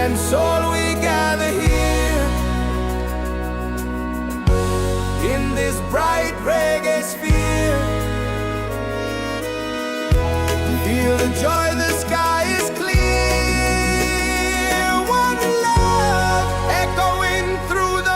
and soul we gather here in this bright reggae sphere. Feel the joy, the sky is clear. One love echoing through the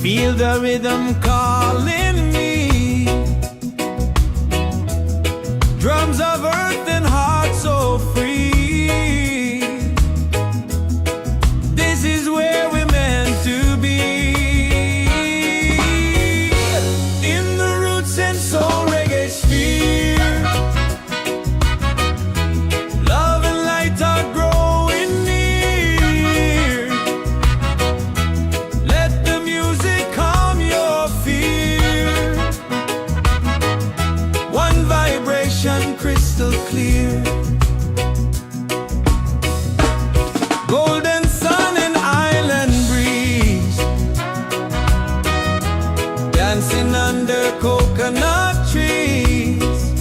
feel the rhythm calling me. Drums of earth and heart so free. This is where we're meant to be. In the Roots and Soul Reggaesphere, love and light are growing near. Let the music calm your fear. One vibration crystal clear. Golden sun and island breeze, dancing under coconut trees.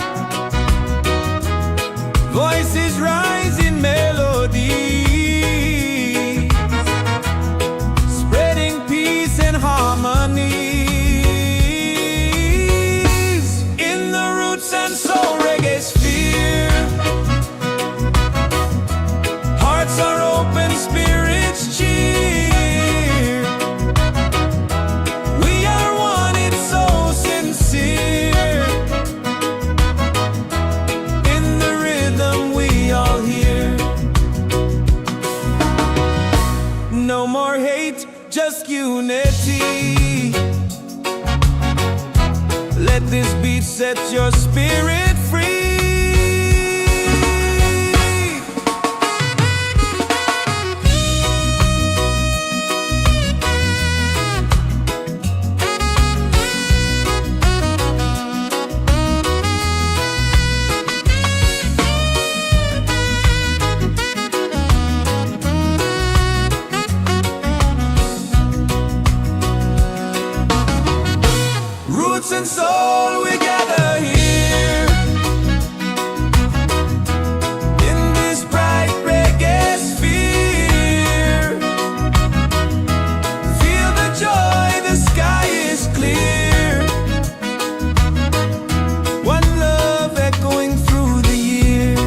Voices rise in melody, spreading peace and harmonies. In the Roots and Soul Reggaesphere, hearts are open, spirits cheer. We are one, it's so sincere. In the rhythm we all hear. No more hate, just unity. Let this beat set your spirit free. Roots and soul, we gather here in this bright reggae sphere. Feel the joy, the sky is clear. One love echoing through the year.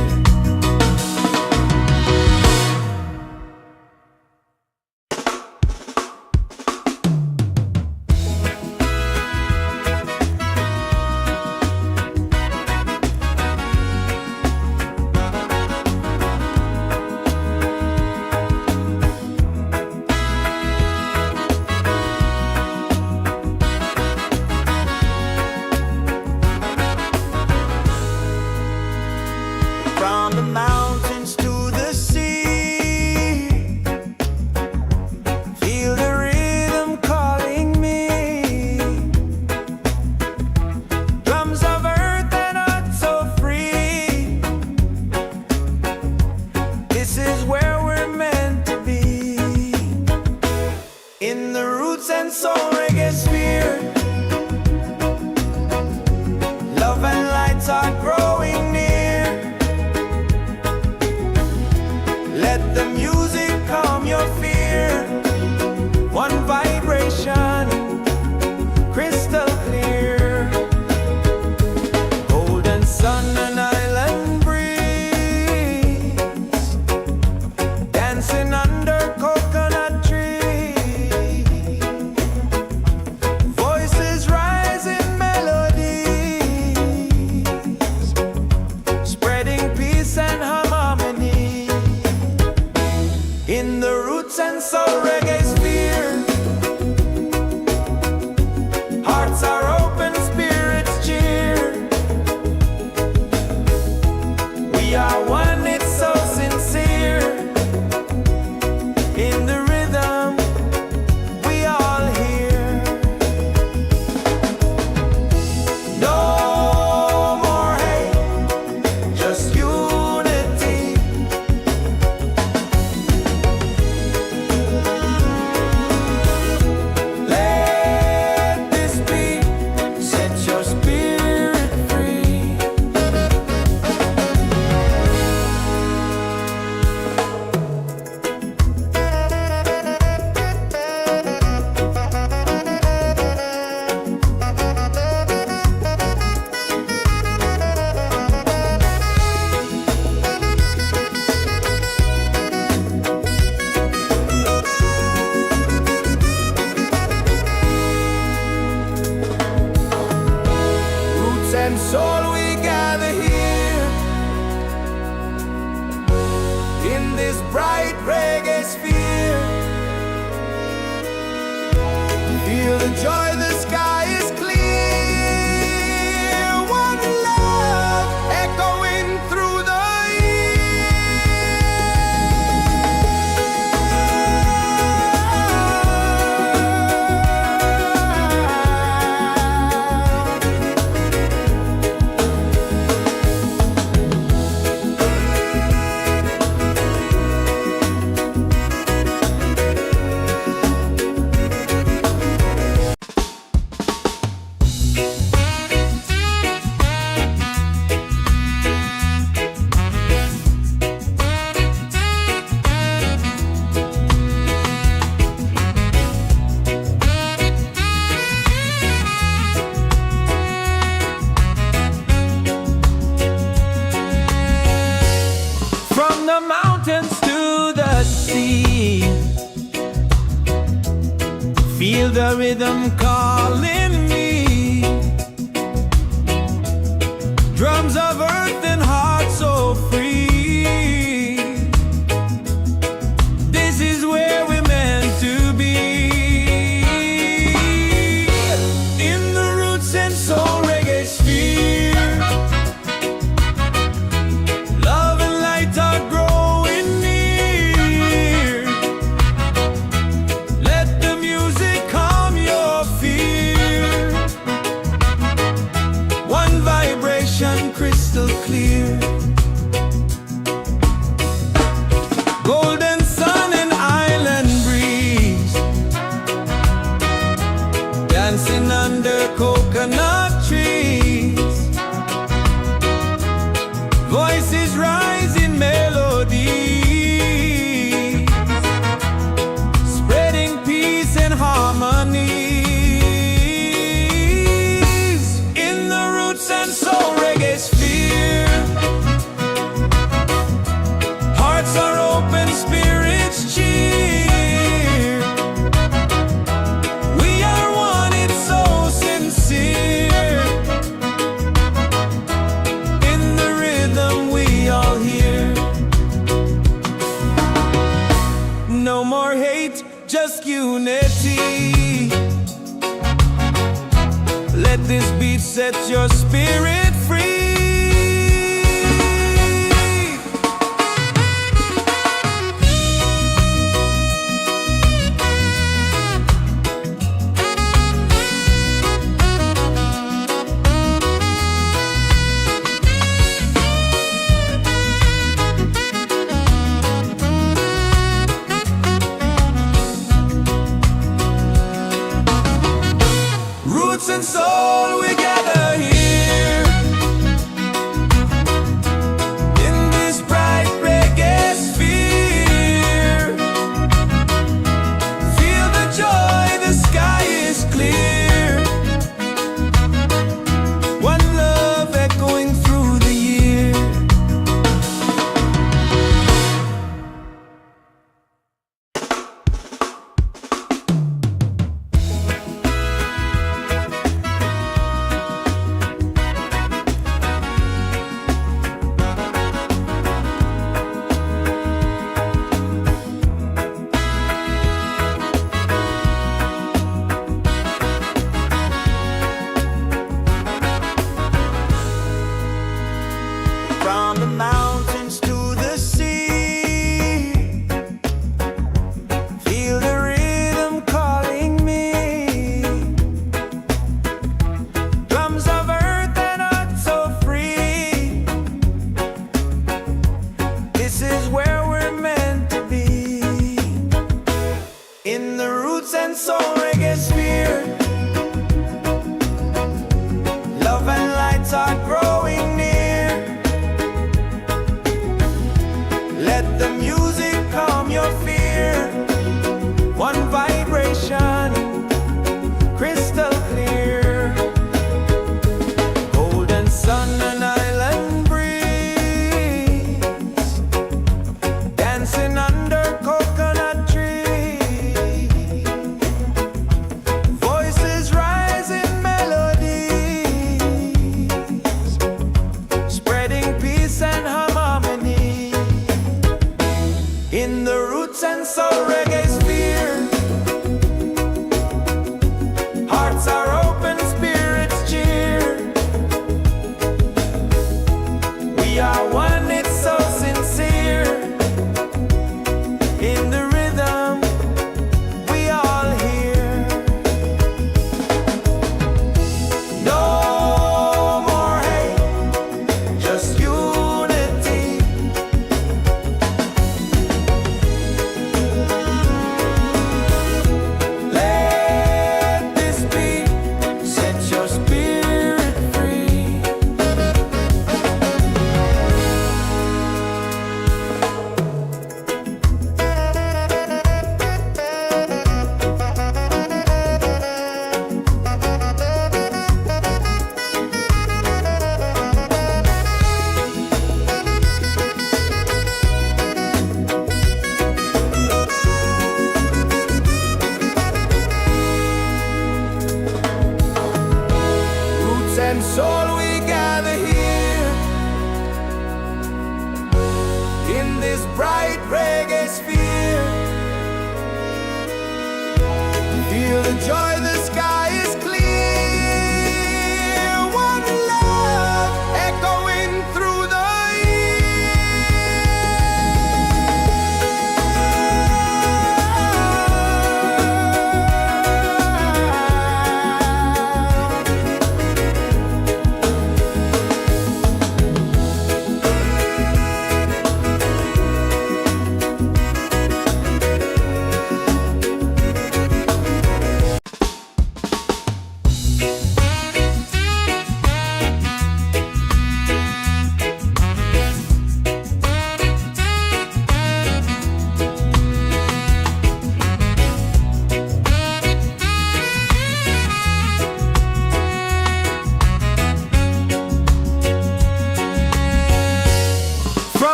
and soul we gather here in this bright reggae sphere. Feel the joy, the sky is clear. One love echoing through the the mountains to the sea. Feel the rhythm calling me. Drums of earth and heart so free. This is where we're meant to be. In the Roots and Soul Reggaesphere. Crystal clear, golden sun and island breeze, dancing under coconut trees. Voices rise in melody, spreading peace and harmony. In the Roots and Soul Reggaesphere, hearts are open, spirits cheer. We are one, it's so sincere. In the rhythm we all hear. No more hate, just unity. Let this beat set your spirit free. Roots and soul, we gather here in this bright reggae sphere. Feel the joy, the sky is clear. One love echoing through the year. From the mountains to the sea, feel the rhythm calling me. Drums of earth and heart so free. This is where we're meant to be. In the Roots and Soul Reggaesphere, love and lights are growing near. Let the music calm your fear. One vibration, crystal clear. Golden sun and island breeze, dancing under coconut trees. Voices rise in melody, soul we gather here in this bright reggae sphere. Feel the joy, the sky is clear. One love echoing through the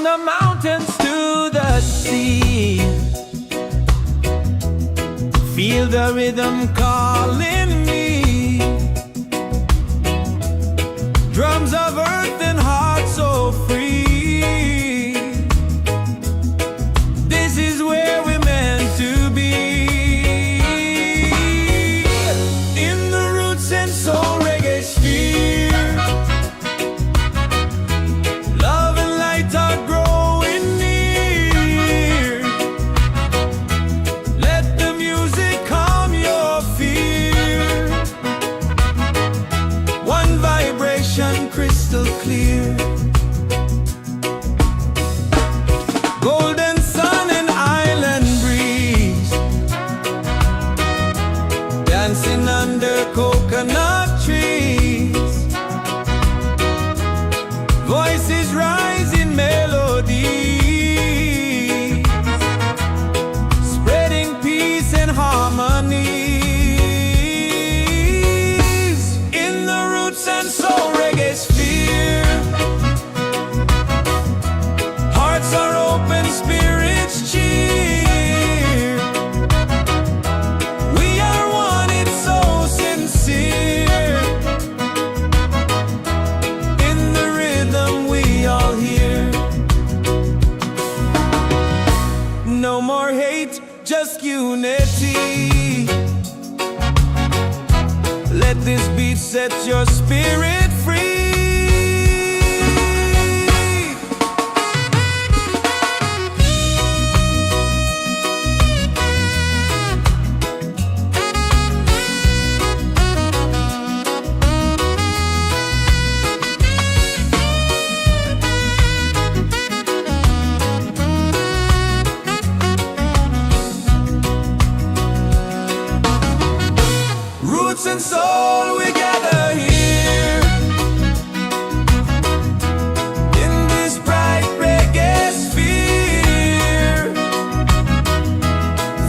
the mountains to the sea. Feel the rhythm calling me. Drums of earth and heart so free. This is where we're meant to be. In the Roots and Soul Reggaesphere, love and light are growing near. Let the music calm your fear. One vibration crystal clear. Golden sun and island breeze, dancing under coconut trees. Voices rise in melody, spreading peace and harmonies. In the Roots and Soul Reggaesphere, hearts are open, spirits cheer. We are one, it's so sincere. In the rhythm we all hear. No more hate, just unity. Let this beat set your spirit free. Roots and soul, we gather here in this bright reggae sphere.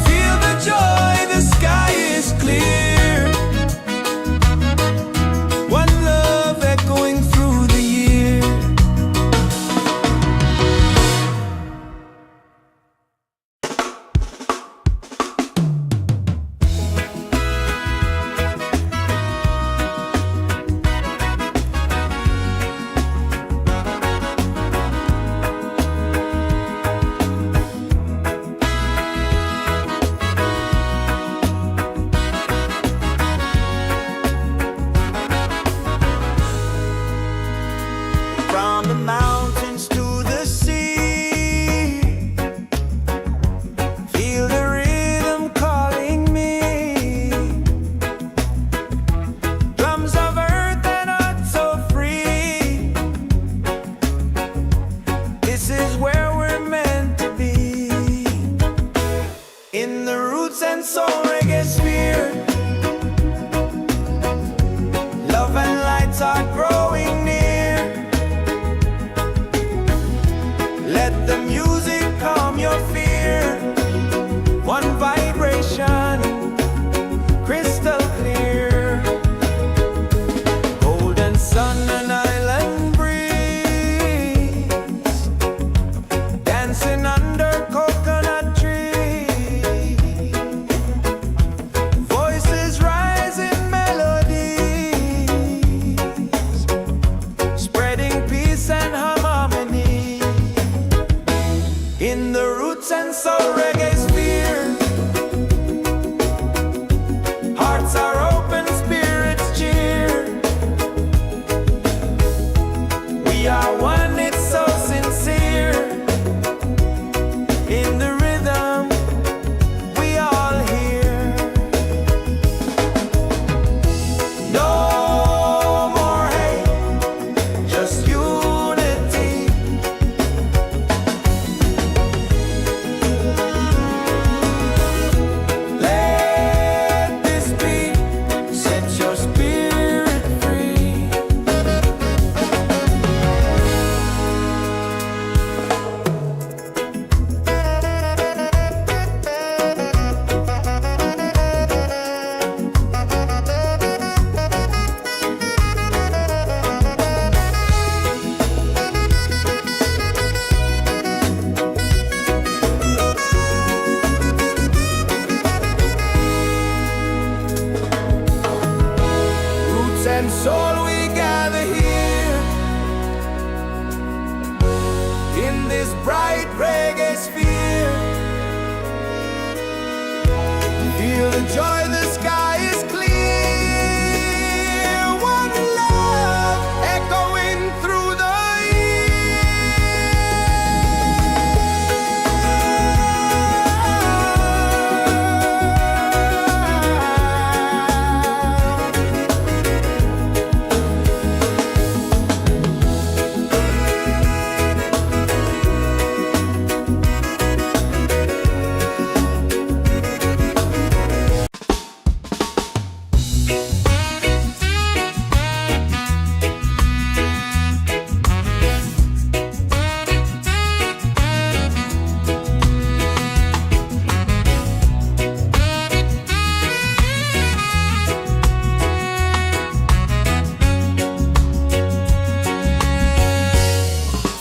Feel the joy, the sky is clear. One love echoing through the year. From the mountains to the sea, feel the rhythm calling me. Drums of earth and heart so free. This is where we're meant to be. In the Roots and Soul Reggaesphere, love and lights are growing near. Let the music calm your fear. One vibration, crystal clear. Golden sun and island breeze, dancing under coconut trees. Voices rise in melody, Soul Reggaesphere. Hearts are open, spirits cheer. We are one, it's so sincere. In the rhythm we all hear. No more hate, just unity. Let this beat set your spirit free. Roots and soul, we gather here in this bright reggae sphere. Feel the joy, the sky is clear. One love echoing through the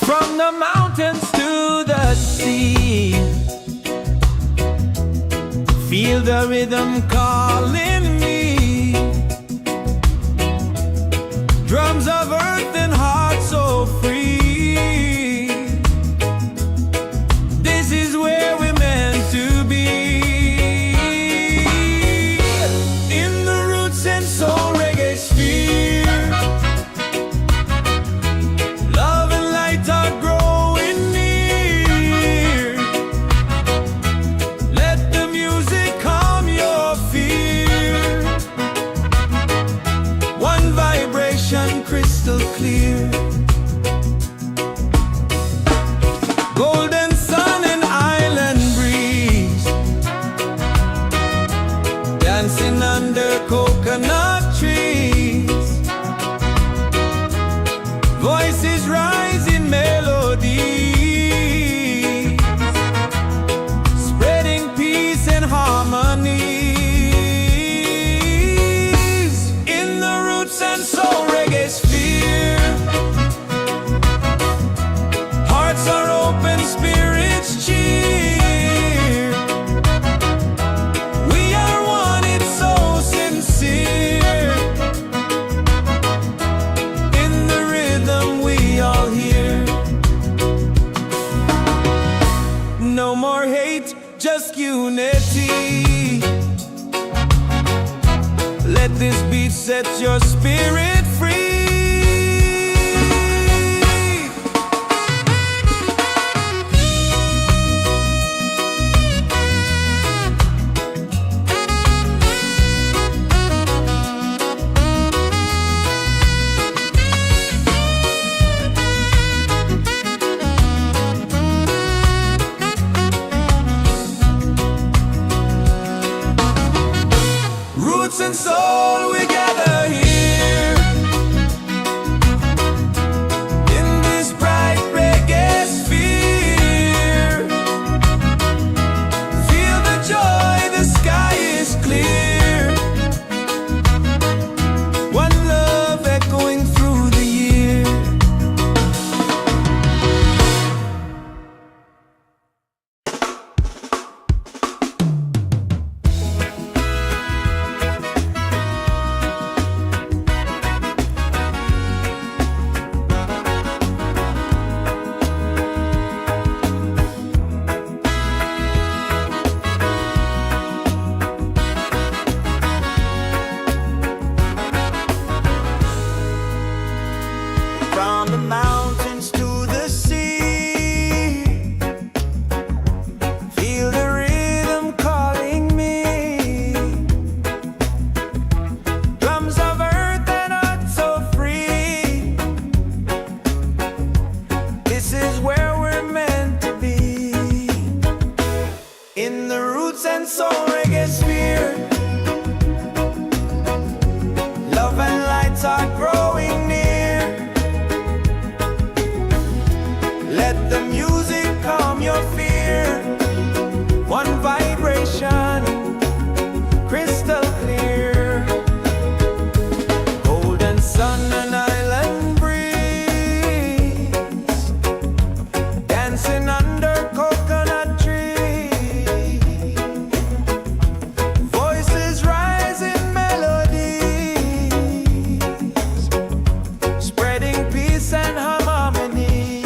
from the mountains to the sea. Feel the rhythm calling me. Drums of earth and heart so free. This is where we're meant to be. In the Roots and Soul Reggaesphere. Love and light are growing near. Let the music calm your fear. One vibration crystal clear. Golden sun and island breeze. Dancing under coconut trees. Voices rise in melody, spreading peace and harmonies. In the Roots and Soul Reggaesphere. Hearts are open, spirits cheer. We are one, it's so sincere. In the rhythm we all hear. No more hate, just unity. Let this beat set your spirit free. Roots and soul, we gather here From the mountains to the sea, feel the rhythm calling me. Drums of earth and heart so free. This is where we're meant to be. In the Roots and Soul Reggaesphere, love and lights are growing near. Let the music calm your fear. One vibration, crystal clear. Golden sun and island breeze, dancing under coconut trees. Voices rise in melodies, spreading peace and harmony.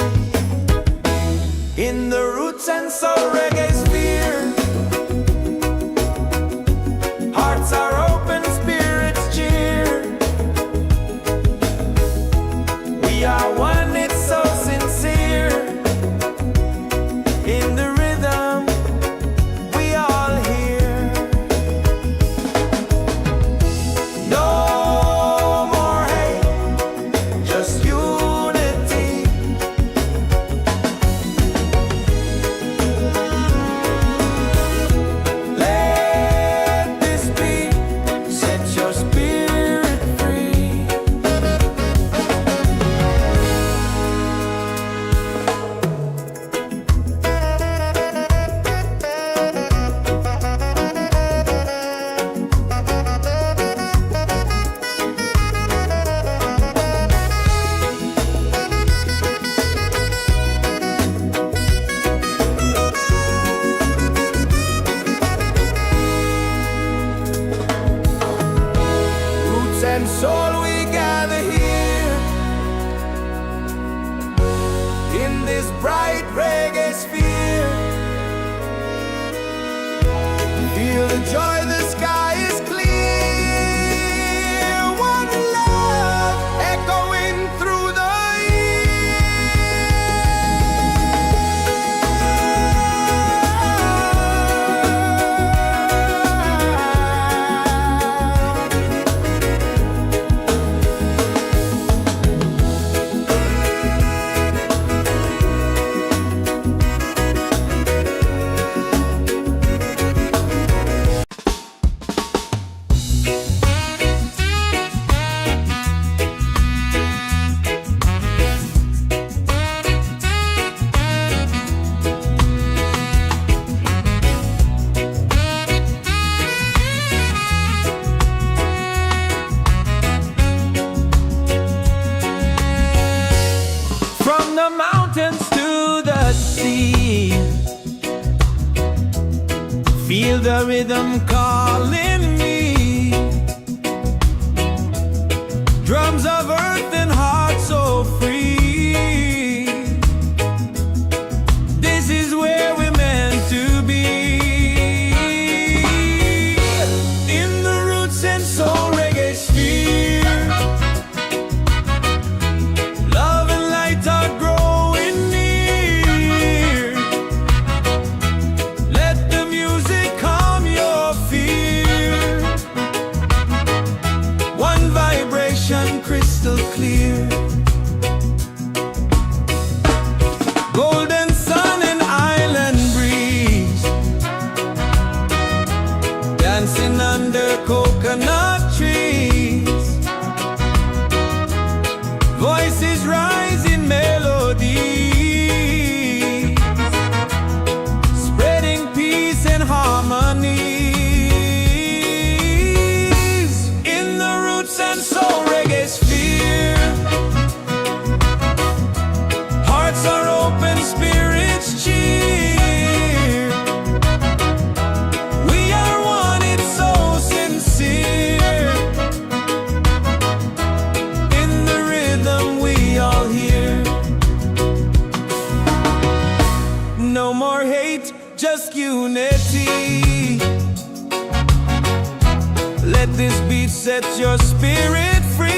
In the Roots and Soul Reggaesphere, hearts are open, spirits cheer. We are one, it's so sincere. In the rhythm, we all hear. No more hate, just unity. Let this beat set your spirit free. Roots and soul, we gather here in this bright reggae sphere. Feel the joy, the sky is clear. One love echoing through the from the mountains to the sea. Feel the rhythm calling me. Drums of earth and heart so free. This is where we're meant to be. In the Roots and Soul Reggaesphere, love and light are growing near. Let the music calm your fear. One vibration, crystal clear. Golden sun and island breeze, dancing under coconut trees. Voices rise in melody, spreading peace and harmony. In the Roots and Soul Reggaesphere, hearts are open, spirits cheer. We are one, it's so sincere. In the rhythm, we all hear. No more hate, just unity. Let this beat set your spirit free.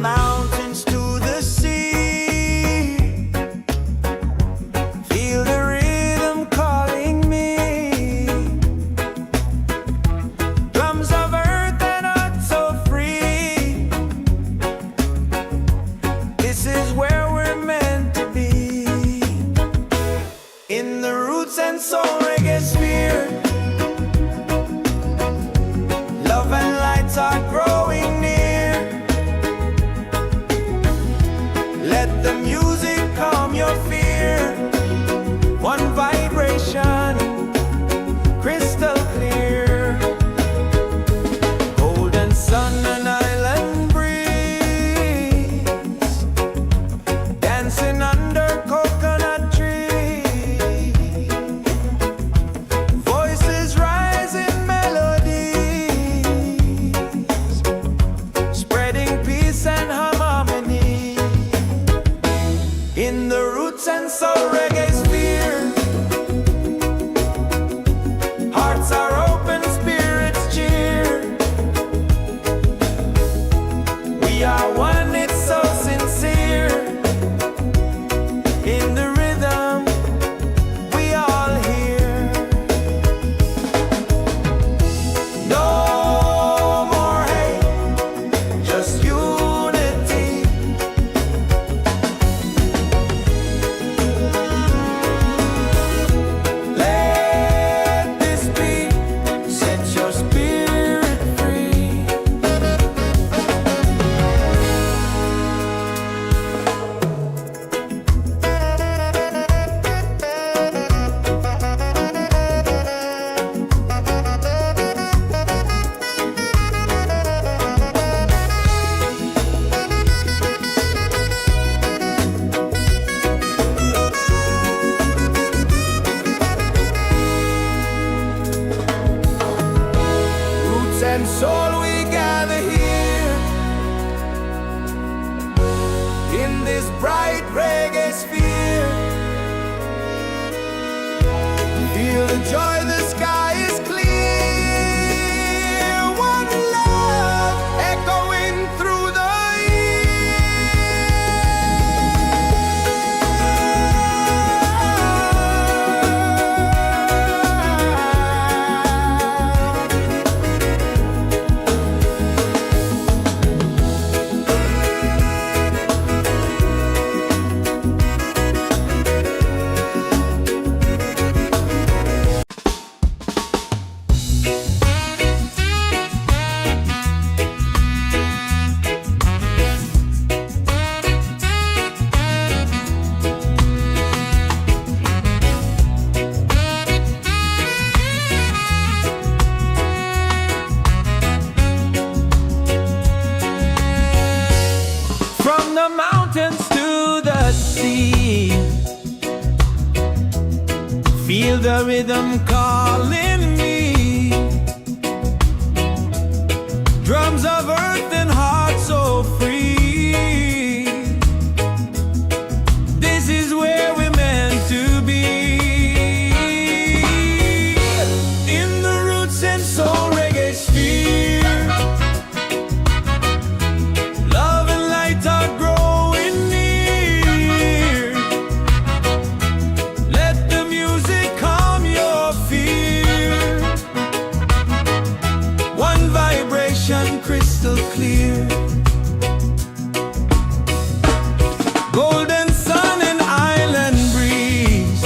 mountains to the sea, feel the rhythm calling me. Drums of earth and heart so free. This is where we're meant to be. In the Roots and Soul Reggaesphere, love and lights are growing near. Let the music calm your fear. One vibration, crystal clear. Golden sun and island breeze, dancing under coconut trees. Voices rise in melodies, spreading peace and harmony. In the Roots and Soul Reggaesphere, hearts are open, spirits cheer. We are one, it's so sincere. In the rhythm, we all hear. No more hate, just unity. Let this beat set your spirit free. Roots and soul, we gather here in this bright reggae sphere. Feel the joy, the sky is clear. One love echoing through the from the mountains to the sea. Feel the rhythm calling me. Drums of earth and heart so free. This is where we're meant to be. In the Roots and Soul Reggaesphere, love and light are growing near. Let the music calm your fear. One vibration, crystal clear. Golden sun and island breeze,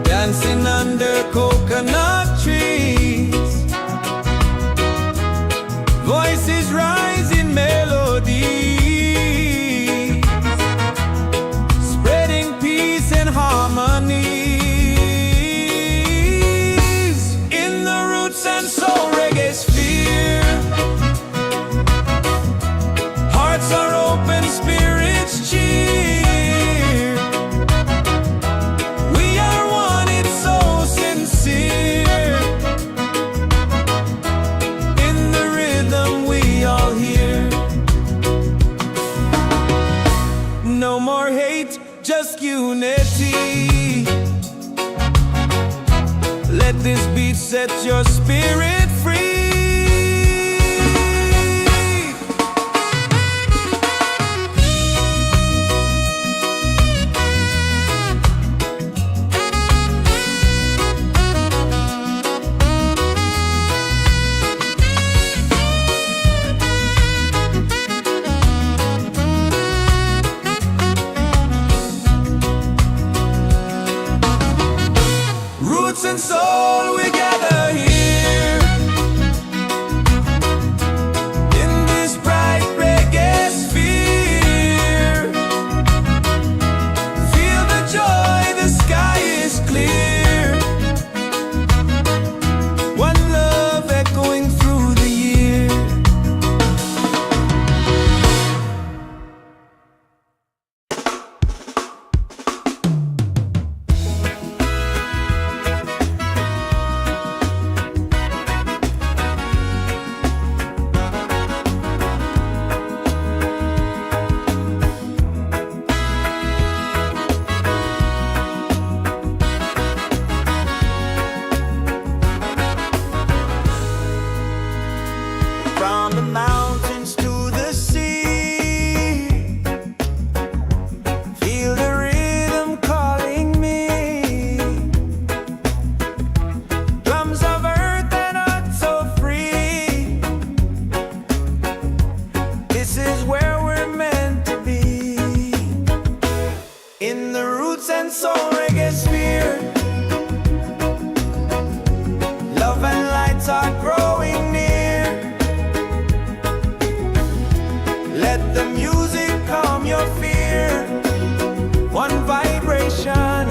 dancing under coconut trees. Voices rise in melodies, spreading peace and harmonies. In the Roots and Soul Reggaesphere, hearts are open, spirits cheer. We are one, it's so sincere. In the rhythm, we all hear. No more hate, just unity. Let this beat set your spirit free. Soul Reggaesphere. Love and lights are growing near. Let the music calm your fear. One vibration,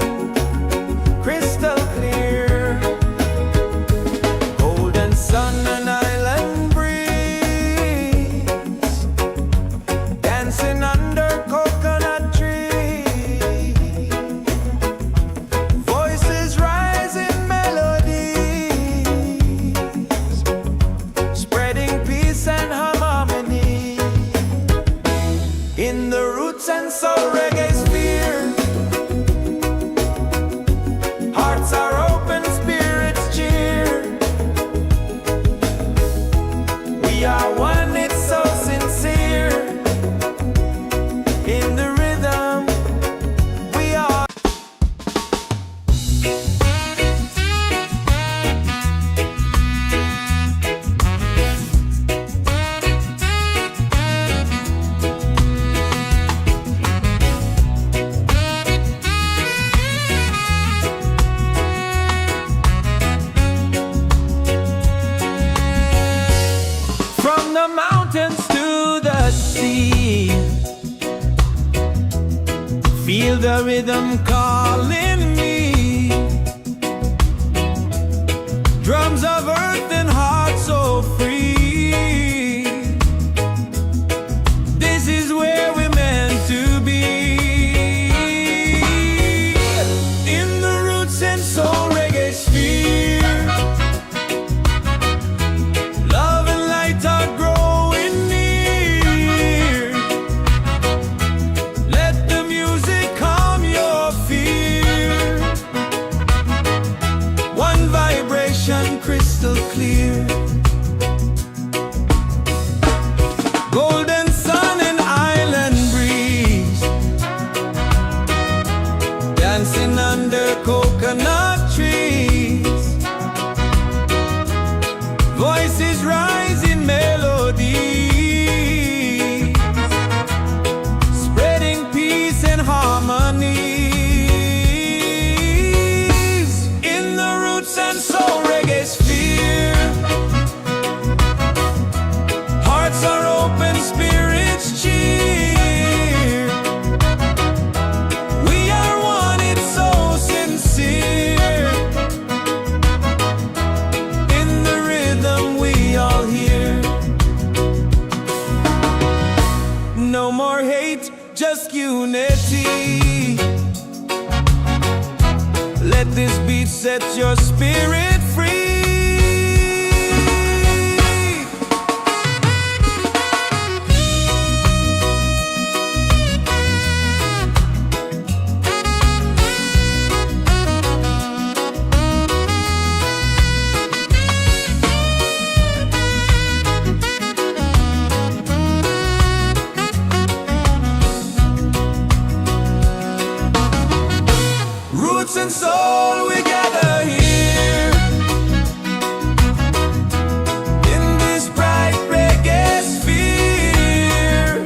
crystal clear. Golden sun and island breeze, dancing under coconut trees. Voices rise in melodies, spreading peace and harmony. In the Roots and Soul Reggaesphere, hearts are open, spirits cheer. We are one, it's so sincere. In the rhythm, we are. From the mountains to the sea, feel the rhythm calling me. Drums of earth and heart so free. This is where we're meant to be. In the Roots and Soul Reggaesphere, love and light are growing near. Let the music calm your fear. One vibration, crystal clear. Golden sun and island breeze, dancing under coconut trees. Voices rise in melody, spreading peace and harmony. In the Roots and Soul Reggaesphere, hearts are open, spirits cheer. We are one, it's so sincere. In the rhythm we all hear. No more hate, just unity. Let this beat set your spirit free. Roots and soul, we gather here in this bright reggae sphere.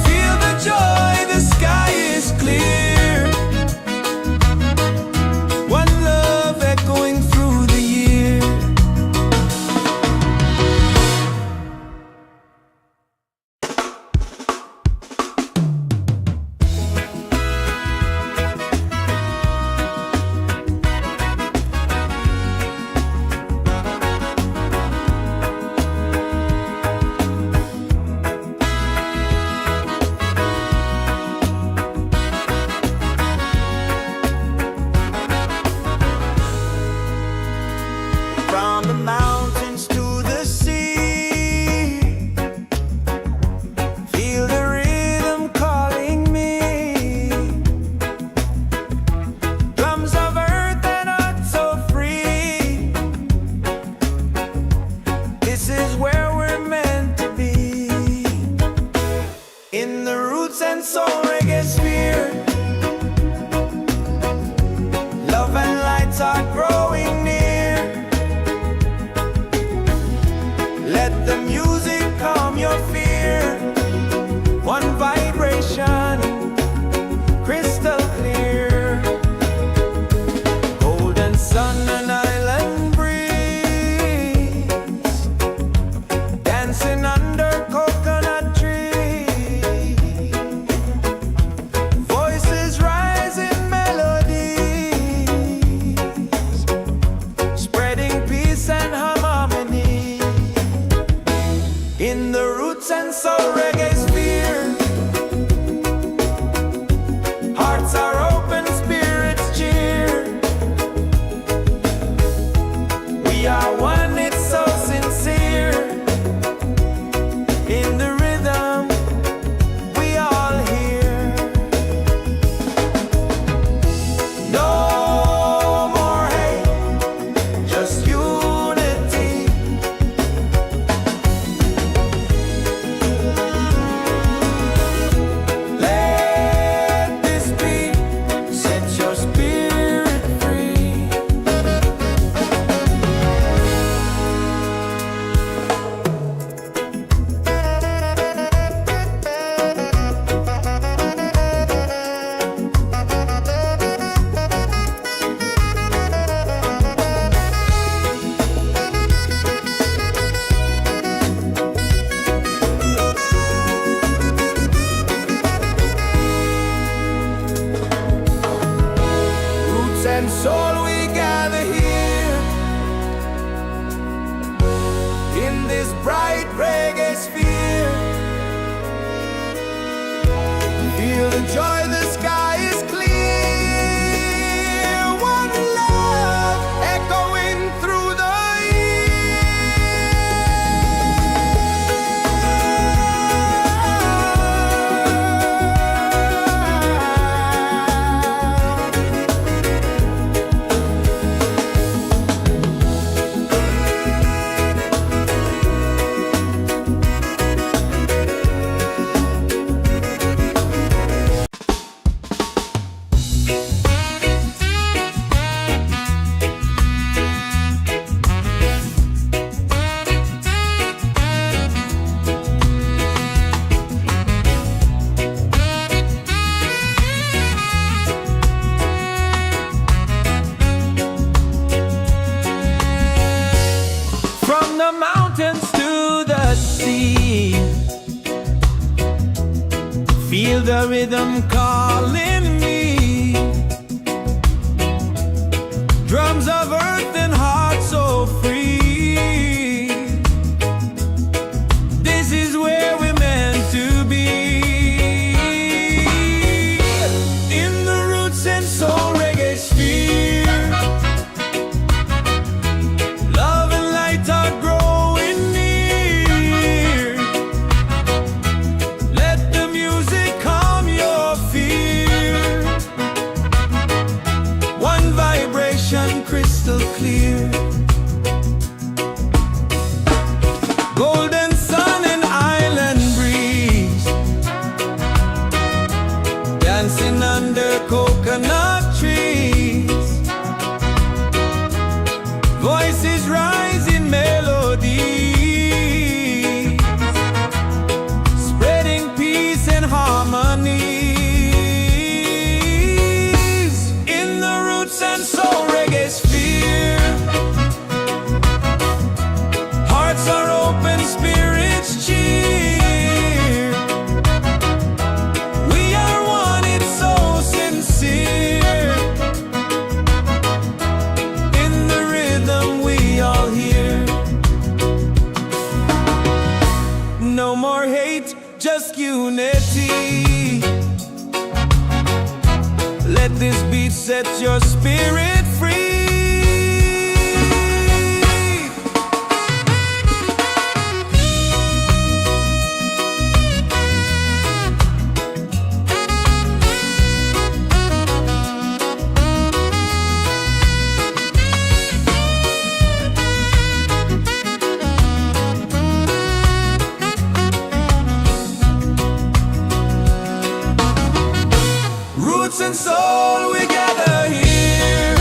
Feel the joy, the sky is clear. One love echoing through the year. From the mountains to the sea, feel the rhythm calling me. Drums of earth and heart so free. This is where we're meant to be. In the Roots and Soul Reggaesphere, love and lights are growing near. Let the music calm your fear. One vibration, crystal in the Roots and Soul Reggaesphere. Hearts are open, spirits cheer. We are one, it's so sincere. In the rhythm, we all hear. No more hate, just unity. Let this beat set your spirit free. Roots and soul, we gather here in this bright reggae sphere. Feel the joy, the sky is clear. One love echoing through the from the mountains to the sea. Feel the rhythm calling me. Drums of earth and heart so free. This is where we're meant to be. In the Roots and Soul Reggaesphere. Love and light are growing near. Let the music calm your fear. One vibration crystal clear. Golden sun and island breeze. Dancing under coconut trees. Voices rise in melody, spreading peace and harmony. In the Roots and Soul Reggaesphere. Hearts are open, spirits cheer. We are one, it's so sincere. In the rhythm we all hear. No more hate, just unity. Let this beat set your spirit free. Roots and soul, we gather here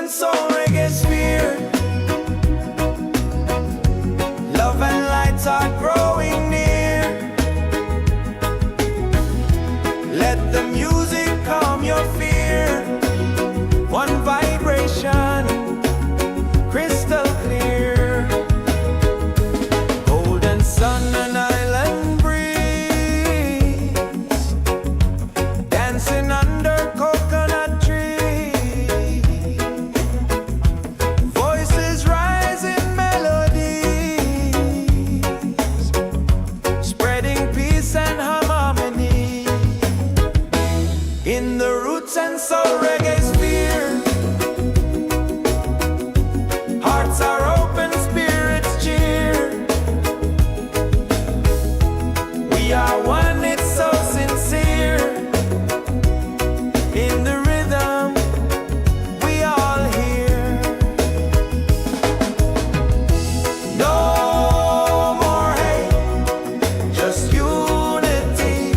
and soul Reggaesphere. Love and light are growing near. Let the music calm your fear. One vibration, crystal clear. Golden sun and island breeze, dancing under coconut trees. Voices rise in melodies, spreading peace and harmony. In the Roots and Soul Reggaesphere, hearts are open, spirits cheer. We are one, it's so sincere. In the rhythm, we all hear. No more hate, just unity.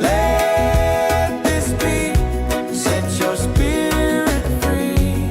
Let this beat set your spirit free.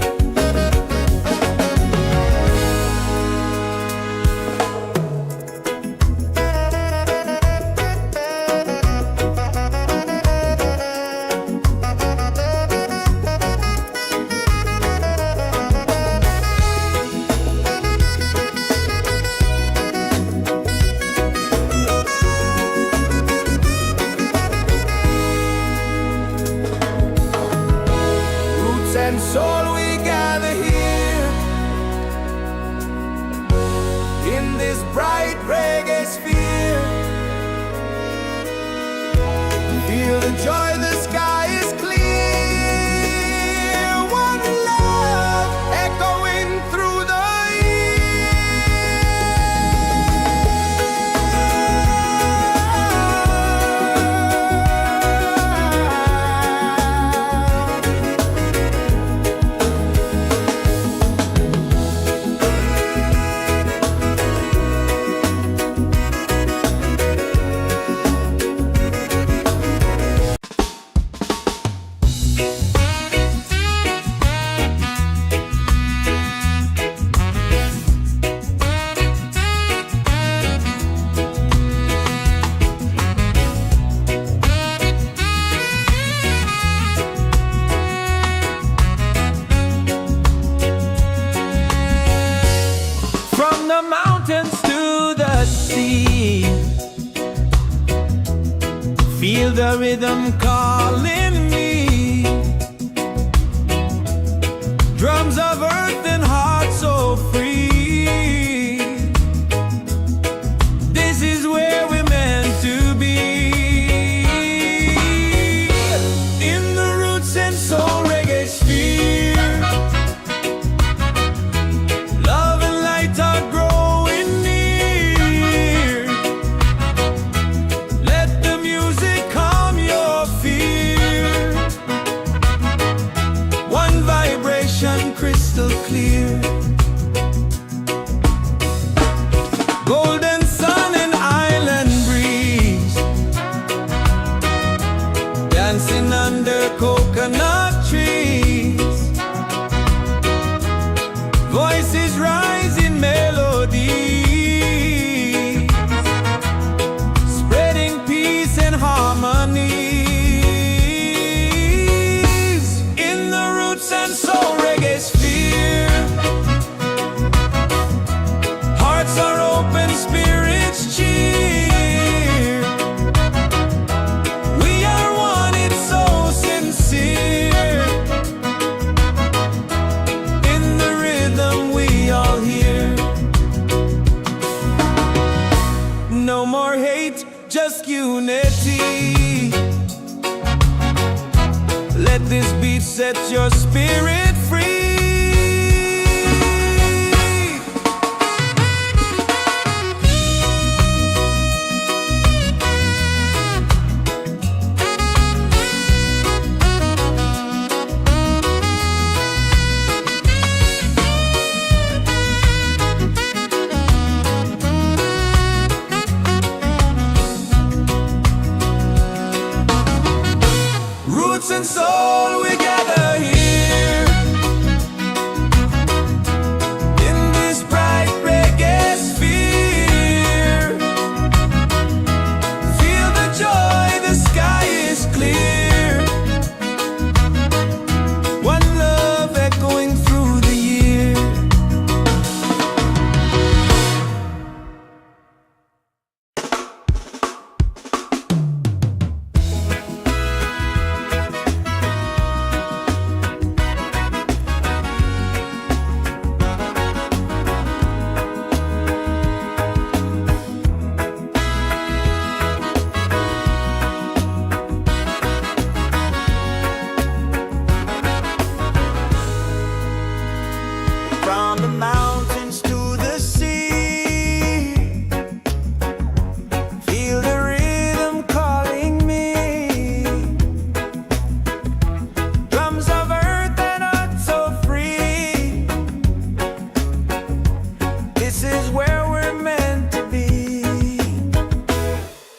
Roots and soul, we gather here in this bright reggae sphere. Feel the joy, the sky is clear. One love echoing through the from the mountains to the sea. Feel the rhythm calling me. Drums of earth and heart so free. This is where we're meant to be. In the Roots and Soul Reggaesphere, love and light are growing near. Let the music calm your fear. One vibration, crystal clear. Golden sun and island breeze, dancing under coconut trees. Voices rise in melodies, spreading peace and harmonies. In the Roots and Soul Reggaesphere, hearts are open, spirits cheer. We are one, it's so sincere. In the rhythm, we all hear. No more hate, just unity. Let this beat set your spirit free.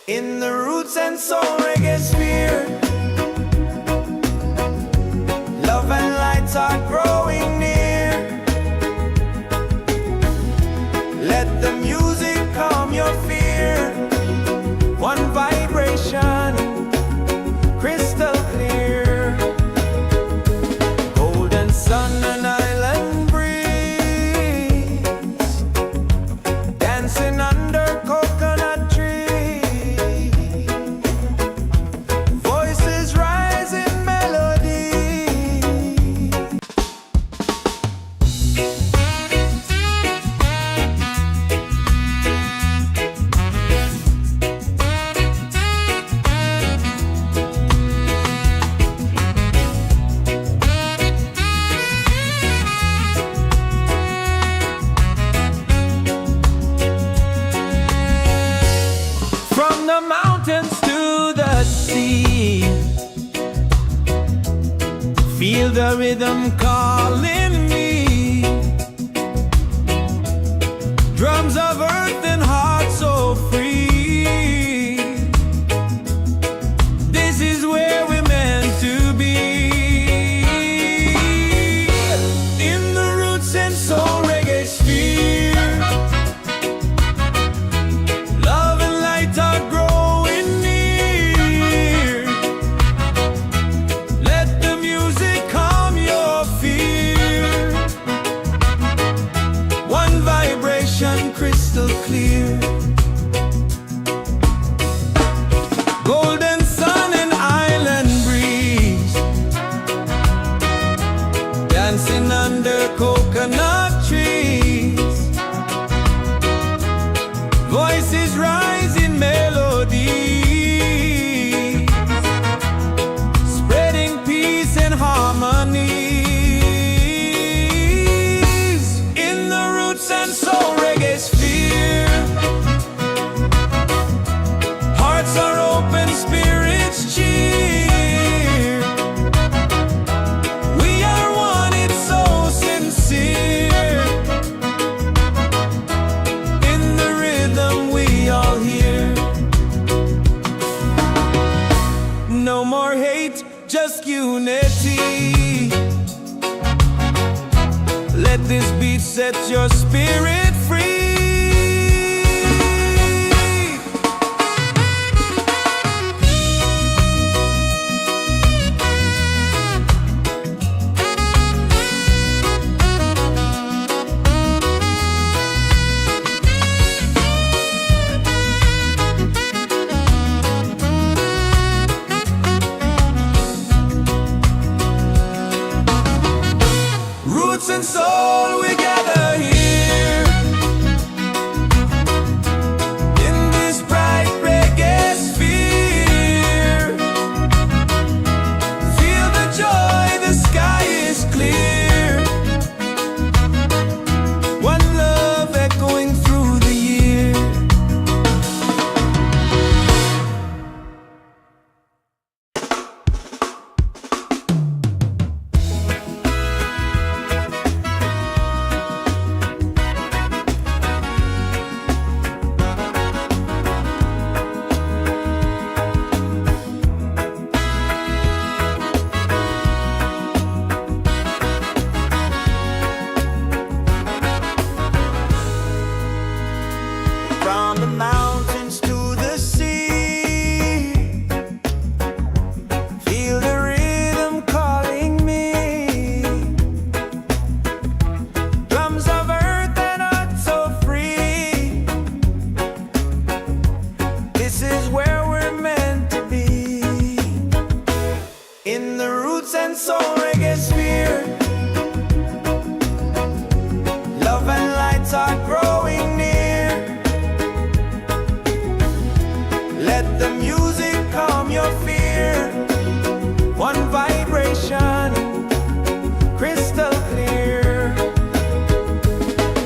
In the Roots and Soul Reggaesphere, love and lights are growing near. Let the music calm your fear. One vibration, crystal clear. Golden sun and island breeze, dancing under coconut tree. Voices rise in melody. From the mountains to the sea, feel the rhythm calling me. Drums of earth and heart so free. This is where we're meant to be. In the Roots and Soul Reggaesphere, love and light are growing near. Let the music calm your fear. One vibration, crystal clear. Golden sun and island breeze, dancing under coconut trees. Voices rise in melody, spreading peace and harmony. In the Roots and Soul Reggaesphere, hearts are open, spirits cheer. We are one, it's so sincere. In the rhythm we all hear. No more hate, just unity. Let this beat set your spirit free. Roots and soul, we gather here in this bright reggae sphere. Feel the joy, the sky is clear. One love echoing through the year. From the mountains to the sea, feel the rhythm calling me. Drums of earth and heart so free. This is where we're meant to be. In the Roots and Soul Reggaesphere, love and lights are growing near. Let the music calm your fear. One vibration, crystal clear.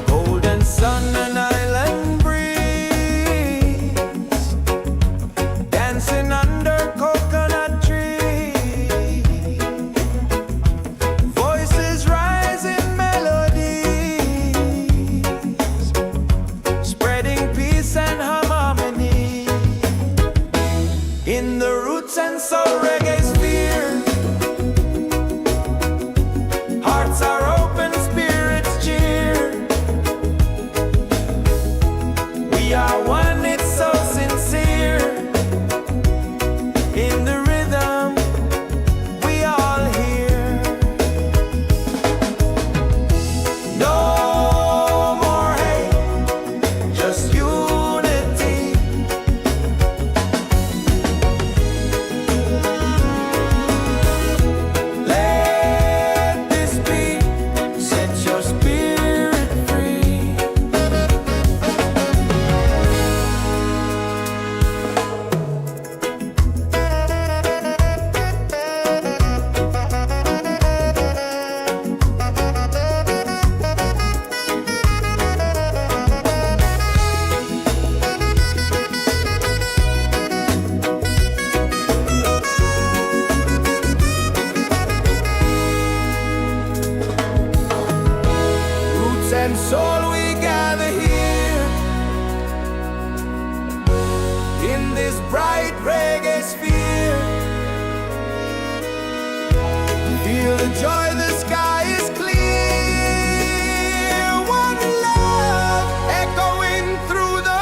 Golden sun and island breeze, dancing under coconut tree. Voices rise in melody, spreading peace and harmony. in the Roots and Soul Reggaesphere. Hearts are open, spirits cheer. We are one, it's so sincere. In the rhythm we all hear. No more hate, just unity. Let this be, set your spirit free. Roots and soul, we gather here in this bright reggae sphere. Feel the joy, the sky is clear. One love echoing through the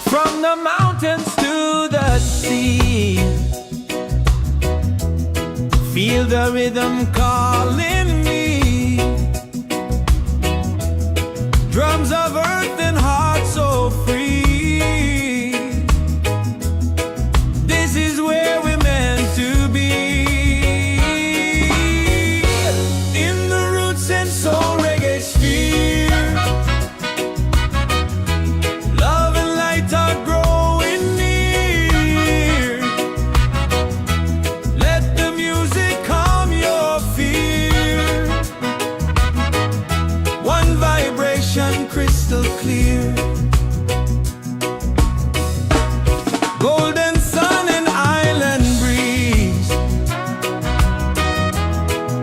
from the mountains to the sea. Feel the rhythm calling me. Drums of earth and heart so free. This is where we're meant to be. In the Roots and Soul Reggaesphere. Love and light are growing near. Let the music calm your fear. One vibration crystal clear. Golden sun and island breeze.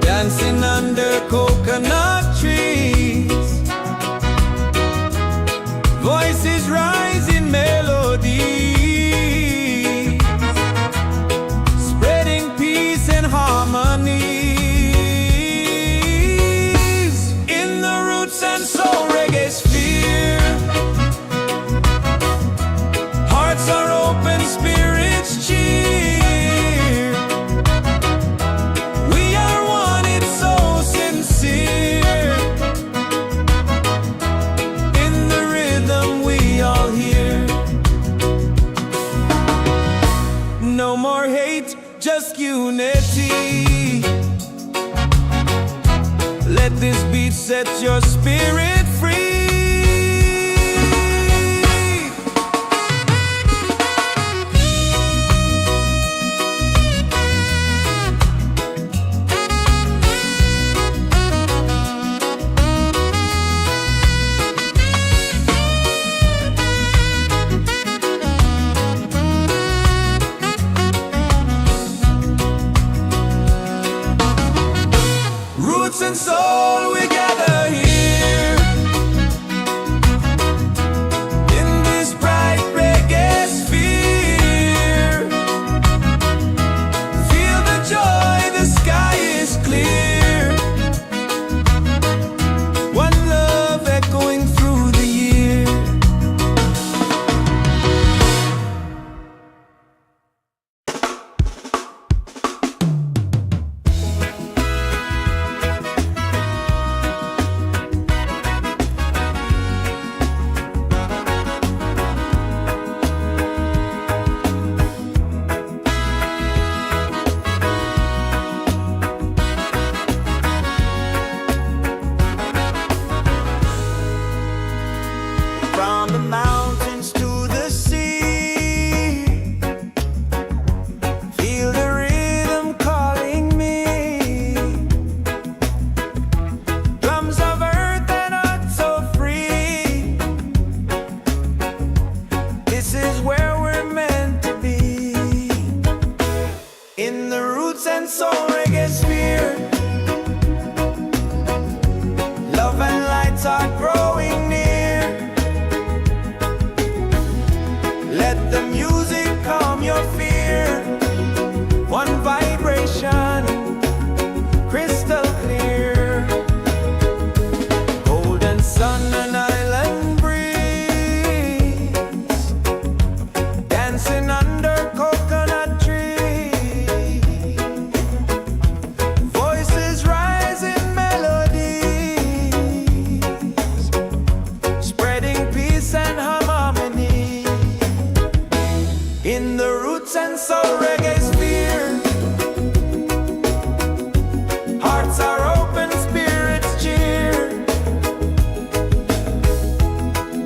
Dancing under coconut trees. Voices rise in melody, spreading peace and harmony. In the Roots and Soul Reggaesphere. Hearts are open, spirits cheer. We are one, it's so sincere. In the rhythm we all hear. No more hate, just unity. Let this beat set your spirit free. Roots and soul, we gather here your fear. One vibration, crystal clear. Golden sun and island breeze, dancing under coconut trees. Voices rise in melodies, spreading peace and harmony. In the roots and soul reggae sphere, hearts are open, spirits cheer.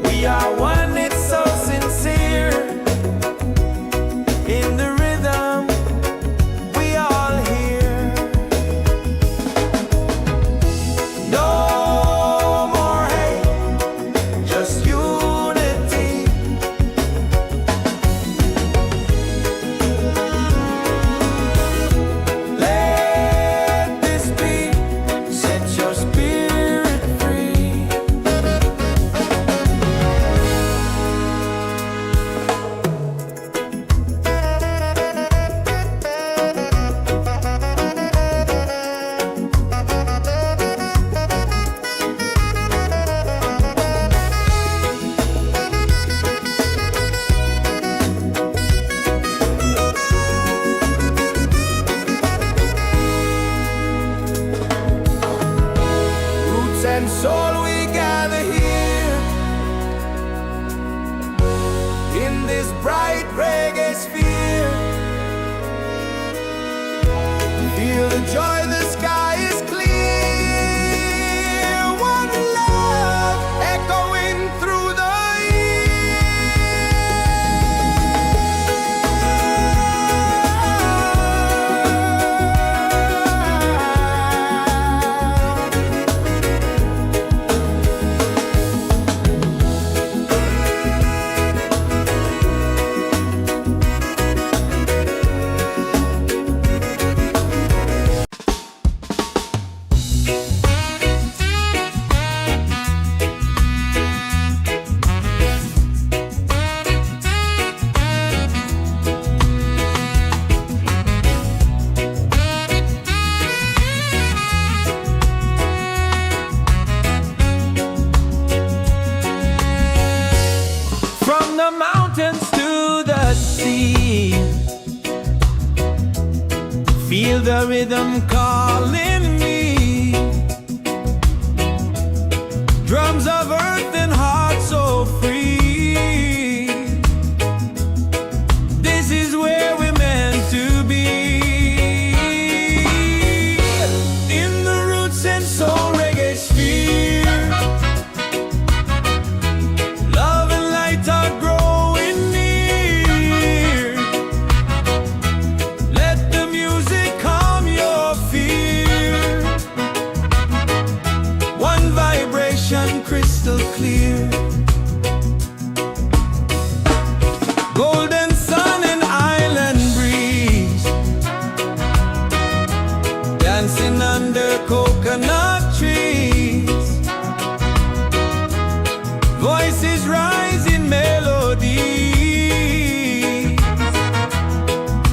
We are one, it's so sincere. In the rhythm, we all hear. No more hate, just unity. Let this be, set your spirit free. Roots and soul, we gather here in this bright reggae sphere. Feel the joy, the sky is clear. One love echoing through the from the mountains to the sea. Feel the rhythm calling me. Drums of earth and heart so free. This is where we're meant to be. In the roots and soul reggae sphere, love and light are growing near. Let the music calm your fear. One vibration, crystal clear. Golden sun and island breeze, dancing under coconut trees. Voices rise in melody,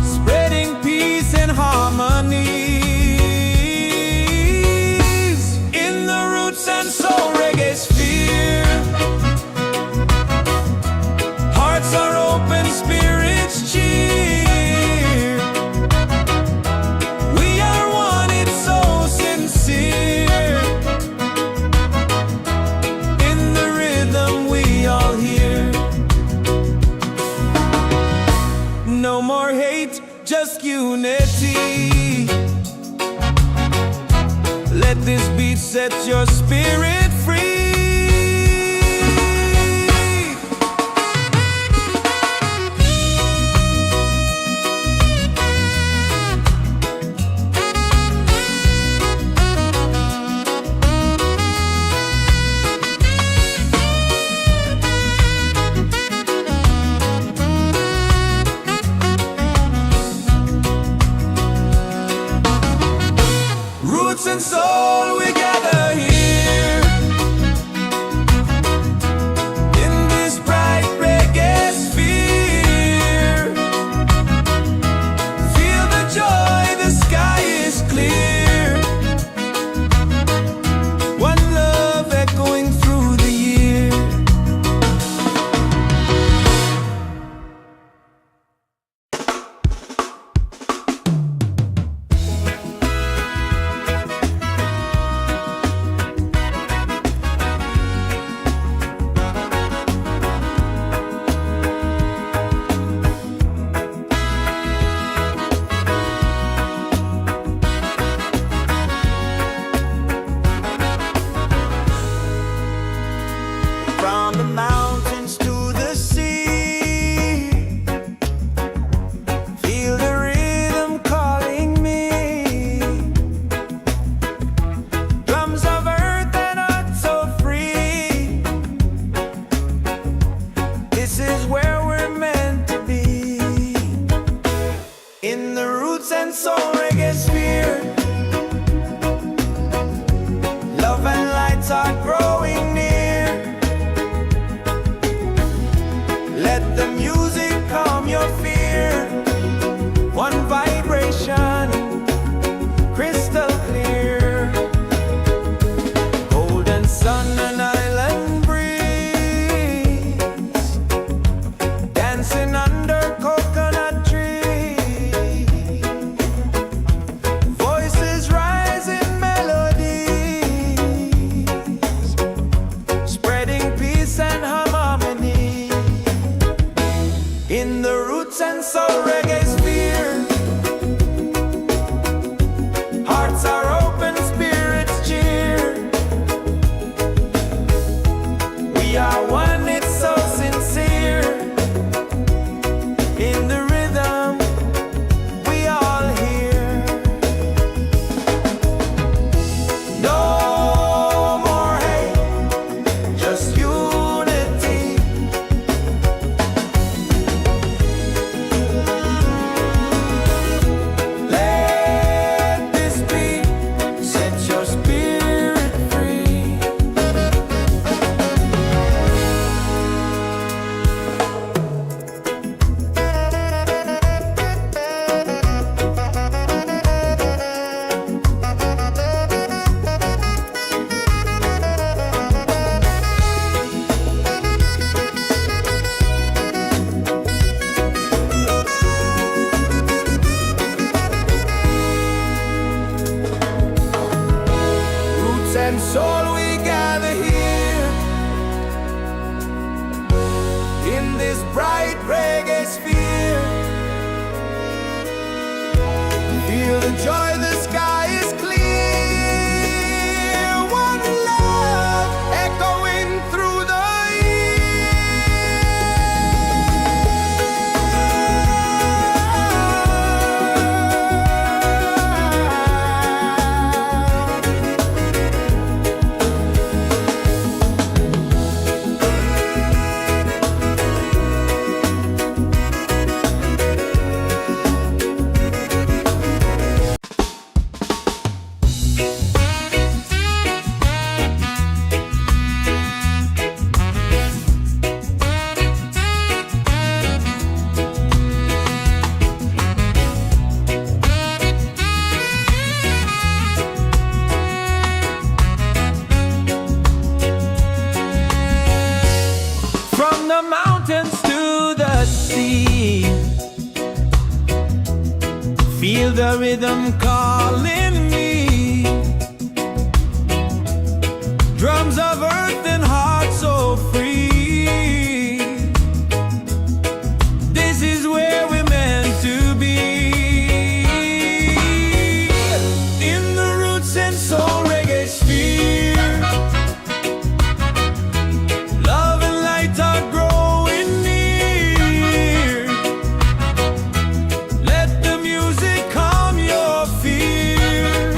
spreading peace and harmony. In the roots and soul reggae sphere, hearts are open, spirits cheer. We are one, it's so sincere. In the rhythm, we all hear. No more hate, just unity. Let this beat set your spirit free. Roots and soul, we gather here and soul reggaesphere. Love and light are growing near. Let the music calm your fear. One vibration, crystal clear. Golden sun and island breeze, dancing under coconut trees. Voices rise in melodies, spreading peace and harmony. In the Roots and Soul Reggaesphere, hearts are open, spirits cheer. We are one, it's so sincere. In the rhythm, we all hear. No more hate, just unity. Let this be, set your spirit free. Roots and soul, we gather here in this bright reggae sphere. Feel the joy, the sky is clear. One love echoing through the from the mountains to the sea. Feel the rhythm calling me. Drums of earth and heart so free. This is where we're meant to be. In the Roots and Soul Reggaesphere, love and light are growing near. Let the music calm your fear.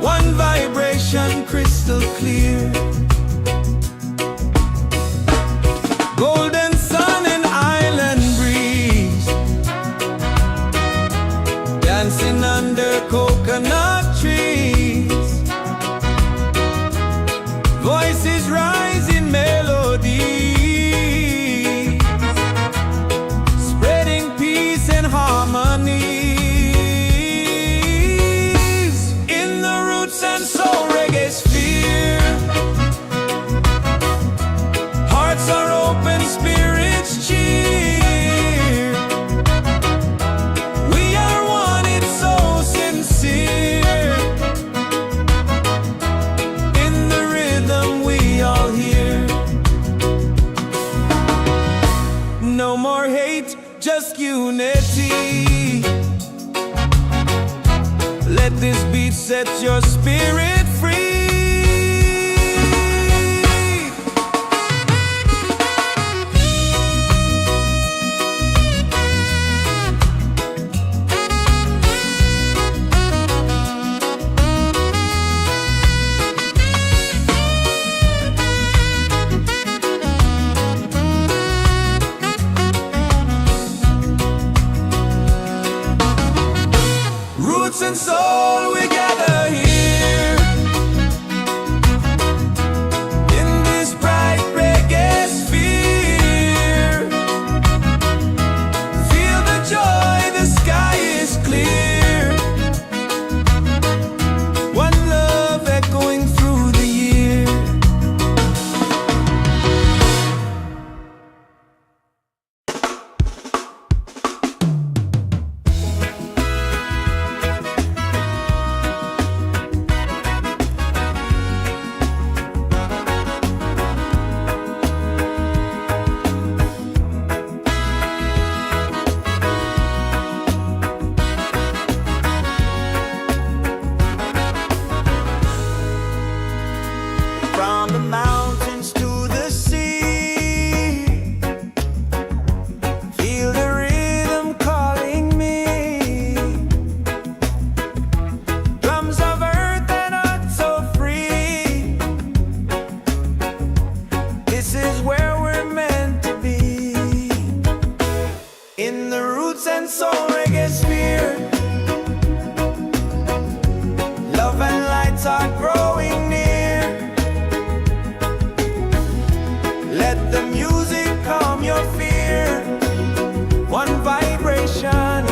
One vibration, crystal clear. Golden sun and island breeze, dancing under coconut trees. Voices rise in melody, spreading peace and harmony. In the Roots and Soul Reggaesphere, hearts are open, spirits cheer. We are one, it's so sincere. In the rhythm, we all hear. No more hate, just unity. Let this beat set your spirit free. In the Roots and Soul Reggaesphere, love and lights are growing near. Let the music calm your fear. One vibration,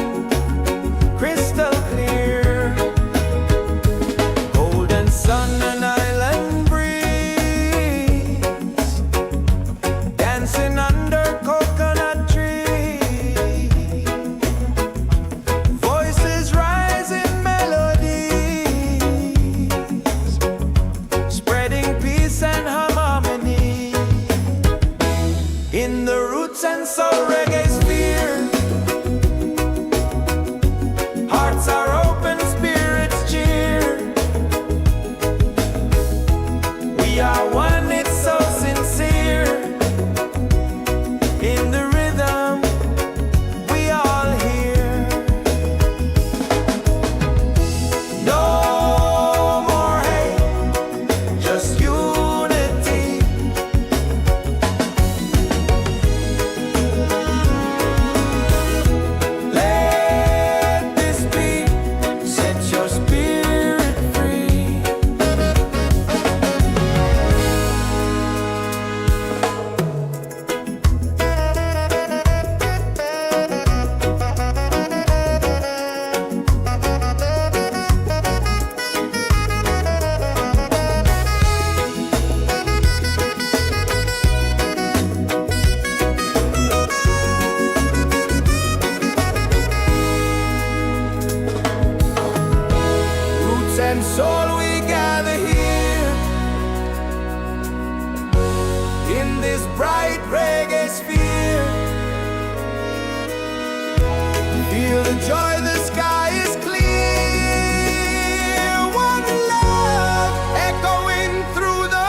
crystal clear. Golden sun and island breeze, dancing under coconut trees. Voices rise in melodies, spreading peace and harmony. In the Roots and Soul Reggaesphere, hearts are open, spirits cheer. We are one, it's so sincere. In the rhythm, we all hear. No more hate, just unity. Let this beat set your spirit free. Roots and soul, we gather here in this bright reggae sphere. Feel the joy, the sky is clear. One love echoing through the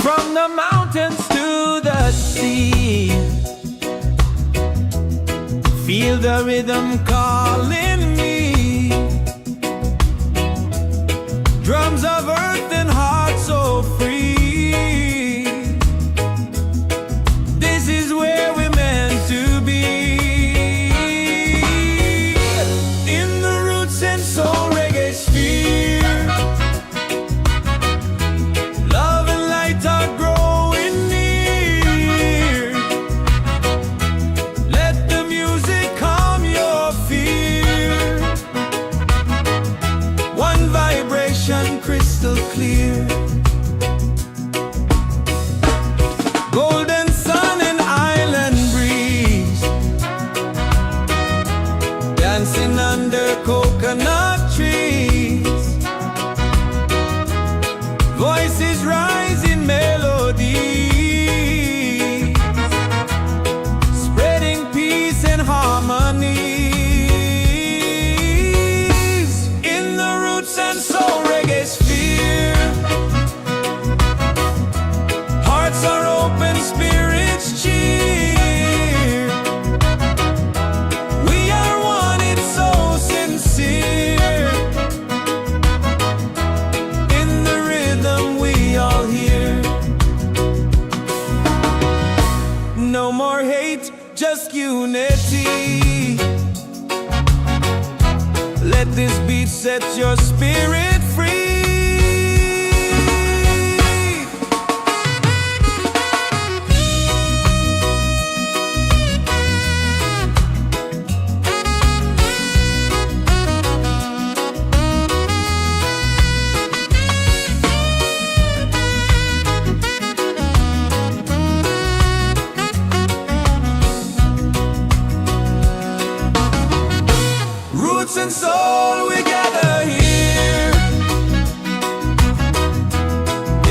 from the mountains to the sea. Feel the rhythm calling me. Drums of earth and heart so free. This is where we're meant to be. In the Roots and Soul Reggaesphere, love and light are growing near. Let the music calm your fear. One vibration, crystal clear. Golden sun and island breeze, dancing under coconut trees. Voices rise in melodies, spreading peace and harmonies. In the Roots and Soul Reggaesphere, hearts are open, spirits cheer. We are one, it's so sincere. In the rhythm, we all hear. No more hate, just unity. Let this beat set your spirit free. roots and soul, we gather here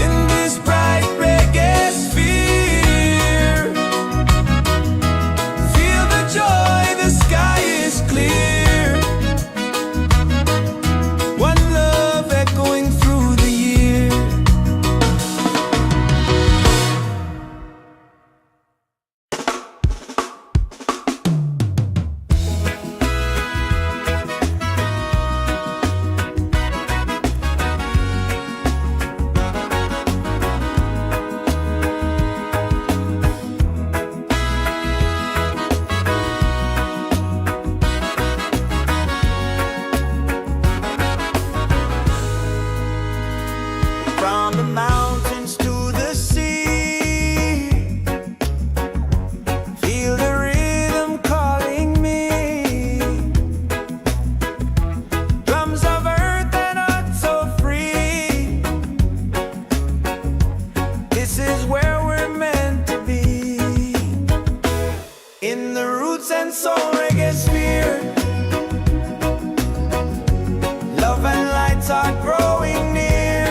in this bright reggae sphere. Feel the joy, the sky is clear. One love echoing through the year. From the mountains to the sea, feel the rhythm calling me. Drums of earth and heart so free. This is where we're meant to be. In the Roots and Soul Reggaesphere, love and lights are growing near.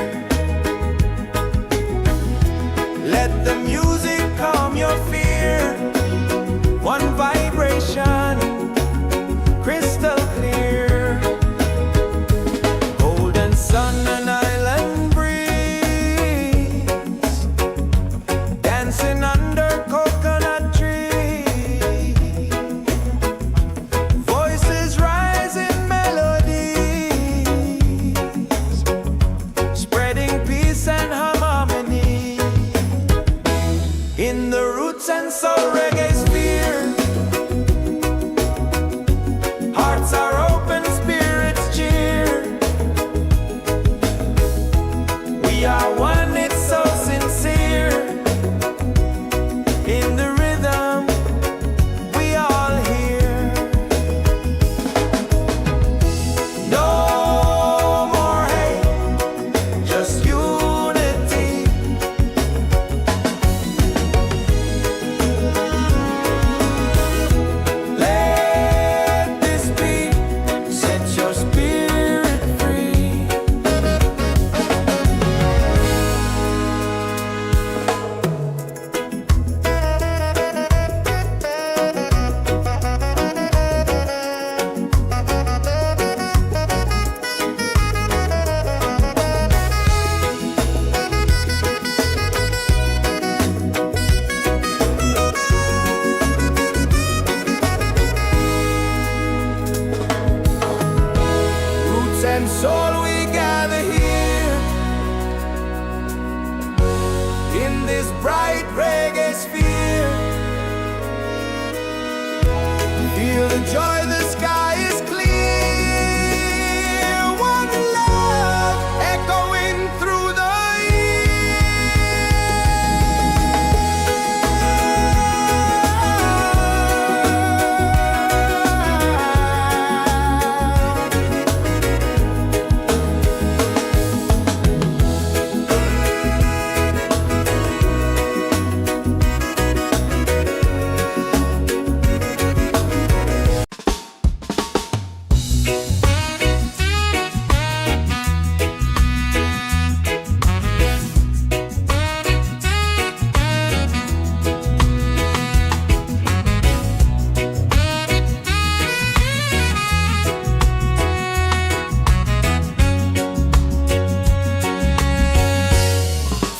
Let the music calm your fear. One vibration, crystal clear. Golden sun and island breeze, dancing under coconut trees. Voices rise in melodies, spreading peace and harmony. In the Roots and Soul Reggaesphere, hearts are open, spirits cheer. We are one, it's so sincere. In the rhythm, we all hear. No more hate, just unity. Let this be, set your spirit free. Roots and soul, we gather here in this bright reggae sphere. Feel the joy, the sky is clear. One love echoing through the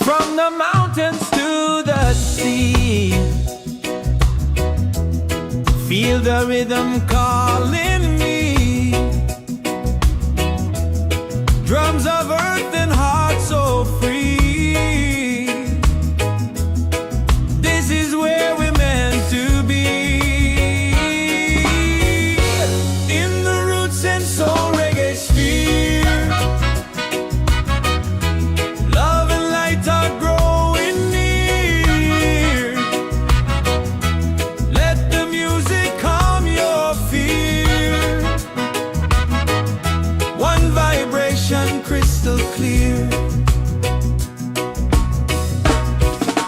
from the mountains to the sea. Feel the rhythm calling me. Drums of earth and heart so free. This is where we're meant to be. In the Roots and Soul Reggaesphere, love and light are growing near. Let the music calm your fear. One vibration, crystal clear.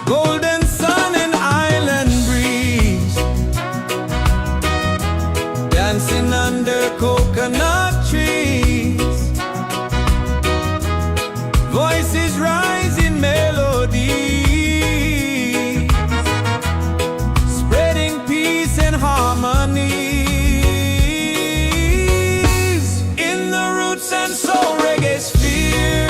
Golden sun and island breeze, dancing under coconut trees. Voices rise in melody, spreading peace and harmony. In the Roots and Soul Reggaesphere,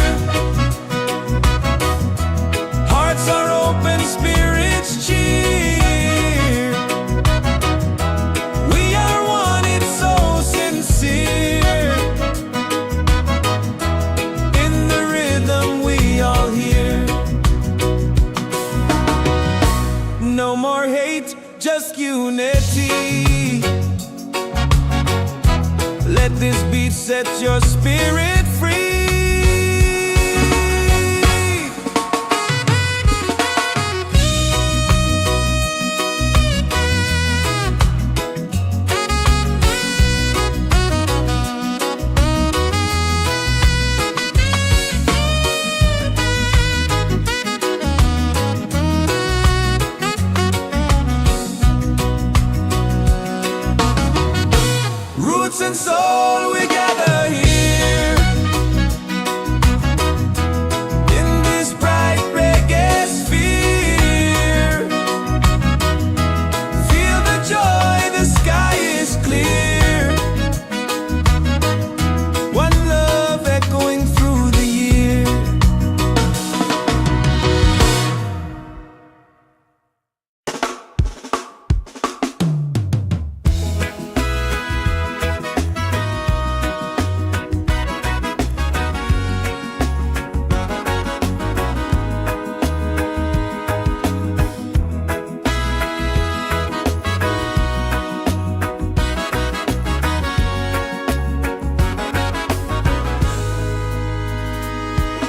hearts are open, spirits cheer. We are one, it's so sincere. In the rhythm we all hear. No more hate, just unity. Let this beat set your spirit free. Roots and soul, we gather here in this bright reggae sphere. Feel the joy, the sky is clear. One love echoing through the year.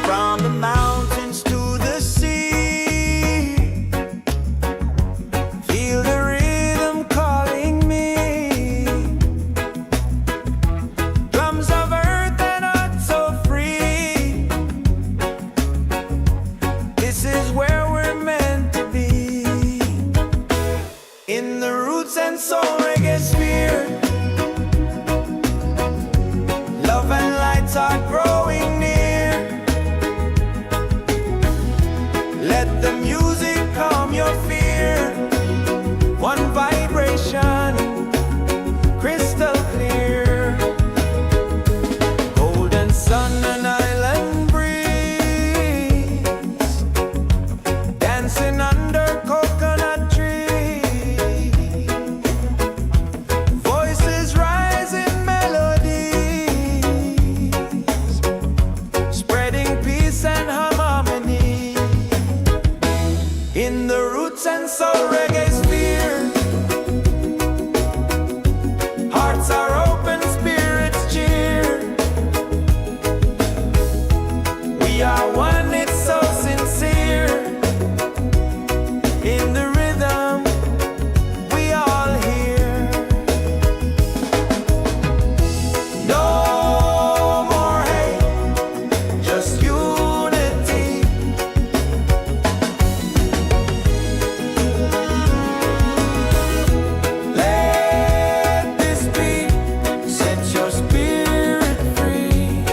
From the mountains to the sea, feel the rhythm calling me. Drums of earth and heart so free. This is where we're meant to be. In the Roots and Soul Reggaesphere, love and lights are growing near. Let the music calm your fear. One vibration, crystal clear. Golden sun and island breeze, dancing under coconut trees. Voices rise in melodies, spreading peace and harmony. In the Roots and Soul Reggaesphere, hearts are open, spirits cheer. We are one, it's so sincere. In the rhythm we all hear. No more hate, just unity. Let this beat set your spirit free.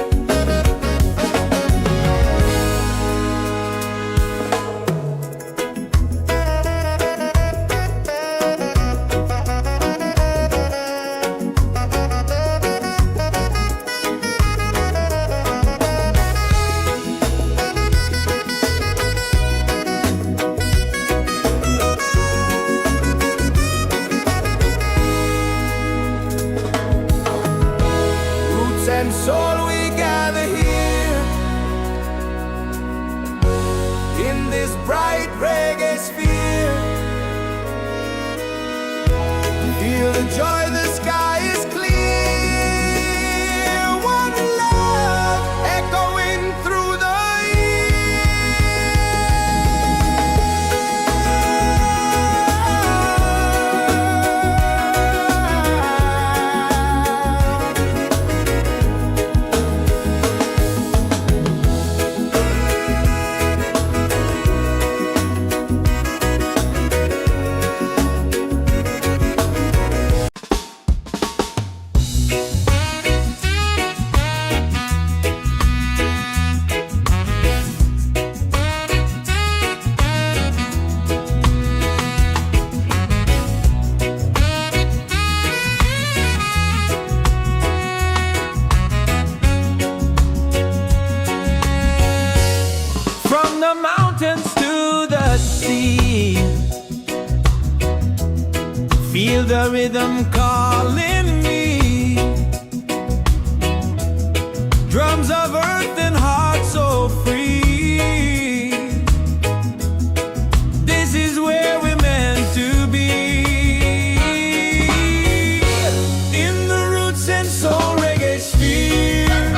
Roots and soul, we gather here in this bright reggae sphere. Feel the joy, the sky is clear. One love echoing through the the rhythm calling me. Drums of earth and heart so free. This is where we're meant to be. In the Roots and Soul Reggaesphere,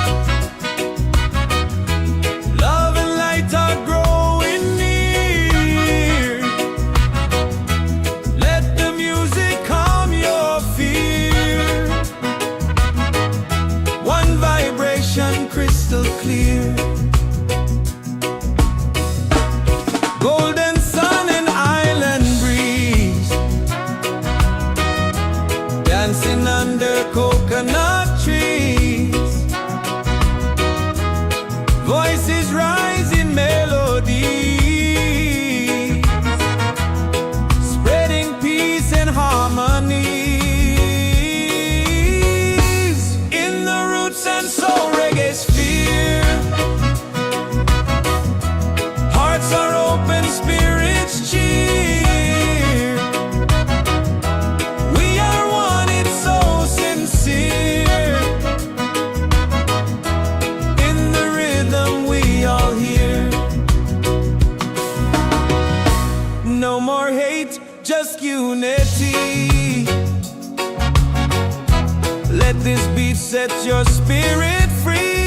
love and light are growing near. Let the music calm your fear. One vibration crystal clear. Golden sun and island breeze, dancing under coconut trees. Voices rise in melody, spreading peace and harmony. In the Roots and Soul Reggaesphere, hearts are open, spirits cheer. We are one, it's so sincere. In the rhythm we all hear. No more hate, just unity. Let this beat set your spirit free.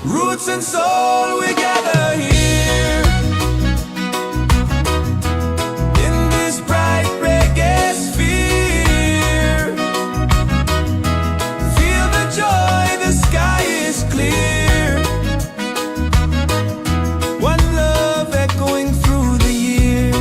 Roots and soul, we gather here in this bright reggae sphere. Feel the joy, the sky is clear. One love echoing through the year.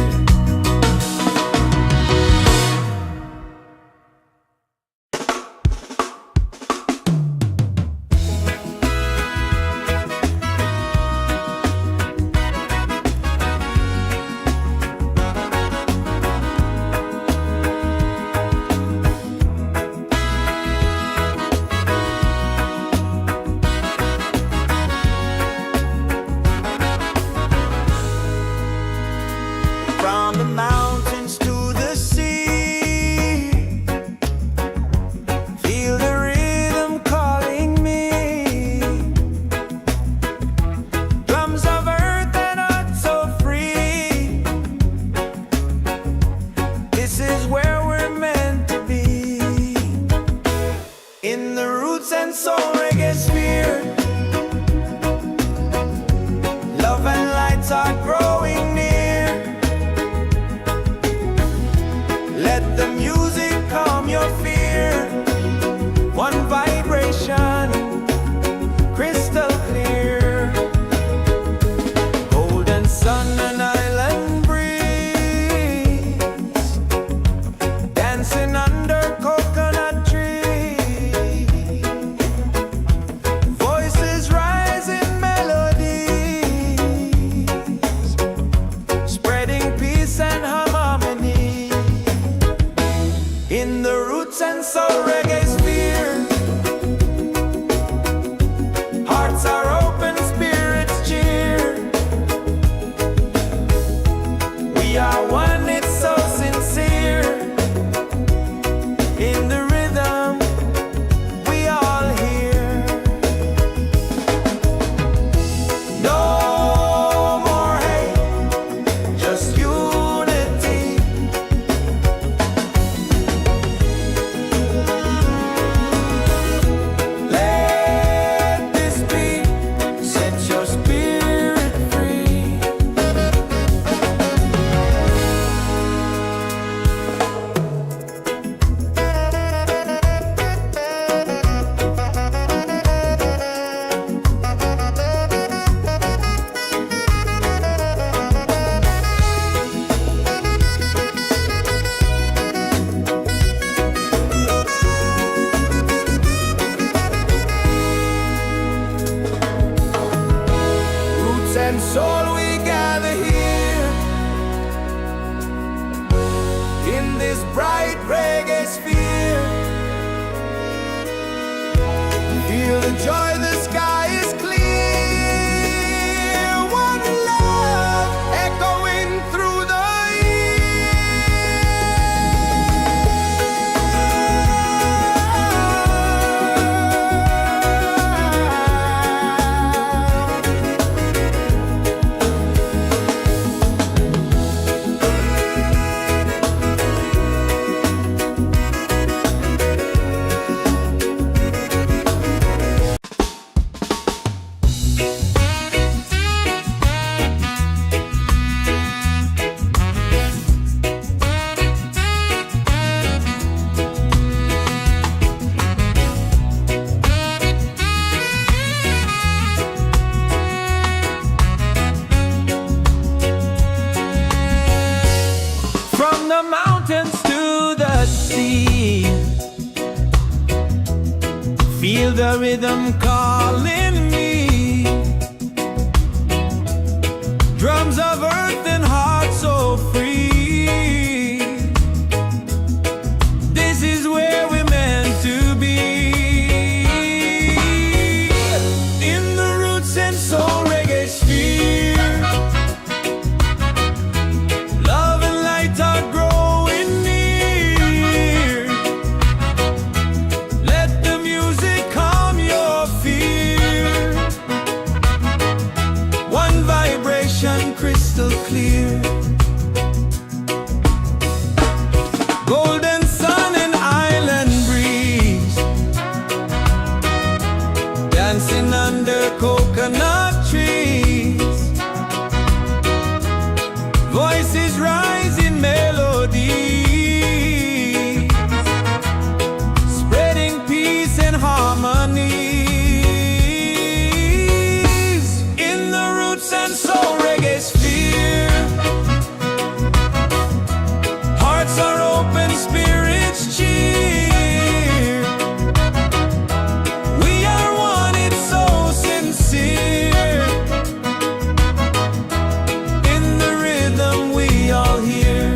and soul we gather here in this bright reggae sphere. Feel the joy, the sky is clear. One love echoing through the from the mountains to the sea. Feel the rhythm calling me. Drums of earth and heart so free. This is where we're meant to be. In the Roots and Soul Reggaesphere, love and light are growing near. Let the music calm your fear. One vibration crystal clear. Golden sun and island breeze, dancing under coconut trees. Voices rise in melody, spreading peace and harmonies. In the Roots and Soul Reggaesphere, hearts are open, spirits cheer. We are one, it's so sincere. In the rhythm we all hear.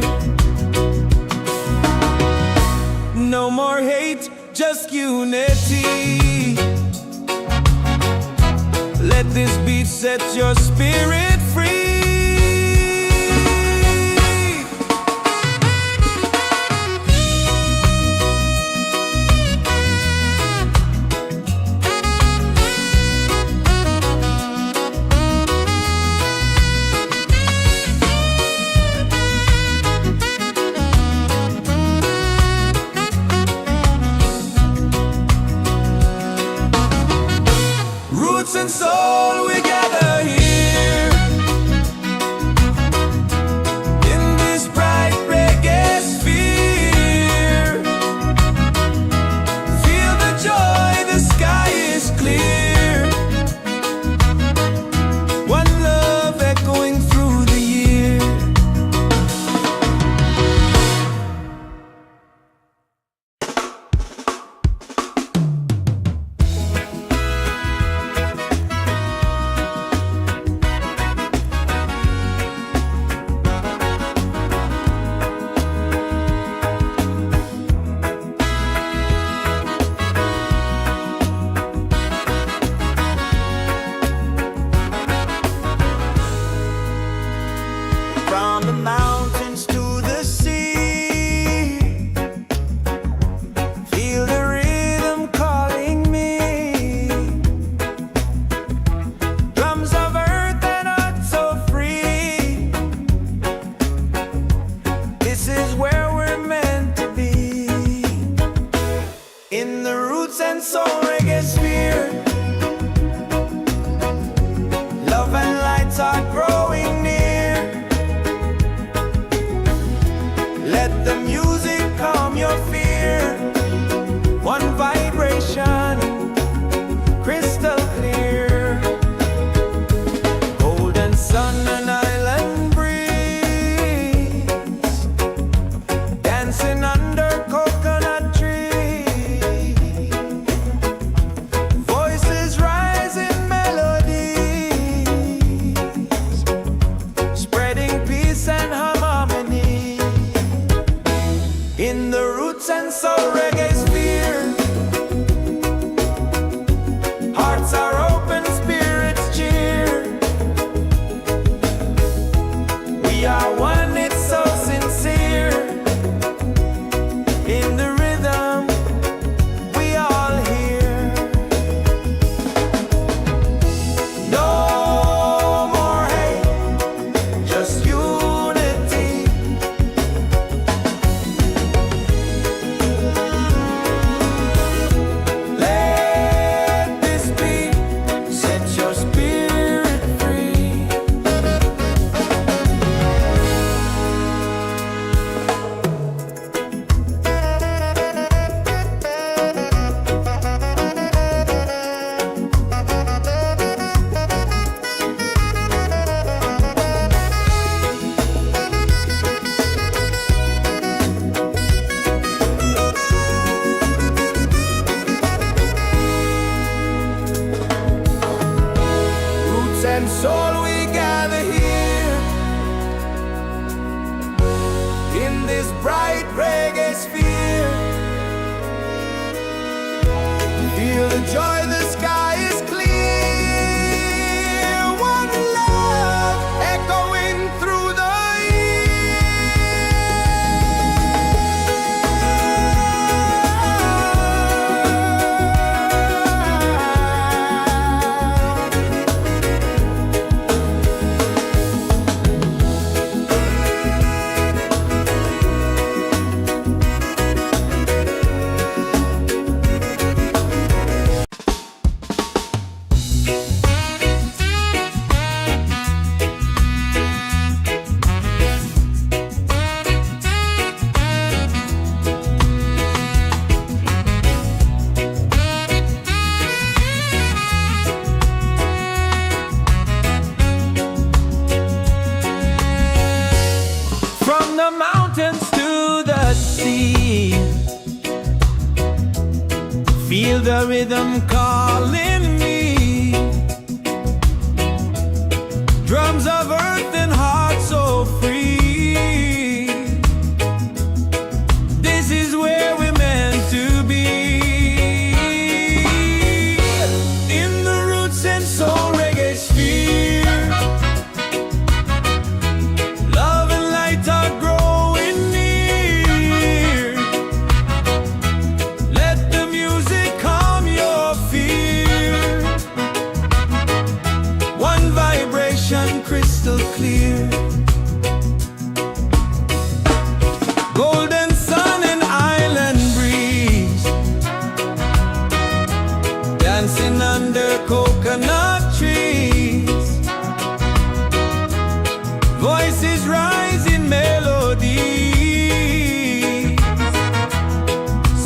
No more hate, just unity. Let this beat set your spirit free. Roots and soul, we gather here in this bright reggae sphere. Feel the joy, the sky is clear. One love echoing through the year. and soul we gather here in this bright reggae sphere. Feel the joy, the sky is clear. One love echoing through the the mountains to the sea. Feel the rhythm calling me. Drums of earth and heart so free. This is where we're meant to be. In the Roots and Soul Reggaesphere. Love and light are growing near. Let the music calm your fear. One vibration crystal clear. Golden sun and island breeze. Dancing under coconut trees. Voices rise in melody,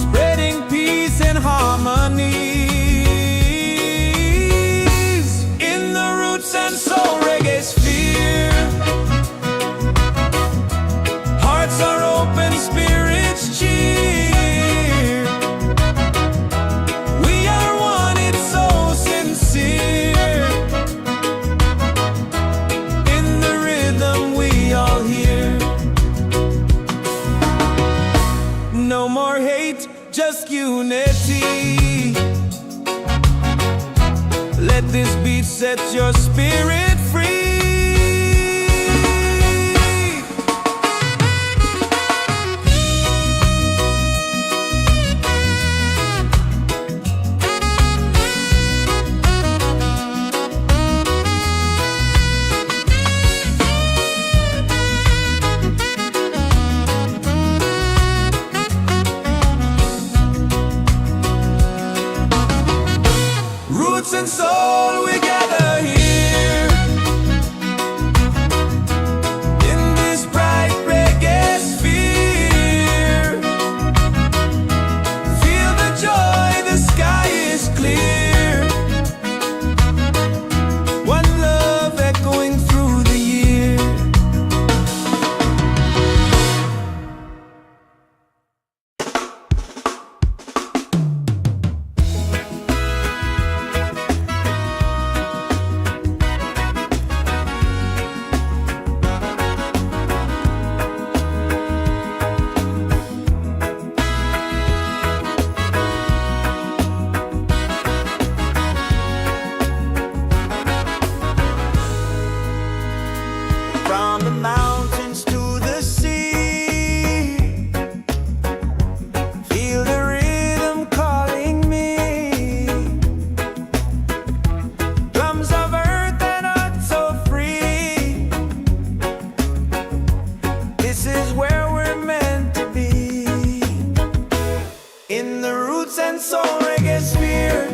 spreading peace and harmonies. In the Roots and Soul Reggaesphere. Hearts are open, spirits cheer. We are one, it's so sincere. In the rhythm we all hear. No more hate, just unity. Let this beat set your spirit free. Roots and soul, we gather here in this bright reggae sphere. Feel the joy, the sky is clear. One love echoing through the year. From the mountains to the sea. Feel the rhythm calling me. Drums of earth and heart so free. This is where we're meant to be. In the Roots and Soul Reggaesphere.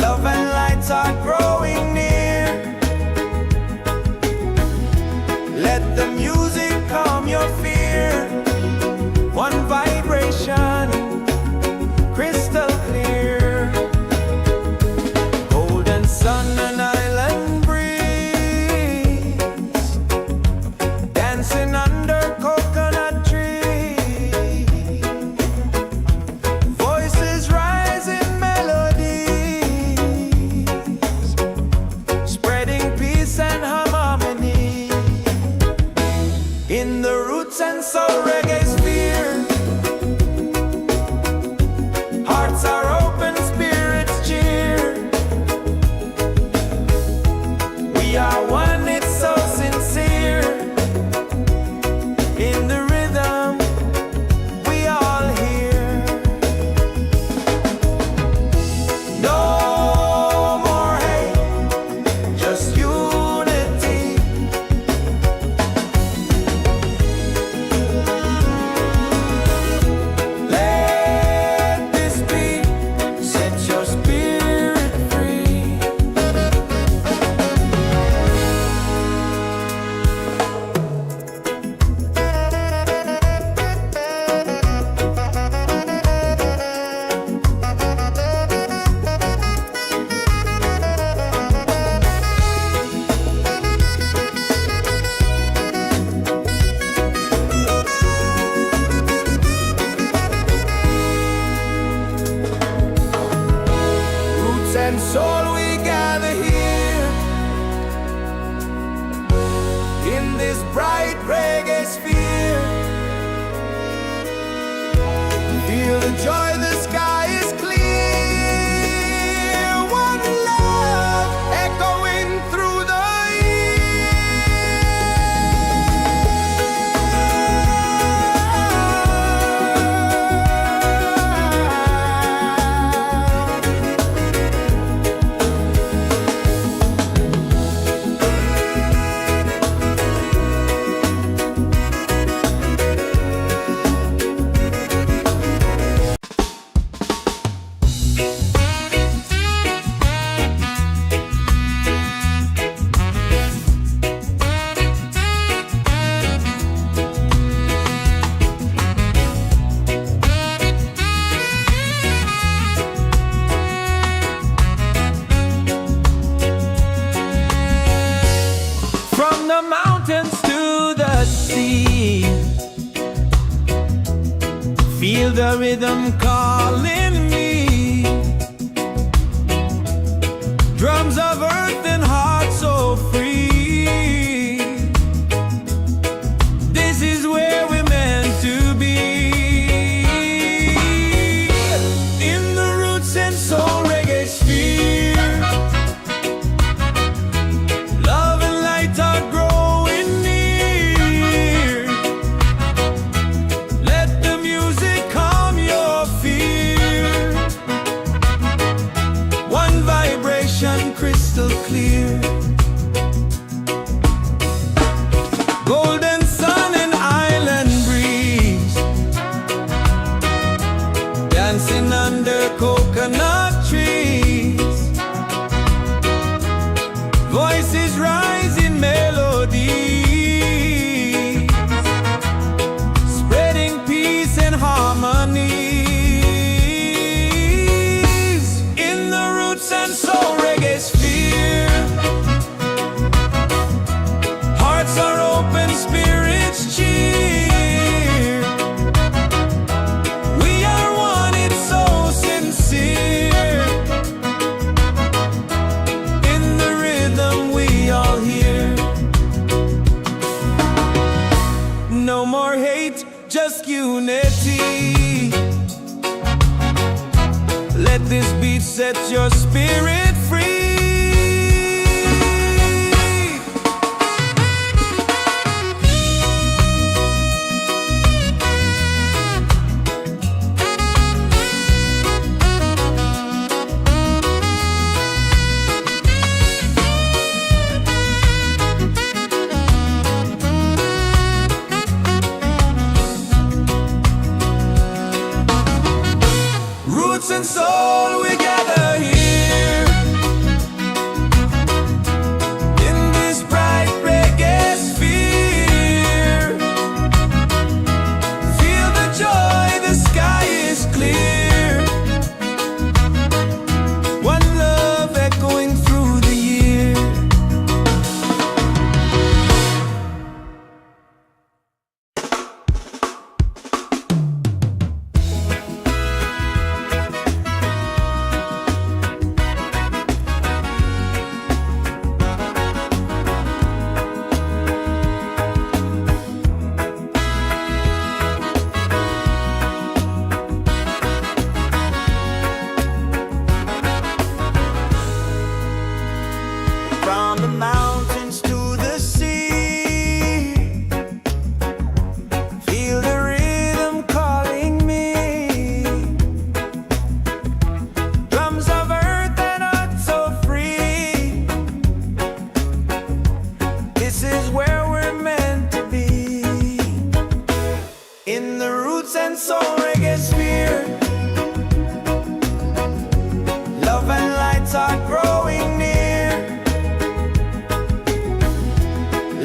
Love and lights are growing near. Let the music calm your fear. One vibration, crystal clear. Golden sun and island breeze. Dancing under coconut trees. Voices rise in melody. soul, we gather here in this bright reggae sphere. Feel the joy, the sky is clear. One love echoing through the mountains to the sea. Feel the rhythm calling me. Drums of earth and heart so free. This is where we're meant to be. In the Roots and Soul Reggaesphere, love and light are growing near. Let the music calm your fear. One vibration crystal clear. Golden sun and island breeze, dancing under coconut trees. Voices rise in melody, spreading peace and harmonies. In the Roots and Soul Reggaesphere, hearts are open, spirits cheer. We are one, it's so sincere. In the rhythm we all hear. No more hate, just unity. Let this beat set your spirit free. Roots and soul, we gather here in this bright reggae sphere. Feel the joy, the sky is clear. One love echoing through the year. From the mountains to the sea, feel the rhythm calling me. Drums of earth and heart so free. This is where we're meant to be. In the Roots and Soul Reggaesphere, love and lights are growing near.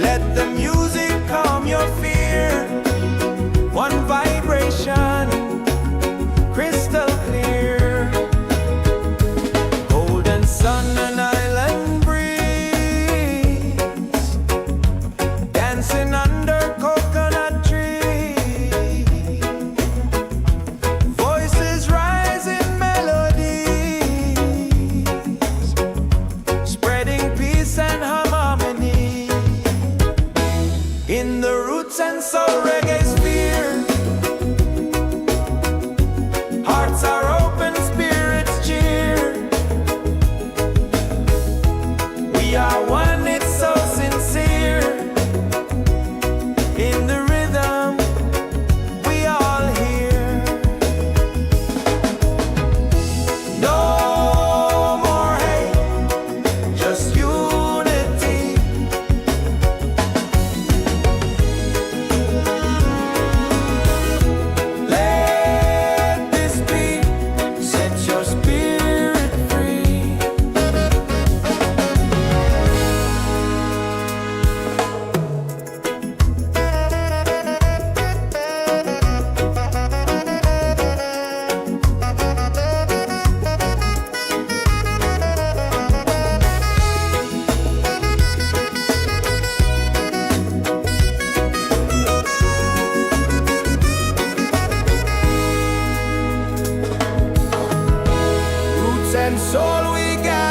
Let the music calm your fear. One vibration, crystal clear. Golden sun and island breeze, dancing under coconut trees. Voices rise in melodies,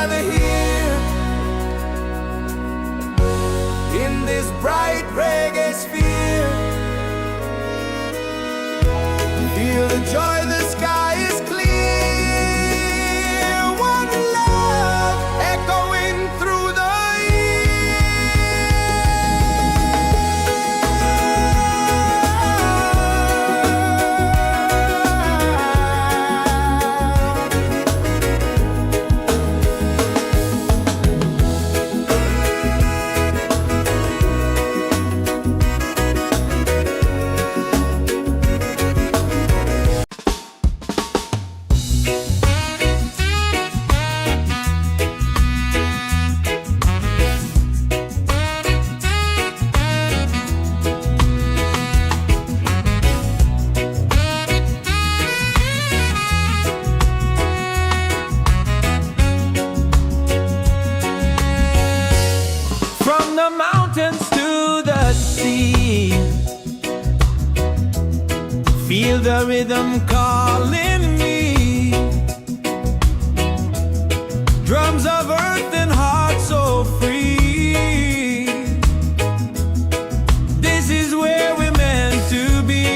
gather here in this bright reggae sphere. Feel the joy, the sky is clear. One love echoing through the the mountains to the sea. Feel the rhythm calling me. Drums of earth and heart so free. This is where we're meant to be.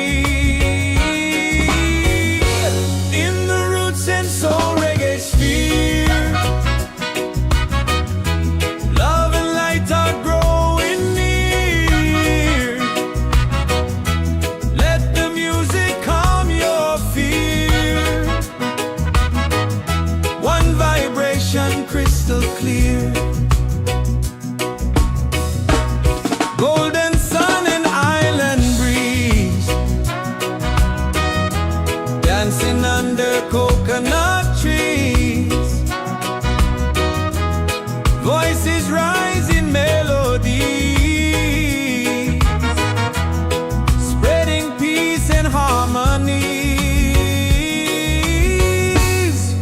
In the Roots and Soul Reggaesphere. Love and light are growing near. Let the music calm your fear. One vibration crystal clear. Golden sun and island breeze, dancing under coconut trees. Voices rising melodies, spreading peace and harmonies.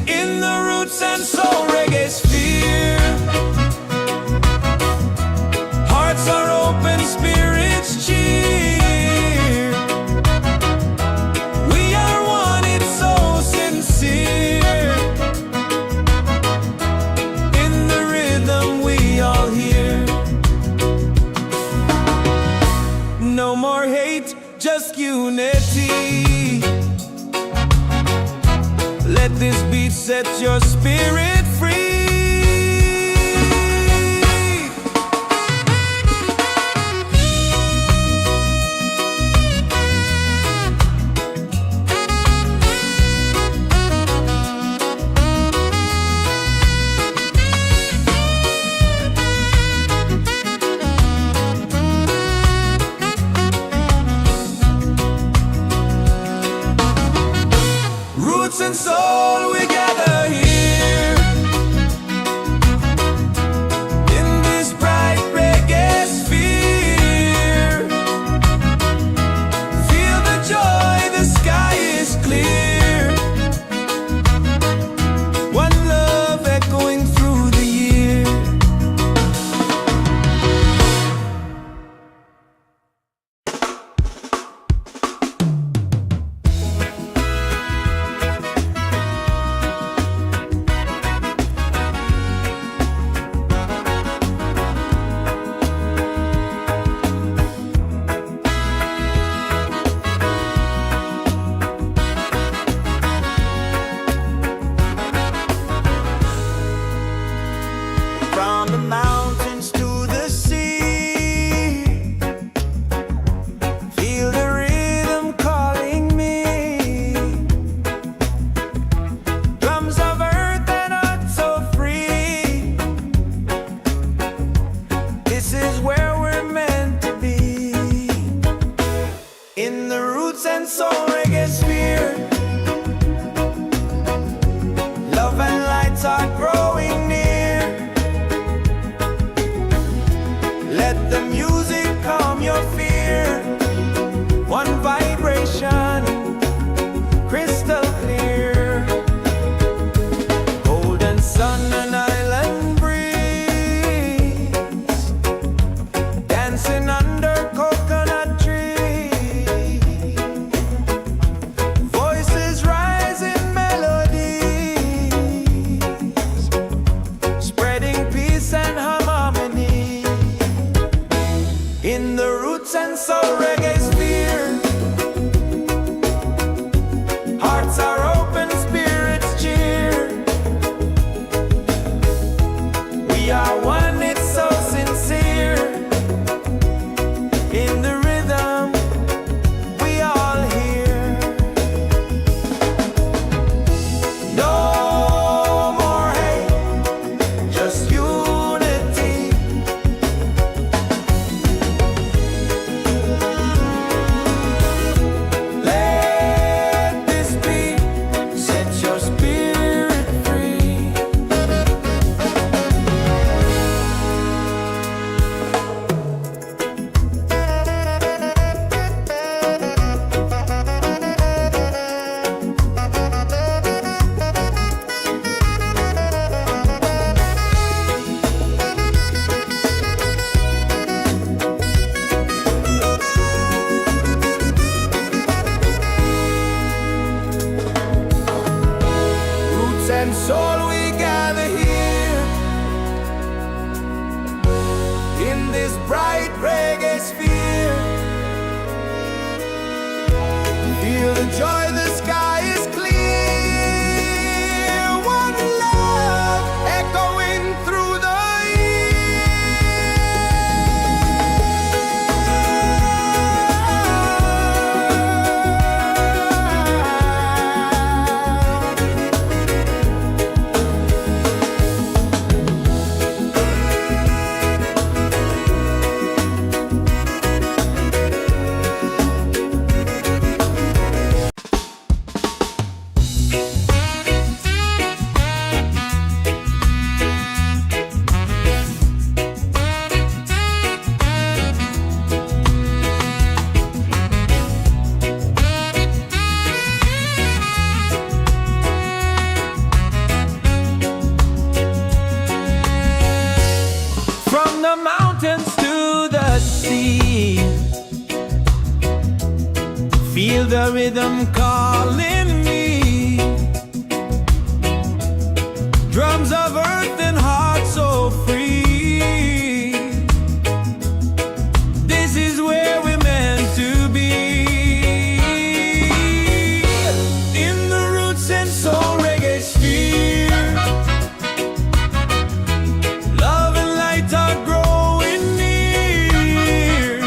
In the Roots and Soul Reggaesphere, hearts are open, spirits cheer. We are one, it's so sincere. In the rhythm we all hear. No more hate, just unity. Let this beat set your spirit free. Roots and soul, we gather here Feel the rhythm calling me. Drums of earth and heart so free. This is where we're meant to be. In the Roots and Soul Reggaesphere, love and light are growing near.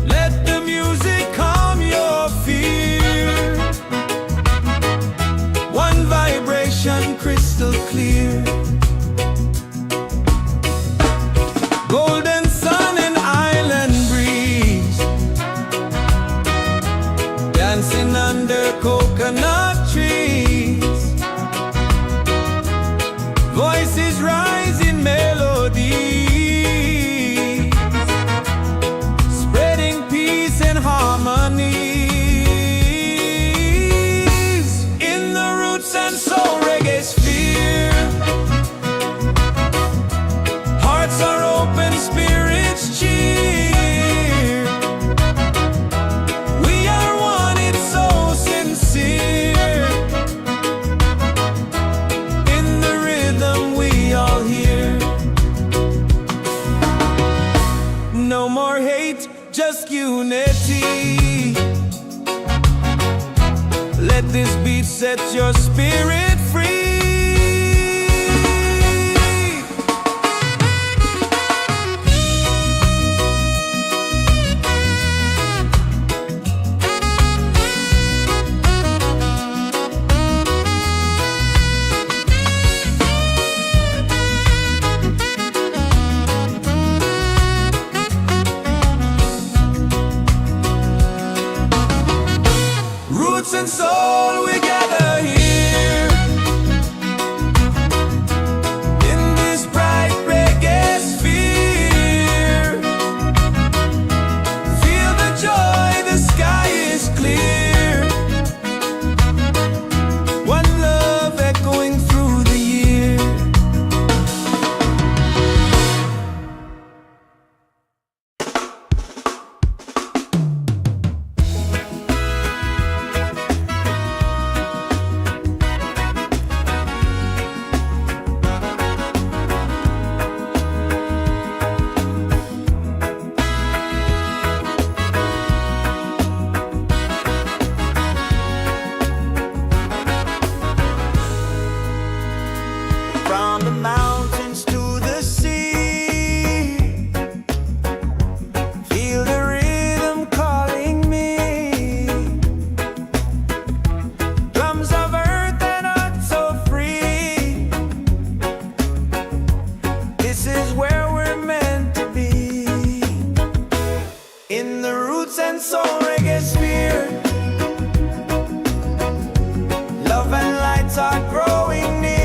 Let the music calm your fear. One vibration crystal clear. Golden sun and island breeze, dancing under coconut trees. Voices rise in melody, spreading peace and harmony. In the Roots and Soul Reggaesphere, hearts are open, spirits cheer. We are one, it's so sincere. In the rhythm we all hear. No more hate, just unity. Let this beat set your spirit free. Roots and soul, we gather here in this bright reggae sphere. Feel the joy, the sky is clear. One love echoing through the year. From the mountains to the sea, feel the rhythm calling me. Drums of earth and heart so free. This is where we're meant to be. In the Roots and Soul Reggaesphere, love and lights are growing near.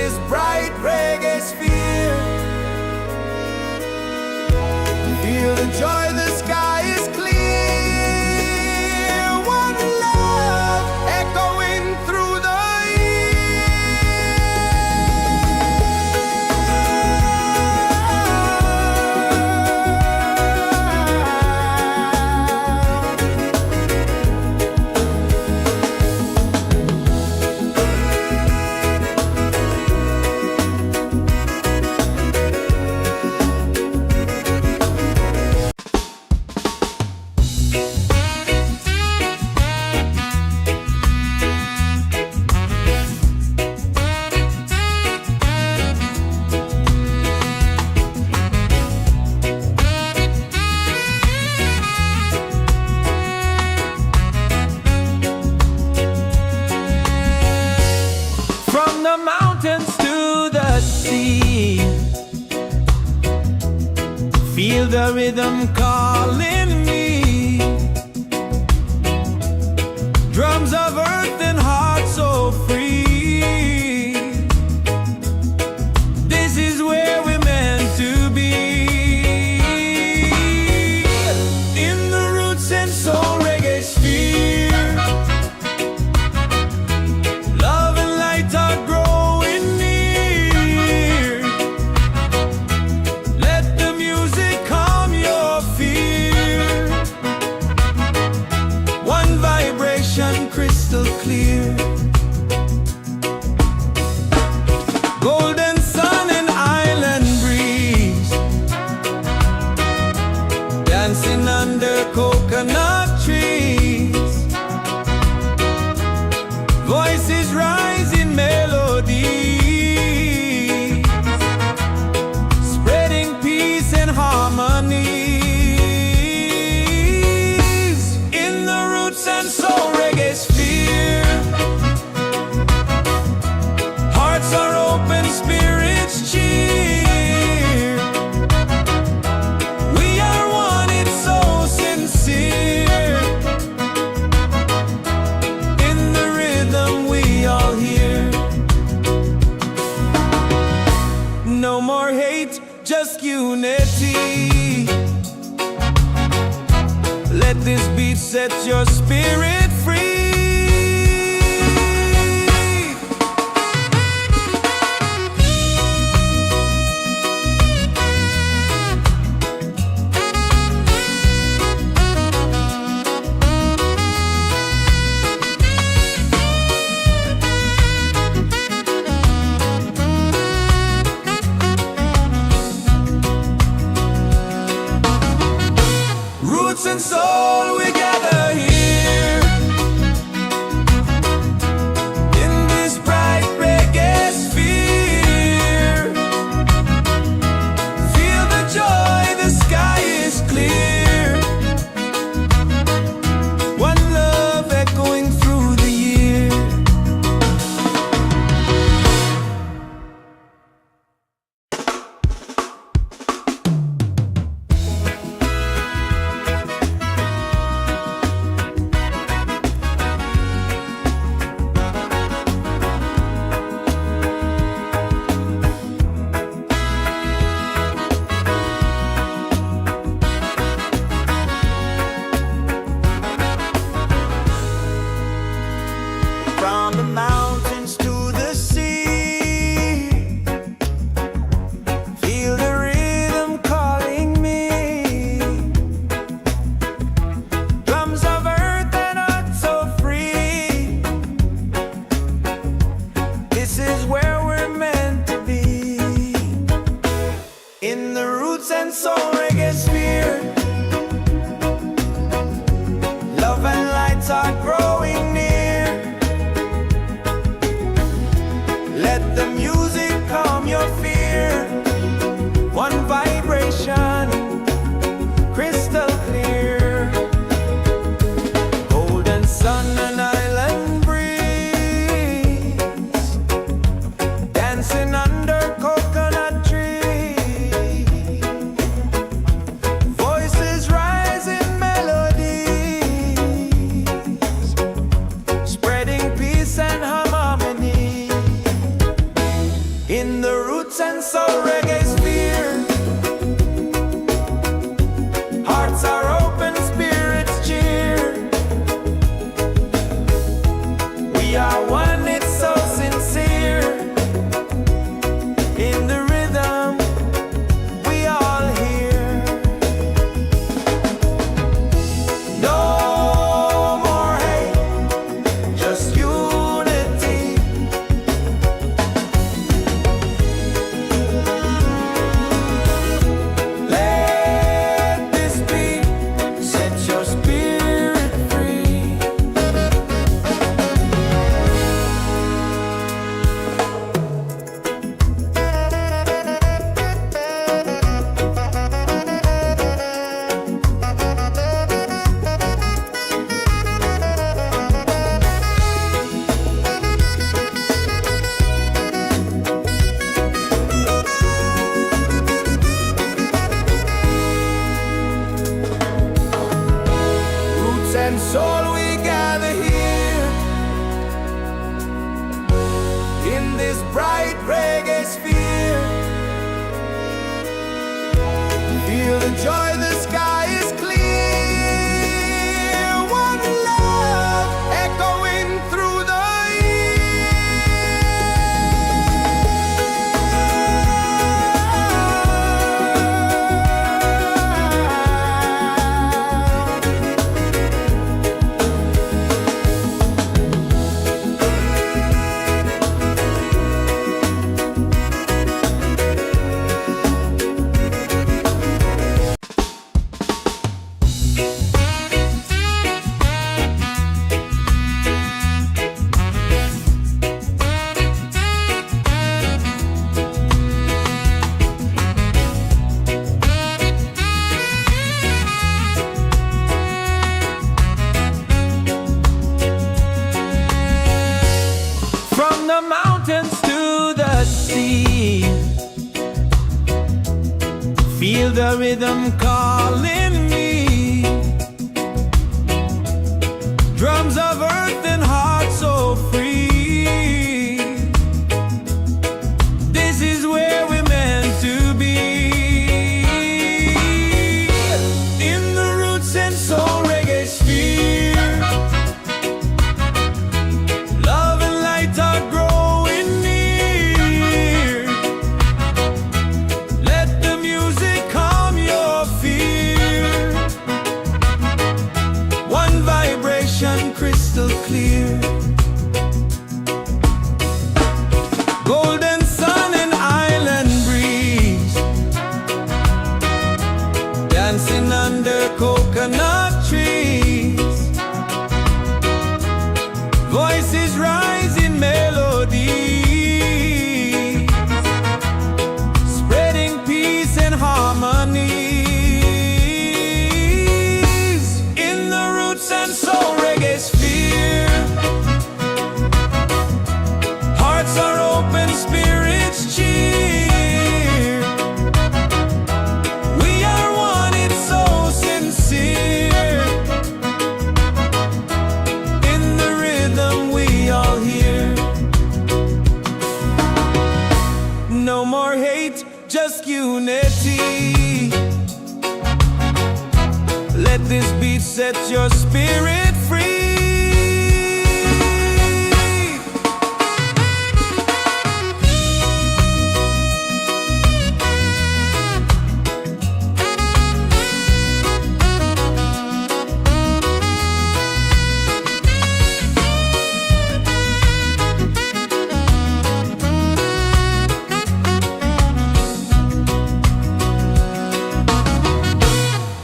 this bright reggae sphere. Feel the joy, the sky is clear. One love echoing through the the mountains to the sea. Feel the rhythm calling me. Drums of earth and heart so free. This is where we're meant to be. In the Roots and Soul Reggaesphere. Love and light are growing near. Let the music calm your fear. One vibration crystal clear. Golden sun and island breeze. Dancing under coconut trees. Voices rise in melody, spreading peace and harmonies. In the Roots and Soul Reggaesphere. Hearts are open, spirits cheer. We are one, it's so sincere. In the rhythm we all hear. No more hate, just unity. Let this beat set your spirit free. Roots and soul, we gather here. In this bright reggae sphere. Feel the joy, the sky is clear. One love echoing through the year. From the mountains to the sea. Feel the rhythm calling me. Drums of earth and heart so free. This is where we're meant to be. In the Roots and Soul Reggaesphere. Love and lights are growing near. Let the music calm your fear. One vibration, crystal clear. Golden sun and island breeze. Dancing under coconut trees. Voices rise in melodies, spreading peace and harmony. this bright reggae sphere. Feel the joy, the sky is clear. One love echoing through the the mountains to the sea. Feel the rhythm calling me. Drums of earth and heart so free. This is where we're meant to be. In the Roots and Soul Reggaesphere. Love and light are growing near. Let the music calm your fear. One vibration crystal clear. Golden sun and island breeze. Dancing under coconut trees. Voices rise in melody, spreading peace and harmonies. In the Roots and Soul Reggaesphere. Hearts are open, spirits cheer. We are one, it's so sincere. In the rhythm we all hear. No more hate, just unity. Let this beat set your spirit free.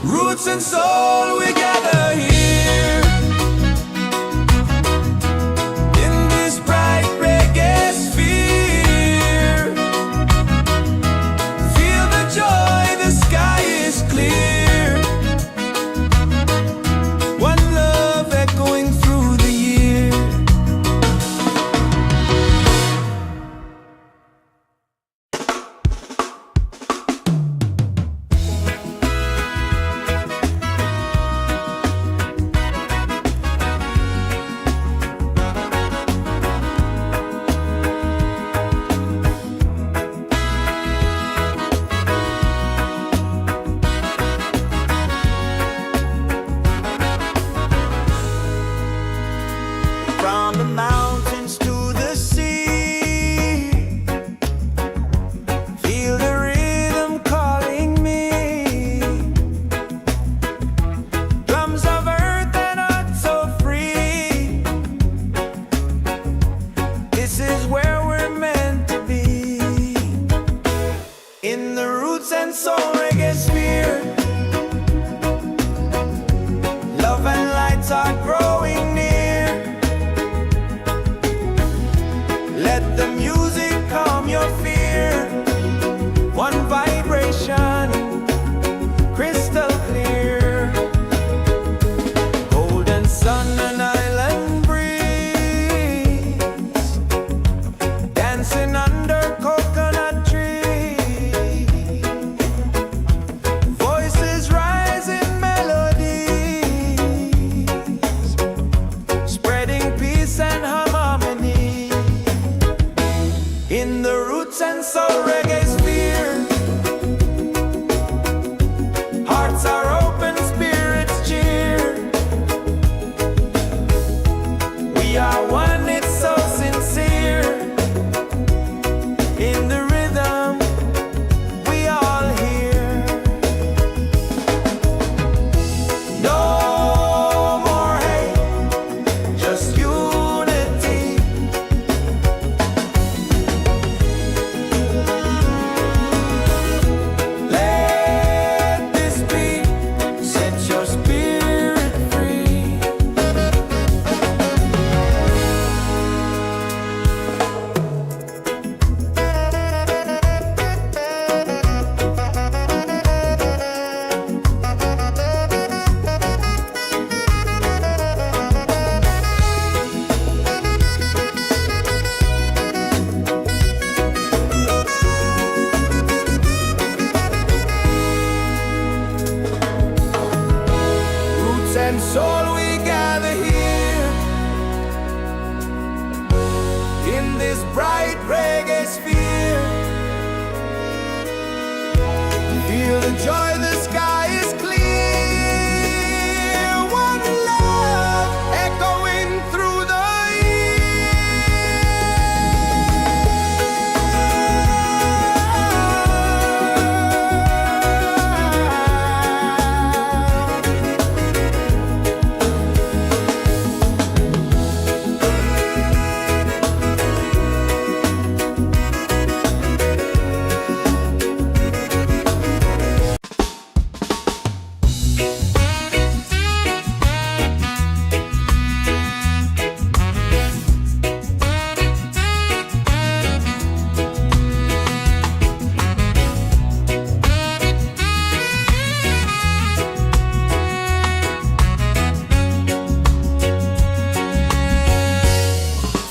Roots and soul, we gather here. In this bright reggae sphere. Feel the joy, the sky is clear. One love echoing through the year. From the mountains to the sea. Feel the rhythm calling me. Drums of earth and heart so free. This is where we're meant to be. In the Roots and Soul Reggaesphere. Love and lights are growing near. Let the music calm your fear. One vibration, crystal clear. Golden sun and island breeze. Dancing under coconut trees. Voices rise in melodies, spreading peace and harmony. in the Roots and Soul Reggaesphere. Hearts are open, spirits cheer. We are one, it's so sincere. In the rhythm, we all hear. No more hate, just unity. Let this be, set your spirit free. Roots and soul, we gather here in this bright reggae sphere. Feel the joy, the sky is clear. One love echoing through the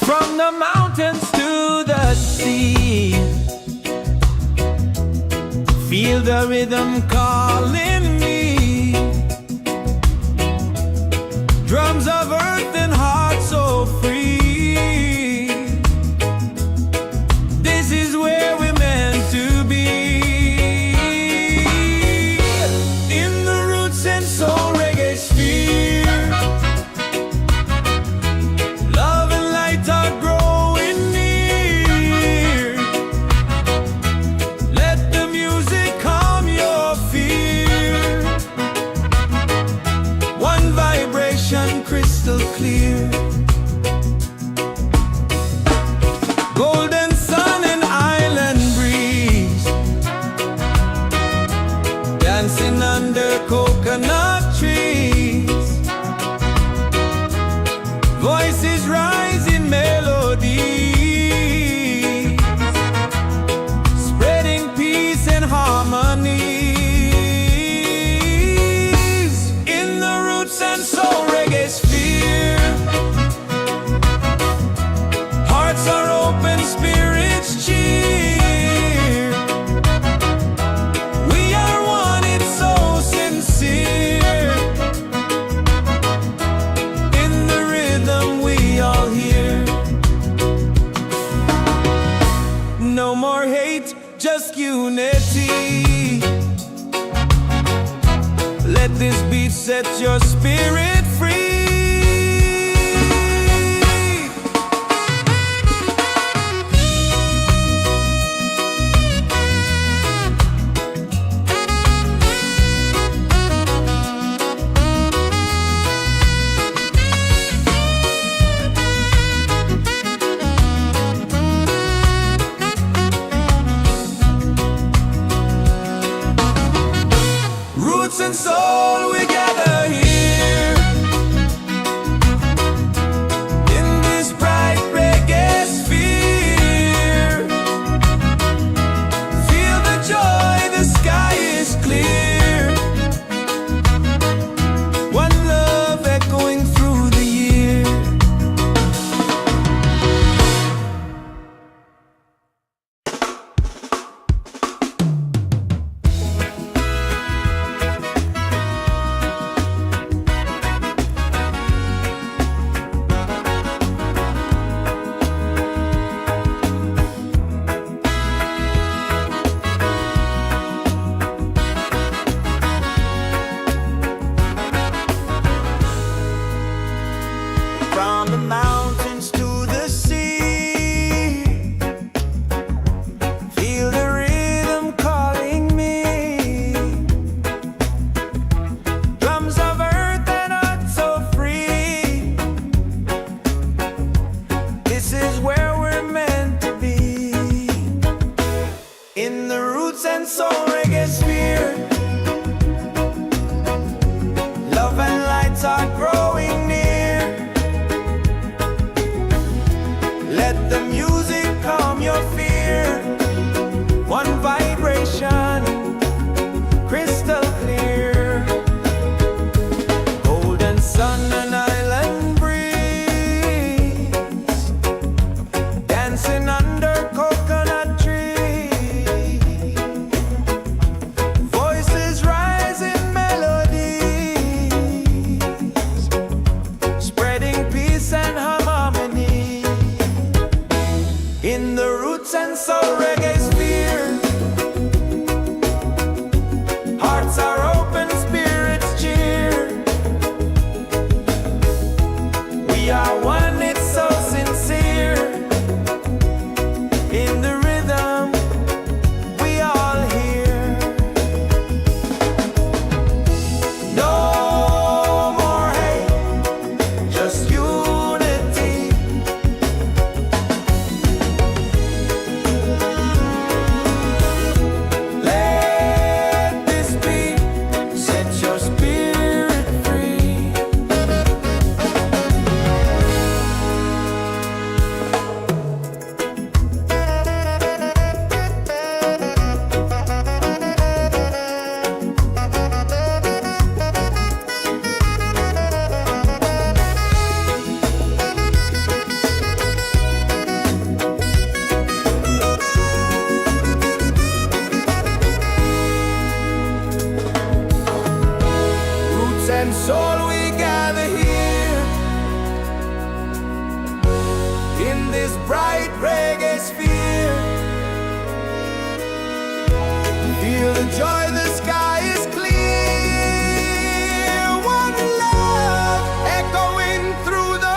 from the mountains to the sea. Feel the rhythm calling me. Drums of earth and heart so free. This is where we're meant to be. In the Roots and Soul Reggaesphere. Love and light are growing near. Let the music calm your fear. One vibration crystal clear. Golden sun and island breeze. Dancing under coconut trees. Voices rise in melody, spreading peace and harmony. In the Roots and Soul Reggaesphere. Hearts are open, spirits cheer. We are one, it's so sincere. In the rhythm we all hear. No more hate, just unity. Let this beat set your spirit free. Roots and soul, we gather here Soul Reggaesphere. Love and lights are growing near. Let the music calm your fear. One vibration, crystal clear. Golden sun and island breeze, dancing under coconut trees. Voices rise in melodies, spreading peace and harmony. In the Roots and Soul Reggaesphere, hearts are open, spirits cheer. We are one, it's so sincere. In the rhythm, we all hear. No more hate, just unity. Let this beat set your spirit free. Roots and soul, we gather here in this bright reggae sphere. Feel the joy, the sky is clear. One love echoing through the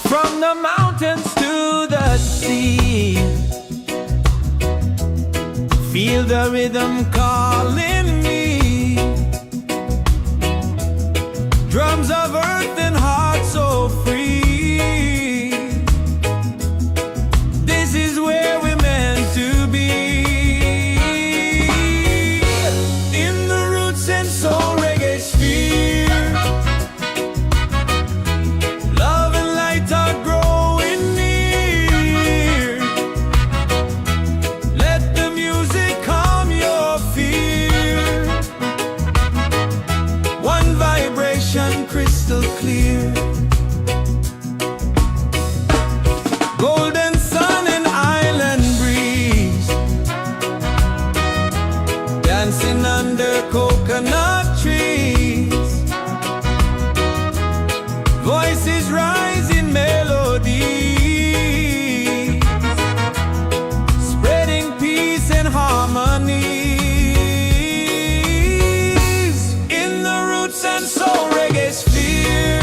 from the mountains to the sea. Feel the rhythm calling me. Drums of earth and heart so free. This is where we're meant to be. In the Roots and Soul Reggaesphere, love and light are growing near. Let the music calm your fear. One vibration, crystal clear. Golden sun and island breeze, dancing under coconut trees. Voices rise in melodies, spreading peace and harmonies. In the Roots and Soul Reggaesphere,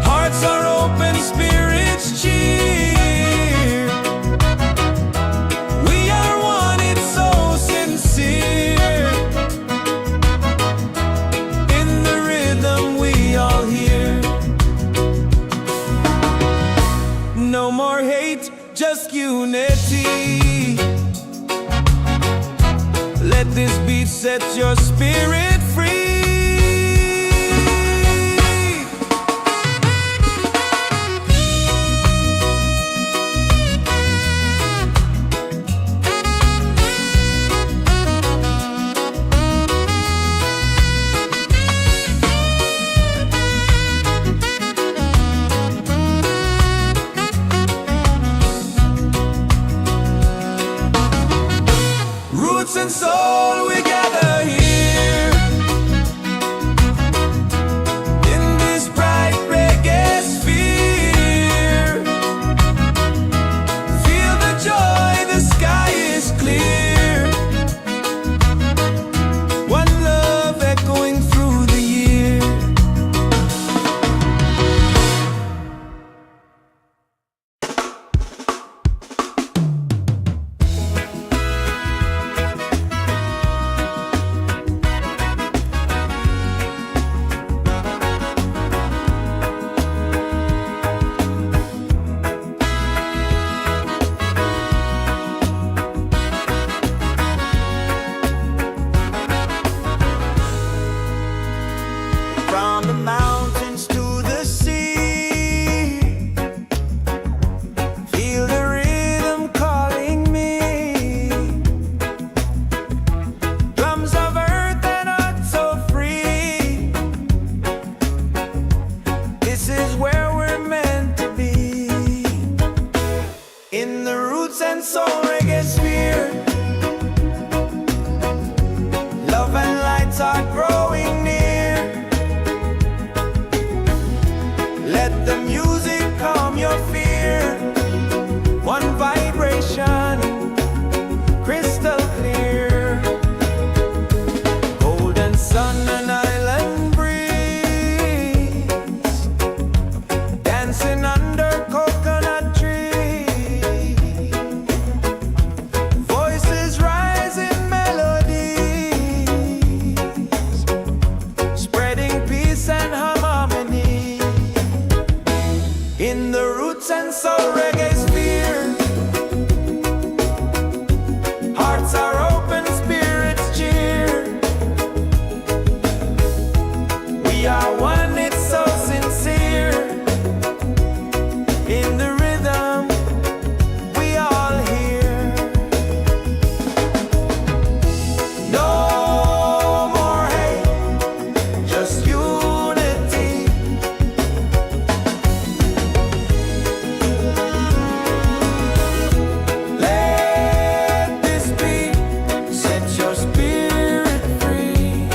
hearts are open, spirits cheer. We are one, it's so sincere. In the rhythm, we all hear. No more hate, just unity. Let this beat set your spirit free. Soul Reggaesphere. Love and lights are growing near. Let the music calm your fear. One vibration, crystal clear. Golden sun and island breeze, dancing under coconut trees. Voices rise in melodies, spreading peace and harmony. In the Roots and Soul Reggaesphere, hearts are open, spirits cheer. We are one, it's so sincere. In the rhythm, we all hear. No more hate, just unity. Let this beat set your spirit free.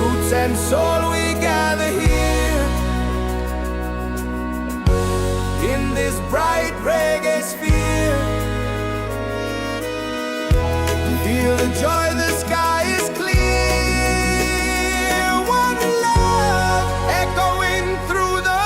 Roots and soul, we gather here in this bright reggae sphere. Feel the joy, the sky is clear. One love echoing through the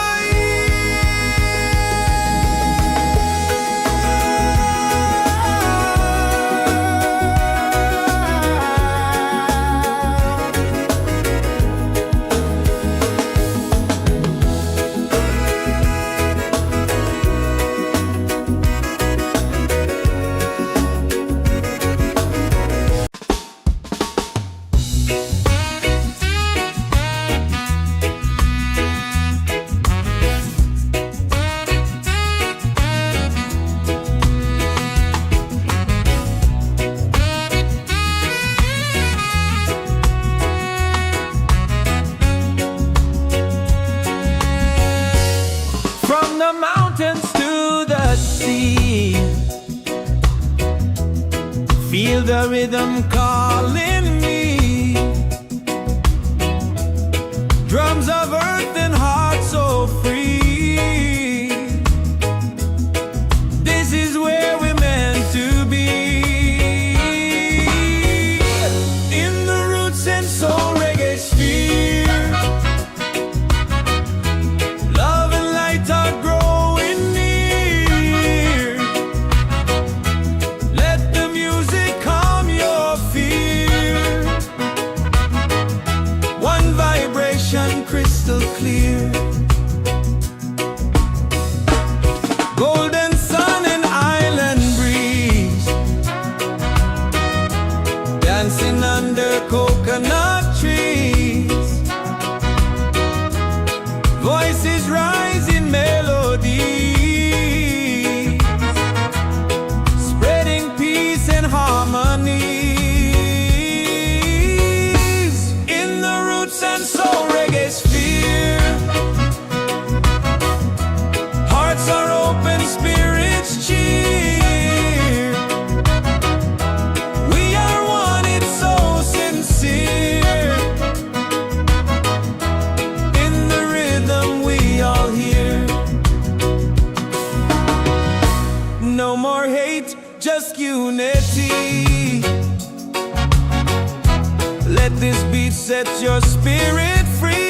from the mountains to the sea. Feel the rhythm calling me. Drums of earth and heart so free. This is where we're meant to be. In the Roots and Soul Reggaesphere, love and light are growing near. Let the music calm your fear. One vibration, crystal clear. Golden sun and island breeze, dancing under coconut trees. Voices rise in melodies, spreading peace and harmonies. In the Roots and Soul Reggaesphere, hearts are open, spirits cheer. We are one, it's so sincere. In the rhythm, we all hear. No more hate, just unity. Let this beat set your spirit free.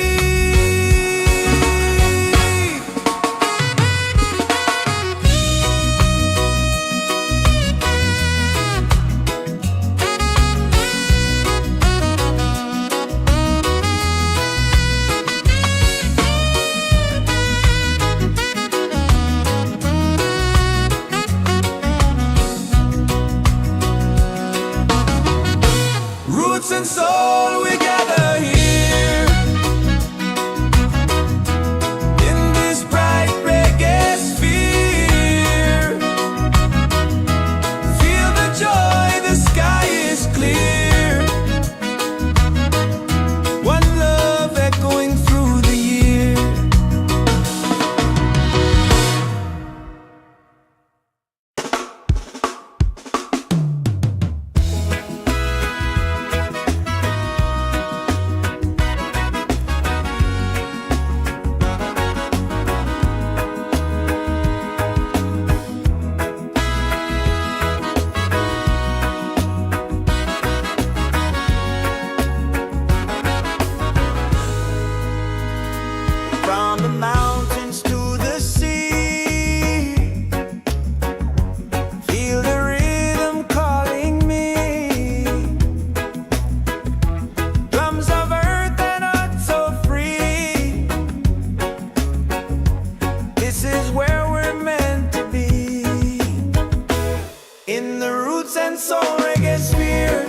In the roots and soul reggae sphere,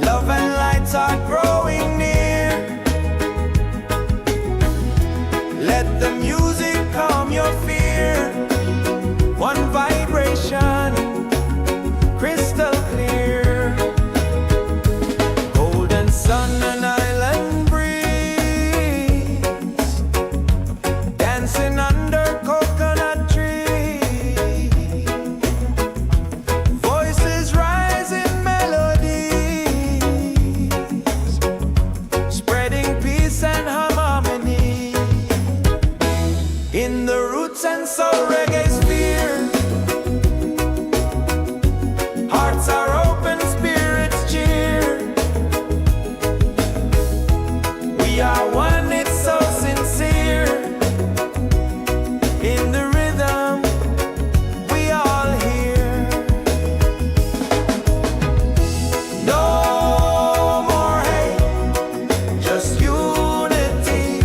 love and lights are growing near. Let the music calm your fear. One vibration, crystal clear. Golden sun and island breeze, dancing under coconut trees. Voices rise in melodies, spreading peace and harmony. In the roots and soul reggae sphere, hearts are open, spirits cheer. We are one, it's so sincere. In the rhythm, we all hear. No more hate, just unity.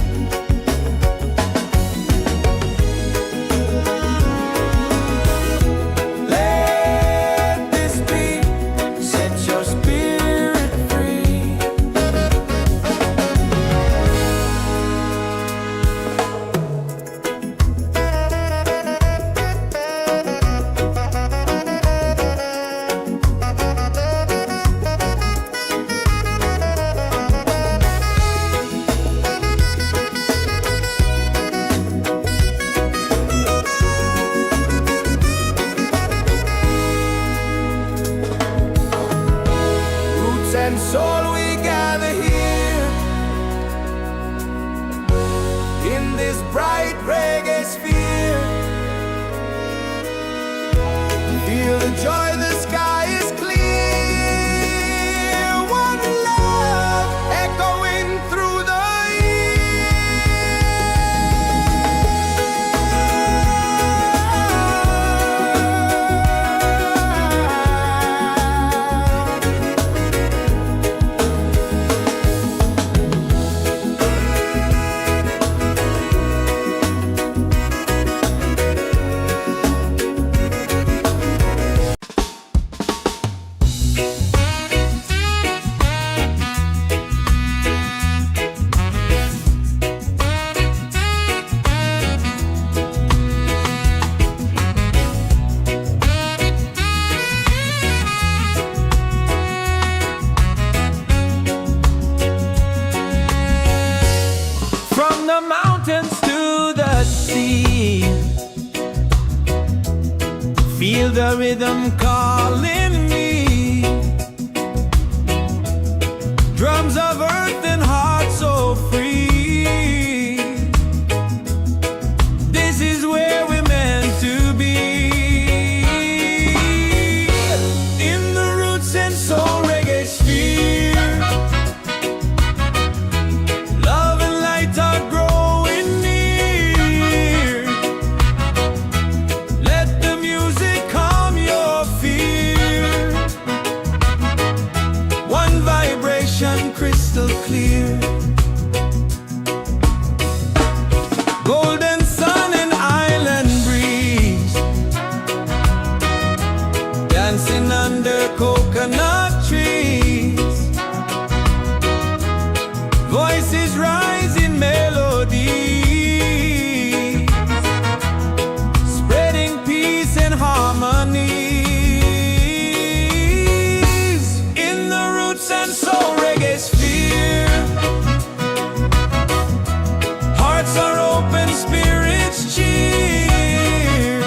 Let this beat set your spirit free. Roots and soul, we gather here in this bright reggae sphere. Feel the joy, the sky is clear. One love echoing through the from the mountains to the sea. Feel the rhythm calling me. Drums of earth and heart so free. This is where we're meant to be. In the roots and soul reggae sphere, love and light are growing near. Let the music calm your fear. One vibration, crystal clear. Golden sun and island breeze, dancing under coconut trees. Voices rise in melody, spreading peace and harmony. In the roots and soul reggae sphere, hearts are open, spirits cheer.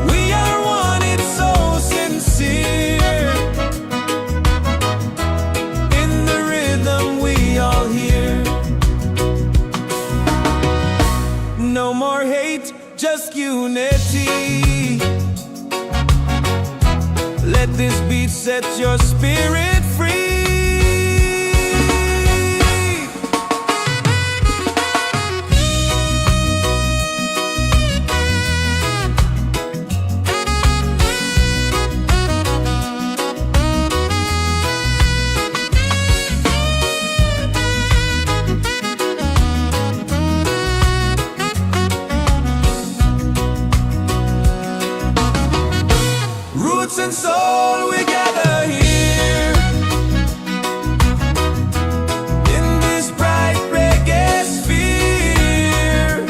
We are one, it's so sincere. In the rhythm, we all hear. No more hate, just unity. Let this beat set your spirit free. roots and soul, we gather here in this bright reggae sphere.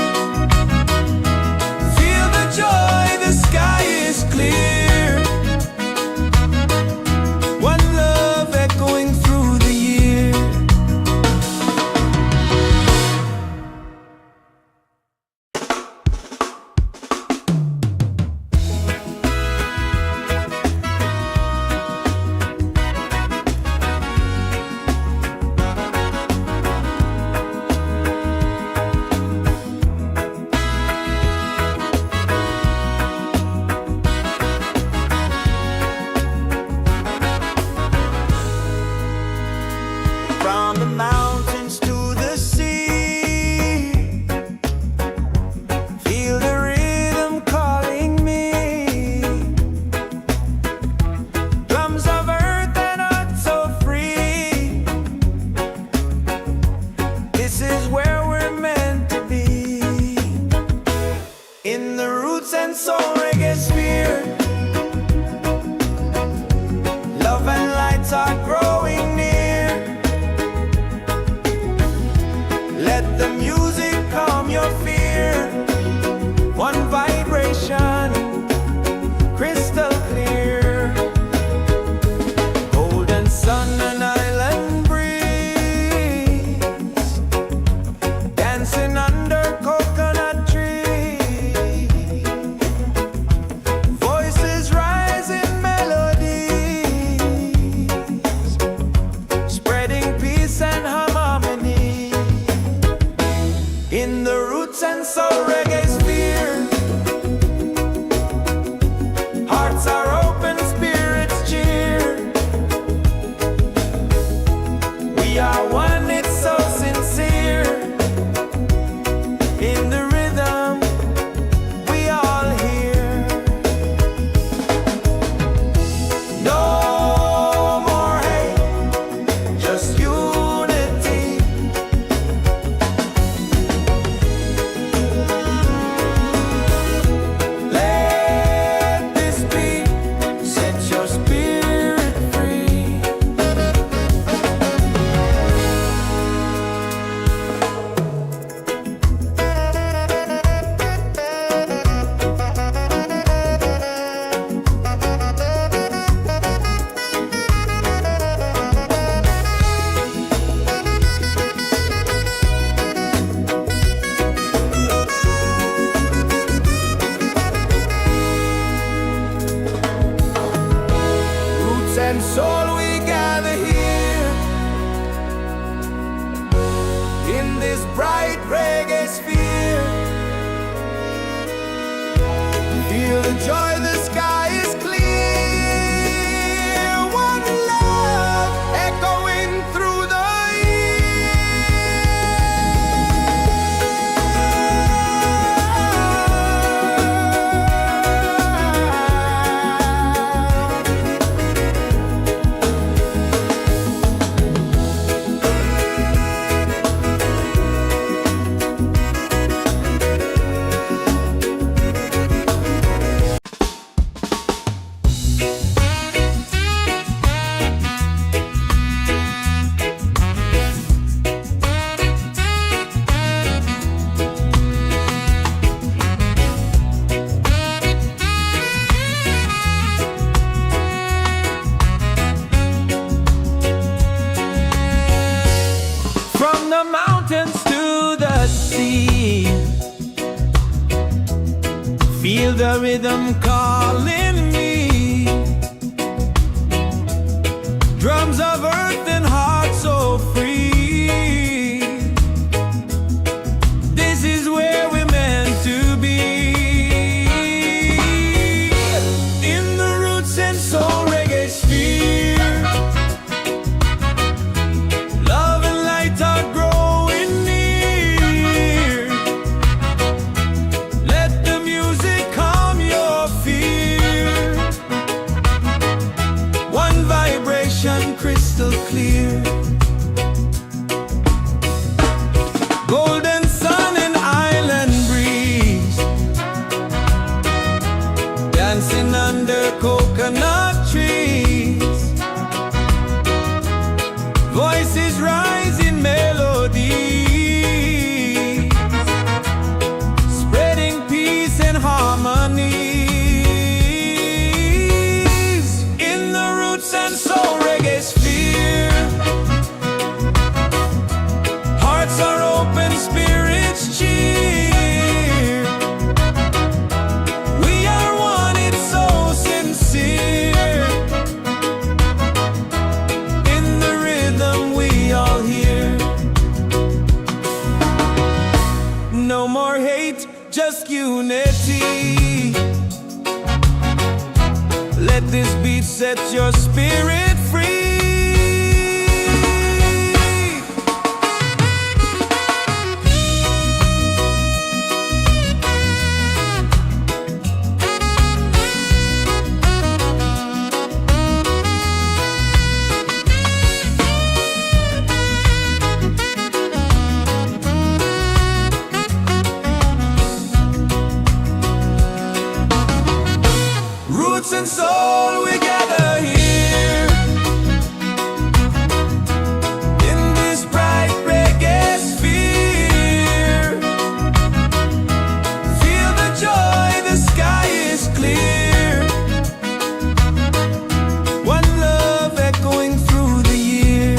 Feel the joy, the sky is clear. One love echoing through the year. From the mountains to the sea, feel the rhythm calling me. Drums of earth and heart so free. This is where we're meant to be. In the Roots and Soul Reggaesphere, love and lights are growing near. Let the music calm your fear. One vibration, crystal clear. Golden sun and island breeze, dancing under coconut trees. Voices rise in melodies, spreading peace and harmony. In the Roots and Soul Reggaesphere, hearts are open, spirits cheer. We are one, it's so sincere. In the rhythm, we all hear. No more hate, just unity. Let this beat set your spirit free. Roots and soul, we gather here in this bright reggae sphere. Feel the joy, the sky is clear. One love echoing through the from the mountains to the sea. Feel the rhythm calling me. Drums of earth and heart so free. This is where we're meant to be. In the Roots and Soul Reggaesphere, love and light are growing near. Let the music calm your fear. One vibration, crystal clear. Golden sun and island breeze, dancing under coconut trees. Voices rise in melody, spreading peace and harmony. In the roots and soul reggae sphere, hearts are open, spirits cheer. We are one, it's so sincere. In the rhythm we all hear. No more hate, just unity. Let this beat set your spirit free. Roots and soul, we gather here in this bright reggae sphere. Feel the joy, the sky is clear. One love echoing through the year.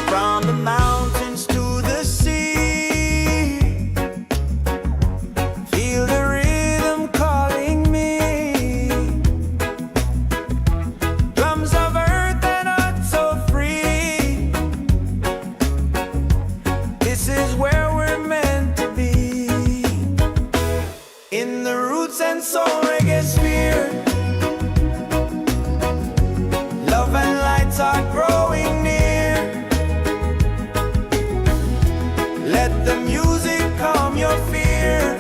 From the mountains to the sea, feel the rhythm calling me. Drums of earth and heart so free. This is where we're meant to be. In the roots and soul reggae sphere, love and lights are growing near. Let the music calm your fear.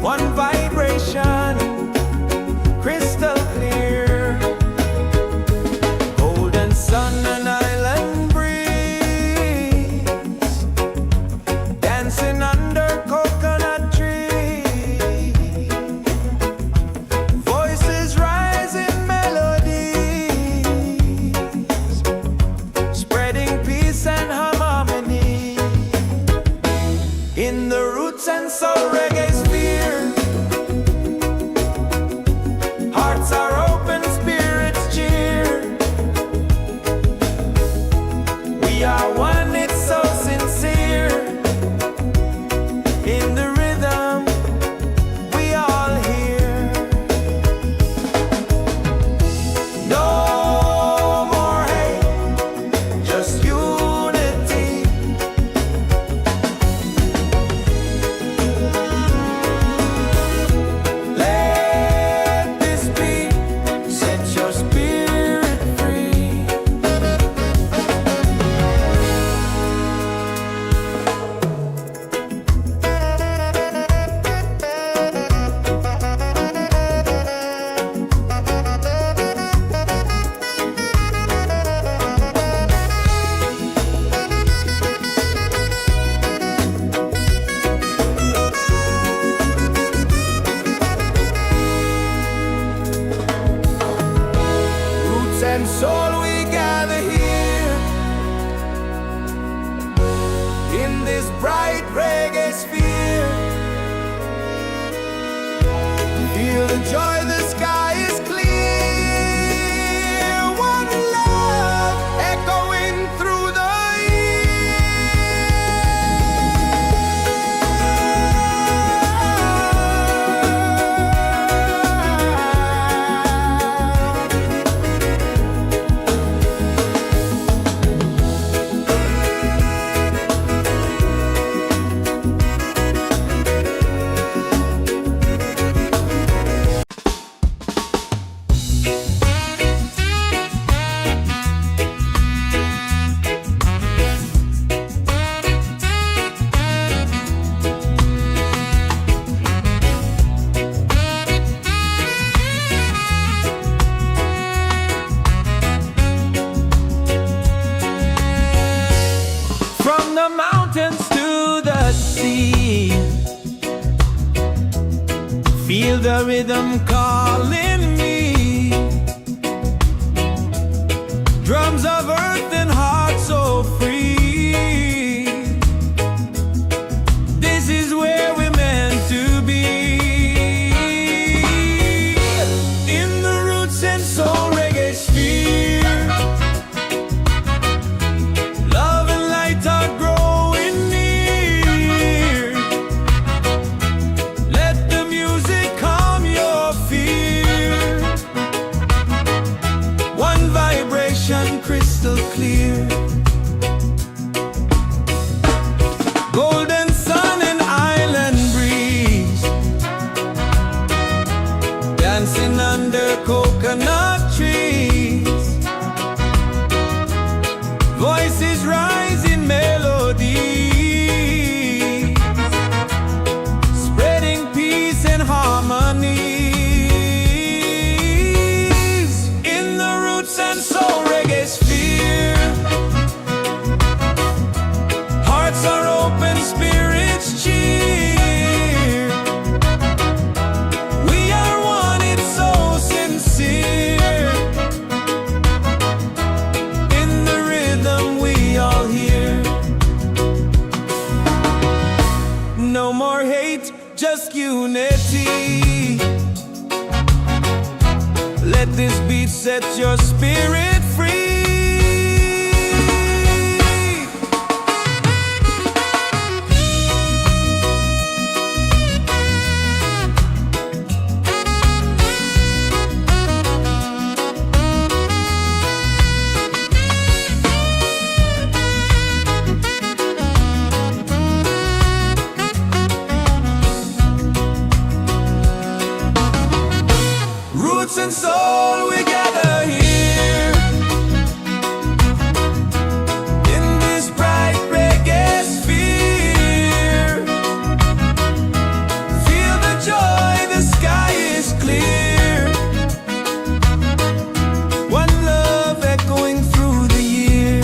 One vibration, crystal clear. Golden sun and island breeze, dancing under coconut trees. Voices rise in melodies, spreading peace and harmony. In the roots and soul reggae sphere, hearts are open, spirits cheer. We are one, it's so sincere. In the rhythm we all hear. No more hate, just unity. Let this beat set your spirit free. Roots and soul, we gather here in this bright reggae sphere. Feel the joy, the sky is clear. One love echoing through the year. feel the rhythm calling me. Drums of earth and heart so free. This is where we're meant to be. In the Roots and Soul Reggaesphere, love and light are growing near. Let the music calm your fear. One vibration crystal clear. Golden sun and island breeze, dancing under coconut trees. Voices rise in melody, spreading peace and harmony. In the Roots and Soul Reggaesphere, hearts are open, spirits cheer. We are one, it's so sincere. In the rhythm we all hear. No more hate, just unity. Let this beat set your spirit free. Roots and soul, we gather here in this bright reggae sphere. Feel the joy, the sky is clear. One love echoing through the year.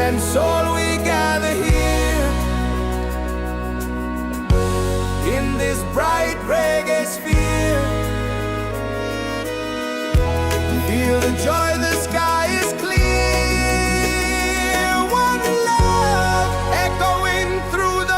and soul we gather here in this bright reggae sphere. Feel the joy, the sky is clear. One love echoing through the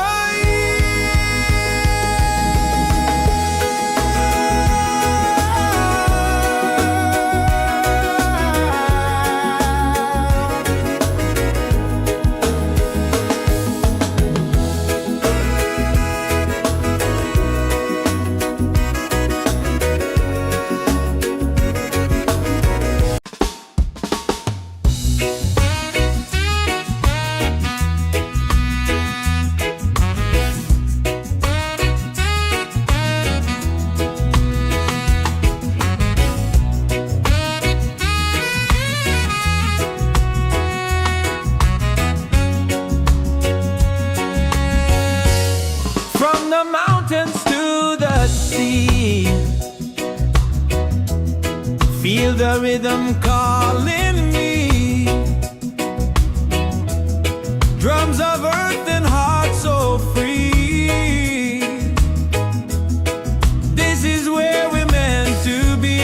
feel the rhythm calling me. Drums of earth and heart so free. This is where we're meant to be.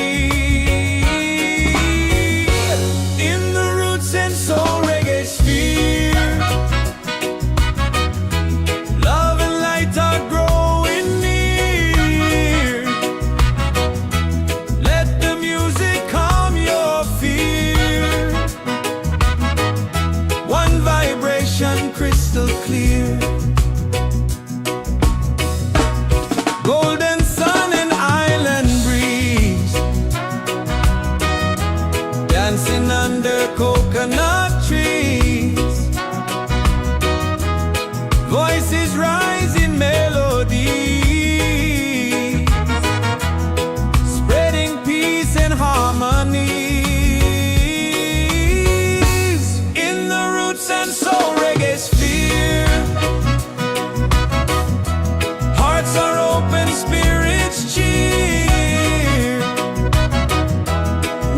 In the Roots and Soul Reggaesphere. Love and light are growing near. Let the music calm your fear. One vibration crystal clear. Golden sun and island breeze, dancing under coconut trees. Voices rise in melody, spreading peace and harmonies. In the Roots and Soul Reggaesphere, hearts are open, spirits cheer.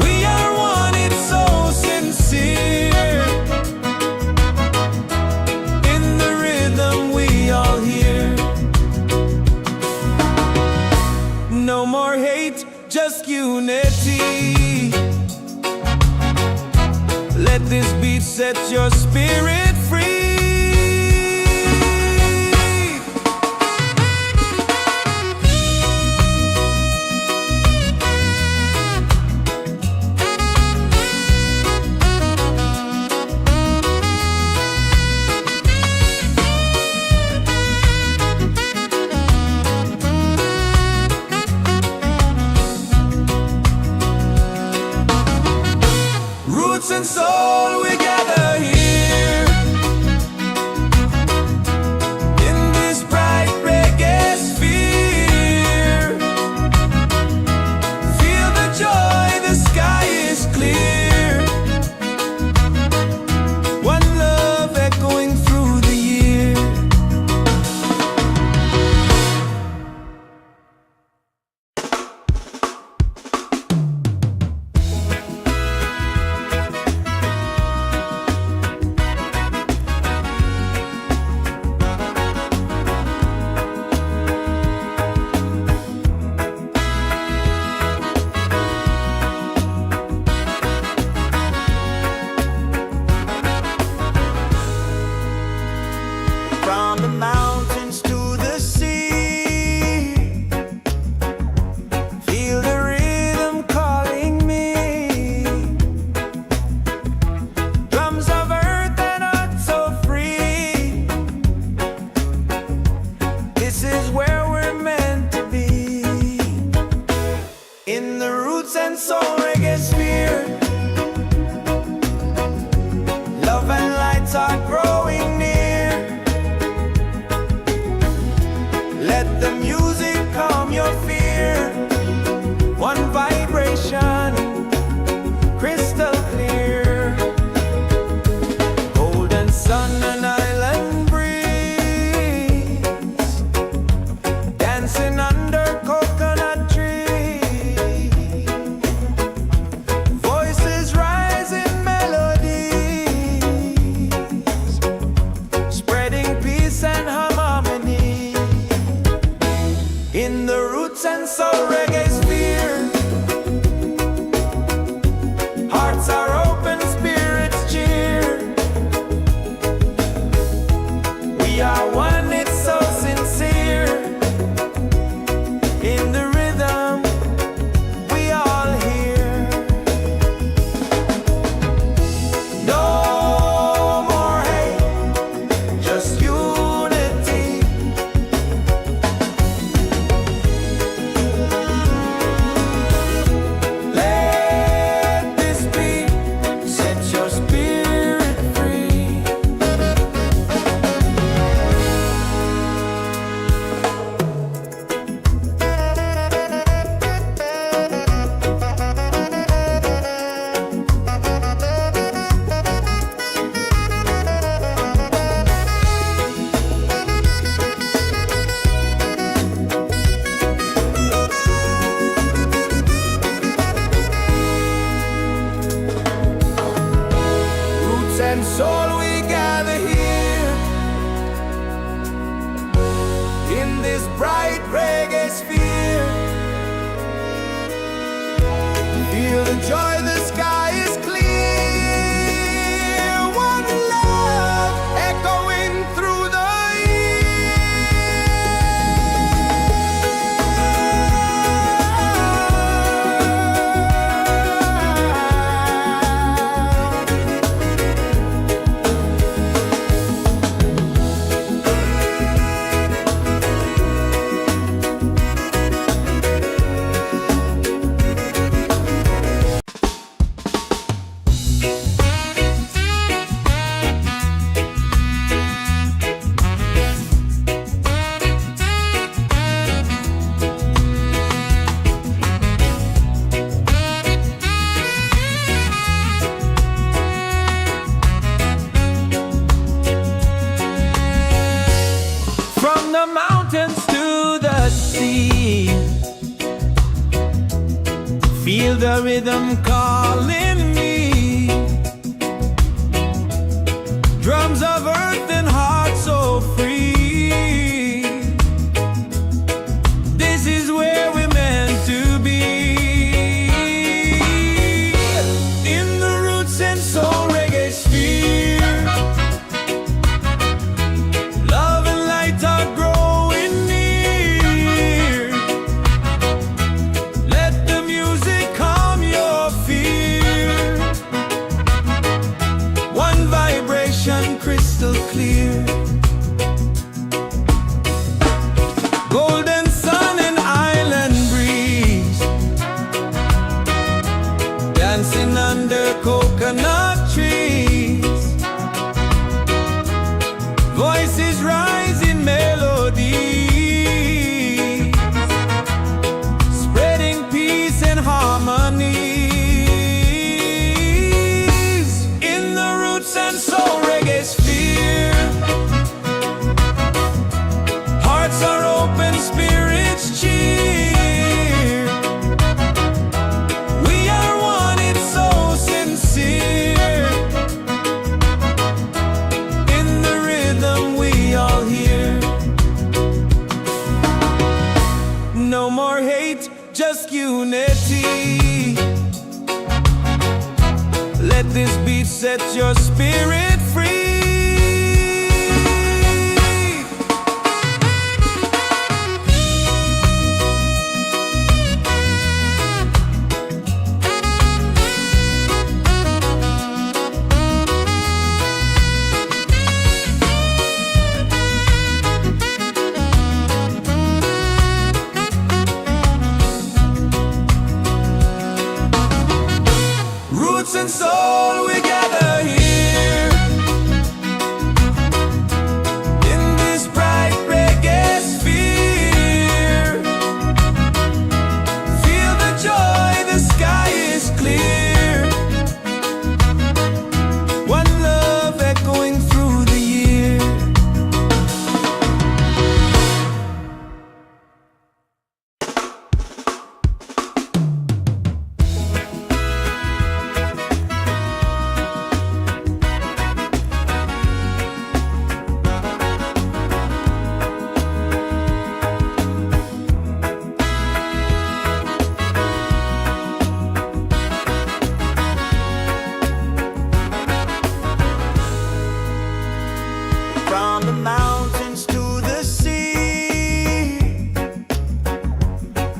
We are one, it's so sincere. In the rhythm we all hear. No more hate, just unity. Let this beat set your spirit free. Roots and soul, we gather here in this bright reggae sphere. Feel the joy, the sky is clear. One love echoing through the year. and soul we gather here in this bright reggae sphere. Feel the joy, the sky is clear. One love echoing through the mountains to the sea. Feel the rhythm calling me. Drums of earth and heart so free. This is where we're meant to be. In the Roots and Soul Reggaesphere, love and light are growing near. Let the music calm your fear. One vibration crystal clear. Golden sun and island breeze, dancing under coconut trees. Voices rise in melody, spreading peace and harmony. In the Roots and Soul Reggaesphere, hearts are open, spirits cheer. We are one, it's so sincere. In the rhythm we all hear. No more hate, just unity. Let this beat set your spirit free. Roots and soul, we gather here in this bright reggae sphere. Feel the joy, the sky is clear. One love echoing through the year. From the mountains to the sea,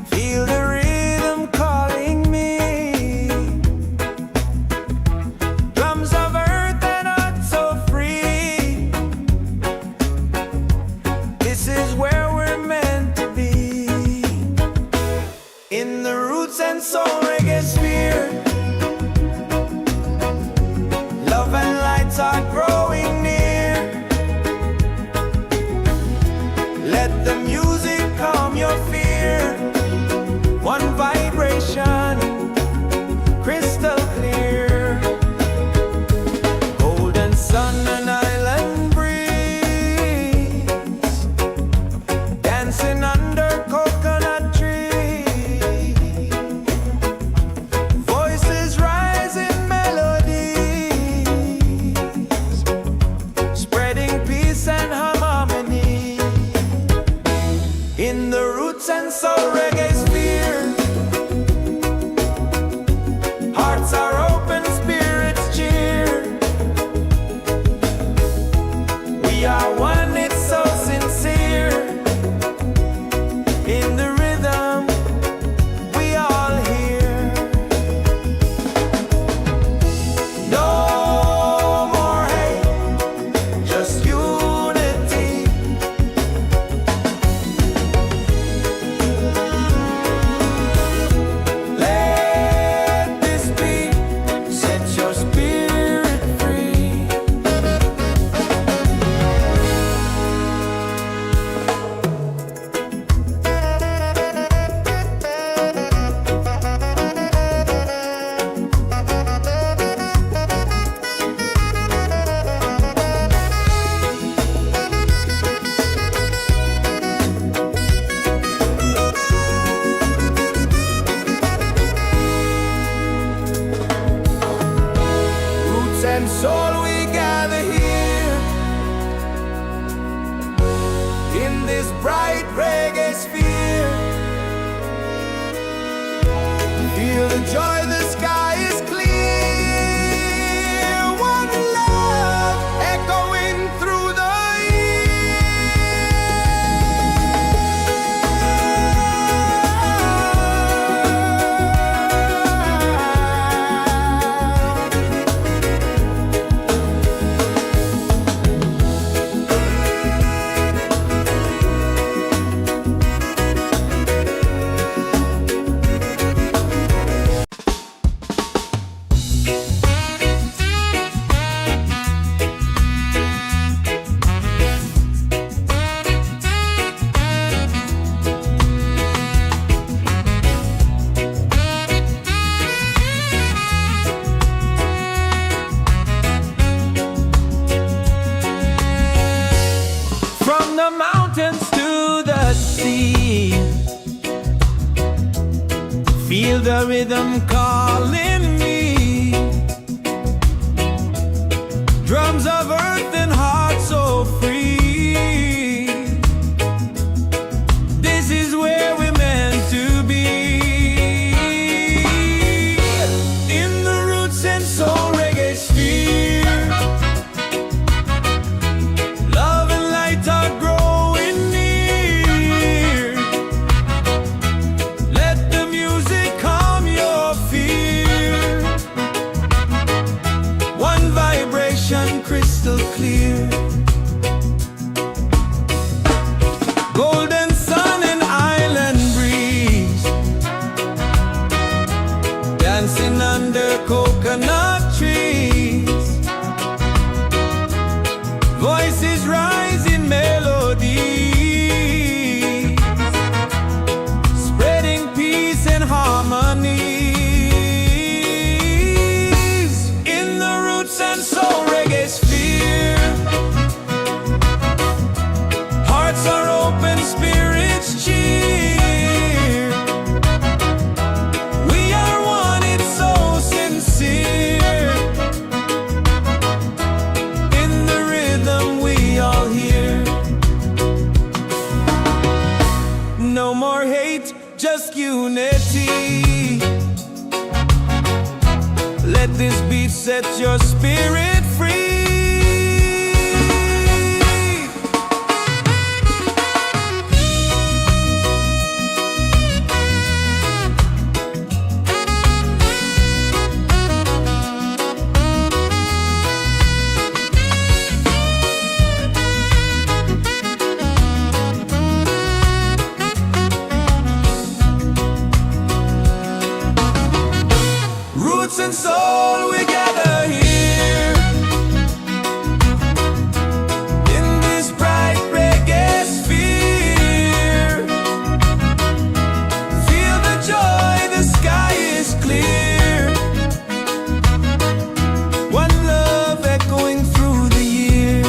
feel the rhythm calling me. Drums of earth and heart so free. This is where we're meant to be. In the Roots and Soul Reggaesphere, love and lights are growing near. Let the music calm your fear. One vibration, crystal clear. Golden sun and island breeze, dancing under coconut trees. Voices rise in melody, soul we gather here in this bright reggae sphere. Feel the joy, the sky is clear. One love echoing through the the mountains to the sea. Feel the rhythm calling me. Drums of earth and heart so free. This is where we're meant to be. In the Roots and Soul Reggaesphere, love and light are growing near. Let the music calm your fear. One vibration crystal clear. Golden sun and island breeze, dancing under coconut trees. Voices rise in melody, spreading peace and harmonies. In the Roots and Soul Reggaesphere, hearts are open, spirits cheer. We are one, it's so sincere. In the rhythm we all hear. No more hate, just unity. Let this beat set your spirit free. Roots and soul, we gather here in this bright reggae sphere. Feel the joy, the sky is clear. One love echoing through the year.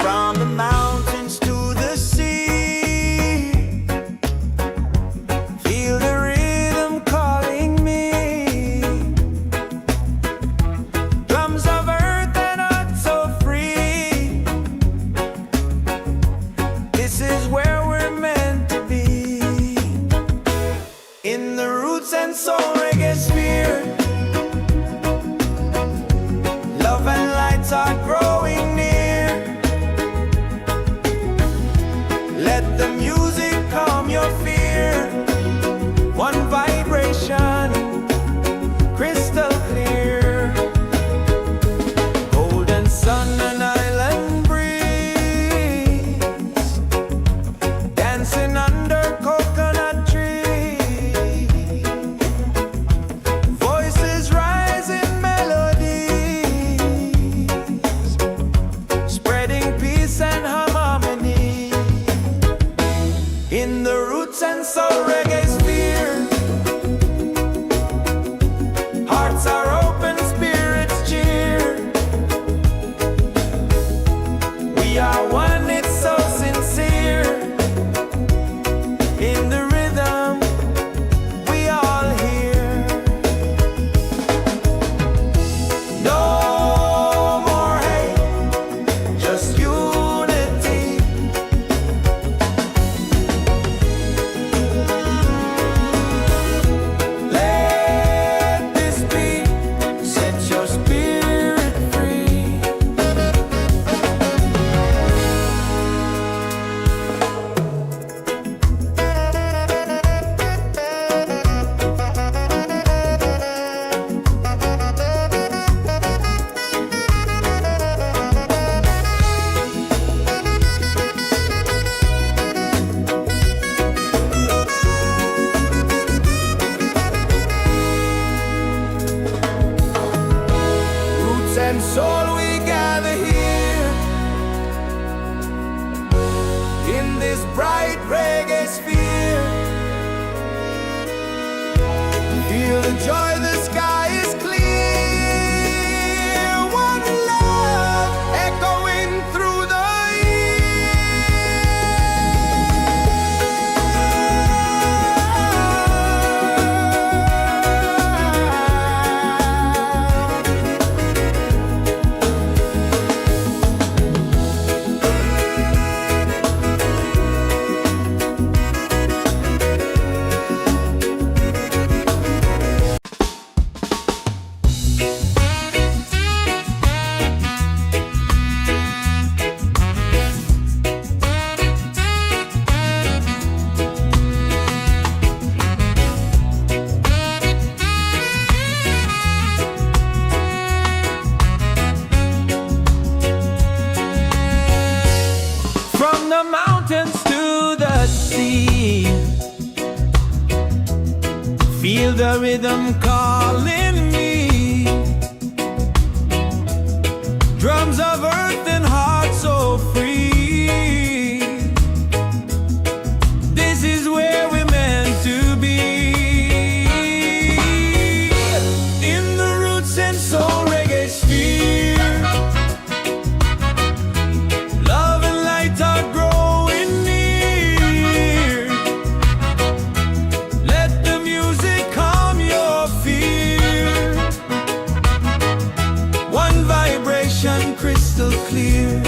From the mountains to the sea, feel the rhythm calling me. Drums of earth and heart so free. This is where we're meant to be. In the Roots and Soul Reggaesphere, love and lights are growing near. Let the music calm your fear. One vibration, crystal clear. Golden sun and island breeze, dancing under coconut trees. Voices rise in melodies, gather here in this bright reggae sphere. Feel the joy, the sky is clear. One love echoing through the the mountains to the sea. Feel the rhythm calling me. Drums of earth and heart so free. This is where we're meant to be. In the Roots and Soul Reggaesphere. Crystal clear,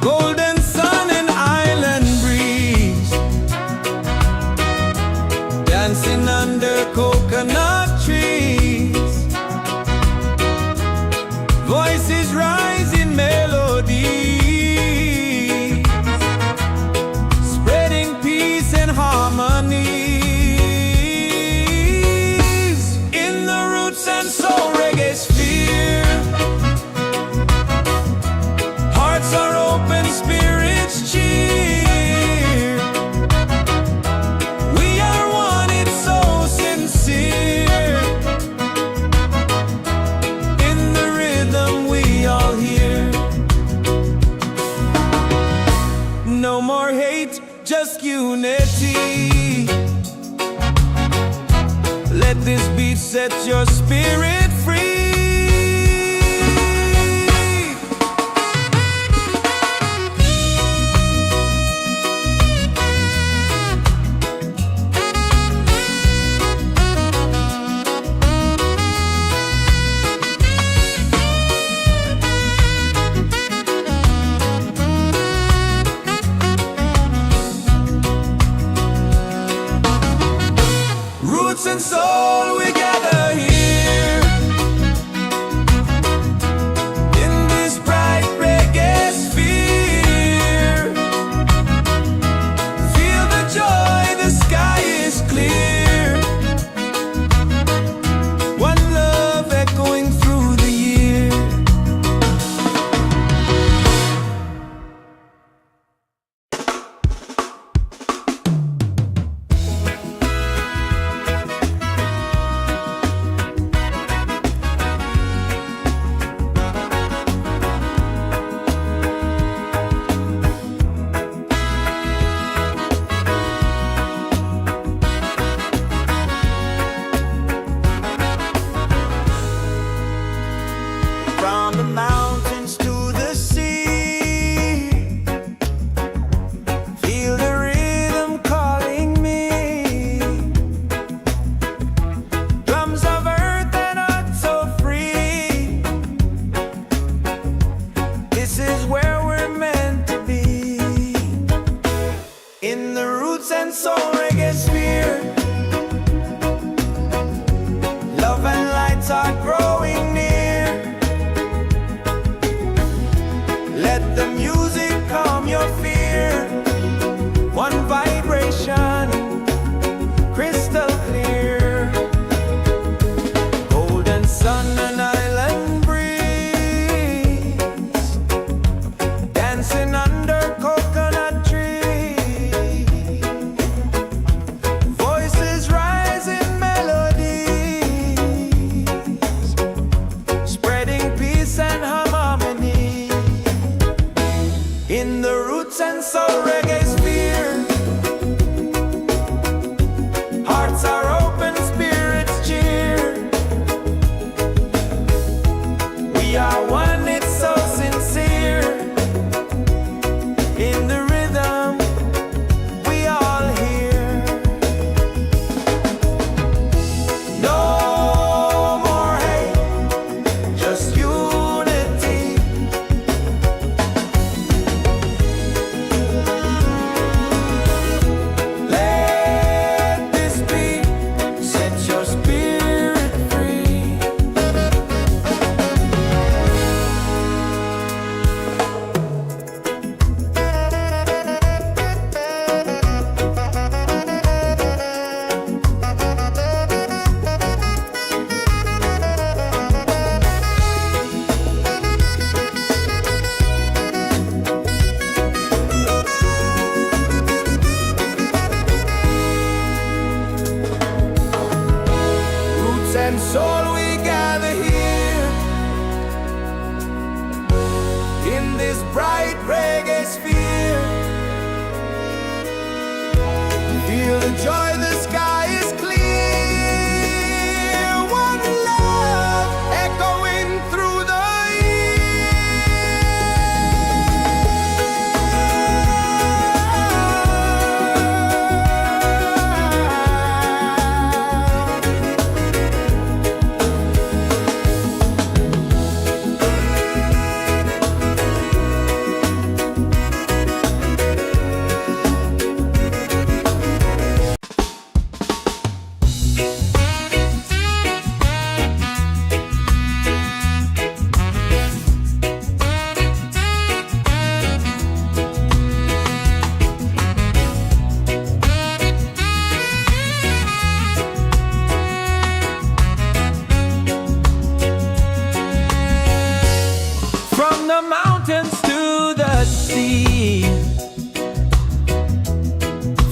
golden sun and island breeze, dancing under coconut trees. Voices rise in melody, spreading peace and harmony. In the Roots and Soul Reggaesphere, hearts are open, spirits cheer. We are one, it's so sincere. In the rhythm we all hear. No more hate, just unity. Let this beat set your spirit free. Roots and soul, we gather here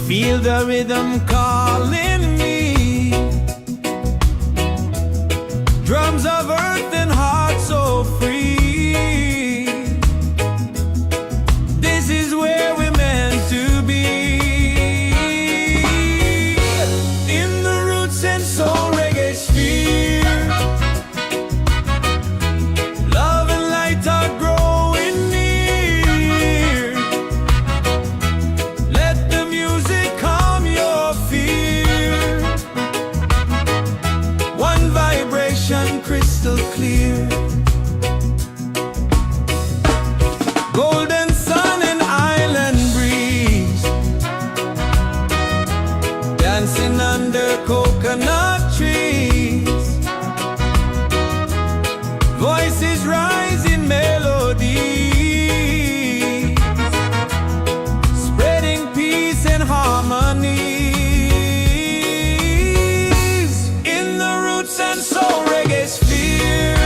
Feel the rhythm calling me. Drums of earth and heart so free. This is where we're meant to be. In the Roots and Soul Reggaesphere, love and light are growing near. Let the music calm your fear. One vibration crystal clear. Golden sun and island breeze, dancing under coconut trees. Voices rise in melody, spreading peace and harmony. In the Roots and Soul Reggaesphere,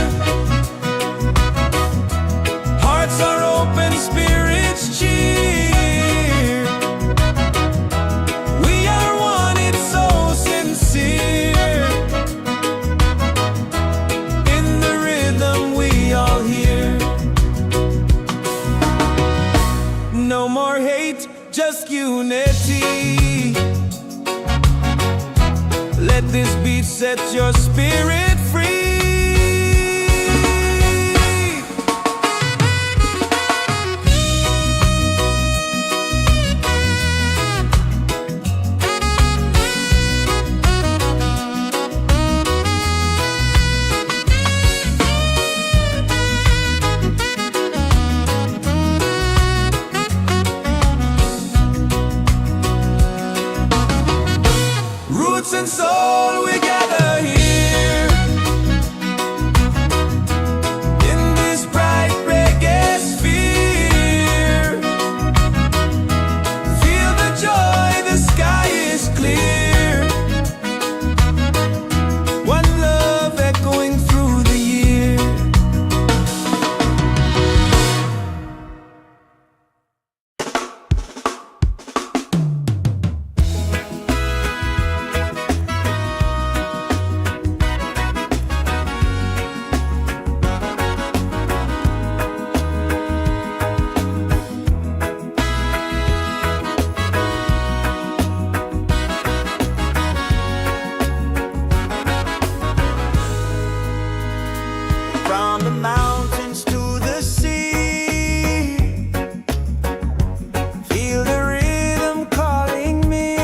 hearts are open, spirits cheer. We are one, it's so sincere. In the rhythm we all hear. No more hate, just unity. Let this beat set your spirit free. Roots and soul, we gather here in this bright reggae sphere. Feel the joy, the sky is clear. One love echoing through the year. From the mountains to the sea, feel the rhythm calling me.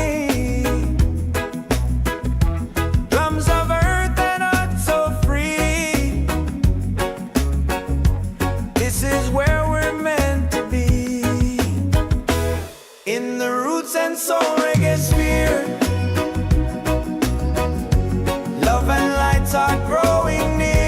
Drums of earth and heart so free. This is where we're meant to be. In the Roots and Soul Reggaesphere, love and lights are growing near.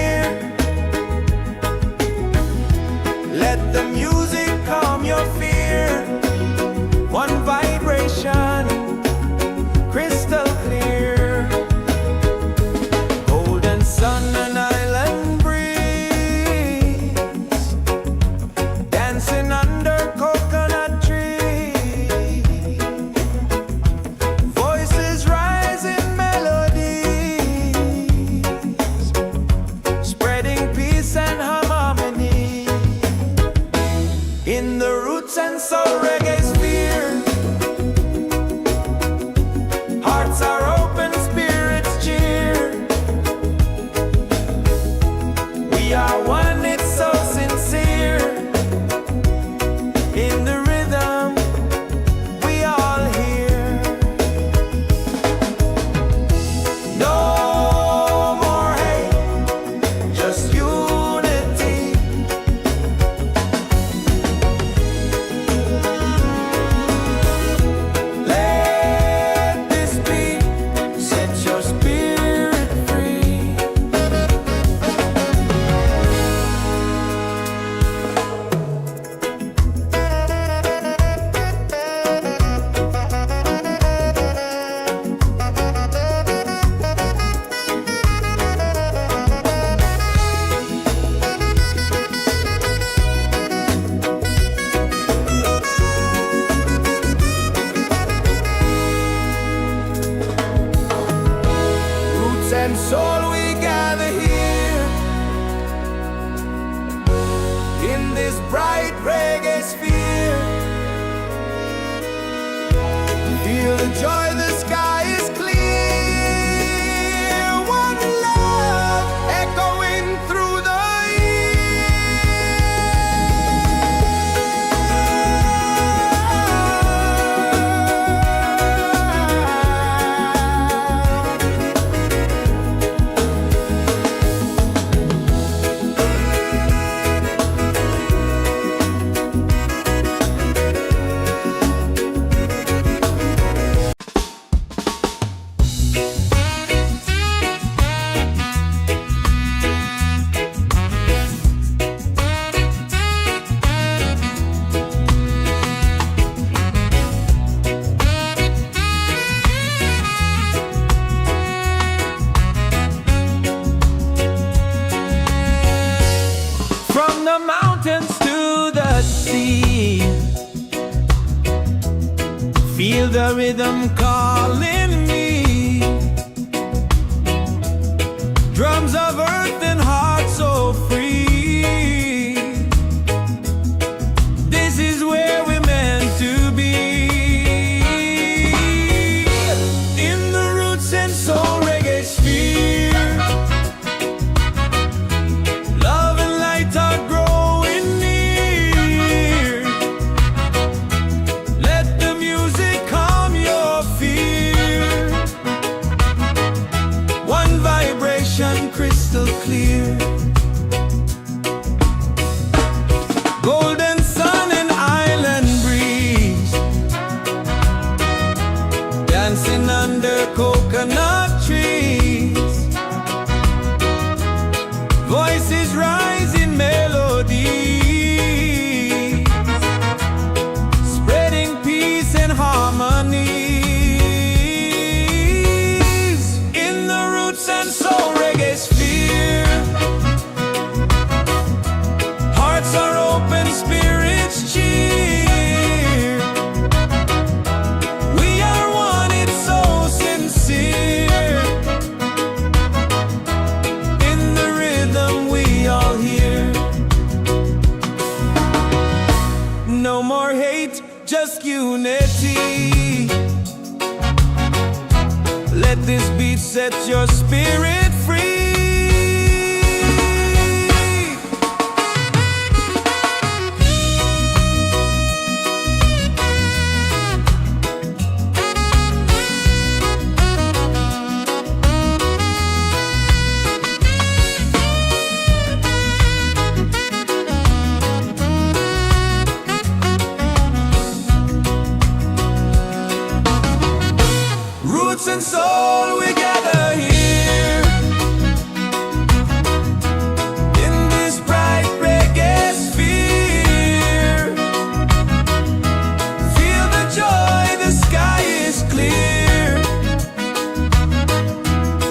this bright reggae sphere. Feel the joy, the sky is clear. One love echoing through the the mountains to the sea. Feel the rhythm calling me. Drums of earth and heart so free. This is where we're meant to be. In the Roots and Soul Reggaesphere. Crystal clear. Golden sun and island breeze, dancing under coconut trees. Voices rise in melody, spreading peace and harmony. In the Roots and Soul Reggaesphere, hearts are open, spirits cheer. We are one, it's so sincere. In the rhythm we all hear. No more hate, just unity. Let this beat set your spirit free. Roots and soul, we gather here. In this bright reggae sphere. Feel the joy, the sky is clear.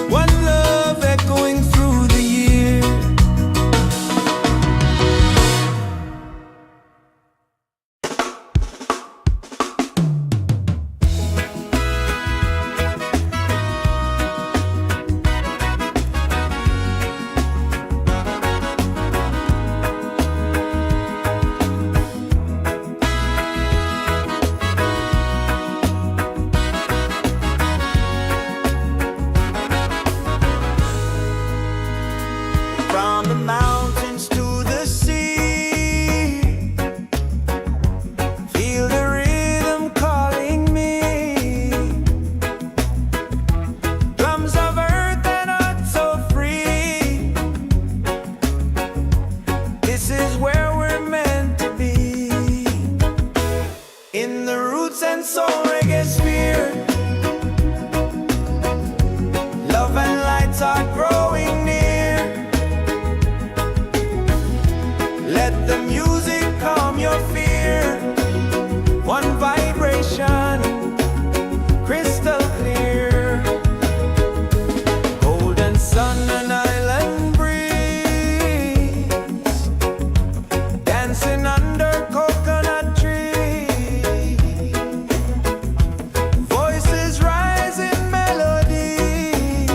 One love echoing through the year. From the mountains to the sea, feel the rhythm calling me. Drums of earth and heart so free. This is where we're meant to be. In the Roots and Soul Reggaesphere, love and lights are growing near. Let the music calm your fear. One vibration, crystal clear. Golden sun and island breeze, dancing under coconut trees. Voices rise in melodies,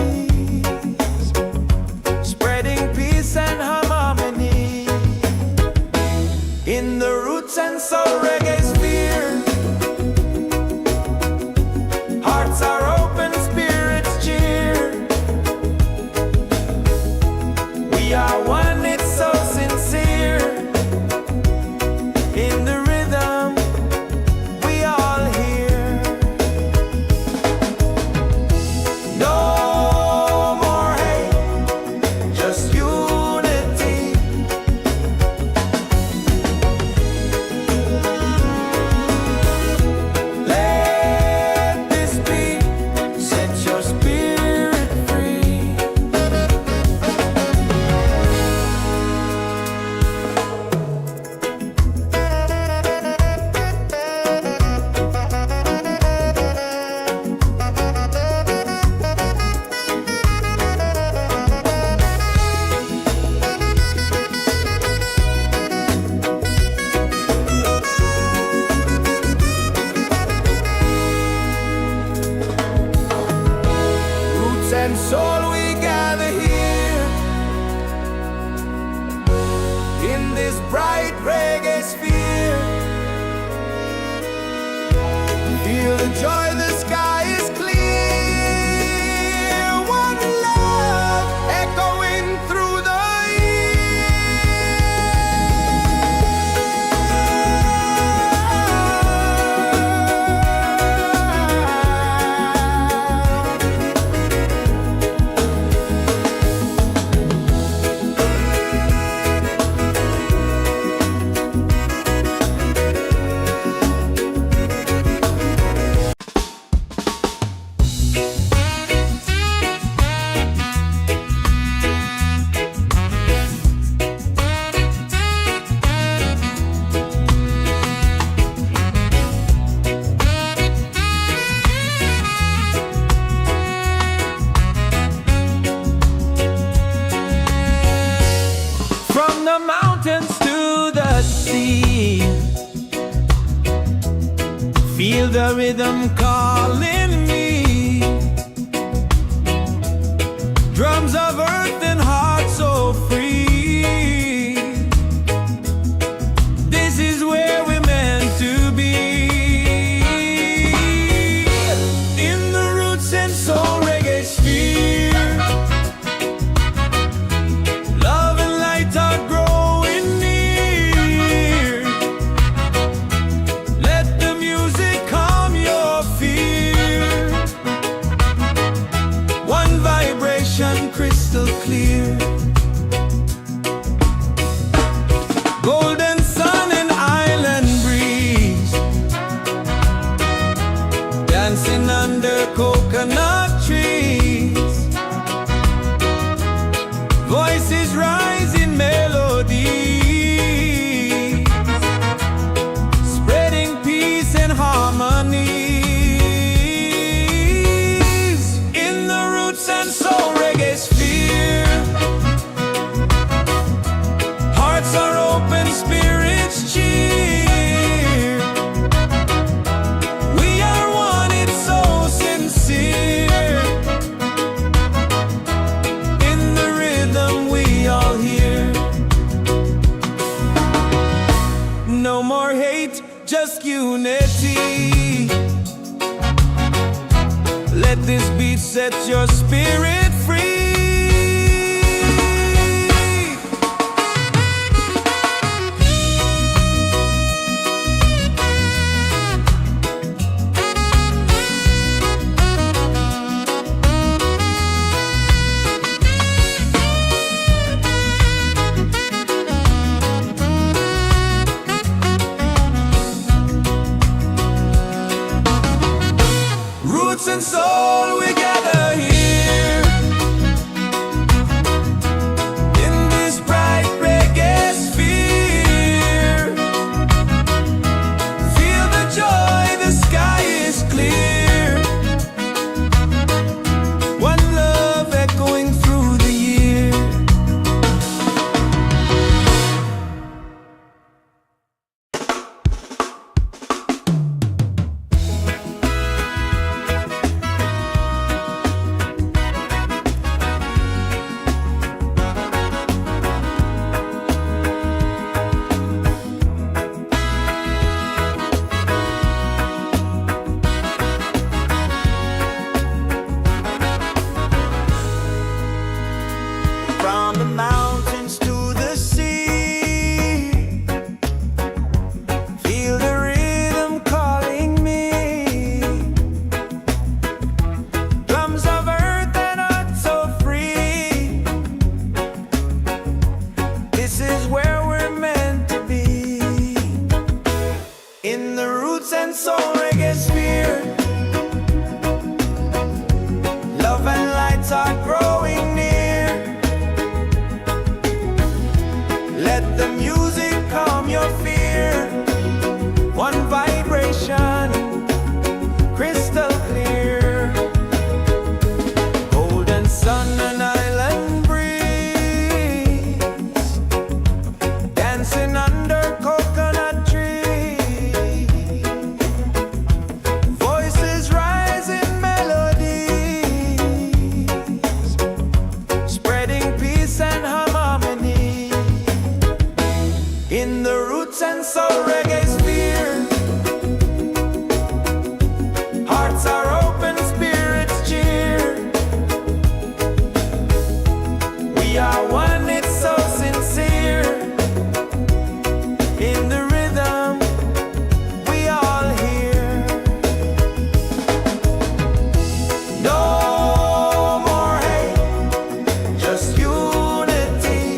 spreading peace and harmony. this bright reggae sphere. Feel the joy, the sky is clear. One love echoing through the mountains to the sea. Feel the rhythm calling me. Drums of earth and heart so free. This is where we're meant to be. In the Roots and Soul Reggaesphere. Love and light are growing near. Let the music calm your fear. One vibration crystal clear. Golden sun and island breeze. Dancing under coconut trees. Voices rise in melody, spreading peace and harmony. In the Roots and Soul Reggaesphere. Hearts are open, spirits cheer. We are one, it's so sincere. In the rhythm we all hear. No more hate, just unity. Let this beat set your spirit free. Roots and soul, we gather here. In this bright reggae sphere. Feel the joy, the sky is clear. One love echoing through the year. From the mountains to the sea. Feel the rhythm calling me. Drums of earth and heart so free. This is where we're meant to be. In the Roots and Soul Reggaesphere. Love and lights are growing near. Let the music calm your fear. One vibration, crystal clear. Golden sun and island breeze. Dancing under coconut trees. Voices rise in melodies, spreading peace and harmony. in the Roots and Soul Reggaesphere. Hearts are open, spirits cheer. We are one, it's so sincere. In the rhythm, we all hear. No more hate, just unity.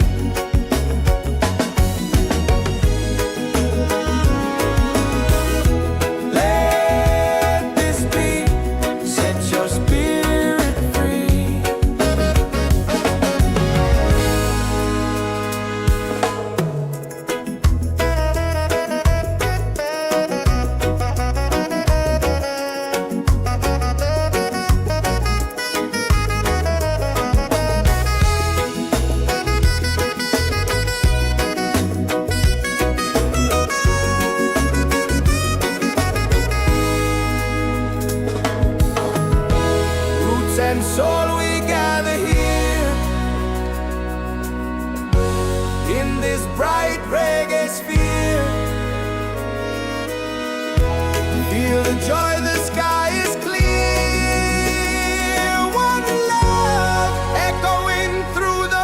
Let this be, set your spirit free. Roots and soul, we gather here in this bright reggae sphere. Feel the joy, the sky is clear. One love echoing through the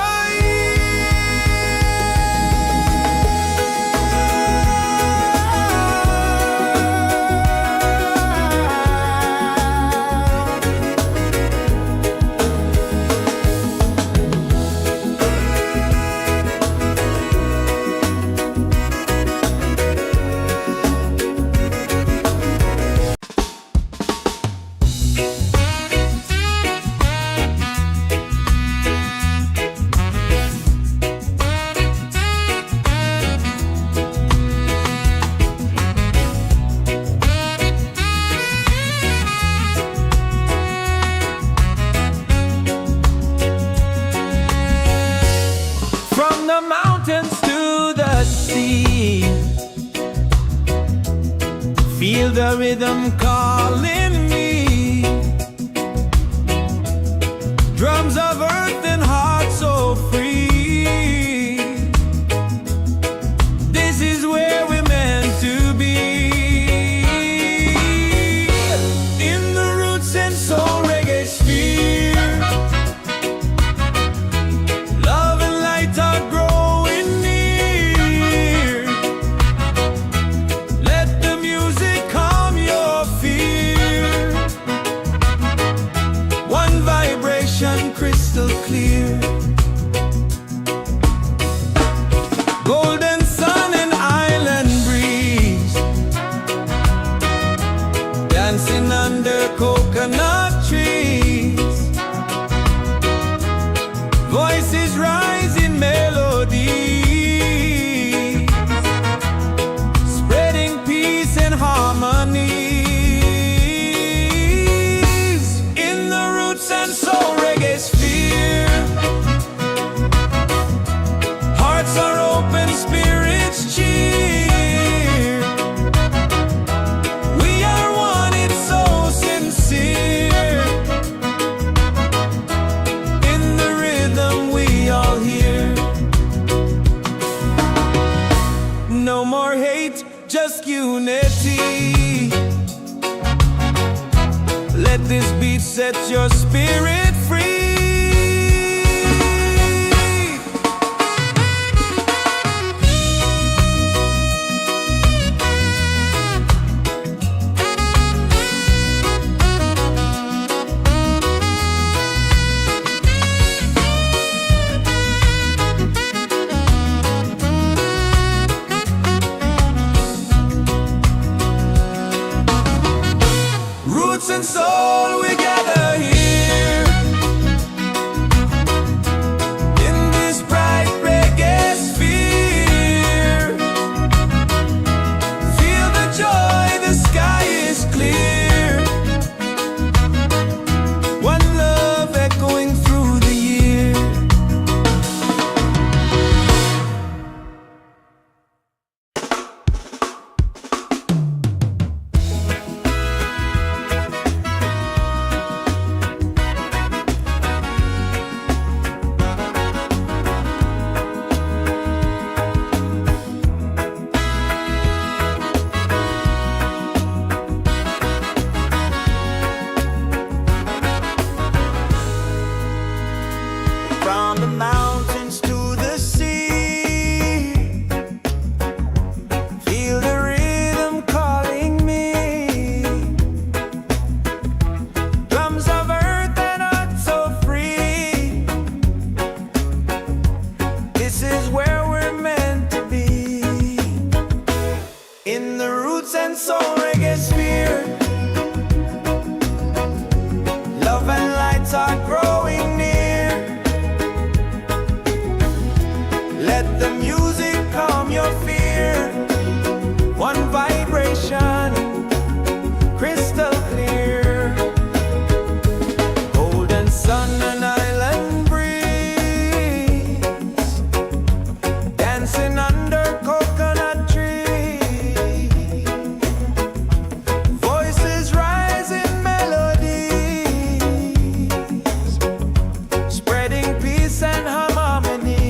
from the mountains to the sea. Feel the rhythm calling me. Drums of earth and heart so free. This is where we're meant to be. In the Roots and Soul Reggaesphere. Love and light are growing near. Let the music calm your fear. One vibration crystal clear. Golden sun and island breeze. Dancing under coconut trees. Voices rise in melody, spreading peace and harmony. In the Roots and Soul Reggaesphere. Hearts are open, spirits cheer. We are one, it's so sincere. In the rhythm we all hear. No more hate, just unity. Let this beat set your spirit free. Roots and soul, we gather here your fear. One vibration, crystal clear. Golden sun and island breeze, dancing under coconut trees. Voices rise in melodies, spreading peace and harmony.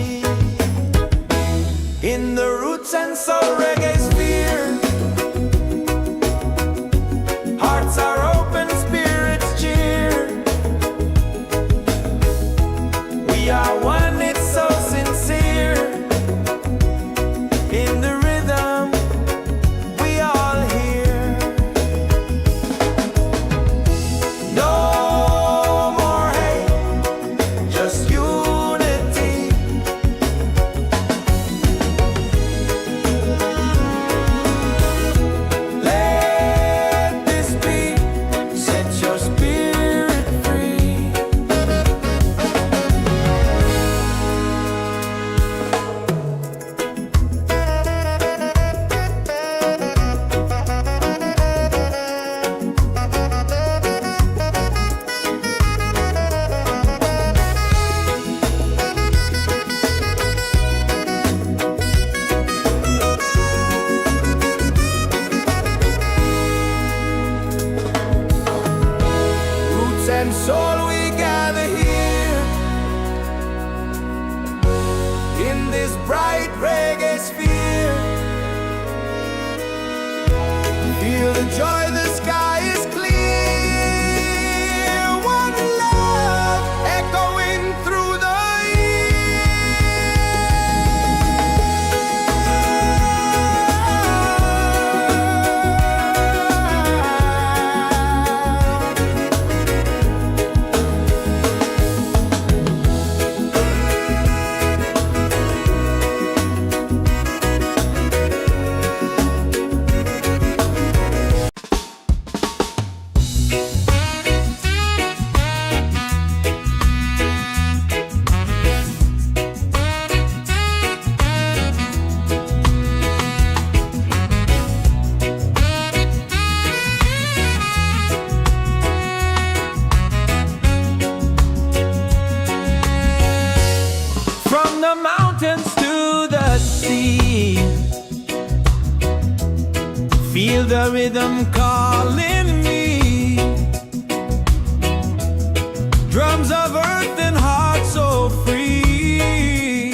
In the roots and soul reggae sphere, hearts are open, spirits cheer. We are one, it's so sincere. In the rhythm, we all hear. No more hate, just unity. Let this beat set your spirit free. Roots and soul, we gather here in this bright reggae sphere. Feel the joy, the sky is clear. One love echoing through the from the mountains to the sea. Feel the rhythm calling me. Drums of earth and heart so free.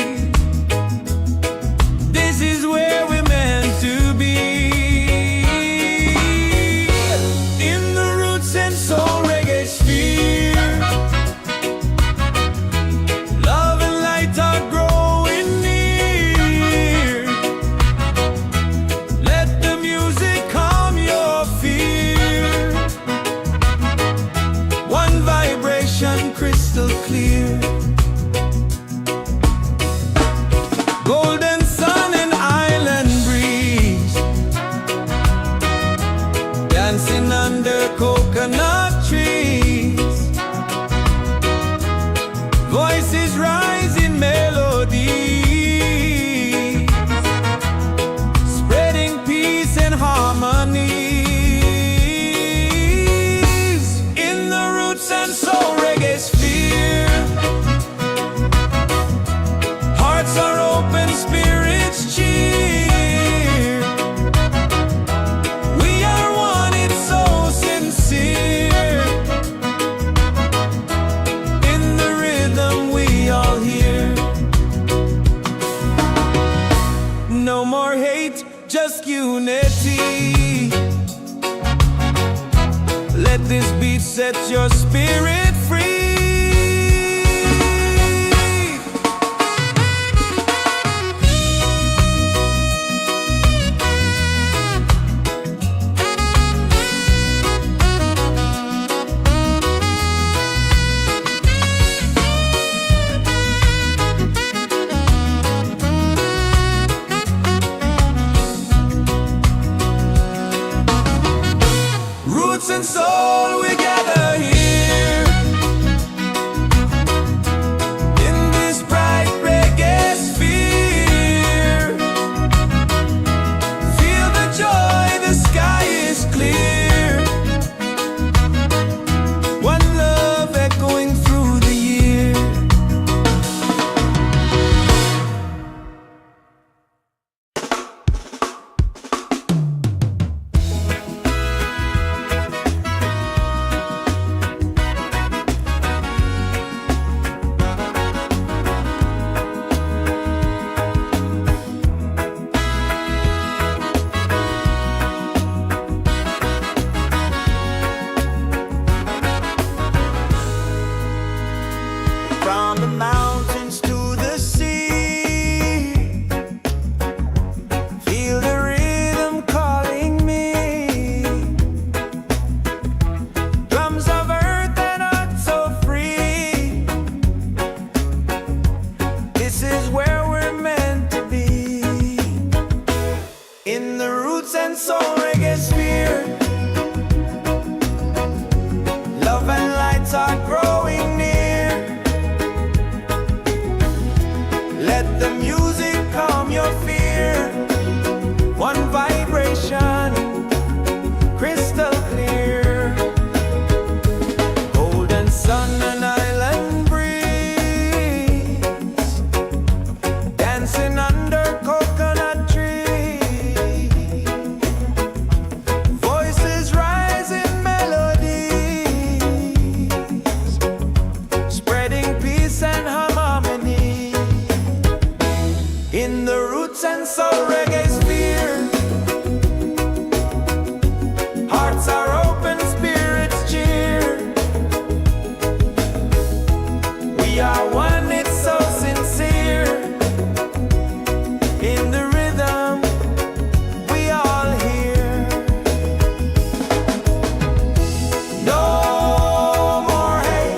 This is where we're meant to be. In the roots and soul reggae sphere, love and light are growing near. Let the music calm your fear. One vibration, crystal clear. Golden sun and island breeze, dancing under coconut trees. Voices rise in melody, spreading peace and harmony. In the roots and soul reggae sphere, hearts are open, spirits cheer. We are one, it's so sincere. In the rhythm, we all hear. No more hate, just unity. Let this beat set your spirit free. Roots and soul, we gather here and soul Reggaesphere. Love and lights are growing near. Let the music calm your fear. One vibration, crystal clear. Golden sun and island breeze, dancing under coconut trees. Voices rise in melodies, spreading peace and harmony. In the Roots and Soul Reggaesphere, hearts are open, spirits cheer. We are one, it's so sincere. In the rhythm, we all hear. No more hate,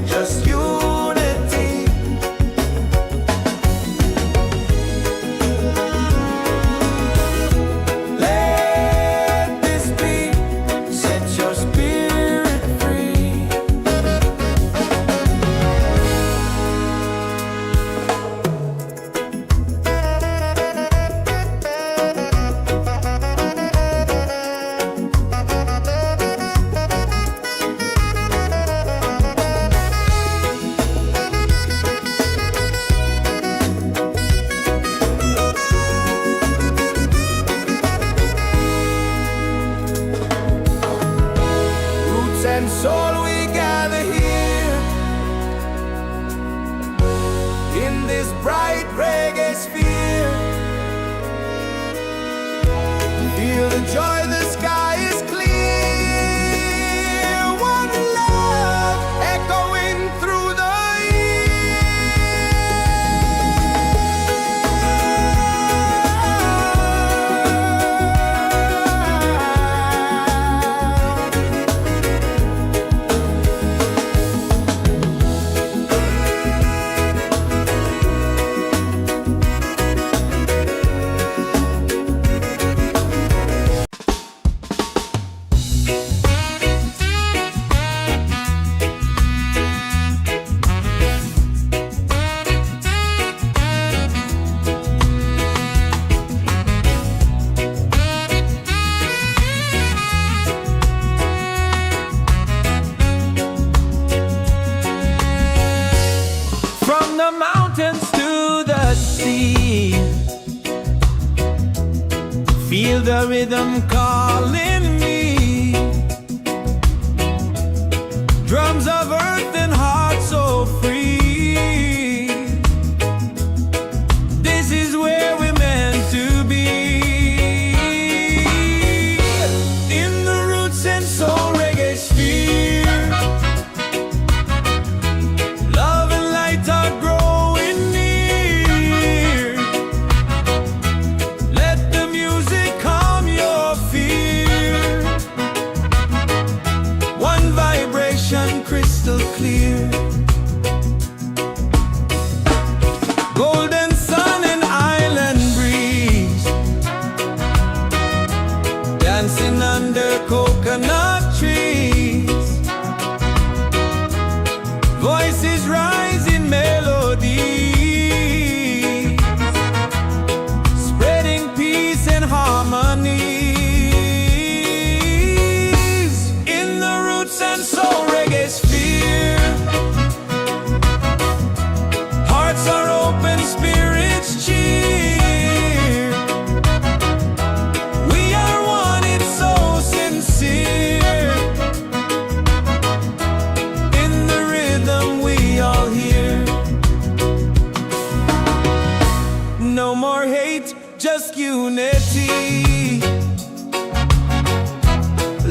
just unity. Let this be, set your spirit free. Roots and soul, we gather here in this bright reggae sphere. Feel the joy, the sky is clear. One love echoing through the from the mountains to the sea. Feel the rhythm calling me. Drums of earth and heart so free. This is where we're meant to be. In the Roots and Soul Reggaesphere, love and light are growing near. Let the music calm your fear. One vibration, crystal clear. Golden sun and island breeze, dancing under coconut trees. Voices rise in melody, spreading peace and harmony. In the Roots and Soul Reggaesphere, hearts are open, spirits cheer. We are one, it's so sincere. In the rhythm, we all hear. No more hate, just unity.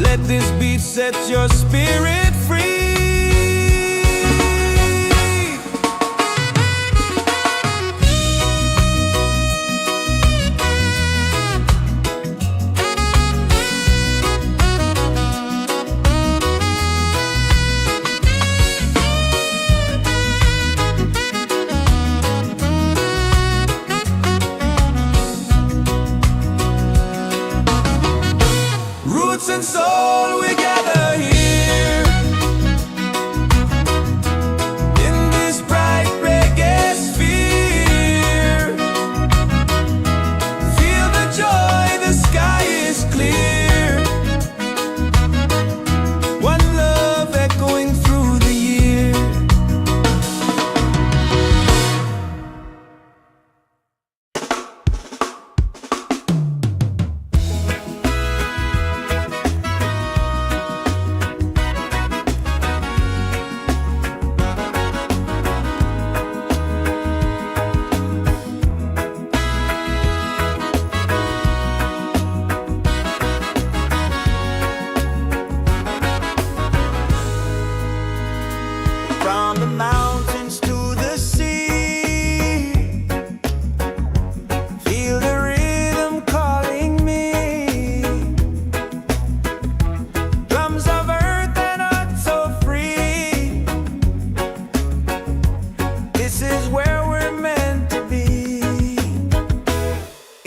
Let this beat set your spirit free.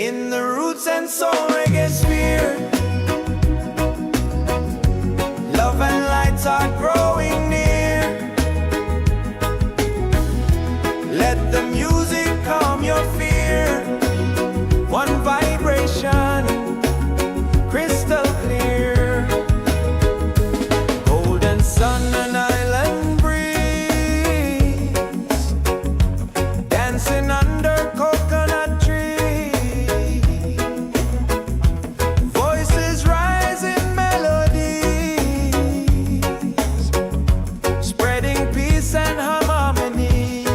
in the Roots and Soul Reggaesphere. Love and lights are growing near. Let the music calm your fear. One vibration, crystal clear. Golden sun and island breeze, dancing under coconut trees. Voices rise in melodies, spreading peace and harmony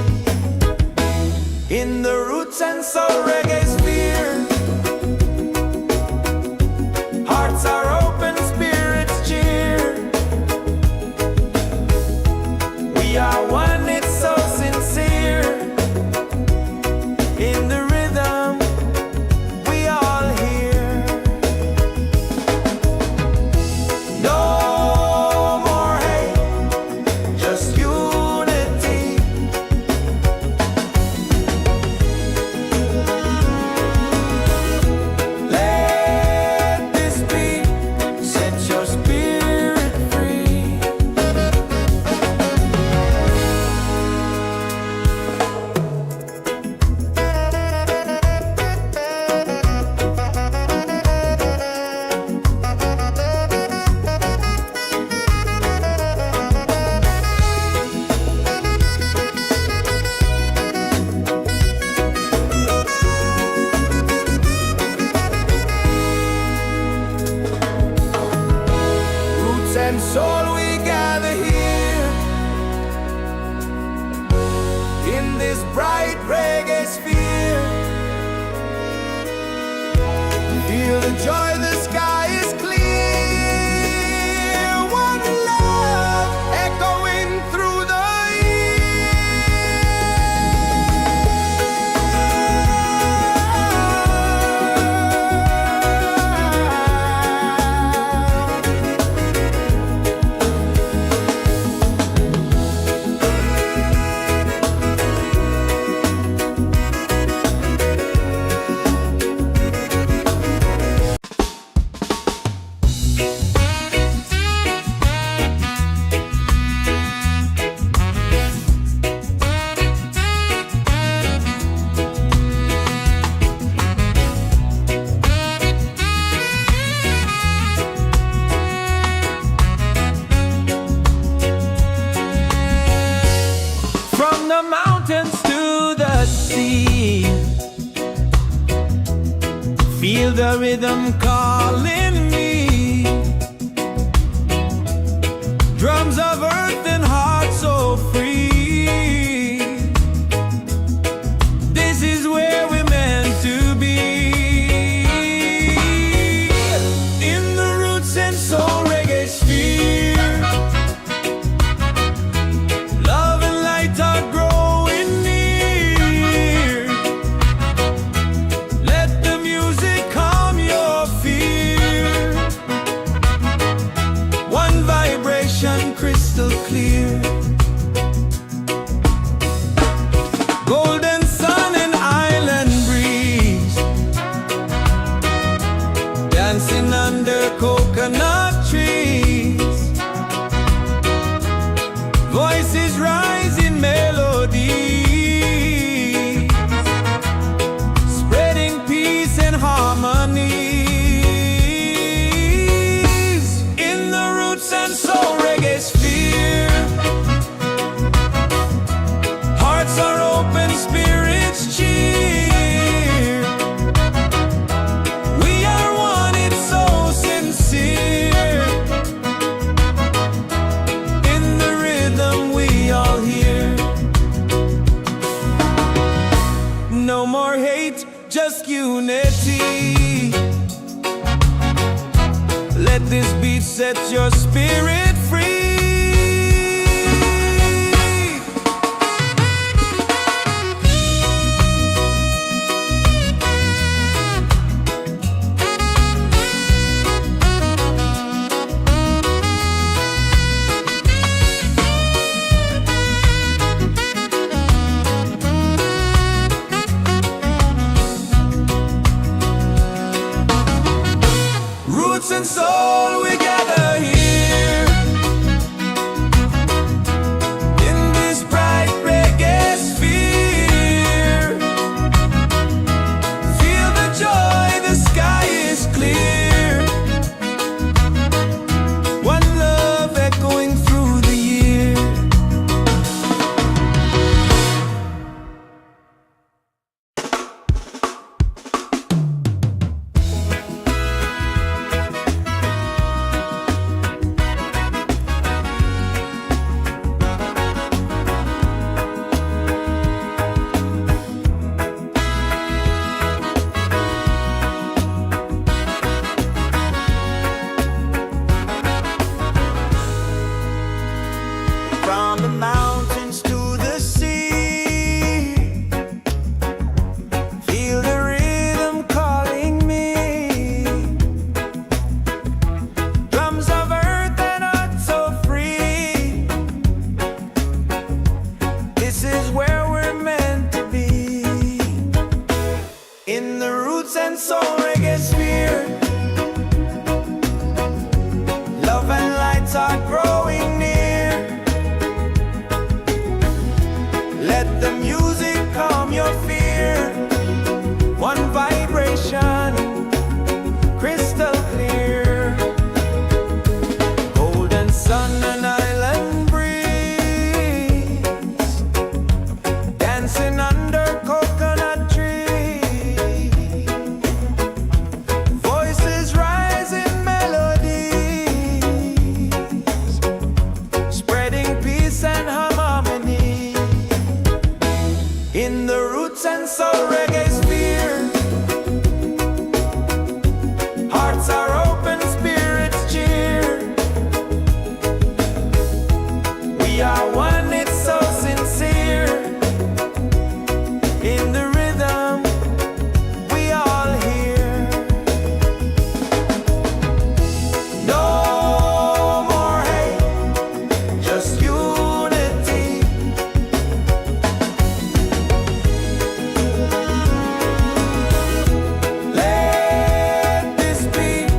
in the Roots and Soul Reggaesphere. Hearts are open, spirits cheer. We are one, it's so sincere. In the rhythm, we all hear. No more hate, just unity. Let this beat set your spirit free. Roots and soul, we gather here in this bright reggae sphere. Feel the joy, the sky is clear. One love echoing through the from the mountains to the sea. Feel the rhythm calling me. Drums of earth and heart so free. This is where we're meant to be. In the Roots and Soul Reggaesphere. Love and light are growing near. Let the music calm your fear. One vibration, crystal clear. Golden sun and island breeze, dancing under coconut trees. Voices rise in melody, spreading peace and harmony. In the Roots and Soul Reggaesphere. Hearts are open, spirits cheer. We are one, it's so sincere. In the rhythm, we all hear. No more hate, just unity. Let this beat set your spirit free. roots and soul, we gather here in this bright reggae sphere. Feel the joy, the sky is clear. One love echoing through the year. From the mountains to the sea, feel the rhythm calling me. Drums of earth and heart so free. This is where we're meant to be. In the Roots and Soul Reggaesphere, love and lights are growing near. Let the music calm your fear. One vibration, crystal clear. Golden sun and island breeze, dancing under coconut tree. Voices rise in melodies, spreading peace and harmony. In the Roots and Soul Reggaesphere, hearts are open, spirits cheer. We are one, it's so sincere. In the rhythm, we all hear. No more hate, just unity. Let this beat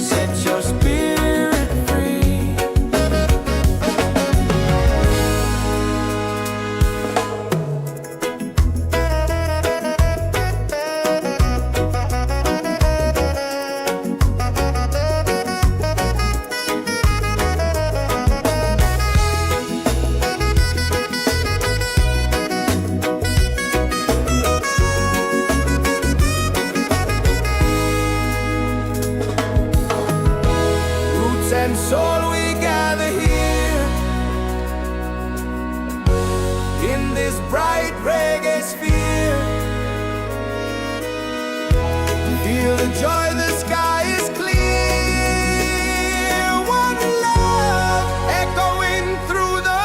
set your spirit free. Roots and soul, we gather here in this bright reggae sphere. Feel the joy, the sky is clear. One love echoing through the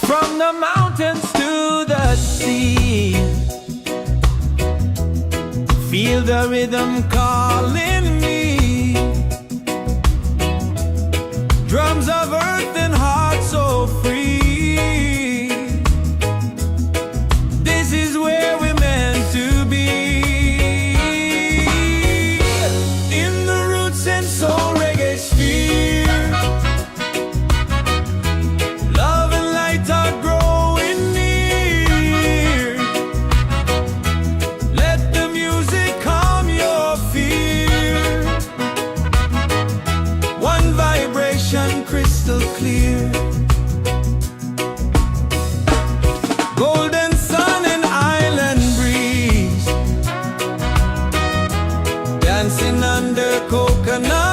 from the mountains to the sea. Feel the rhythm calling me. Drums of earth and heart so free. This is where we're meant to be. In the Roots and Soul Reggaesphere, love and light are growing near. Let the music calm your fear. One vibration, crystal clear. Golden sun and island breeze, dancing under coconut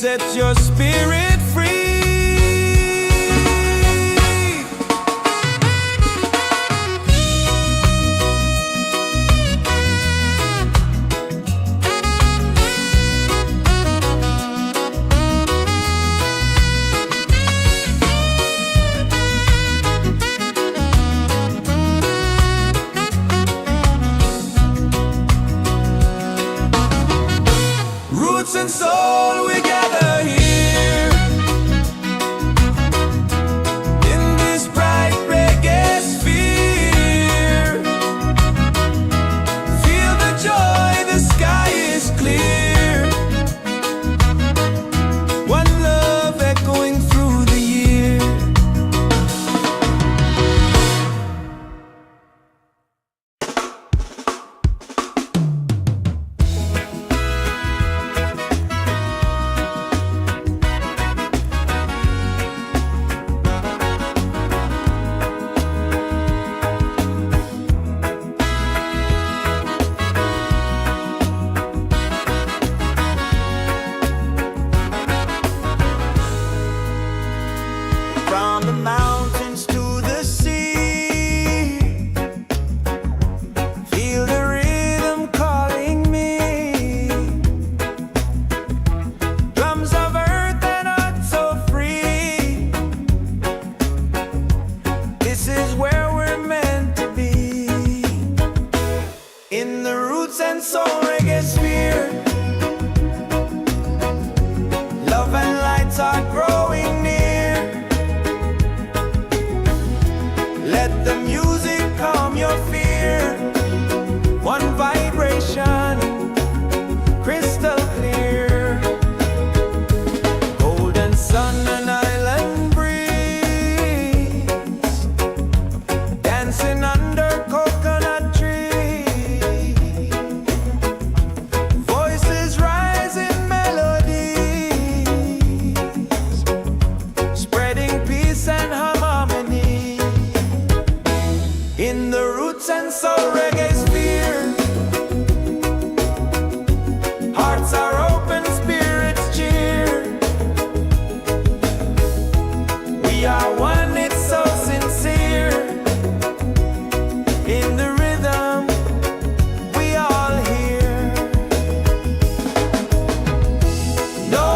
set your spirit free. Roots and soul, we gather here in this bright reggae sphere. Feel the joy, the sky is clear. One love echoing through the year. From the mountains to the sea, feel the rhythm calling me. Drums of earth and heart so free. This is where we're meant to be. In the Roots and Soul Reggaesphere, love and lights are growing near. Let the music calm your fear. One vibration, crystal clear. Golden sun and island breeze, dancing under coconut trees. Voices rise in melodies, spreading peace and harmony. In the Roots and Soul Reggaesphere, hearts are open, spirits cheer. We are one, it's so sincere. In the rhythm, we all hear. No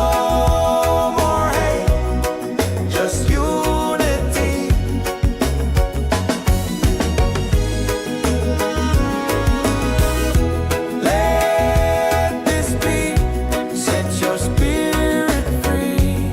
more hate, just unity. Let this be, set your spirit free.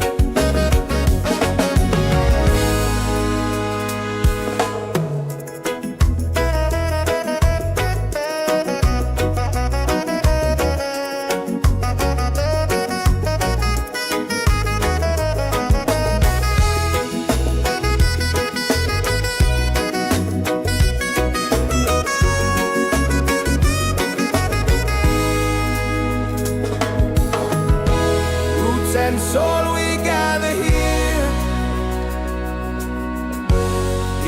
Roots and soul, we gather here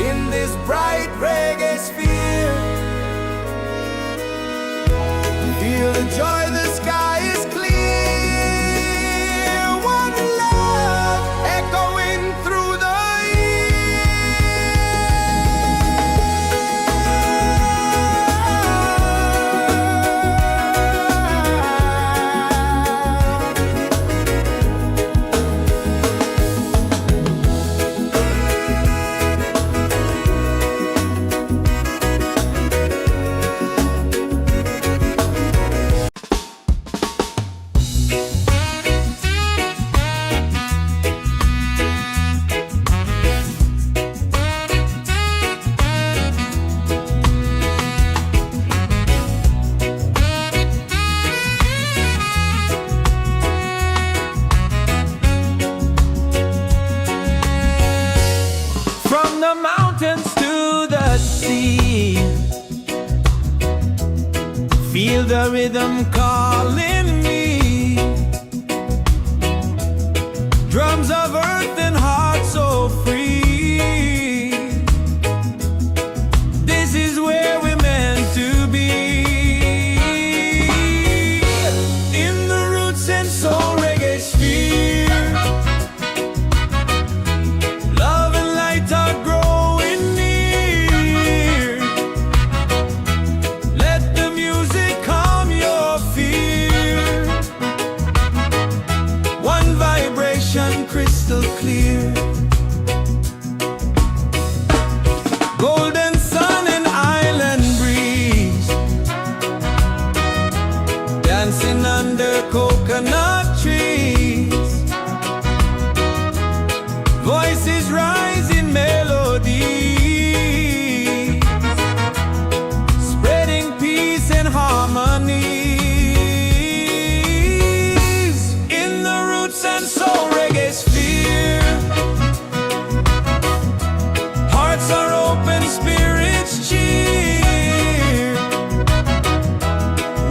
in this bright reggae sphere. Feel the joy, the sky is clear. One love echoing through the Feel the rhythm calling me. Drums of earth and heart so free. This is where we're meant to be. In the Roots and Soul Reggaesphere. dancing under coconut trees. Voices rise in melody, spreading peace and harmony. In the Roots and Soul Reggaesphere, hearts are open, spirits cheer.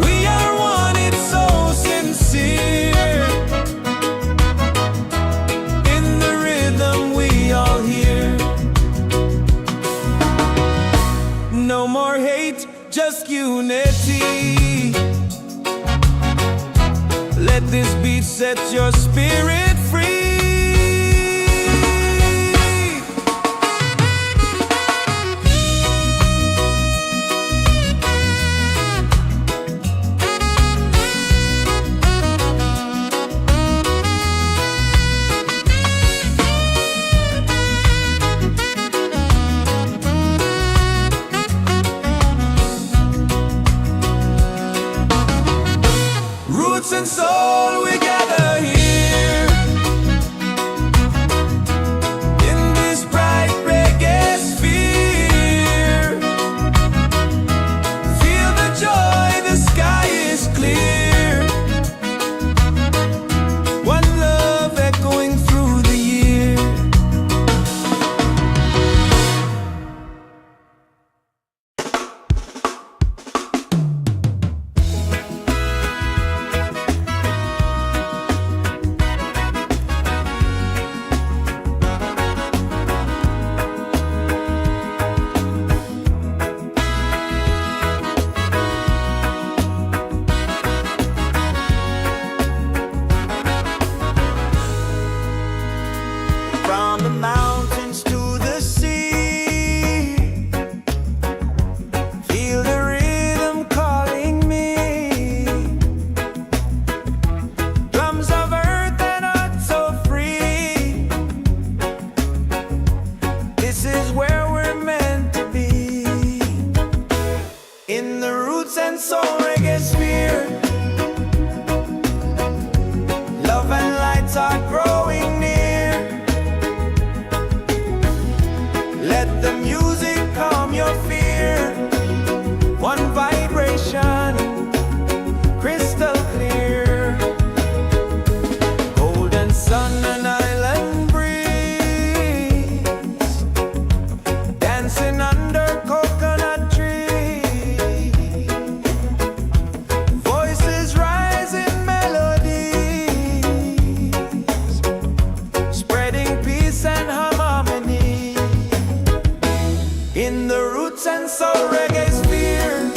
We are one, it's so sincere. In the rhythm we all hear. No more hate, just unity. Let this beat set your spirit free. Roots and soul, we gather here in this bright reggae sphere. Feel the joy, the sky is clear. One love echoing through the year. From the mountains to the sea, feel the rhythm calling me. Drums of earth and heart so free. This is where we're meant to be. In the Roots and Soul Reggaesphere, love and lights are growing near. Let the music calm your fear. One vibration, crystal clear. Golden sun and island breeze, dancing under coconut trees. Voices rise in melodies, spreading peace and harmony. In the Roots and Soul Reggaesphere,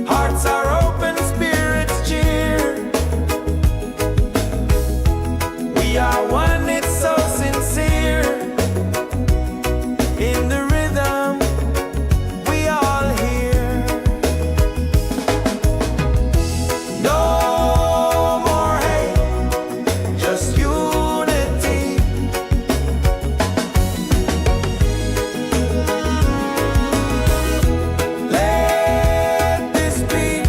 hearts are open, spirits cheer. We are one, it's so sincere. In the rhythm we all hear. No more hate, just unity. Let this beat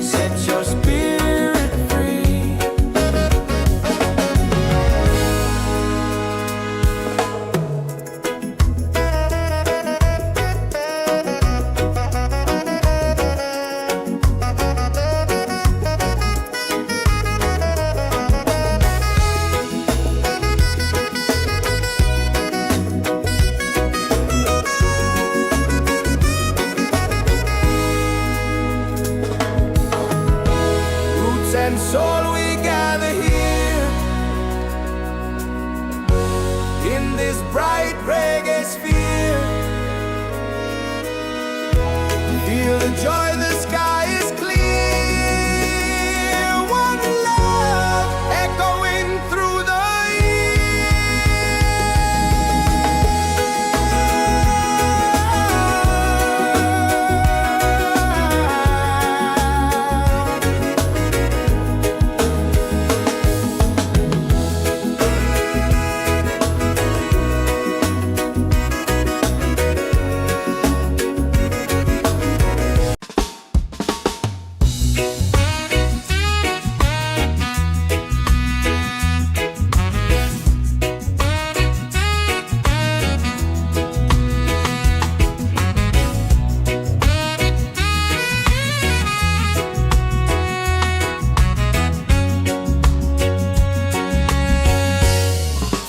set your spirit free. Roots and soul, we gather here in this bright reggae sphere. Feel the joy, the sky is clear. One love echoing through the year.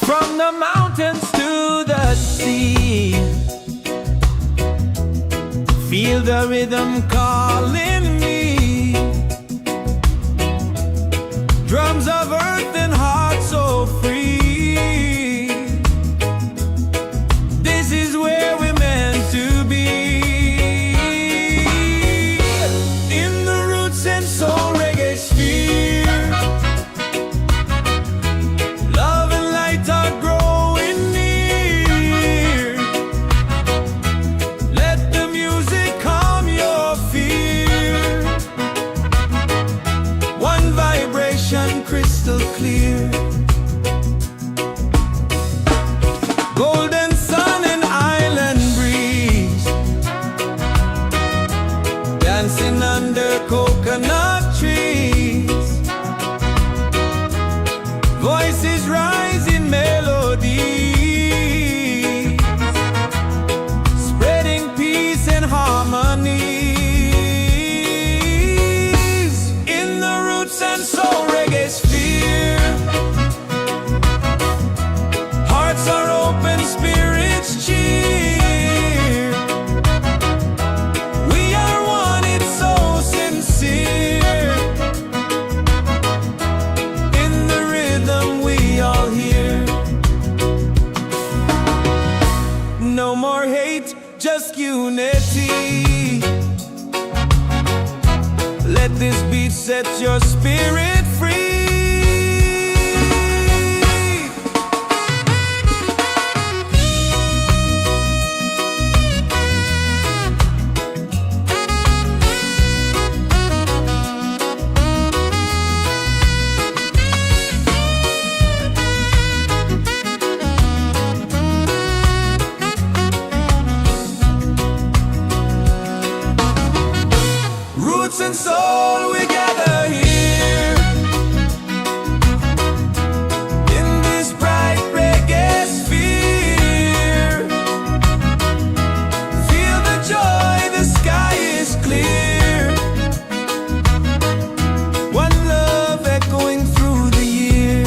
From the mountains to the sea, feel the rhythm calling me. Drums of earth and heart so free. This is where we're meant to be. In the Roots and Soul Reggaesphere, love and light are growing near. Let the music calm your fear. One vibration crystal clear. Golden sun and island breeze, dancing under coconut trees. Voices rise in melody, spreading peace and harmony. In the Roots and Soul Reggaesphere, hearts are open, spirits cheer. We are one, it's so sincere. In the rhythm we all hear. No more hate, just unity. Let this beat set your spirit free. Roots and soul, we gather here in this bright reggae sphere. Feel the joy, the sky is clear. One love echoing through the year.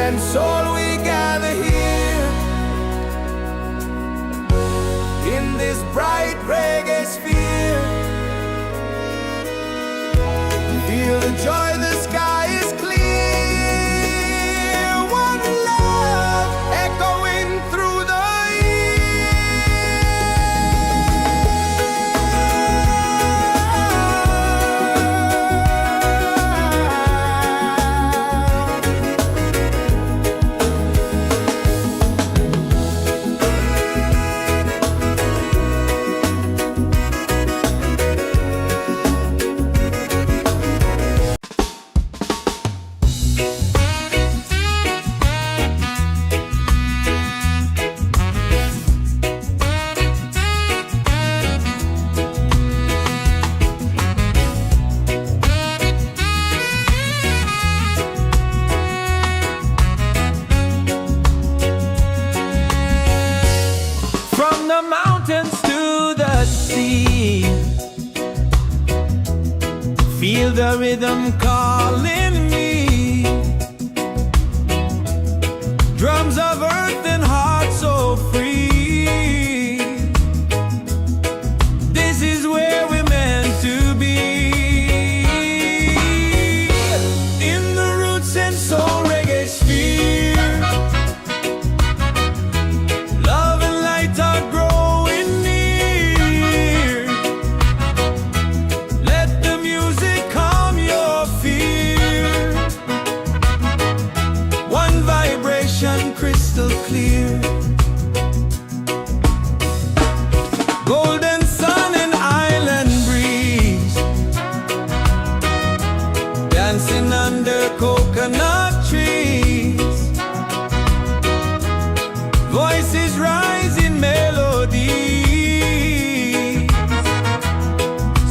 and soul we gather here in this bright reggae sphere. Feel the joy, the sky is clear. One love echoing through the the mountains to the sea. Feel the rhythm calling me. Drums of earth and heart so free. This is where we're meant to be. In the Roots and Soul Reggaesphere. Love and light are growing near. Let the music calm your fear. One vibration crystal clear. Golden sun and island breeze. Dancing under coconut trees. Voices rise in melody,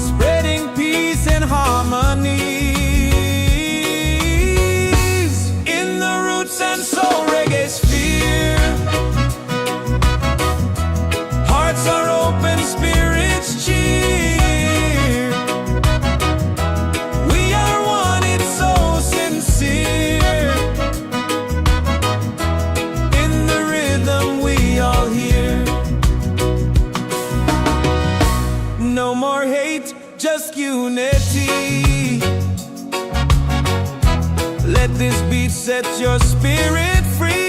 spreading peace and harmonies. In the Roots and Soul Reggaesphere. Hearts are open, spirits cheer. We are one, it's so sincere. In the rhythm we all hear. No more hate, just unity. Let this beat set your spirit free.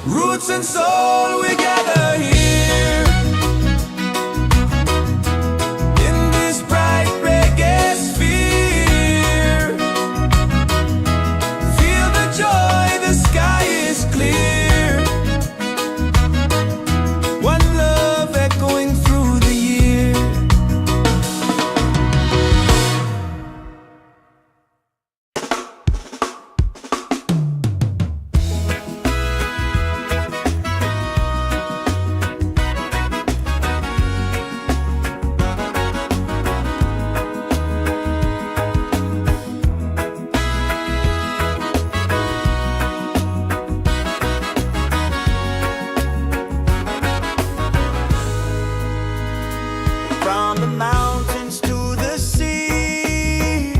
Roots and soul, we gather here in this bright reggae sphere. Feel the joy, the sky is clear. One love echoing through the year. From the mountains to the sea,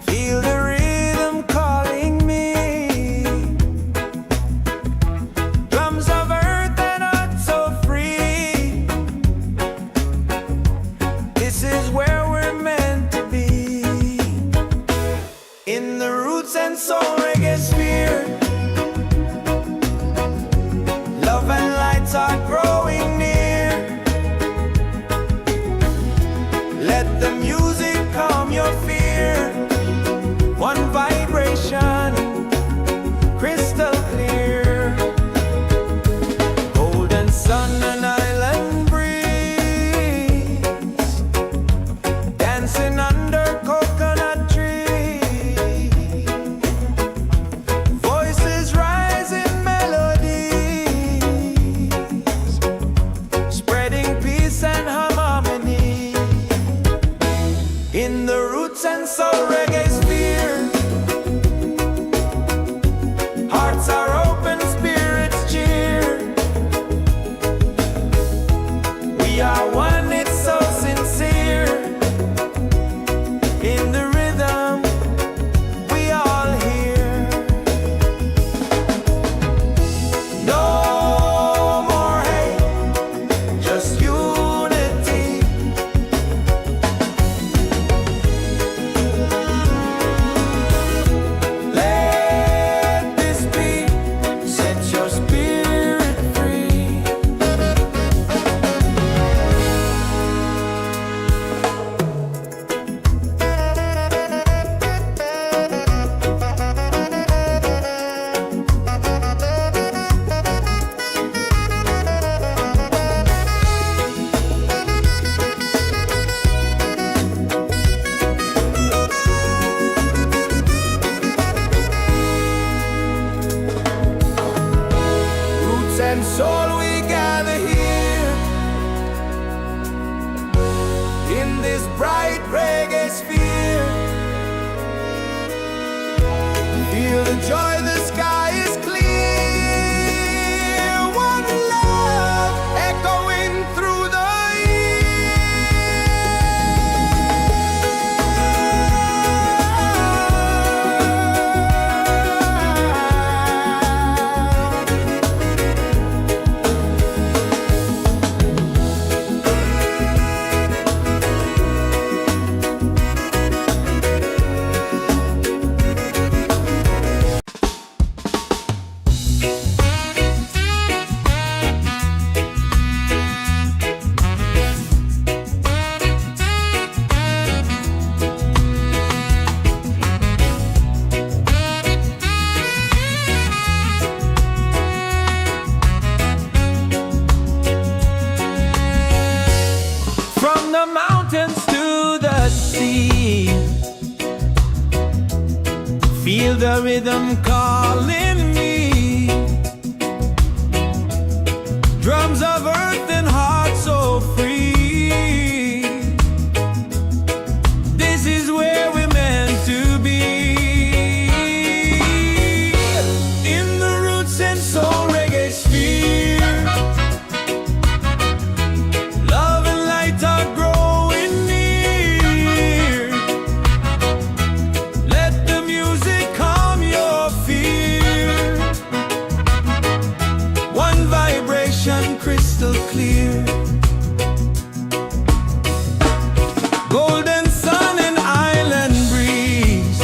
feel the rhythm calling me. Drums of earth and heart so free. This is where we're meant to be. In the Roots and Soul Reggaesphere. Love and lights are growing near. Let the music calm your fear. One vibration, crystal clear. Golden sun and island breeze. Dancing under coconut trees. Voices rise in melody. soul, we gather here in this bright reggae sphere. Feel the joy, the sky is clear. One love echoing through the feel the rhythm calling me. Drums of earth and heart so free. This is where we're meant to be. In the Roots and Soul Reggaesphere, love and light are growing near. Let the music calm your fear. One vibration crystal clear. Golden sun and island breeze,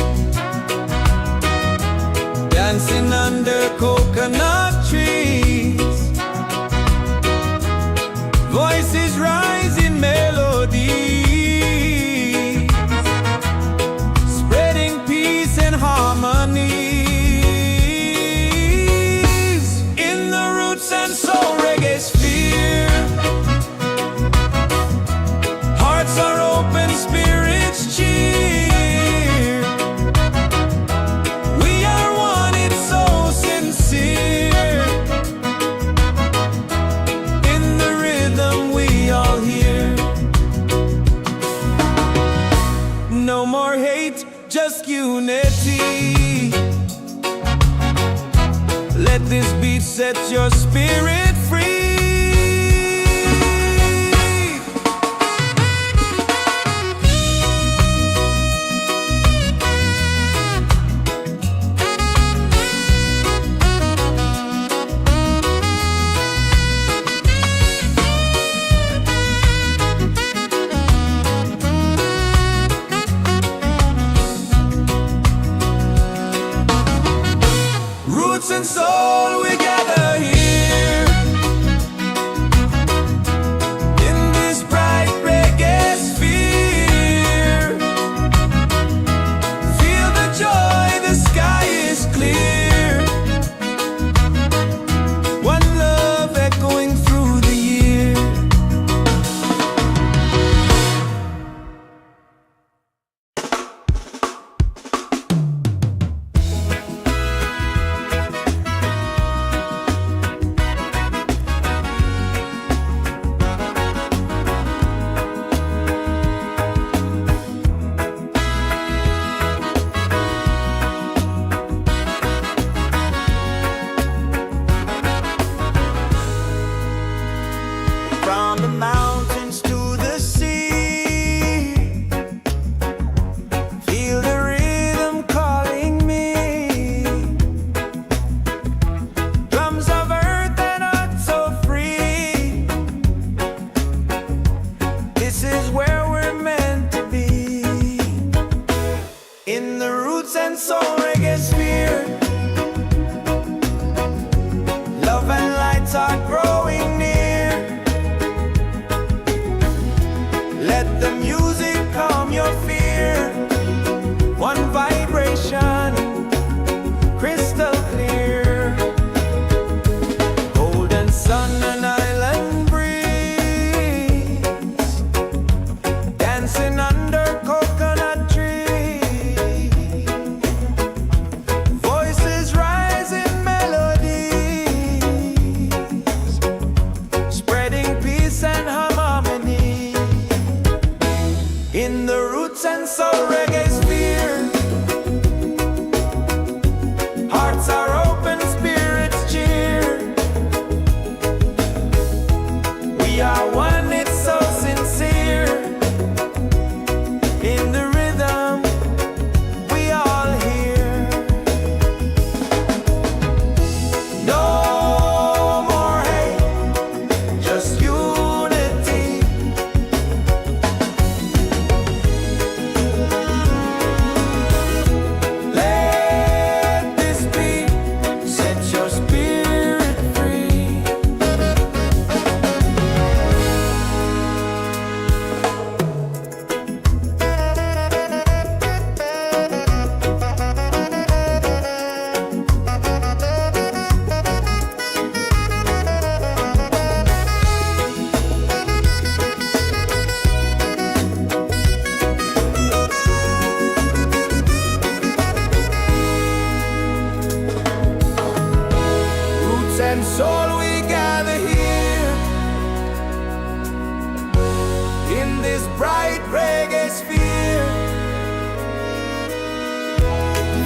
dancing under coconut trees. Voices rise in melody, spreading peace and harmonies. In the Roots and Soul Reggaesphere, hearts are open, spirits cheer. We are one, it's so sincere. In the rhythm we all hear. No more hate, just unity. Let this beat set your spirit free. Roots and soul, we gather here in this bright reggae sphere. Feel the joy, the sky is clear. One love echoing through the year. From the mountains to the sea, feel the rhythm calling me. Drums of earth and heart so free. This is where we're meant to be. In the Roots and Soul Reggaesphere, love and lights are growing near. Let the music calm your fear. One vibration, crystal clear. Golden sun and island breeze, dancing under coconut trees. Voices rise in melody, this bright reggae sphere.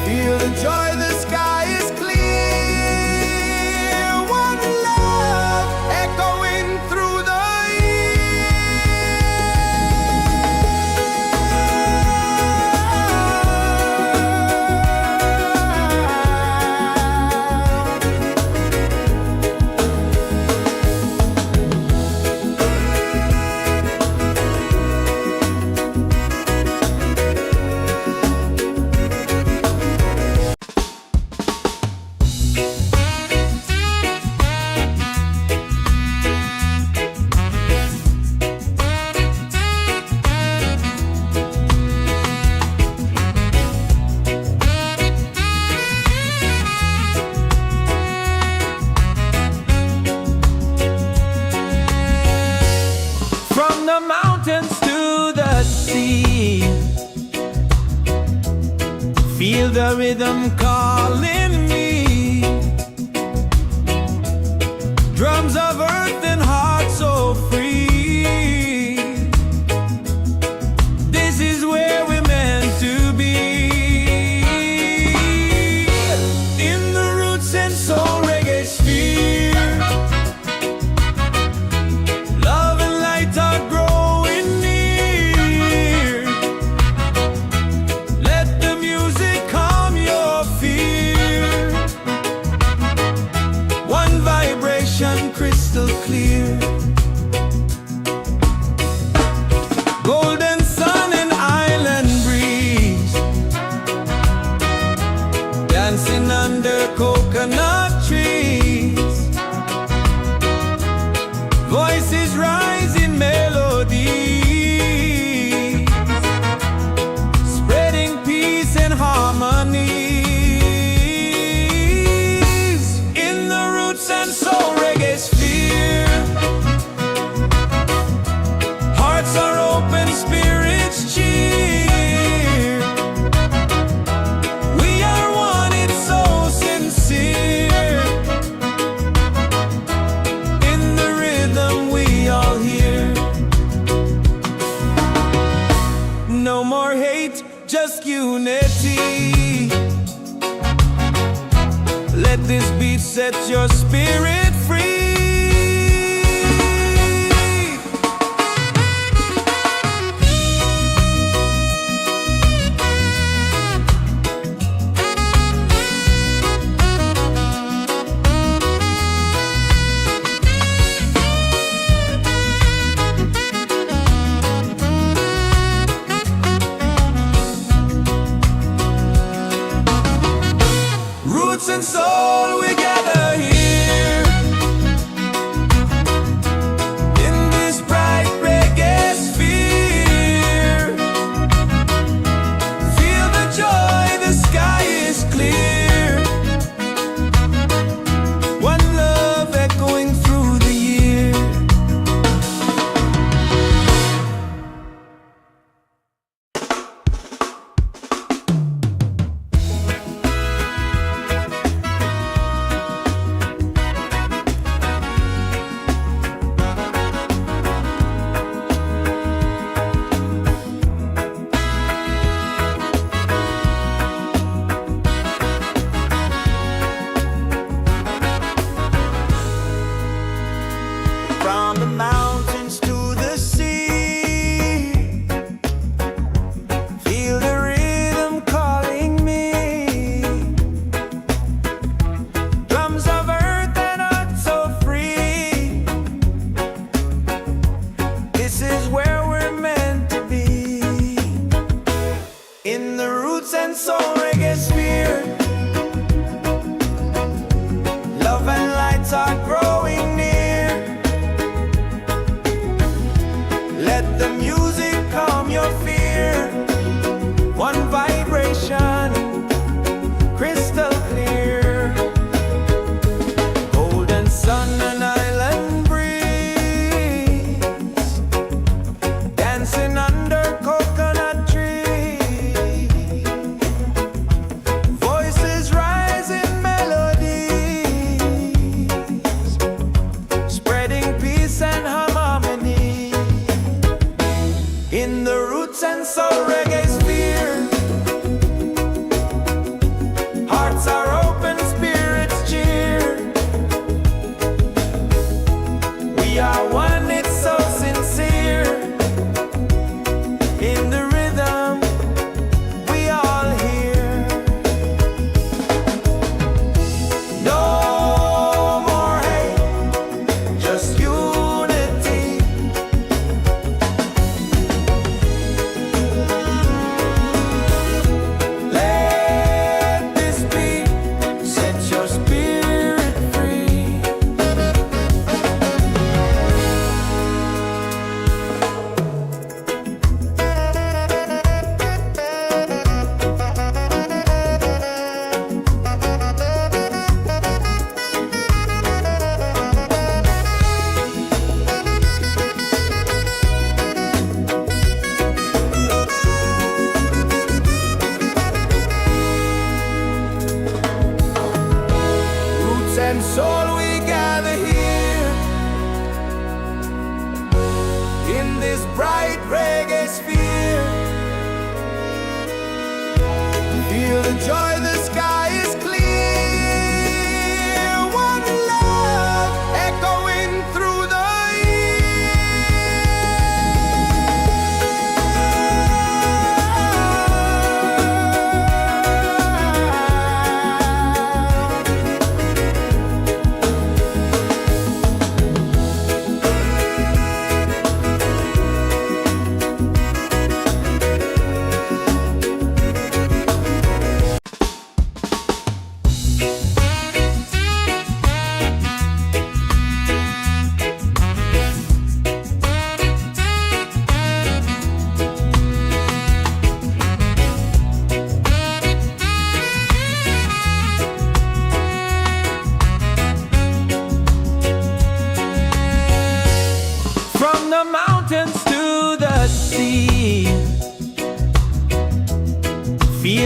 Feel the joy, the sky is clear. One love echoing through the mountains to the sea. Feel the rhythm calling me. Drums of earth and heart so free. This is where we're meant to be. In the Roots and Soul Reggaesphere. Love and light are growing near. Let the music calm your fear. One vibration crystal clear. Golden sun and island breeze. Dancing under coconut trees. Voices rise in melody, spreading peace and harmony. In the Roots and Soul Reggaesphere. Hearts are open, spirits cheer. We are one, it's so sincere. In the rhythm we all hear. No more hate, just unity. Let this beat set your spirit free. Roots and soul, we gather here.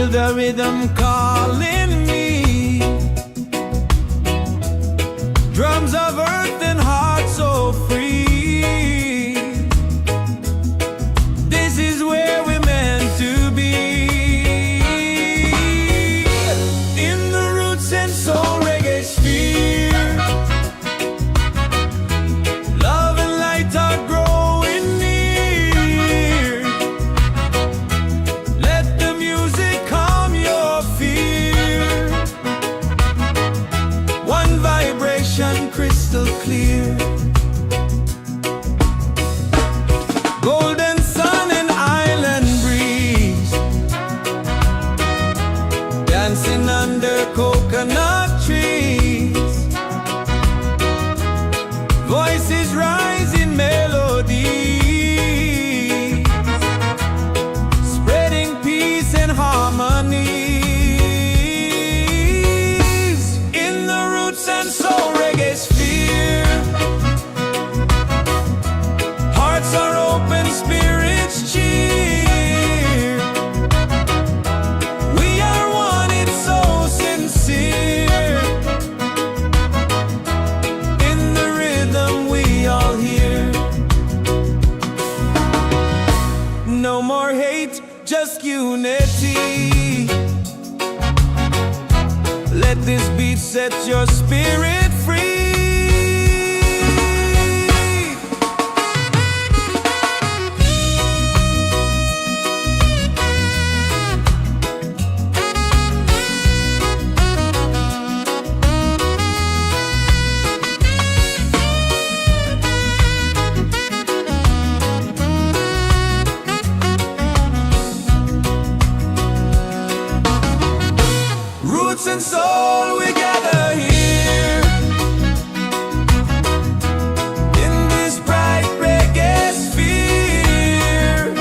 Feel the rhythm calling me. Drums of earth and heart so free. This is where we're meant to be. In the Roots and Soul Reggaesphere. Love and light are growing near. Let the music calm your fear. One vibration crystal clear. Golden sun and island breeze, dancing under coconut trees. Voices rise in melody, spreading peace and harmonies. In the Roots and Soul Reggaesphere, hearts are open, spirits cheer. We are one, it's so sincere. In the rhythm we all hear. No more hate, just unity. Let this beat set your spirit free. Roots and soul, we gather here in this bright reggae sphere.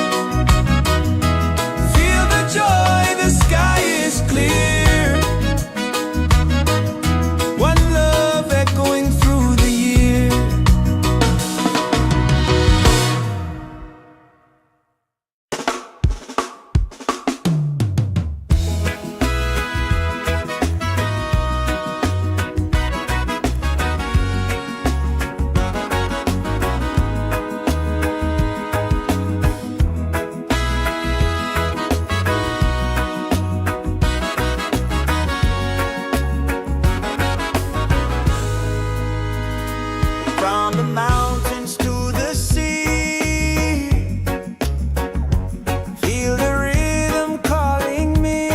Feel the joy, the sky is clear. One love echoing through the year. From the mountains to the sea, feel the rhythm calling me.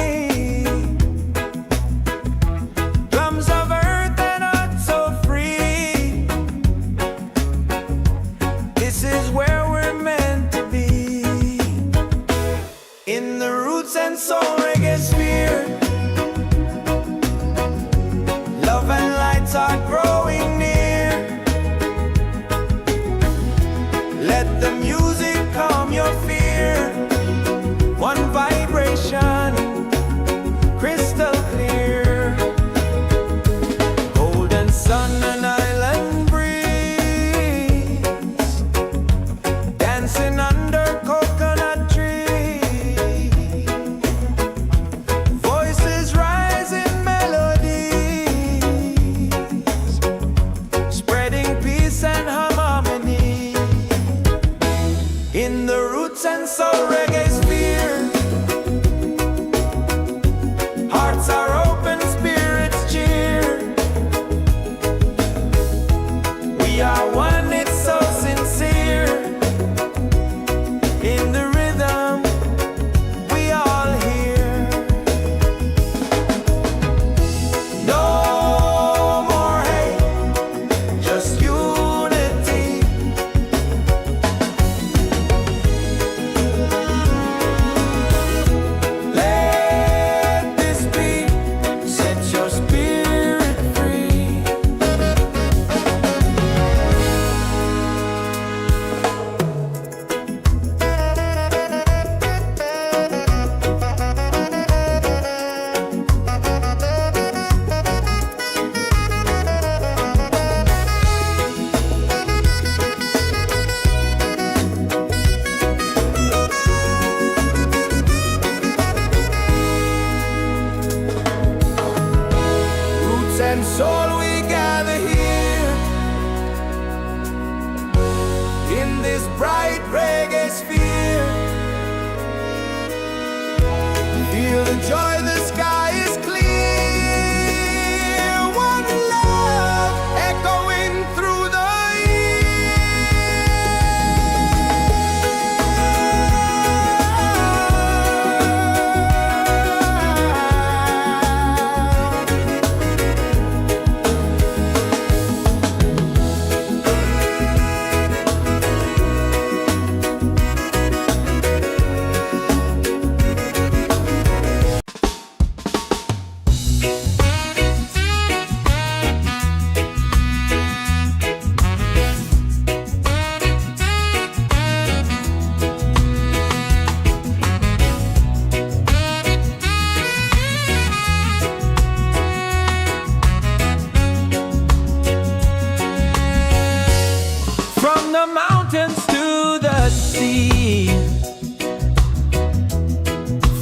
Drums of earth and heart so free. This is where we're meant to be. In the Roots and Soul Reggaesphere, love and lights are growing near. Let the music calm your fear. One vibration, crystal clear. Golden sun and island breeze, this bright reggae sphere. Feel the joy, the sky is clear. One love echoing through the mountains to the sea.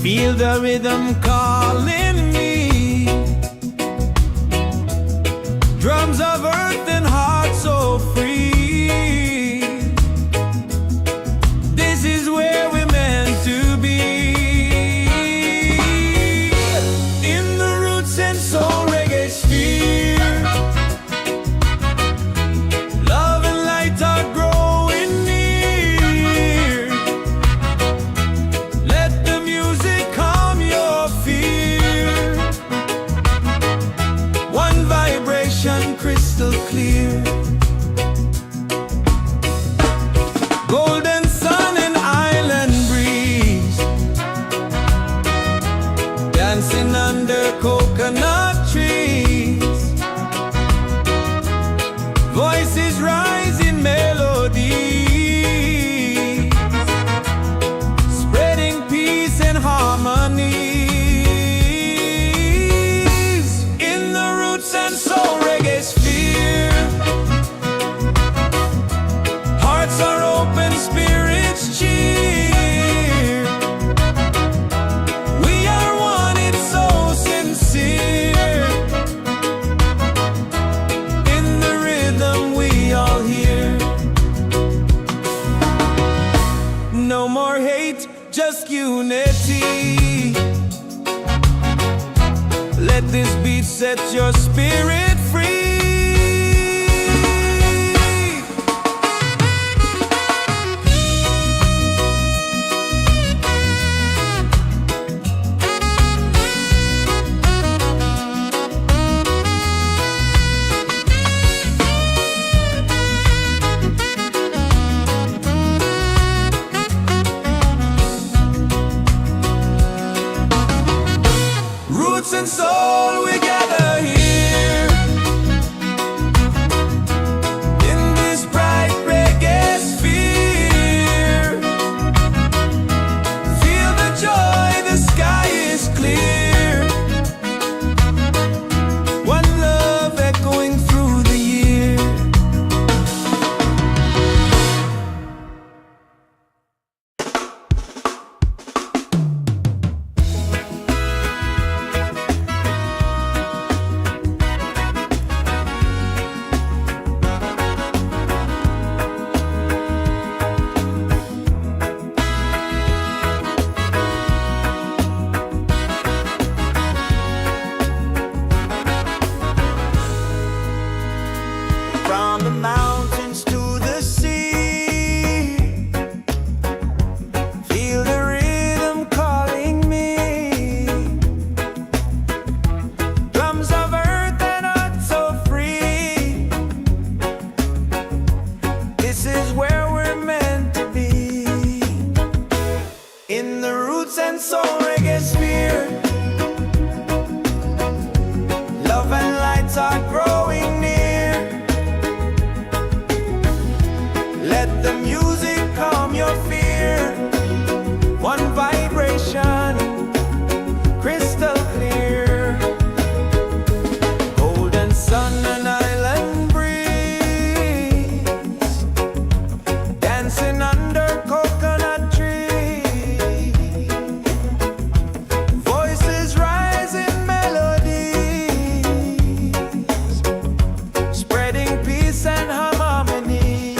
Feel the rhythm calling me. Drums of earth and heart so free. This is where we're meant to be. In the Roots and Soul Reggaesphere, love and light are growing near. Let the music calm your fear. One vibration crystal clear. Golden sun and island breeze, dancing under coconut trees. Voices rise in melody, spreading peace and harmony. In the Roots and Soul Reggaesphere, hearts are open, spirits cheer. We are one, it's so sincere. In the rhythm we all hear. No more hate, just unity. Let this beat set your spirit free. Roots and soul, we gather here. In this bright reggae sphere, feel the joy, the sky is clear. One love echoing through the year. From the mountains to the sea, feel the rhythm calling me. Drums of earth and heart so free. This is where we're meant to be. In the Roots and Soul Reggaesphere, love and lights are growing near. Let the music calm your fear. One vibration, crystal clear. Golden sun and island breeze, dancing under coconut trees. Voices rise in melodies, spreading peace and harmony.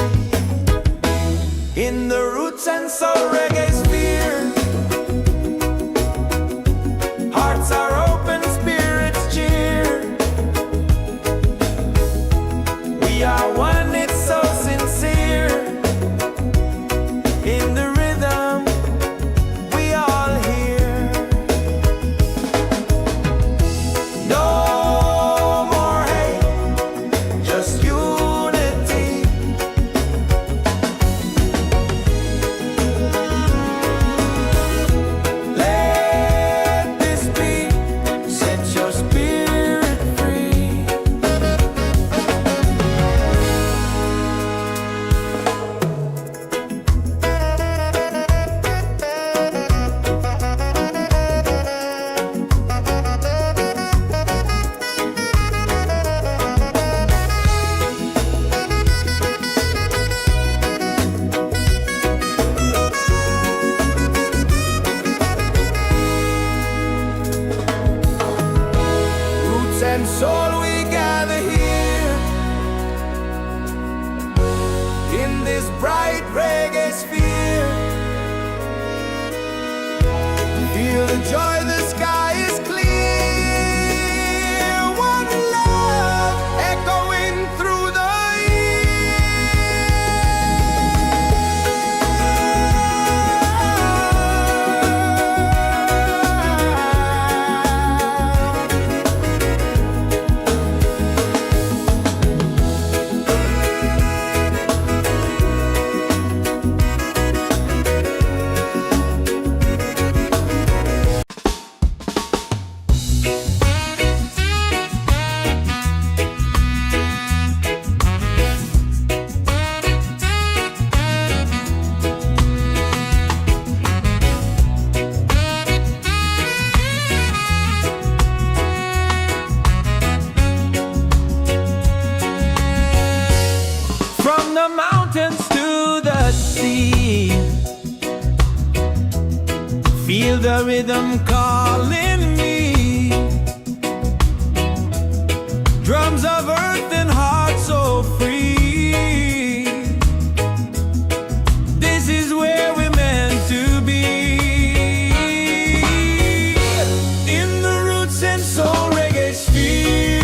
this bright reggae sphere. Feel the joy, the sky is clear. One love echoing through the the mountains to the sea. Feel the rhythm calling me. Drums of earth and heart so free. This is where we're meant to be. In the Roots and Soul Reggaesphere.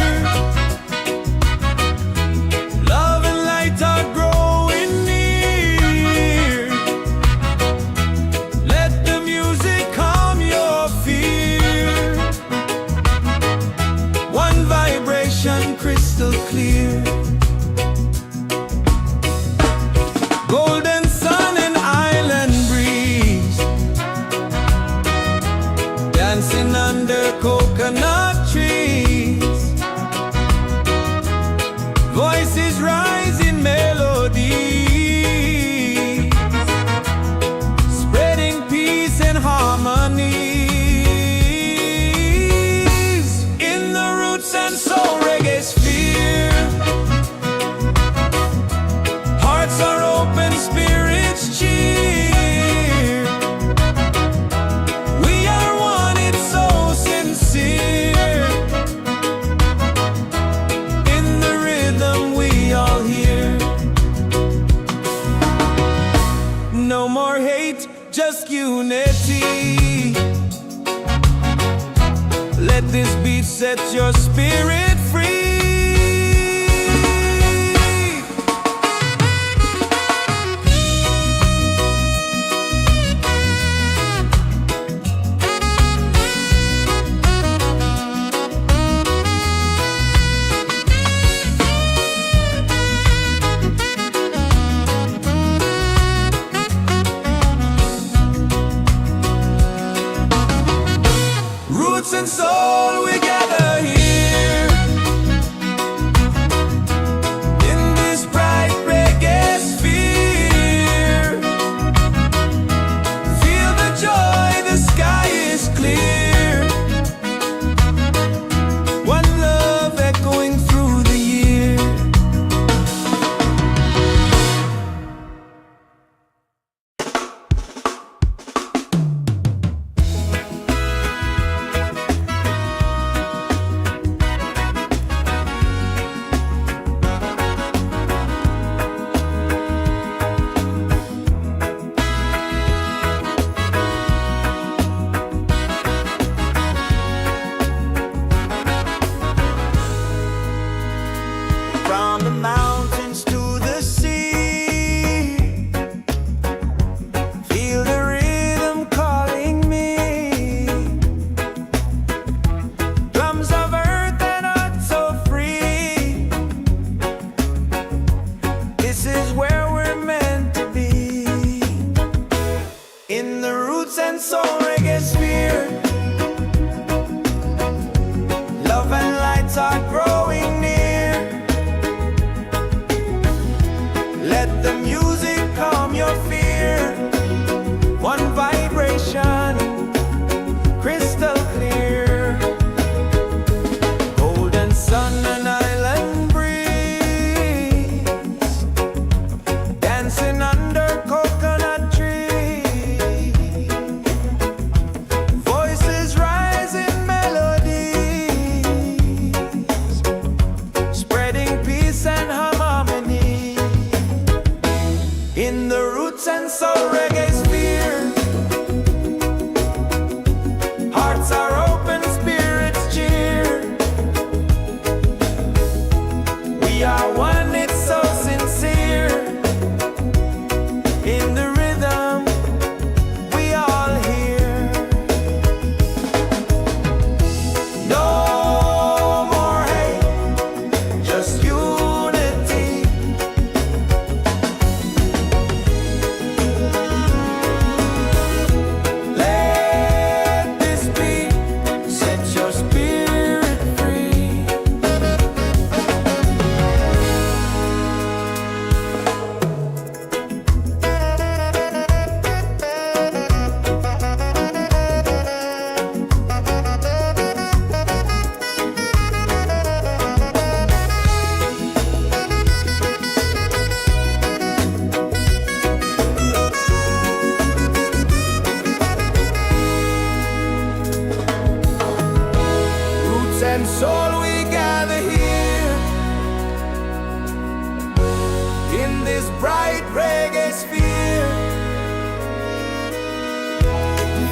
Love and light are growing near. Let the music calm your fear. One vibration crystal clear. Golden sun and island breeze. Dancing under coconut trees. Voices rise in melody, spreading peace and harmonies. In the Roots and Soul Reggaesphere. Hearts are open, spirits cheer. We are one, it's so sincere. In the rhythm we all hear. No more hate, just unity. Let this beat set your spirit free. Roots and soul, we gather here. In this bright reggae sphere. Feel the joy, the sky is clear. One love echoing through the year. From the mountains to the sea. Feel the rhythm calling me. Drums of earth and heart so free. This is where we're meant to be. In the Roots and Soul Reggaesphere. Love and lights are growing near. Let the music calm your fear. One vibration, crystal clear. Golden sun and island breeze. Dancing under coconut trees. Voices rise in melodies, spreading peace and harmony. in the Roots and Soul Reggaesphere. Hearts are open, spirits cheer. We are one, it's so sincere. In the rhythm we all hear. No more hate, just unity. Let this be, set your spirit free. Roots and soul, we gather here in this bright reggae sphere.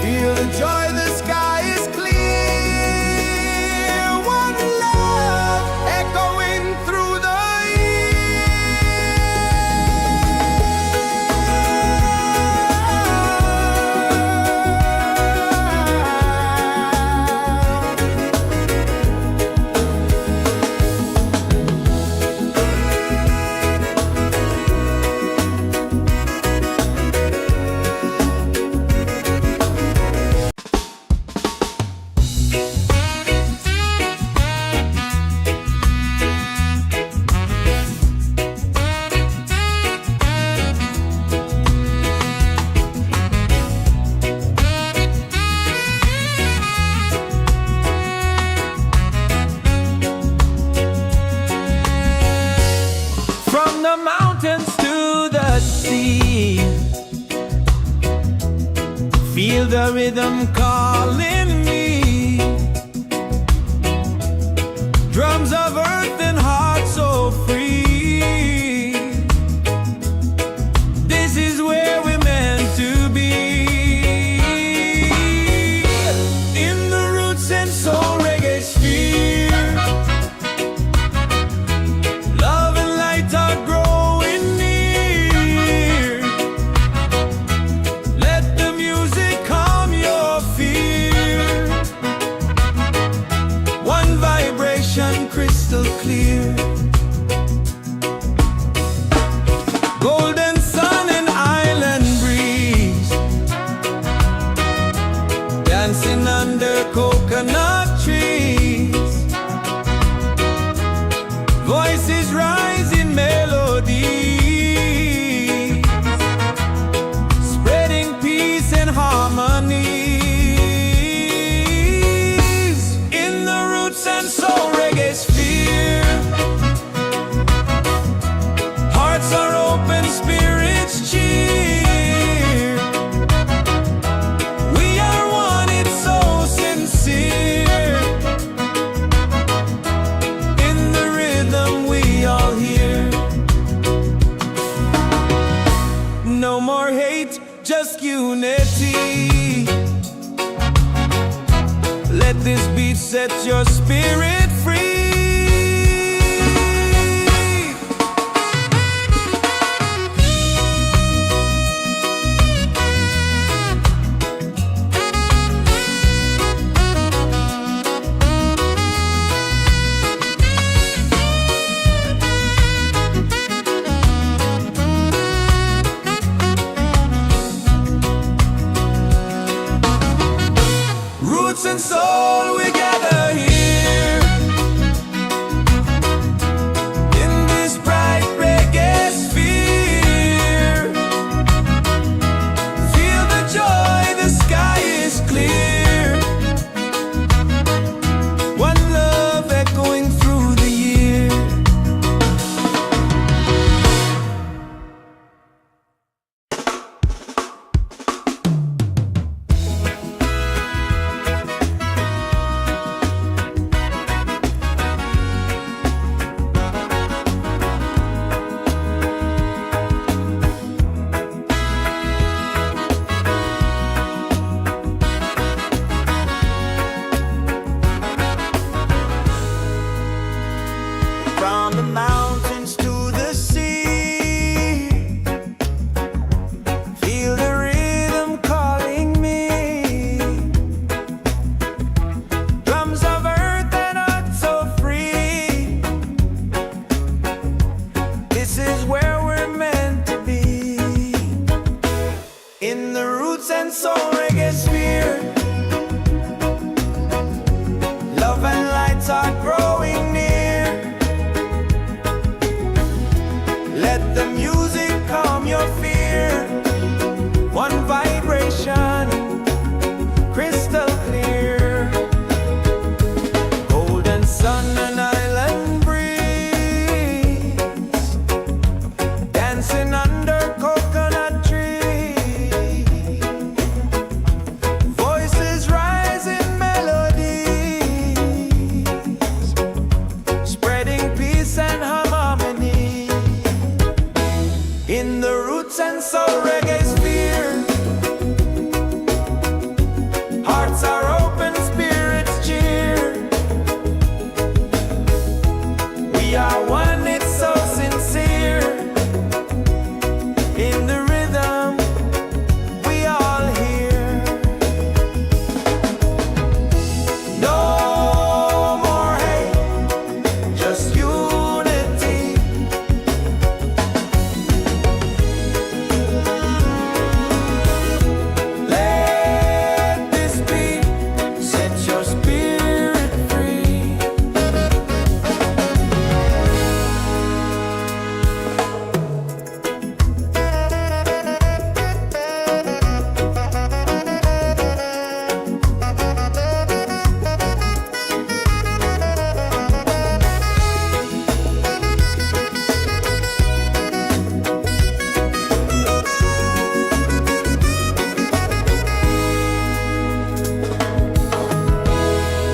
Feel the joy, the sky is clear. One love echoing through the from the mountains to the sea. Feel the rhythm calling me. Drums of earth and heart so free. This is where we're meant to be. In the Roots and Soul Reggaesphere. Love and light are growing near. Let the music calm your fear. One vibration crystal clear. Golden sun and island breeze. Dancing under coconut trees. Voices rise in melody, spreading peace and harmony. In the Roots and Soul Reggaesphere. Hearts are open, spirits cheer. We are one, it's so sincere. In the rhythm we all hear. No more hate, just unity. Let this beat set your spirit free. Roots and soul, we gather here your fear. One vibration, crystal clear. Golden sun and island breeze, dancing under coconut tree. Voices rise in melodies, spreading peace and harmony. In the roots and soul reggae sphere, hearts are open, spirits cheer. We are one, it's so sincere. In the rhythm, we all hear. No more hate, just unity. Let this be, set your spirit free.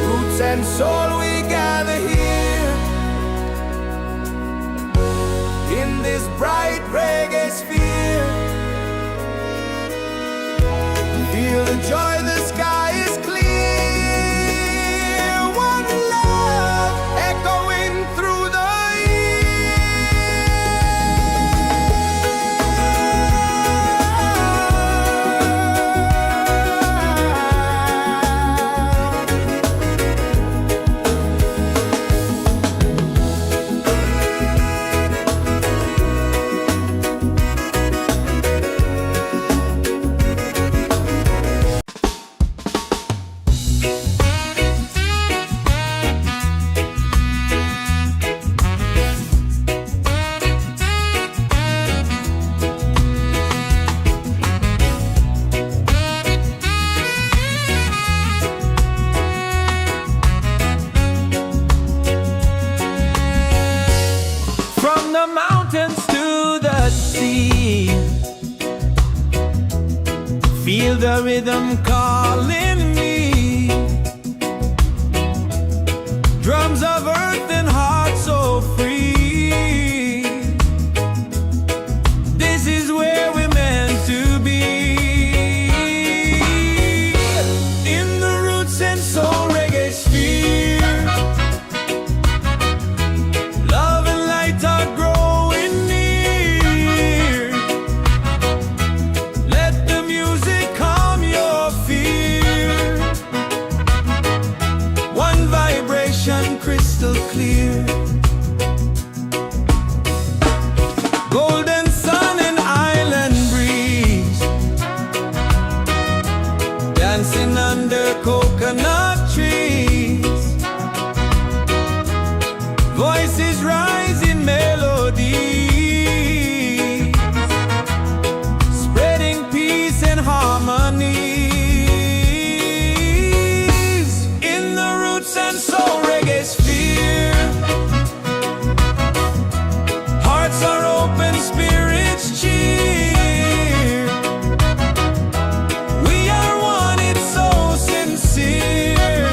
Roots and soul, we gather here in this bright reggae sphere. Feel the joy, the sky is clear. One love echoing through the from the mountains to the sea. Feel the rhythm calling me. Drums of earth and heart so free. This is where we're meant to be. In the roots and soul reggae sphere, love and light are growing near. Let the music calm your fear. One vibration, crystal clear. Golden sun and island breeze, dancing under coconut trees. Voices rise in melodies, spreading peace and harmonies. In the roots and soul reggae sphere, hearts are open, spirits cheer. We are one, it's so sincere.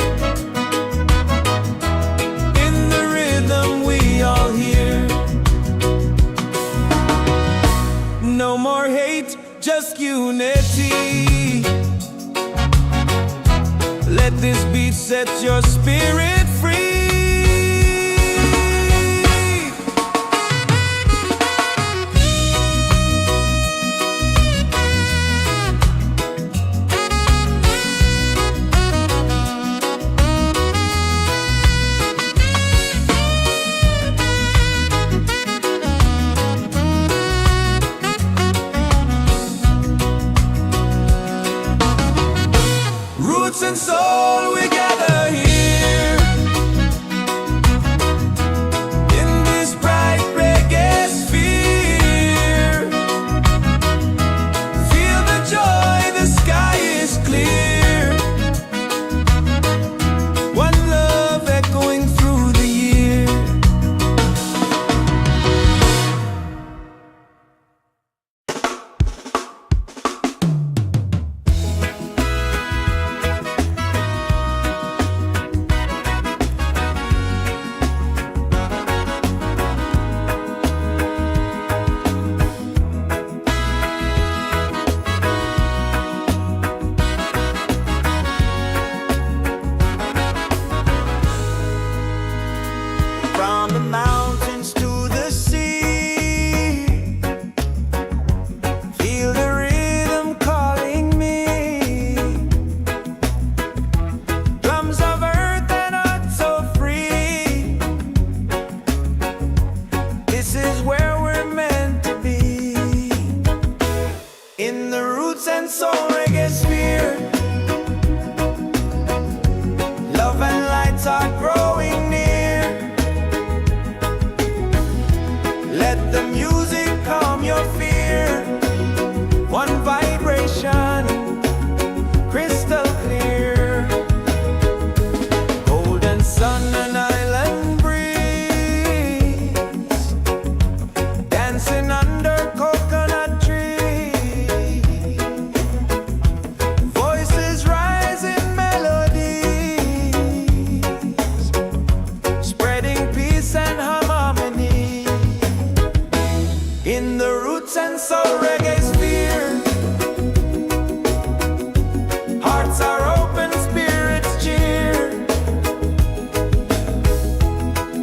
In the rhythm, we all hear. No more hate, just unity. Let this beat set your spirit free. Roots and soul, we gather here and soul reggaesphere. Love and light are growing near. Let the music calm your fear. One vibration, crystal clear. Golden sun and island breeze, dancing under coconut trees. Voices rise in melodies, spreading peace and harmony. In the roots and soul reggaesphere, hearts are open, spirits cheer.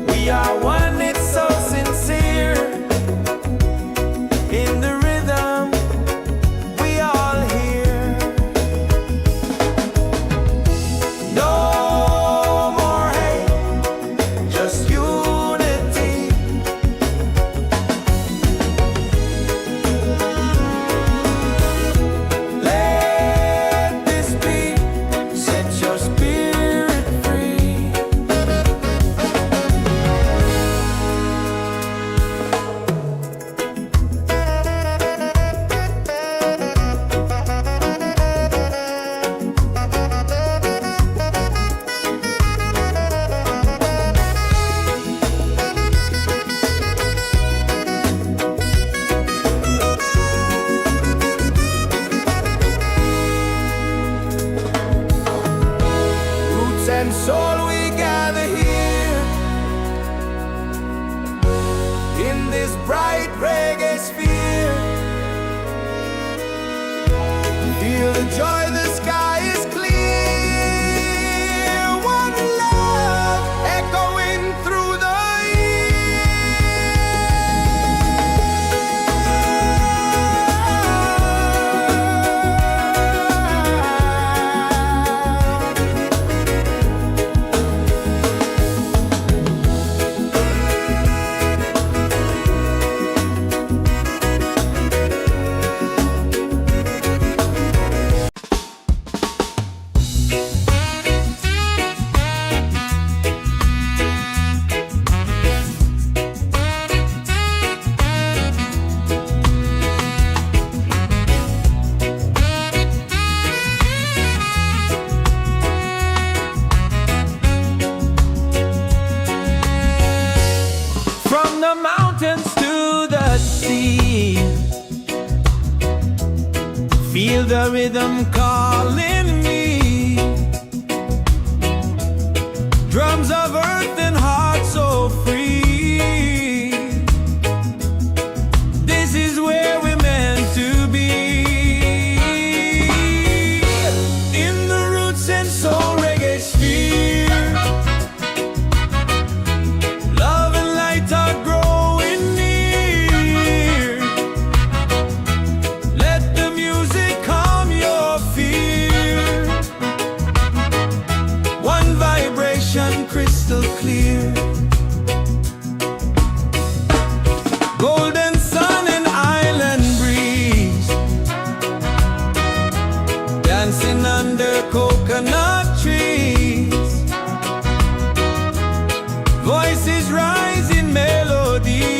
We are one, it's so sincere. In the rhythm, we all hear. No more hate, just unity. Let this be, set your spirit free. Roots and soul, we gather here in this bright reggae sphere. Feel the joy, the sky is clear. One love echoing through the from the mountains to the sea. Feel the rhythm calling me. Drums of earth and heart so free. This is where we're meant to be. In the roots and soul reggaesphere, love and light are growing near. Let the music calm your fear. One vibration, crystal clear. Golden sun and island breeze, dancing under coconut trees. Voices rise in melodies,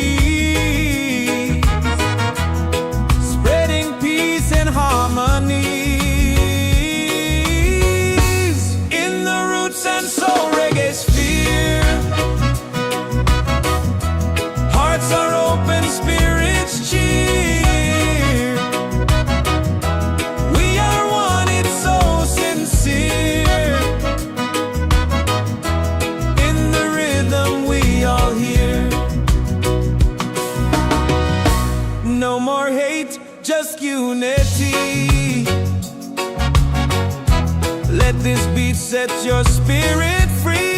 spreading peace and harmonies. In the roots and soul reggaesphere, hearts are open, spirits cheer. We are one, it's so sincere. In the rhythm, we all hear. No more hate, just unity. Let this beat set your spirit free.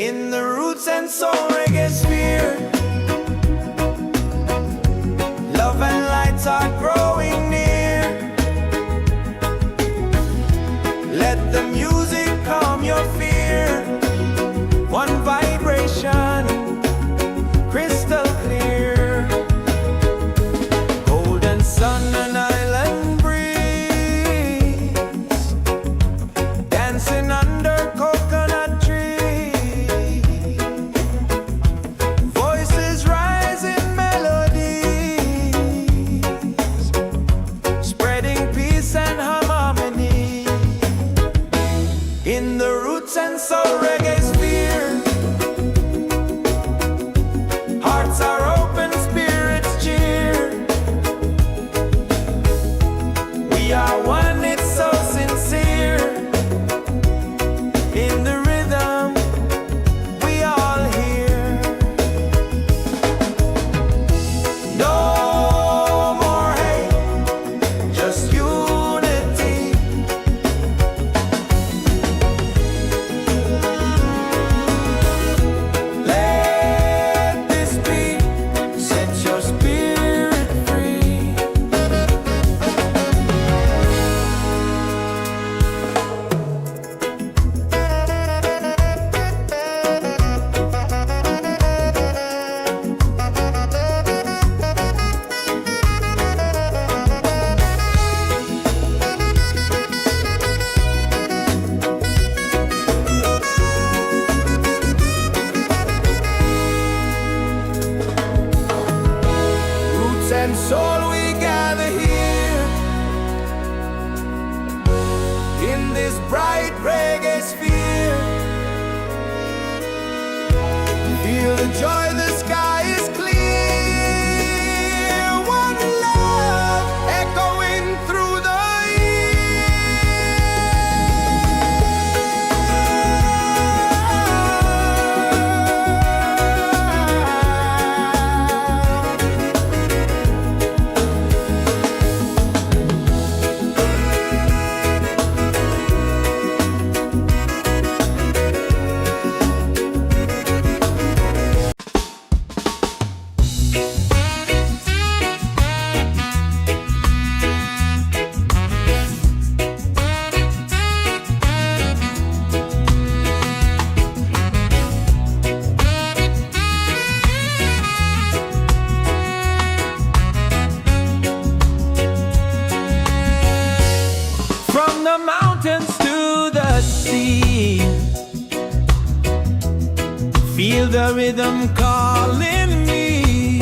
in the Roots and Soul Reggaesphere. Love and lights are growing near. Let the music calm your fear. One vibration, crystal clear. Golden sun and island breeze, dancing under coconut trees. Voices rise in melodies, spreading peace and harmony in the Roots and Soul Reggaesphere. Hearts are open, spirits cheer. We are one, it's so sincere. In the rhythm, we all hear. No more hate, just unity. Let this beat set your spirit free. Roots and soul, we gather here in this bright reggae sphere. Feel the joy, the sky is clear. One love echoing through the from the mountains to the sea. Feel the rhythm calling me.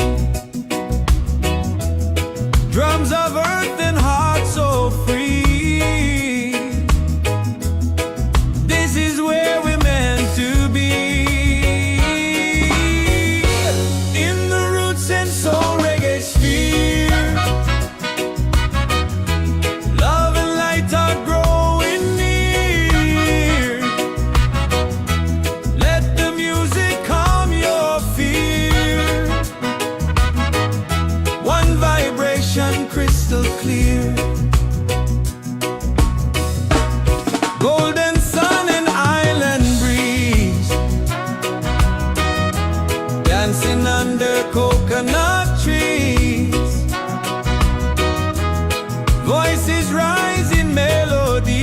Drums of earth and heart so free. This is where we're meant to be. In the Roots and Soul Reggaesphere. Love and light are growing near. Let the music calm your fear. One vibration, crystal clear. Golden sun and island breeze, dancing under coconut trees. Voices rise in melody,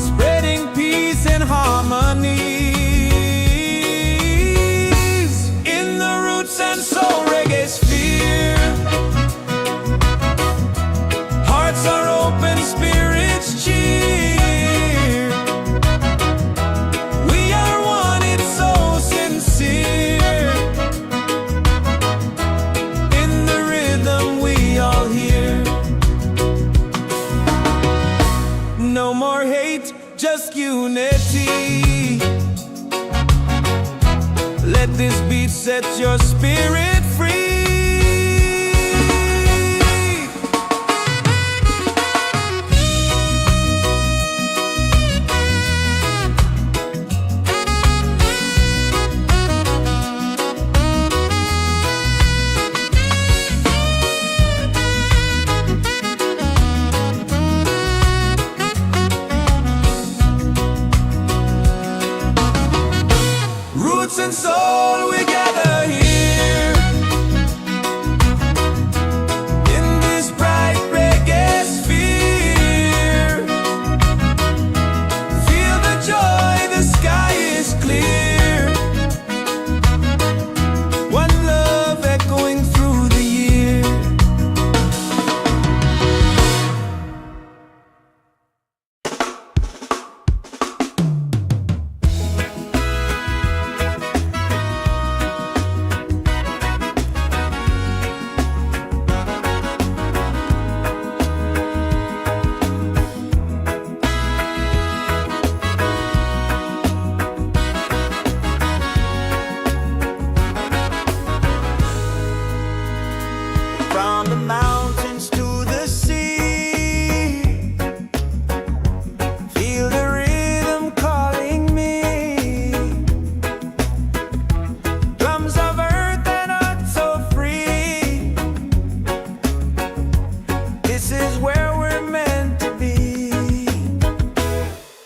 spreading peace and harmony in the Roots and Soul Reggaesphere. Hearts are open, spirits cheer. We are one, it's so sincere. In the rhythm, we all hear. No more hate, just unity. Let this beat set your spirit free. and soul, we gather here in this bright reggae sphere. Feel the joy, the sky is clear. One love echoing through the year. From the mountains to the sea, feel the rhythm calling me. Drums of earth and heart so free. This is where we're meant to be.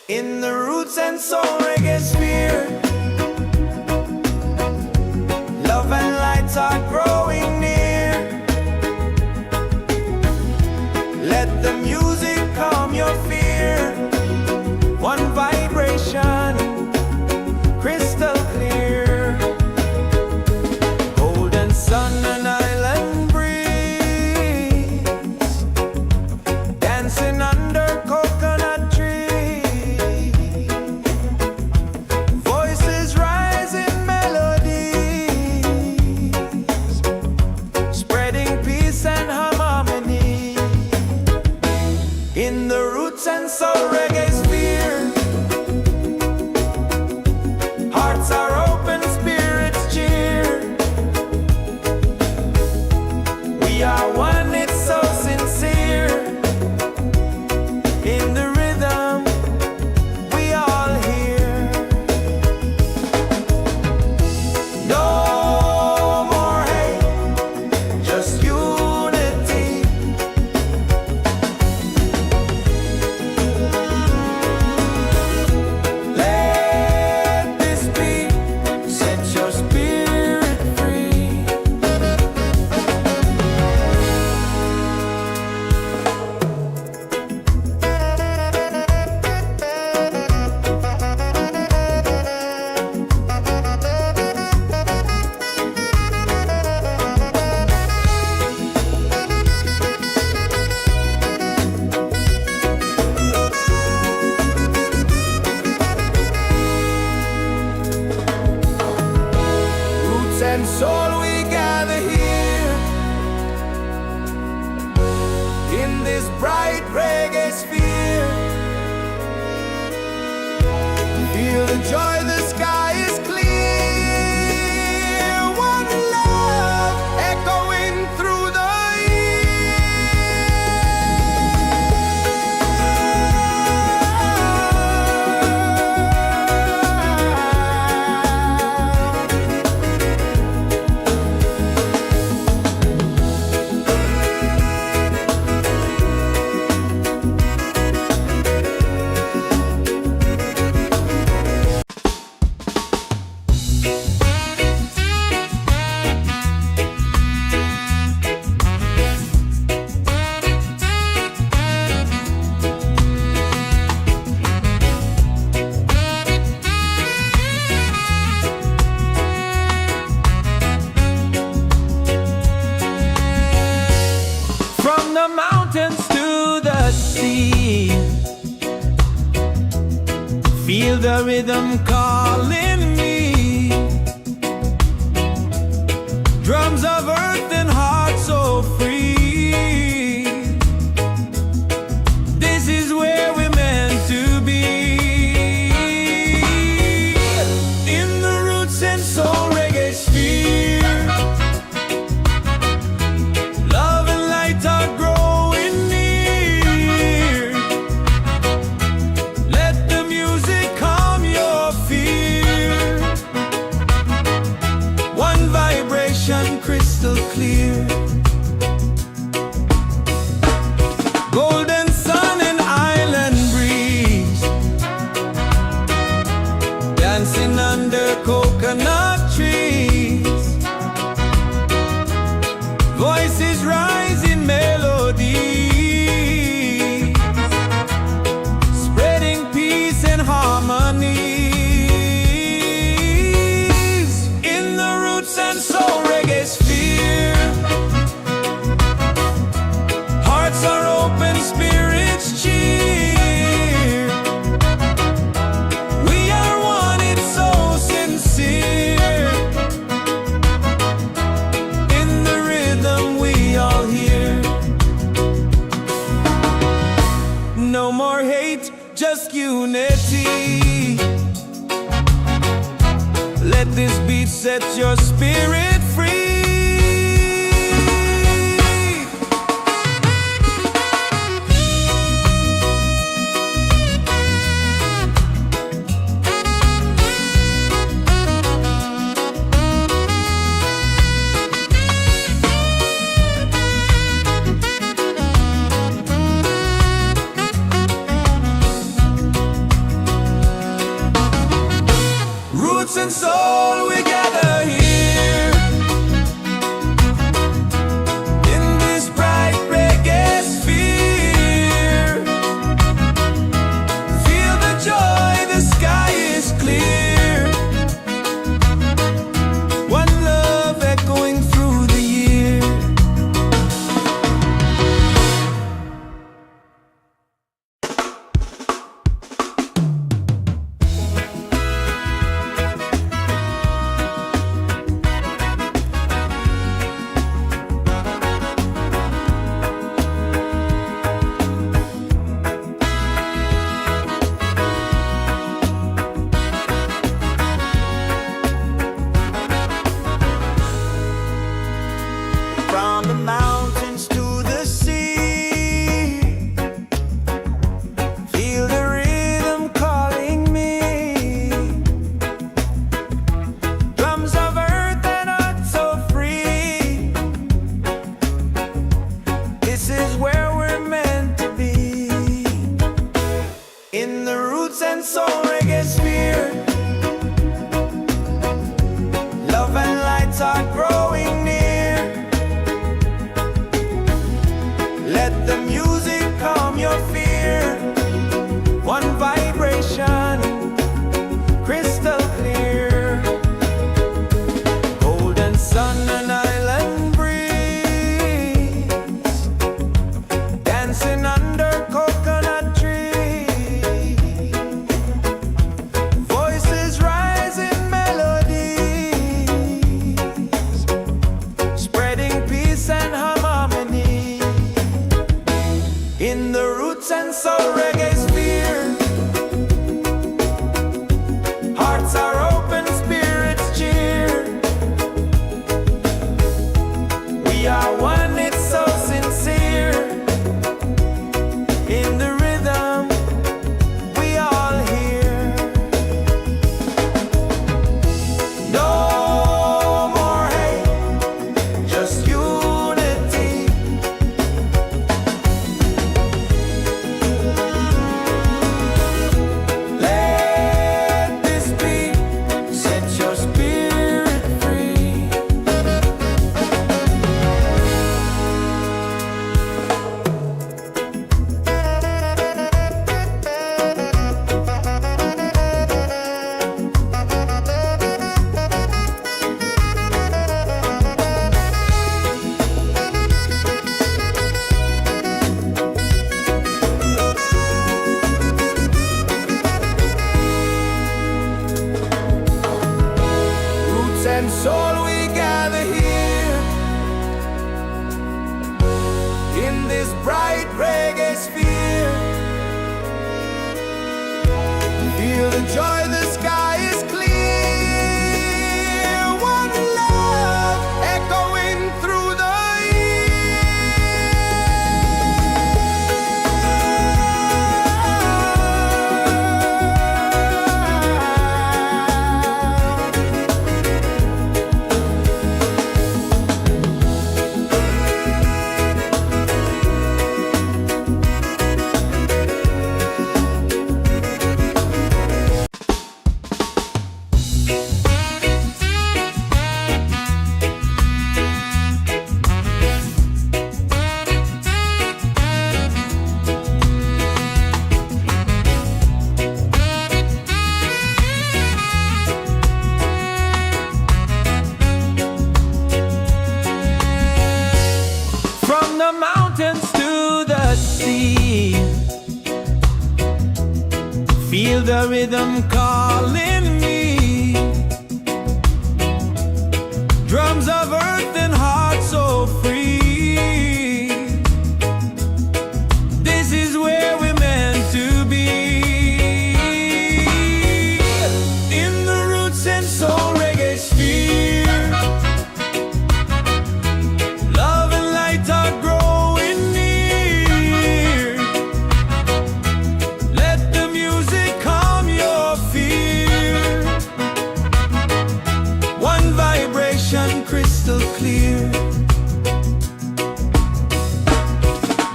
In the Roots and Soul Reggaesphere, love and lights are growing near. Let the music calm your fear. One vibration, crystal clear. Golden sun and island breeze, dancing under coconut trees. Voices rise in melodies, spreading peace and harmony. In the Roots and Soul Reggaesphere, hearts are open, spirits cheer. We are one, it's so sincere. In the rhythm, we all hear. No more hate, just unity. Let this beat set your spirit free. Roots and soul, we gather here in this bright reggae sphere. Feel the joy, the sky is clear. One love echoing through the from the mountains to the sea. Feel the rhythm calling me. Drums of earth and heart so free. This is where we're meant to be. In the Roots and Soul Reggaesphere, love and light are growing near. Let the music calm your fear. One vibration, crystal clear. Golden sun and island breeze, dancing under coconut trees. Voices rise in melody, spreading peace and harmony. In the roots and soul reggaesphere, hearts are open, spirits cheer. We are one, it's so sincere. In the rhythm we all hear. No more hate, just unity. Let this beat set your spirit free. Roots and soul, we gather here in this bright reggae sphere. Feel the joy, the sky is clear. One love echoing through the year. From the mountains to the sea, feel the rhythm calling me. Drums of earth and heart so free. This is where we're meant to be. In the roots and soul reggaesphere, love and lights are growing near. Let the music calm your fear. One vibration, crystal clear. Golden sun and island breeze, dancing under coconut trees. Voices rise in melodies, spreading peace and harmony. In the roots and soul reggaesphere, hearts are open, spirits cheer. We are one, it's so sincere. In the rhythm we all hear. No more hate, just unity. Let this beat set your spirit free. Roots and soul, we gather here in this bright reggae sphere. Feel the joy, the sky is clear. One love echoing through the year. the rhythm calling me. Drums of earth and heart so free. This is where we're meant to be. In the roots and soul reggae sphere, love and light are growing near. Let the music calm your fear. One vibration crystal clear.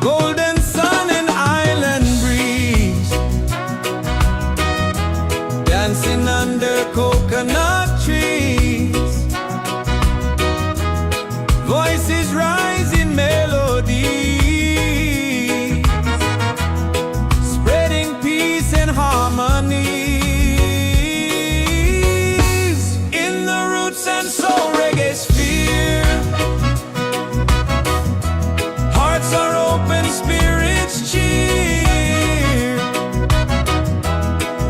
Golden sun and island breeze, dancing under coconut trees. Voices rise in melody, spreading peace and harmony. In the roots and soul reggae sphere, hearts are open, spirits cheer.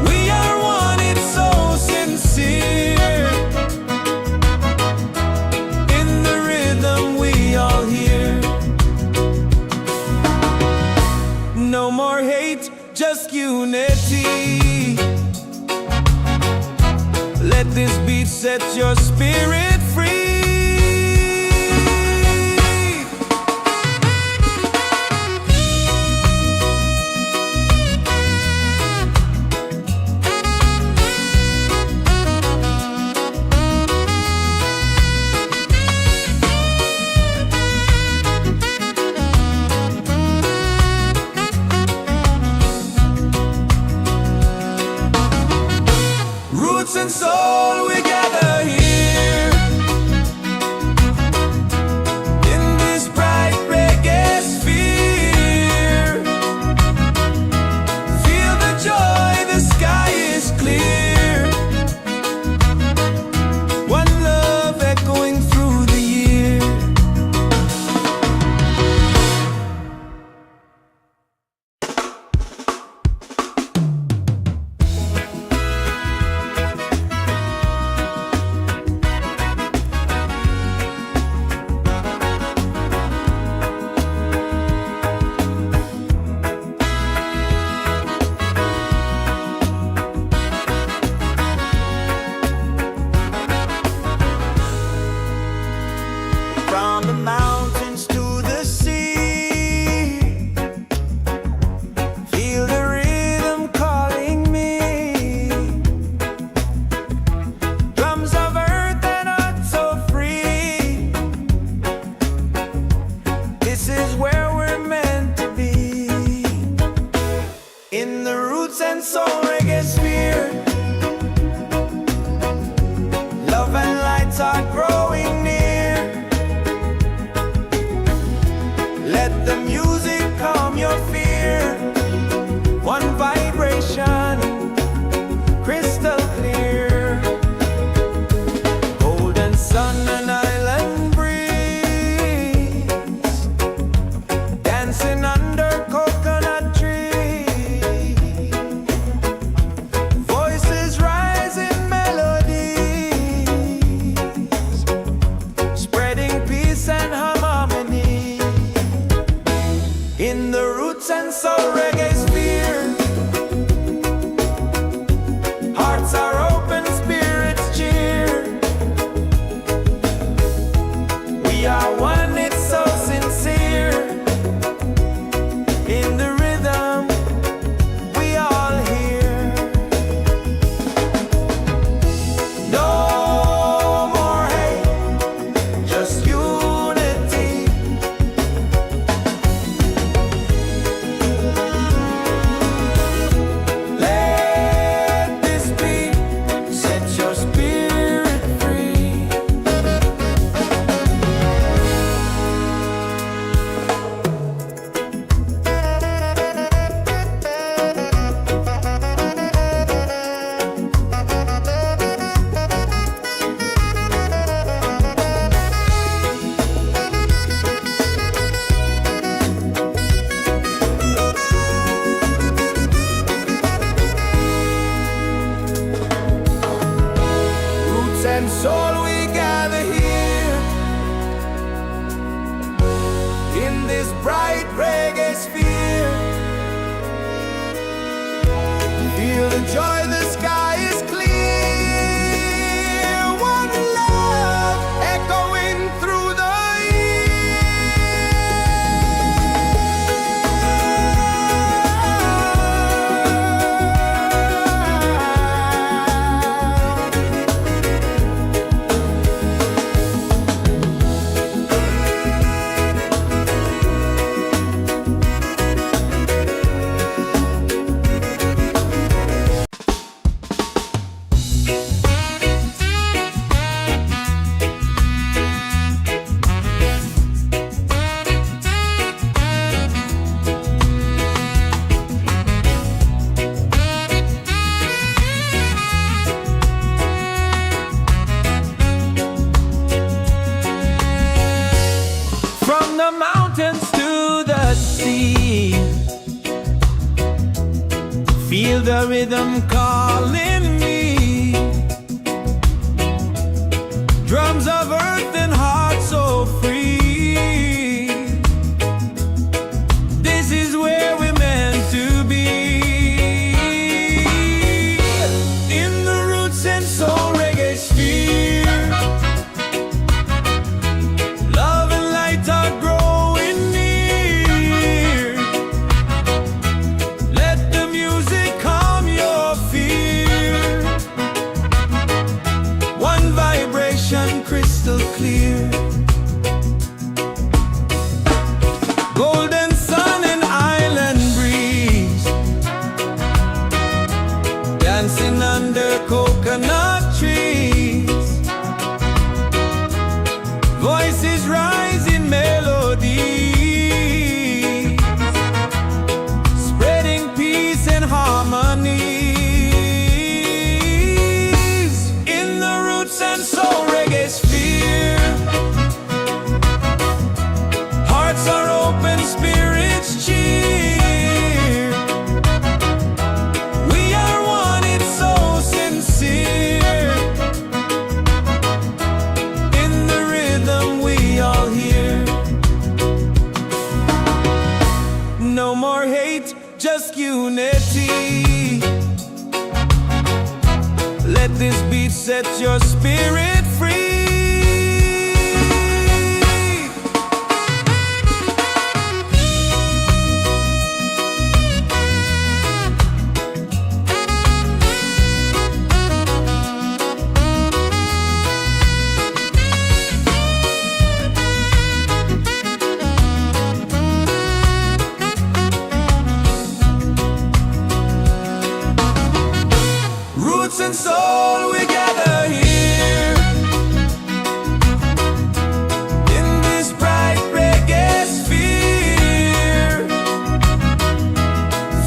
We are one, it's so sincere. In the rhythm we all hear. No more hate, just unity. Let this beat set your spirit free. Roots and soul, we gather here in this bright reggae sphere. Feel the joy, the sky is clear. One love echoing through the year. and soul we gather here in this bright reggae sphere. Feel the joy, the sky is clear. One love echoing through the From the mountains to the sea, feel the rhythm calling me. Drums of earth and heart so free. This is where we're meant to be. In the roots and soul Reggaesphere, love and light are growing near. Let the music calm your fear. One vibration crystal clear. Golden sun and island breeze, dancing under coconut trees. Voices rise in melody, spreading peace and harmony. In the roots and soul Reggaesphere, hearts are open, spirits cheer. We are one, it's so sincere. In the rhythm we all hear. No more hate, just unity. Let this beat set your spirit free. Roots and soul, we gather here in this bright reggae sphere.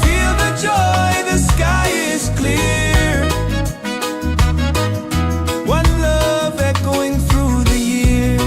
Feel the joy, the sky is clear. One love echoing through the year.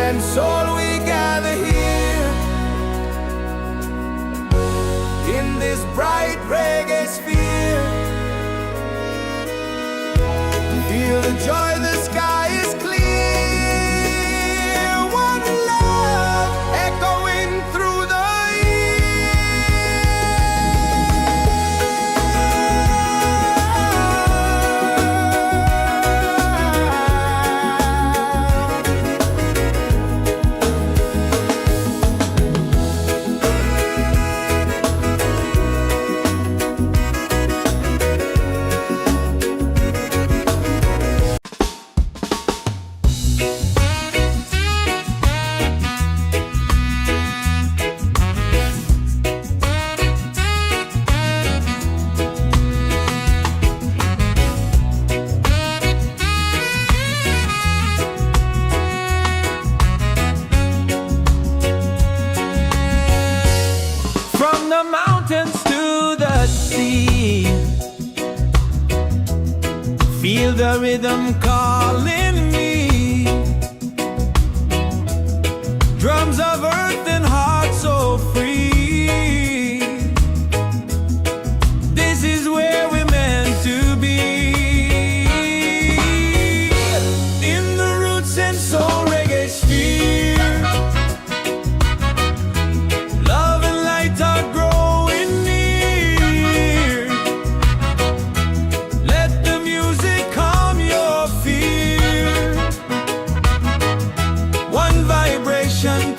and soul we gather here in this bright reggae sphere. Feel the joy, the sky is clear. One love echoing through the the mountains to the sea. Feel the rhythm calling me. Drums of earth and heart so free. This is where we're meant to be. In the Roots and Soul Reggaesphere.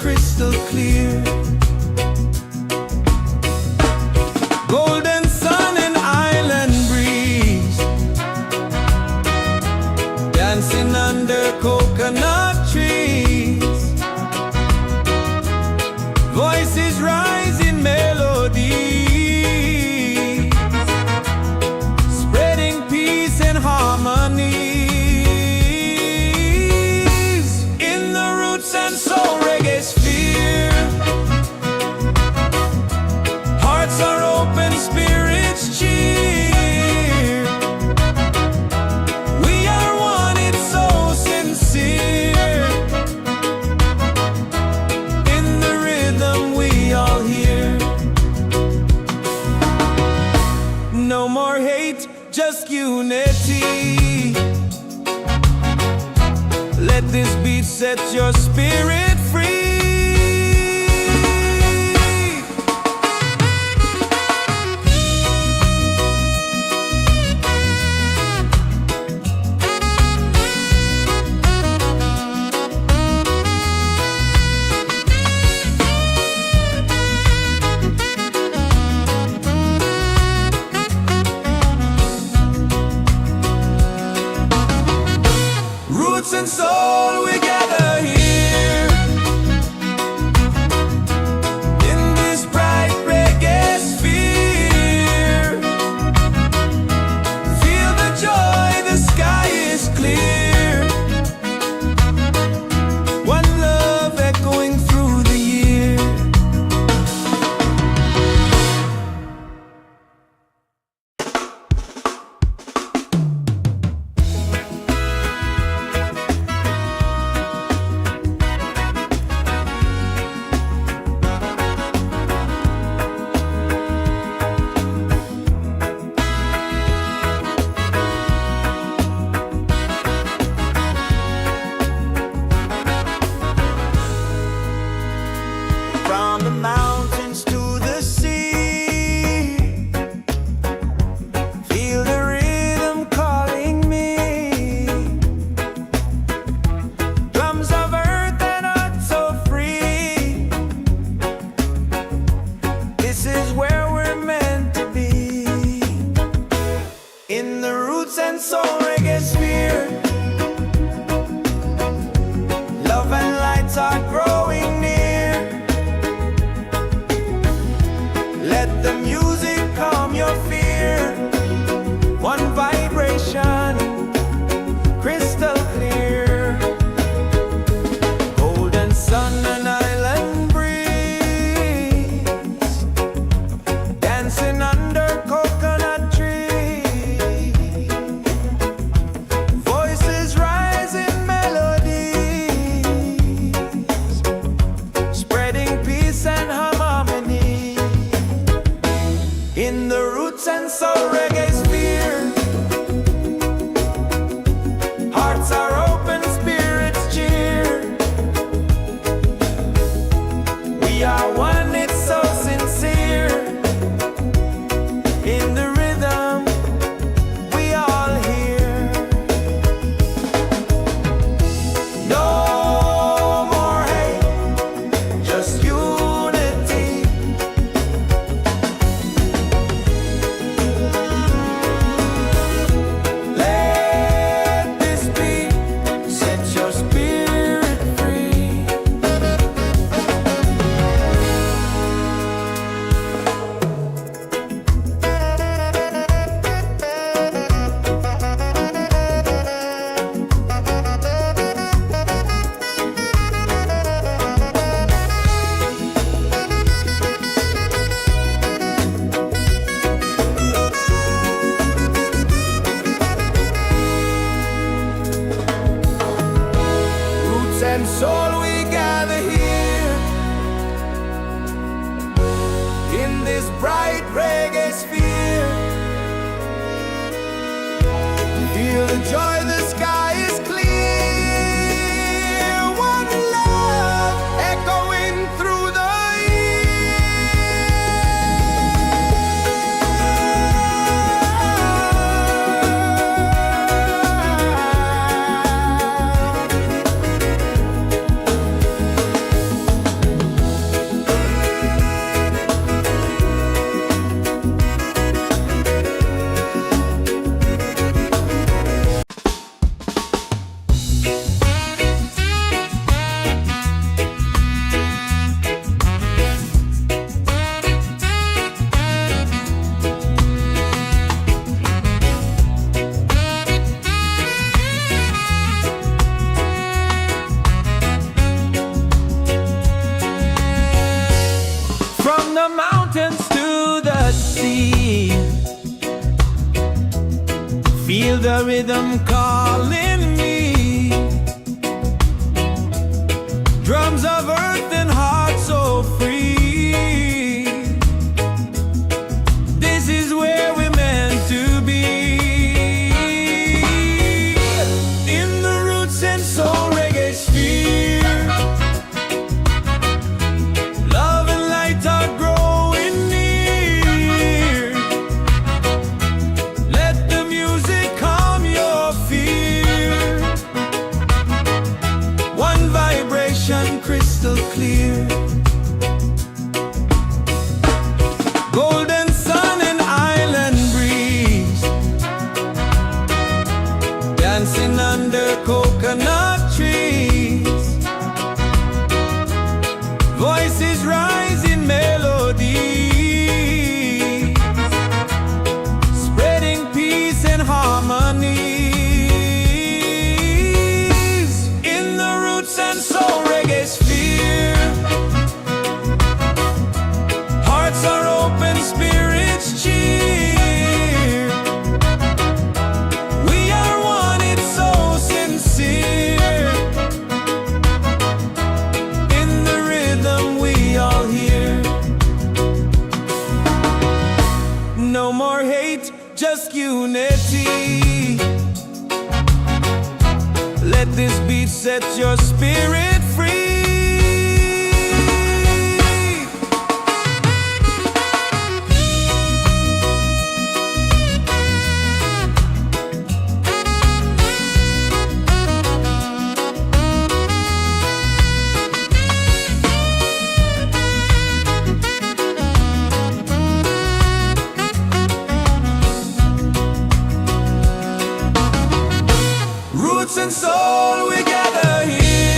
Crystal clear, golden sun and island breeze, dancing under coconut trees. Voices rise in melody, spreading peace and harmony. In the Roots and Soul Reggaesphere, hearts are open, spirits cheer. We are one, it's so sincere. In the rhythm we all hear. No more hate, just unity. Let this beat set your spirit free. Roots and soul, we gather here soul, we gather here in this bright reggae sphere. Feel the joy, the sky is clear. One love echoing through the from the mountains to the sea. Feel the rhythm calling me. Drums of earth and heart so free. This is where we're meant to be. In the Roots and Soul Reggaesphere, love and light are growing near. Let the music calm your fear. One vibration crystal clear. Golden sun and island breeze, dancing under coconut trees. Voices rise in melody, spreading peace and harmony. In the Roots and Soul Reggaesphere, hearts are open, spirits cheer. We are one, it's so sincere. In the rhythm we all hear. No more hate, just unity. Let this beat set your spirit free. Roots and soul, we gather here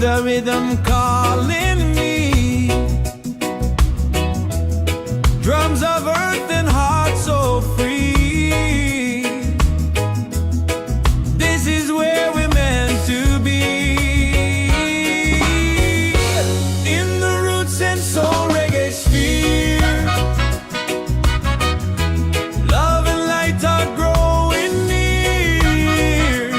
the rhythm calling me. Drums of earth and heart so free. This is where we're meant to be. In the Roots and Soul Reggaesphere, love and light are growing near.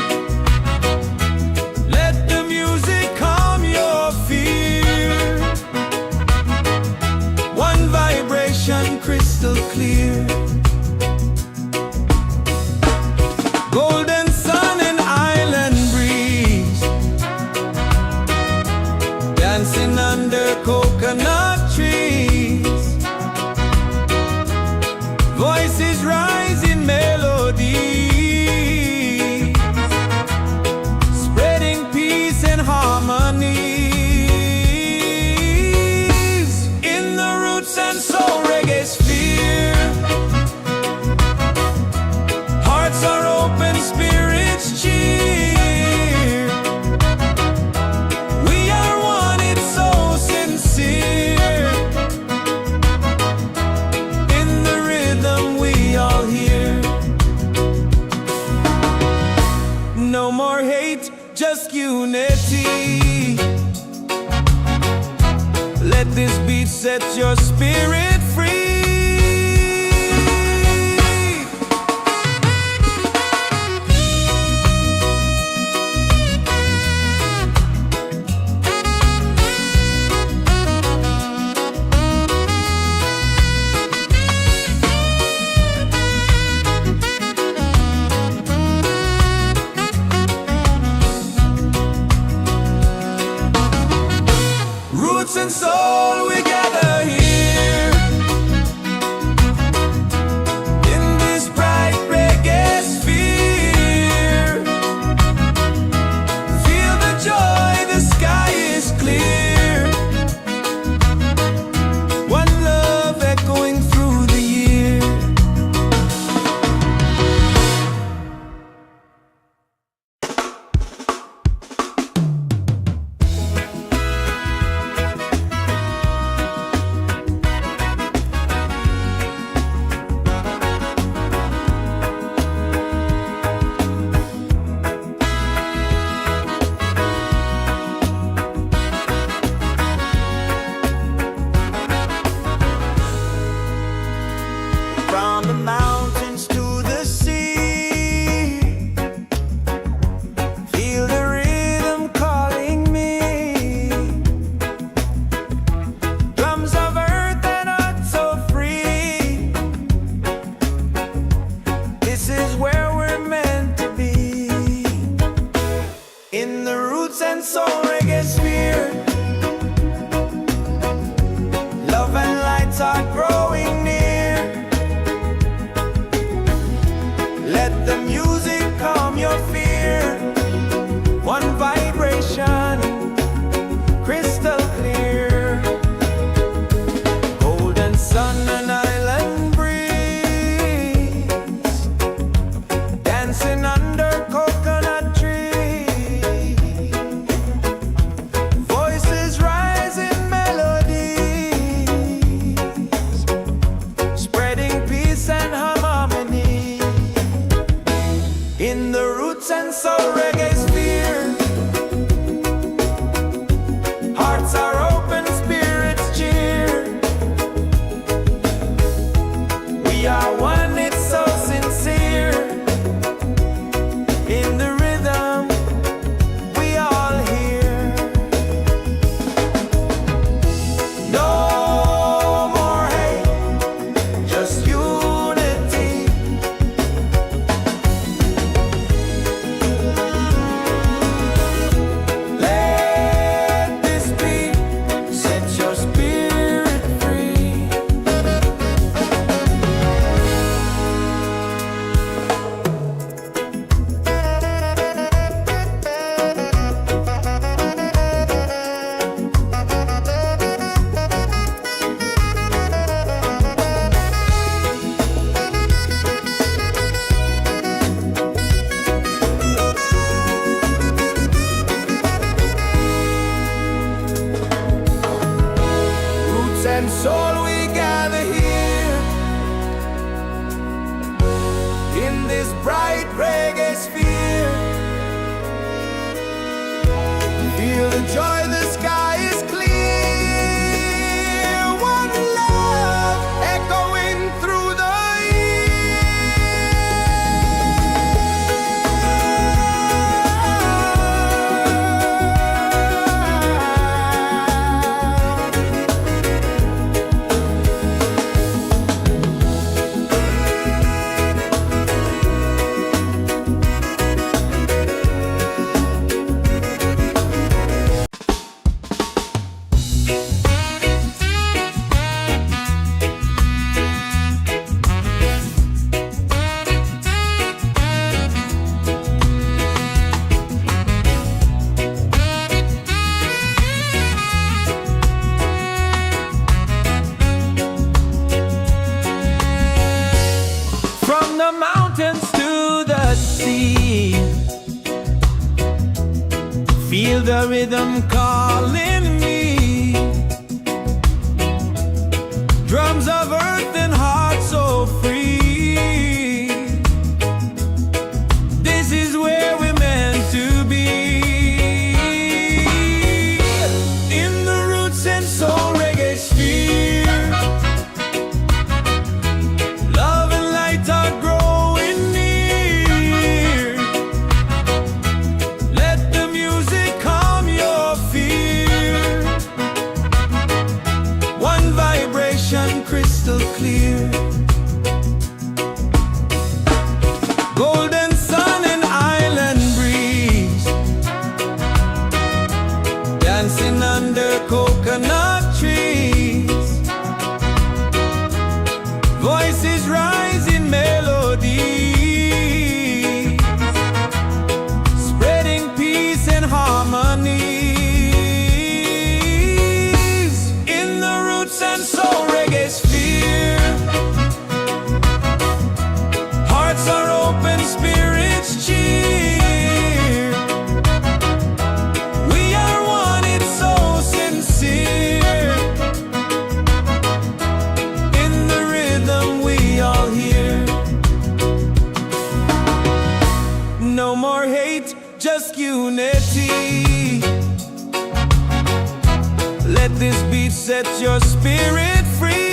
Let the music calm your fear. One vibration crystal clear. Golden sun and island breeze, dancing under coconut trees. Voices rise in melody, spreading peace and harmonies. In the Roots and Soul Reggaesphere, hearts are open, spirits cheer. We are one, it's so sincere. In the rhythm we all hear. No more hate, just unity. Let this beat set your spirit free. Roots and soul, we gather here in this bright reggae sphere. Feel the joy, the sky is clear. One love echoing through the year. From the mountains to the sea, feel the rhythm calling me. Drums of earth and heart so free. This is where we're meant to be. In the Roots and Soul Reggaesphere, love and lights are growing near. Feel the rhythm calling me. Drums of earth and heart so free. This is where we're meant to be. In the roots and soul reggae sphere, love and light are growing near. Let the music calm your fear. One vibration crystal clear. Golden sun and island breeze, dancing under coconut trees. Voices rise in melody, spreading peace and harmony. In the roots and soul reggae sphere, hearts are open, spirits cheer. We are one, it's so sincere. In the rhythm we all hear. No more hate, just unity. Let this beat set your spirit free.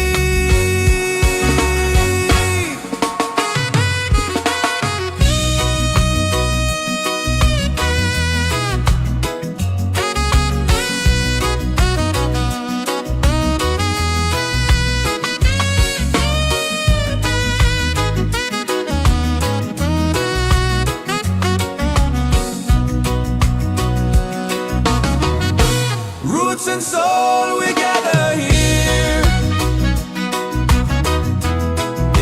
Roots and soul, we gather here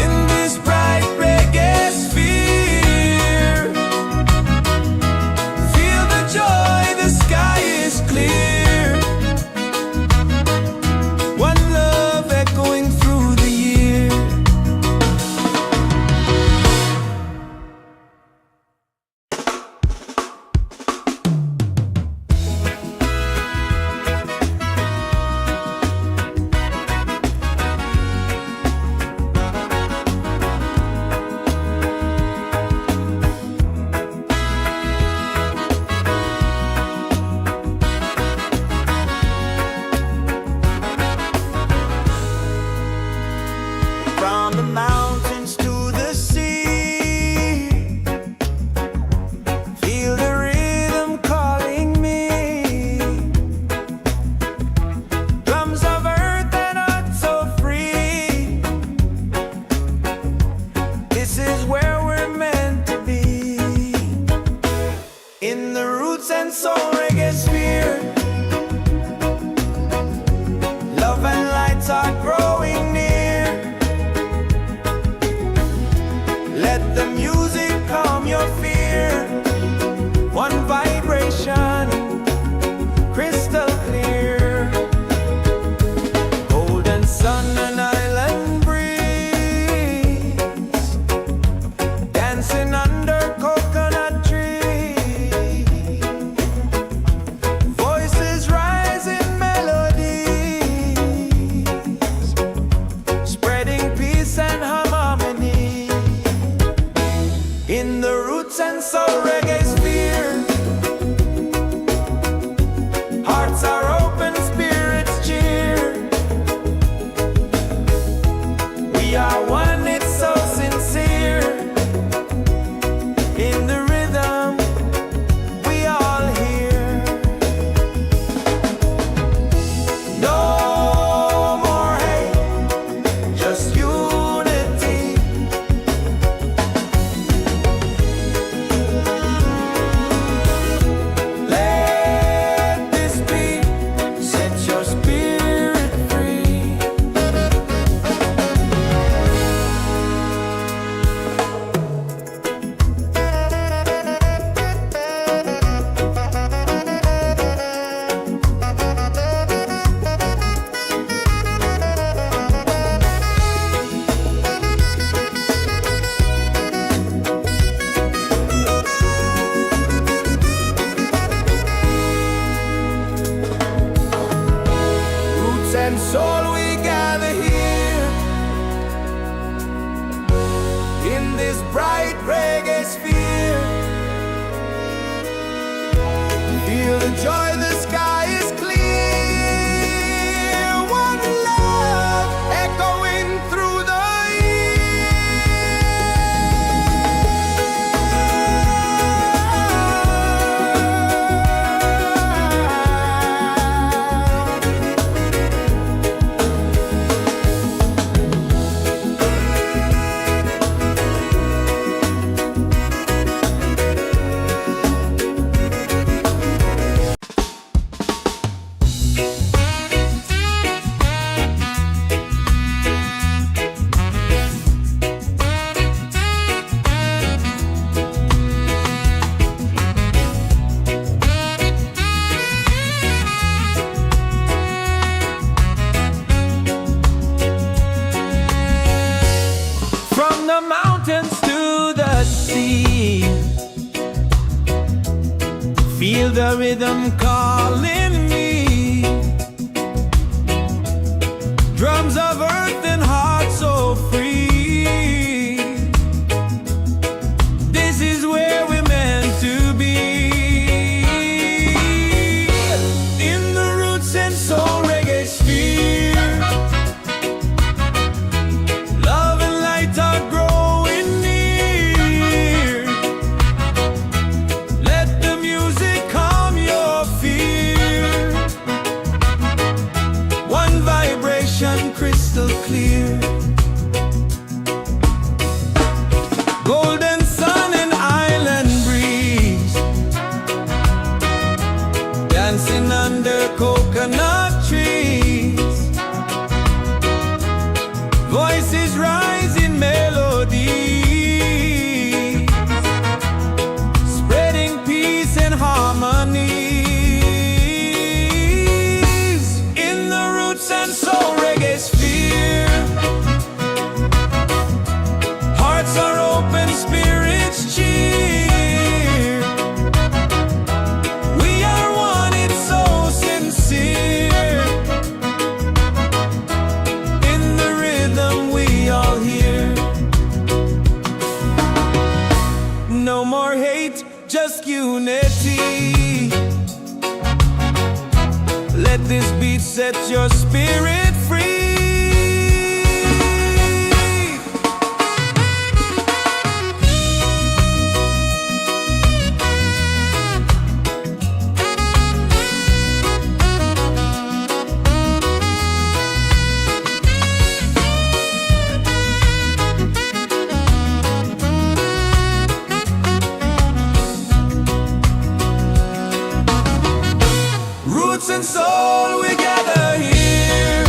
in this bright reggae sphere. Feel the joy, the sky is clear. One love echoing through the year. From the mountains to the sea, feel the rhythm calling me. Drums of earth and heart so free. This is where we're meant to be. In the roots and soul reggae sphere, love and lights are growing near. this bright reggae sphere. Feel the joy, the sky is clear. One love echoing through the the mountains to the sea. Feel the rhythm calling me. Drums of earth and heart so free. This is where we're meant to be. In the Roots and Soul Reggaesphere. Love and light are growing near. Let the music calm your fear. One vibration crystal clear. Golden sun and island breeze. Dancing under coconut trees. Voices rise in melody, spreading peace and harmony. In the Roots and Soul Reggaesphere. Hearts are open, spirits cheer. We are one, it's so sincere. In the rhythm we all hear. No more hate, just unity. Let this beat set your spirit free. Roots and soul, we gather here.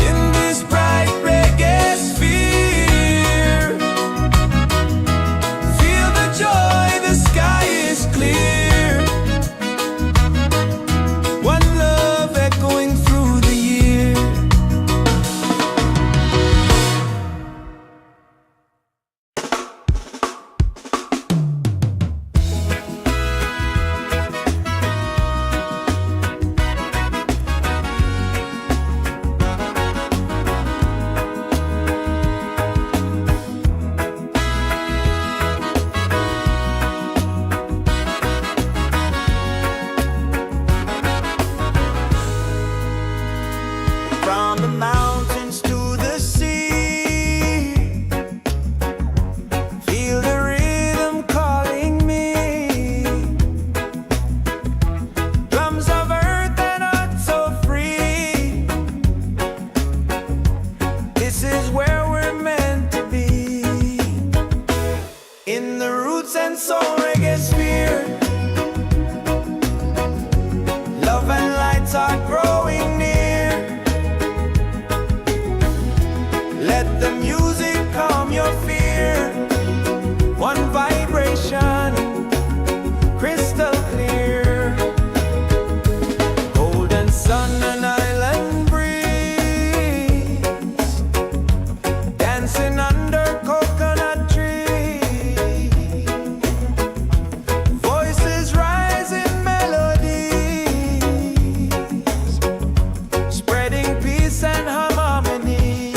In this bright reggae sphere. Feel the joy, the sky is clear. One love echoing through the year. From the mountains to the sea. Feel the rhythm calling me. Drums of earth and heart so free. This is where we're meant to be. In the Roots and Soul Reggaesphere. Love and lights are growing near. Let the music calm your fear. One vibration, crystal clear. Golden sun and island breeze. Dancing under coconut trees. Voices rise in melodies, spreading peace and harmony.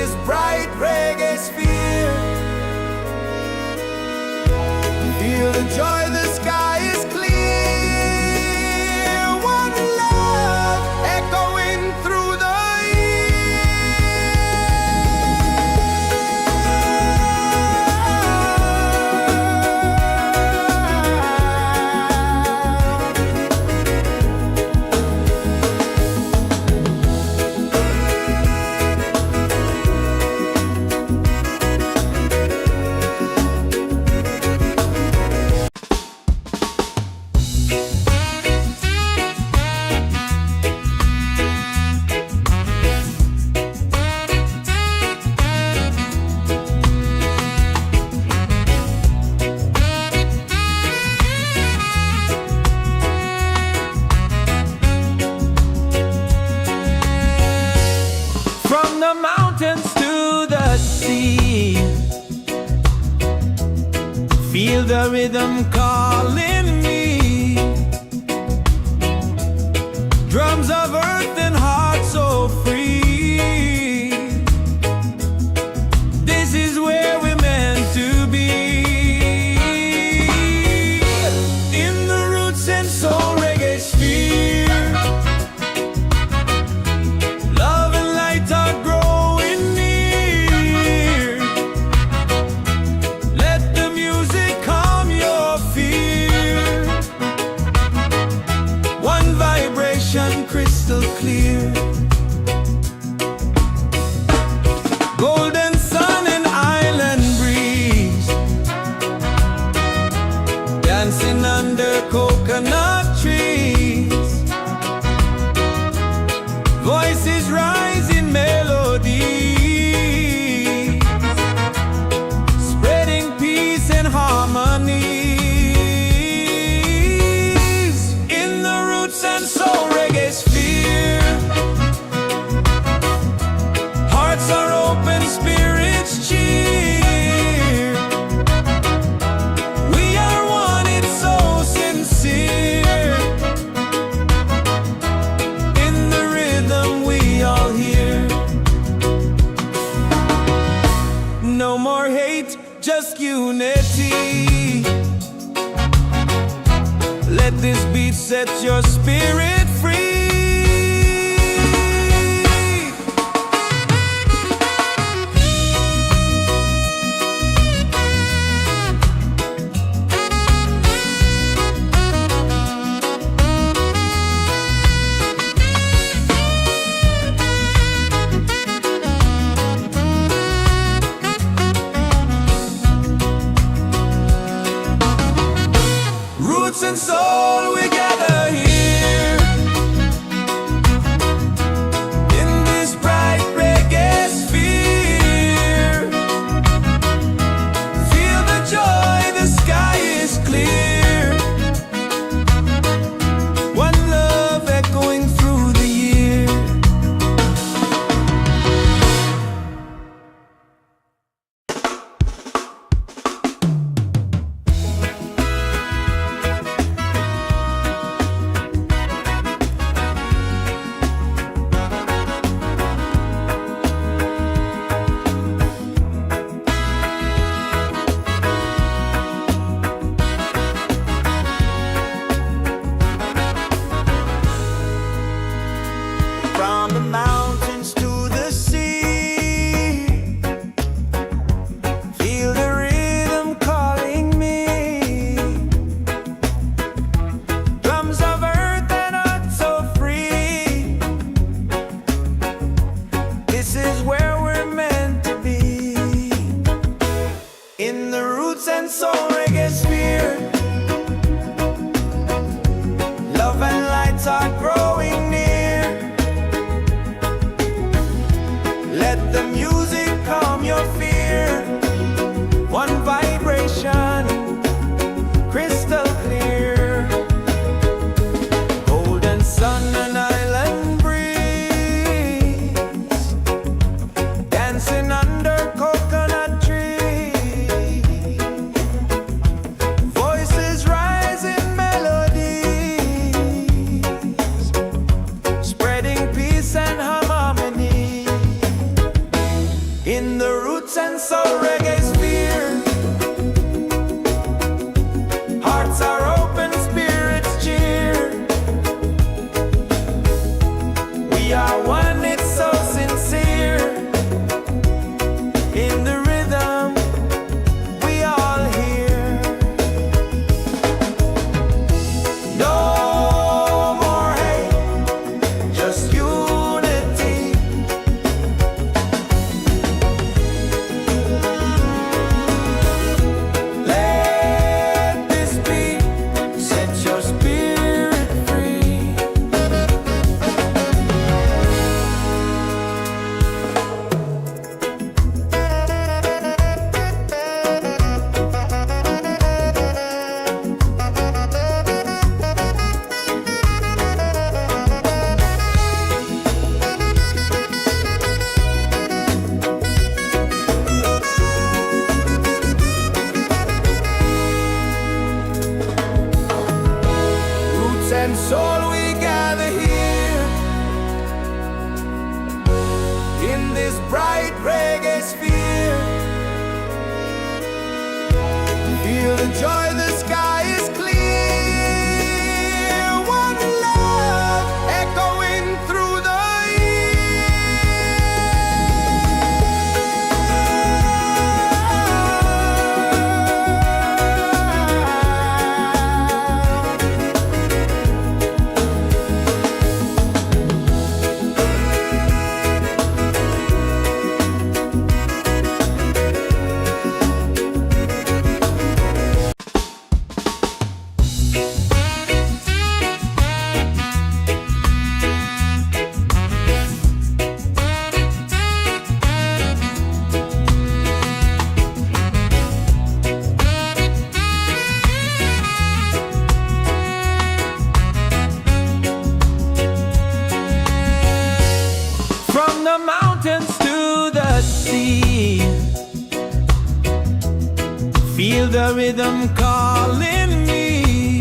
this bright reggae sphere. Feel the joy, the sky is clear. One love echoing through the the mountains to the sea. Feel the rhythm calling me. Drums of earth and heart so free. This is where we're meant to be. In the roots and soul reggaesphere. Crystal clear, golden sun and island breeze, dancing under coconut trees. Voices rise in melody, spreading peace and harmony. In the roots and soul Reggaesphere, hearts are open, spirits cheer. We are one, it's so sincere. In the rhythm we all hear. No more hate, just unity. Let this beat set your spirit free. Roots and soul, we gather here. In this bright reggae sphere. Feel the joy, the sky is clear. One love echoing through the year. From the mountains to the sea, feel the rhythm calling me. Drums of earth and heart so free. This is where we're meant to be. In the roots and soul reggaesphere, love and lights are growing near. Let the music calm your fear. One vibration, crystal clear. Golden sun and island breeze, dancing under coconut trees. Voices rise in melodies, spreading peace and harmony. in the Roots and Soul Reggaesphere. Hearts are open, spirits cheer. We are one, it's so sincere. In the rhythm, we all hear. No more hate, just unity. Let this be, set your spirit free. Roots and soul, we gather here in this bright reggae sphere. Feel the joy, the sky is clear. One love echoing through the from the mountains to the sea. Feel the rhythm calling me.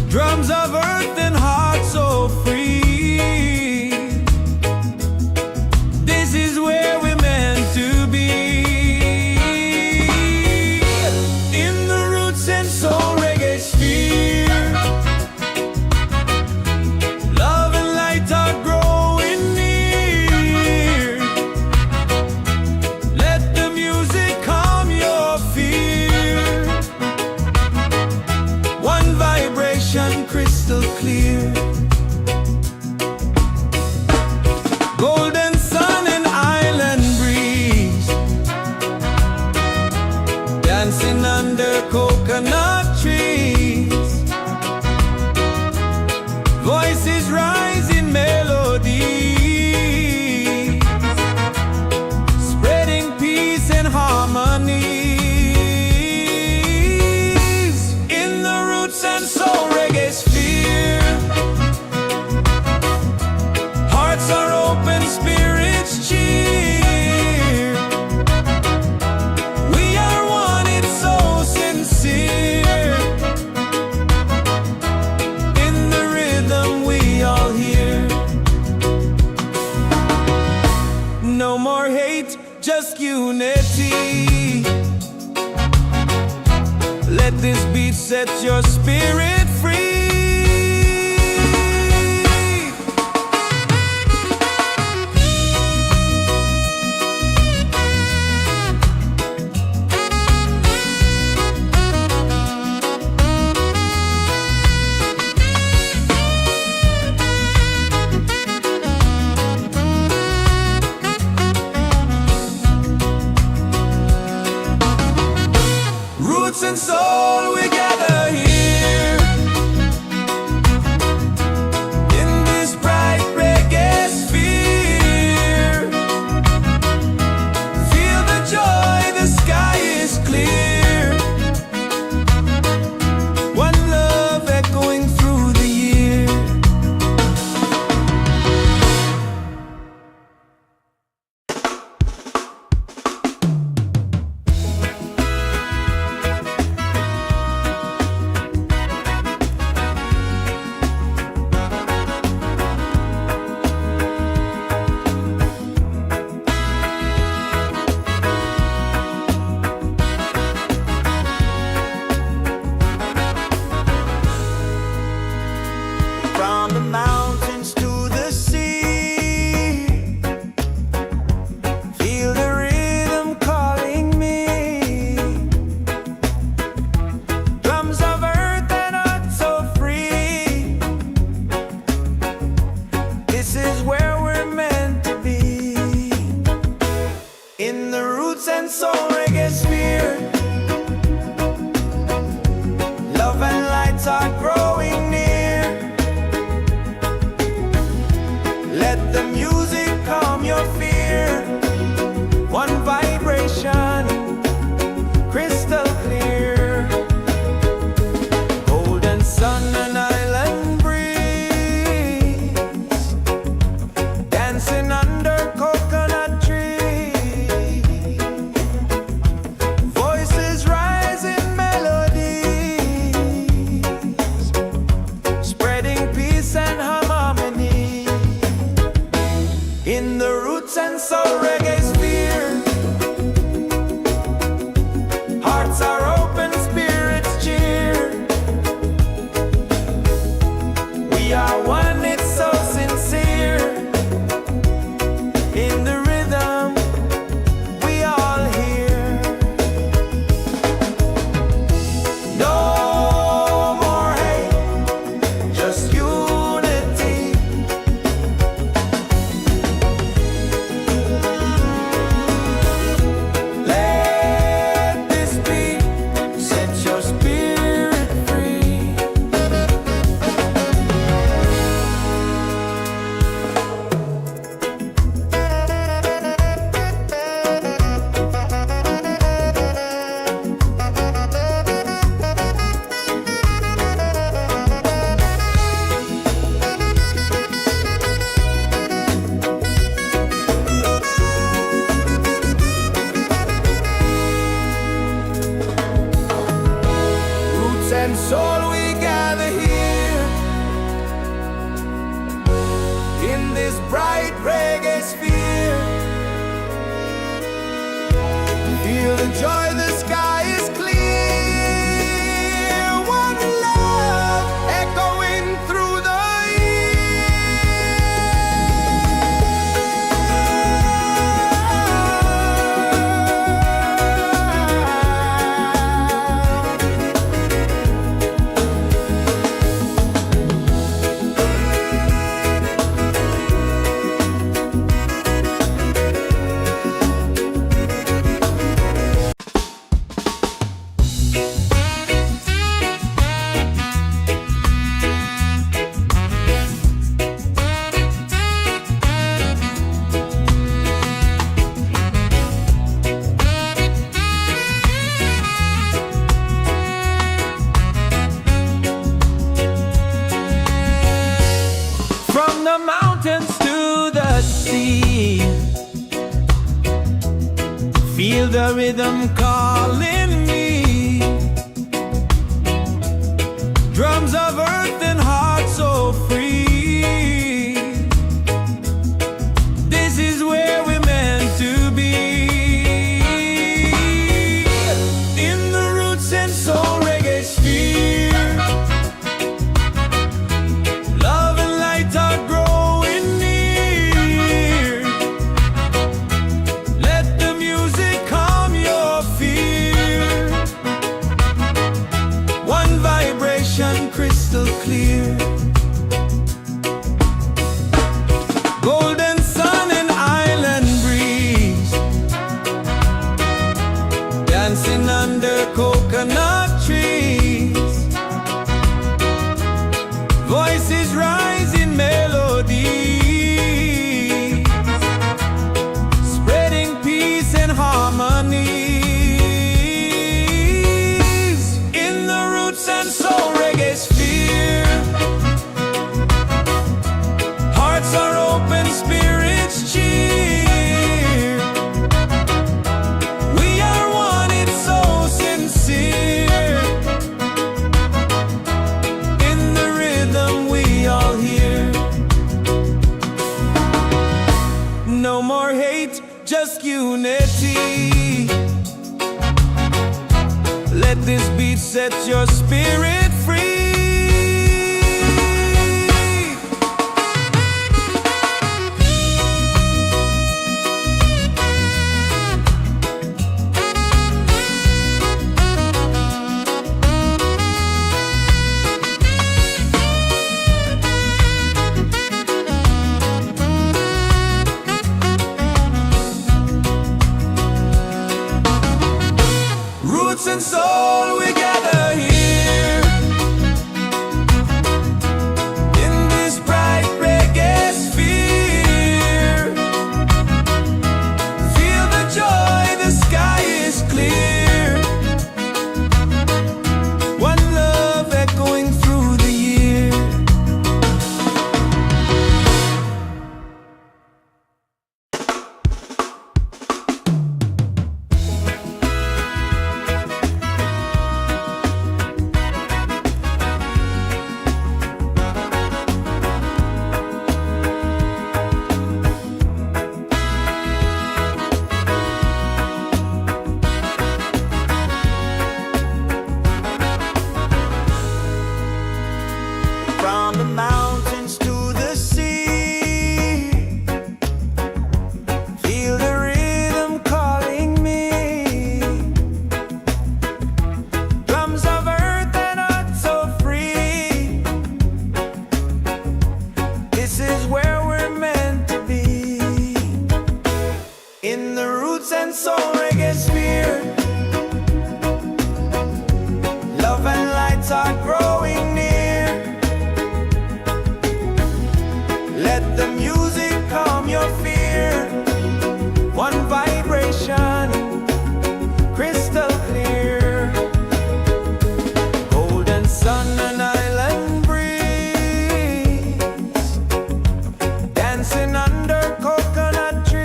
Drums of earth and heart so free. This is where we're meant to be. In the Roots and Soul Reggaesphere. Love and light are growing near. Let the music calm your fear. One vibration crystal clear. Golden sun and island breeze, dancing under coconut trees. Voices rise in melody, spreading peace and harmony. In the Roots and Soul Reggaesphere. Hearts are open, spirits cheer. We are one, it's so sincere. In the rhythm we all hear. No more hate, just unity. Let this beat set your spirit free. Roots and soul, we gather here Soul Reggaesphere. Love and lights are growing near. Let the music calm your fear. One vibration, crystal clear. Golden sun and island breeze, dancing under coconut trees. Voices rise in melodies, spreading peace and harmony. In the Roots and Soul Reggaesphere, hearts are open, spirits cheer. We are one, it's so sincere. In the rhythm, we all hear. No more hate, just unity. Let this beat set your spirit free. Roots and soul, we gather here in this bright reggae sphere. Feel the joy, the sky is clear. One love echoing through the from the mountains to the sea. Feel the rhythm calling me. Drums of earth and heart so free. This is where we're meant to be. In the Roots and Soul Reggaesphere, love and light are growing near. Let the music calm your fear. One vibration, crystal clear. Golden sun and island breeze, dancing under coconut trees. Voices rise in melodies, spreading peace and harmonies. In the Roots and Soul Reggaesphere, hearts are open, spirits cheer. We are one, it's so sincere. In the rhythm, we all hear. No more hate, just unity. Let this beat set your spirit free. and soul Reggaesphere. Love and lights are growing near. Let the music calm your fear. One vibration, crystal clear. Golden sun and island breeze, dancing under coconut trees.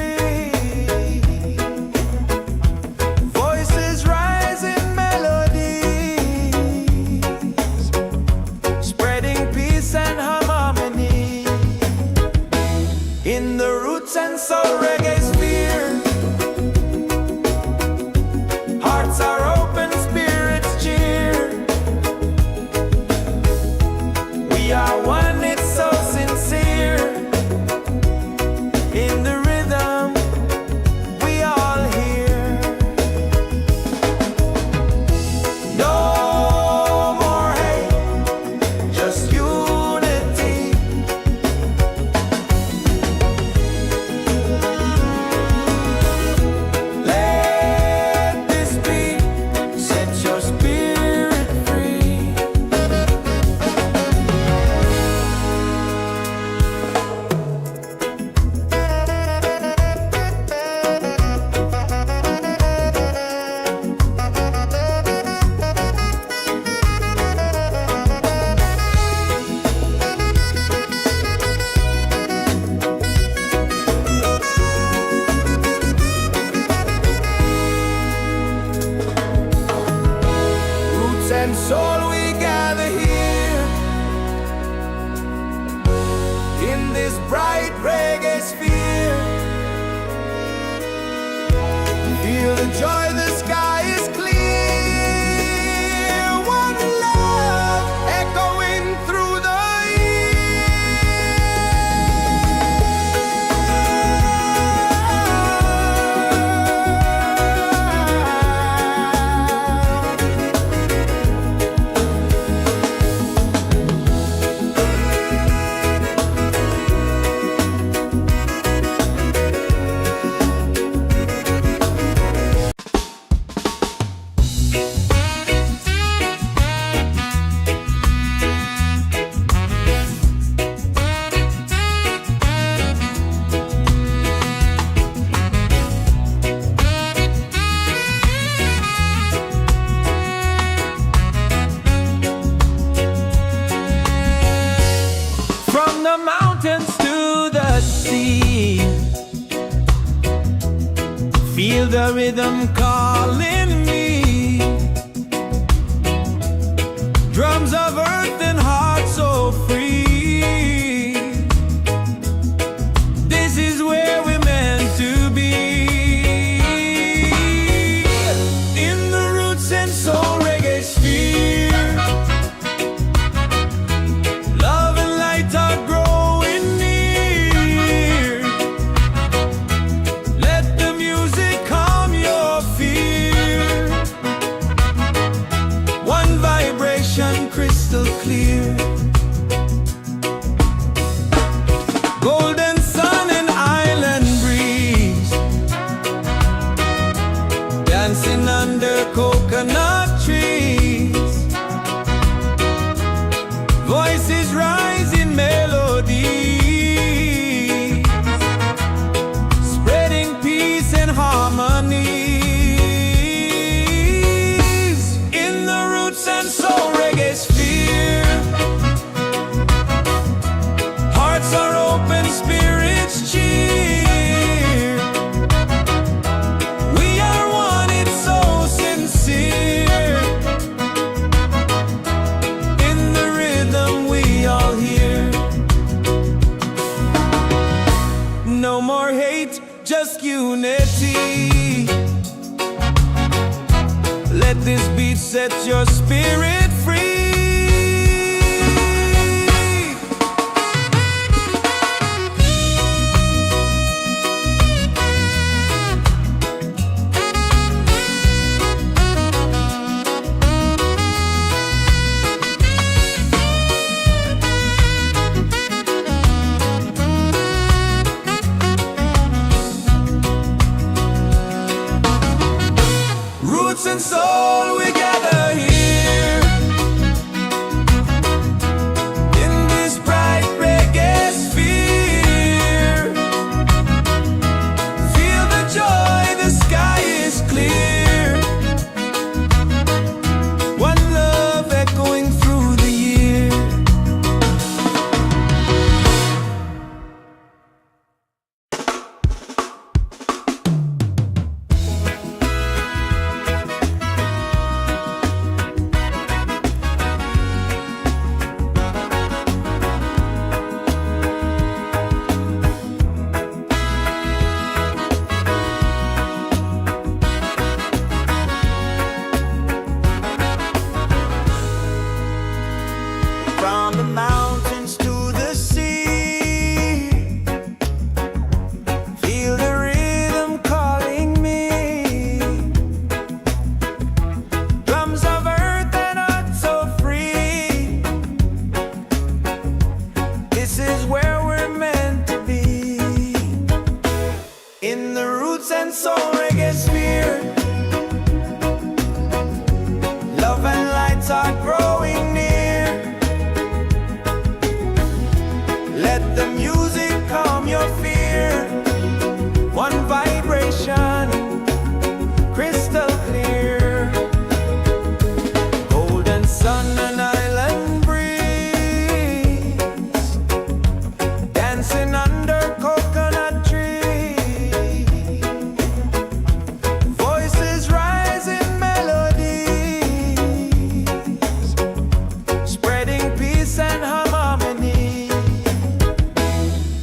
Voices rise in melodies, spreading peace and harmony. In the Roots and Soul Reggaesphere, hearts are open, spirits cheer. We are one, it's so sincere. In the rhythm, we all hear. No more hate, just unity. Let this beat set your spirit free. Roots and soul, we gather here in this bright reggae sphere. Feel the joy, the sky is clear. One love echoing through the from the mountains to the sea. Feel the rhythm calling me. Drums of earth and heart so free. This is where we're meant to be. In the Roots and Soul Reggaesphere, love and light are growing near. Let the music calm your fear. One vibration, crystal clear. Golden sun and island breeze, dancing under coconut trees. Voices rise in melody, spreading peace and harmony. In the Roots and Soul Reggaesphere, hearts are open, spirits cheer. We are one, it's so sincere. In the rhythm, we all hear. No more hate, just unity. Let this beat set your spirit free. and soul, we gather here in this bright reggae sphere. Feel the joy, the sky is clear. One love echoing through the year. From the mountains to the sea, feel the rhythm calling me. Drums of earth and heart so free. This is where we're meant to be. In the Roots and Soul Reggaesphere, love and lights are growing near. Let the music calm your fear. One vibration, crystal clear. Golden sun and island breeze, dancing under coconut trees. Voices rise in melodies, spreading peace and harmony.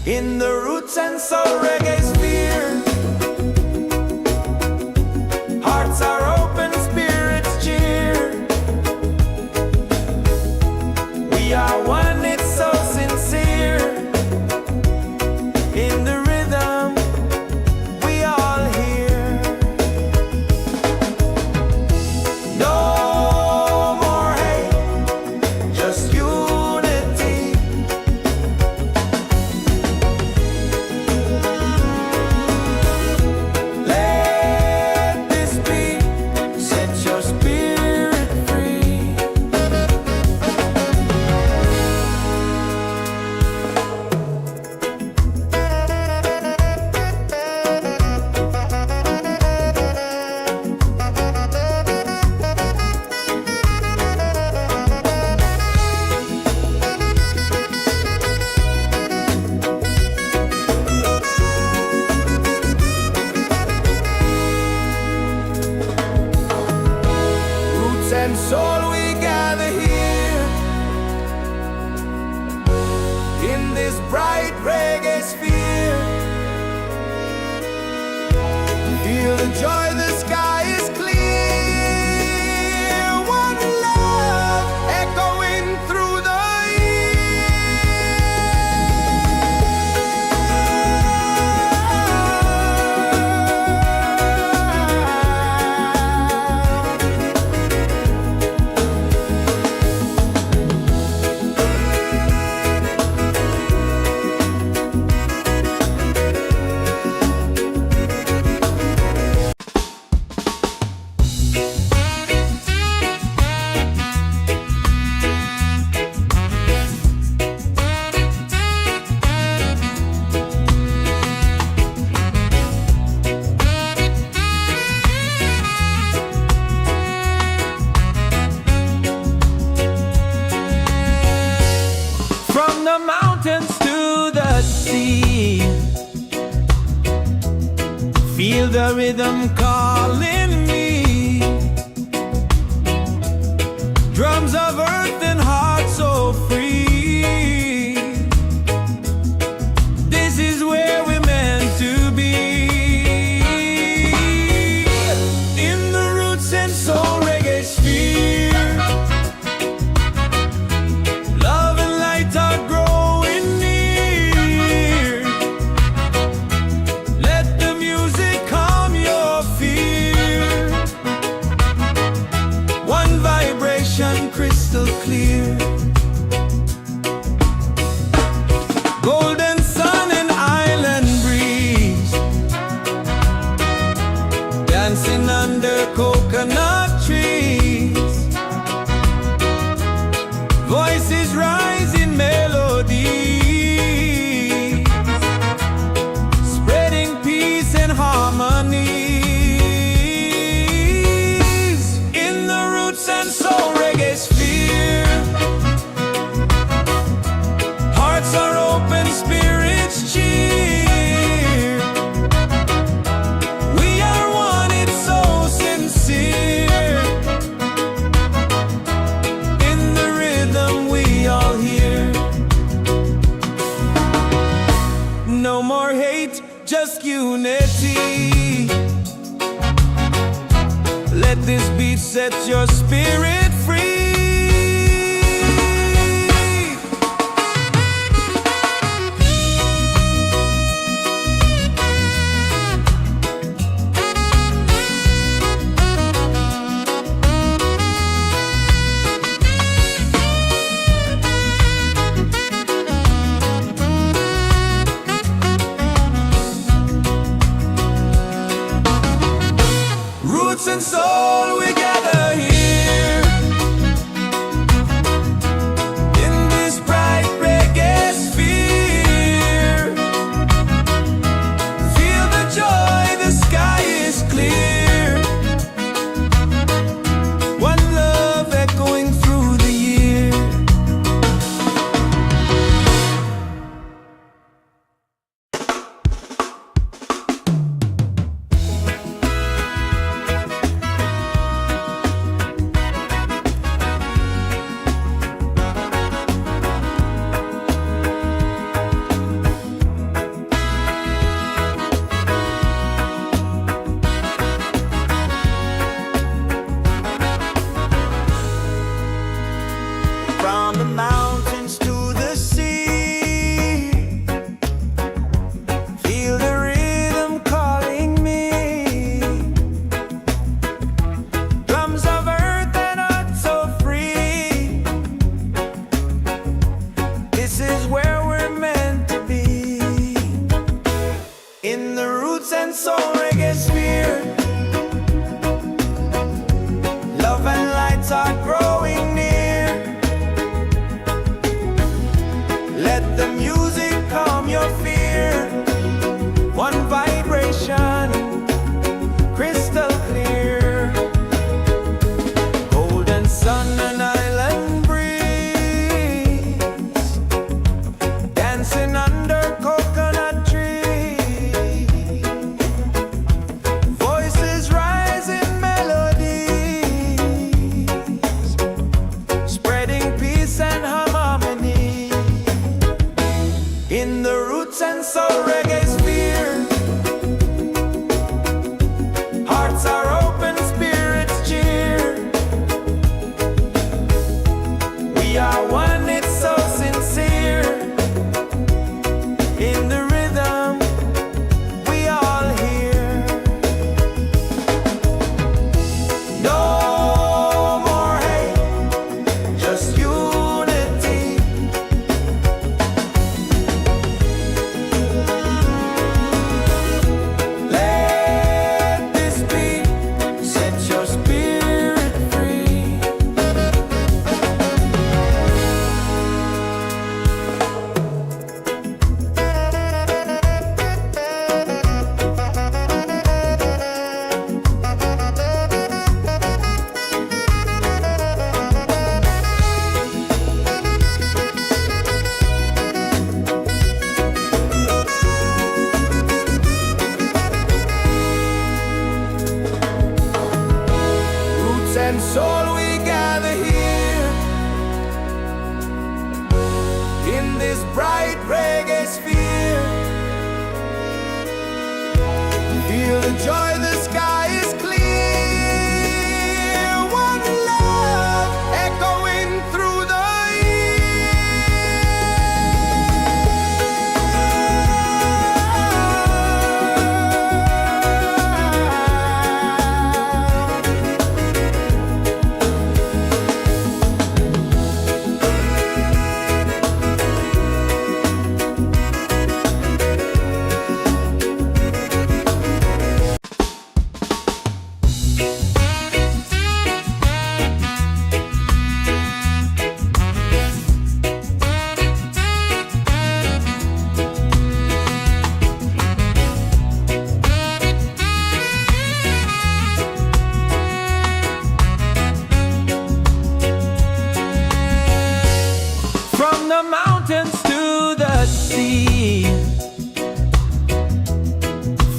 In the Roots and Soul Reggaesphere, hearts are open, spirits cheer. We are one, it's so sincere. In the rhythm, we all hear. No more hate, just unity. Let this be, set your spirit free. Roots and soul, we gather here in this bright reggae sphere. Feel the joy, the sky is clear. One love echoing through the from the mountains to the sea. Feel the rhythm calling me. Drums of earth and heart so free. This is where we're meant to be. In the Roots and Soul Reggaesphere, love and light are growing near. Let the music calm your fear. One vibration, crystal clear. harmonies in the roots and soul reggae sphere. Hearts are open, spirits cheer. We are one, it's so sincere. In the rhythm we all hear. No more hate, just unity. Let this beat set your spirit free. Roots and soul, we gather here in this bright reggae sphere. Feel the joy, the sky is clear. One love echoing through the year. From the mountains to the sea, feel the rhythm calling me. Drums of earth and heart so free. This is where we're meant to be. In the roots and soul reggae sphere, love and lights are growing near. Let the music calm your fear. One vibration, crystal clear. Golden sun and island breeze, dancing under coconut trees. Voices rise in melodies, spreading peace and harmony. In the roots and soul reggae sphere, hearts are open, spirits cheer. We are one, it's so sincere. In the rhythm we all hear. No more hate, just unity. Let this beat set your spirit free. Roots and soul, we gather here in this bright reggae sphere. Feel the joy, the sky is clear. One love echoing through the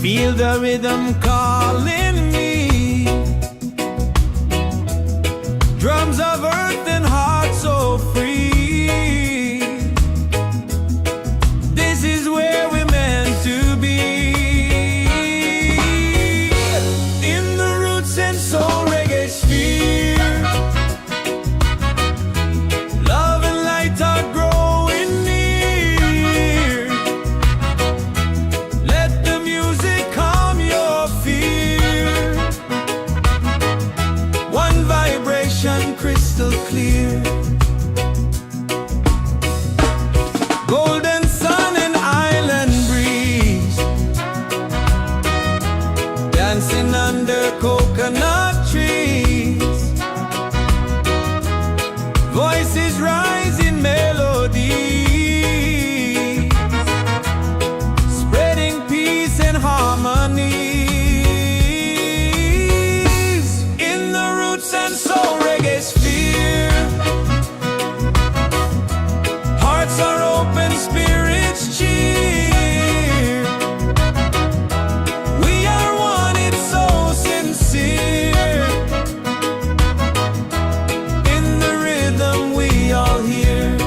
Feel the rhythm calling me. Drums of earth and heart so free. This is where we're meant to be. In the roots and soul reggae sphere, love and light are growing near. Let the music calm your fear. One vibration crystal clear. Golden sun and island breeze, dancing under coconut trees. Voices rise in melody, spreading peace and harmony. In the roots and soul reggae sphere, hearts are open, spirits cheer. We are one, it's so sincere. In the rhythm we all hear.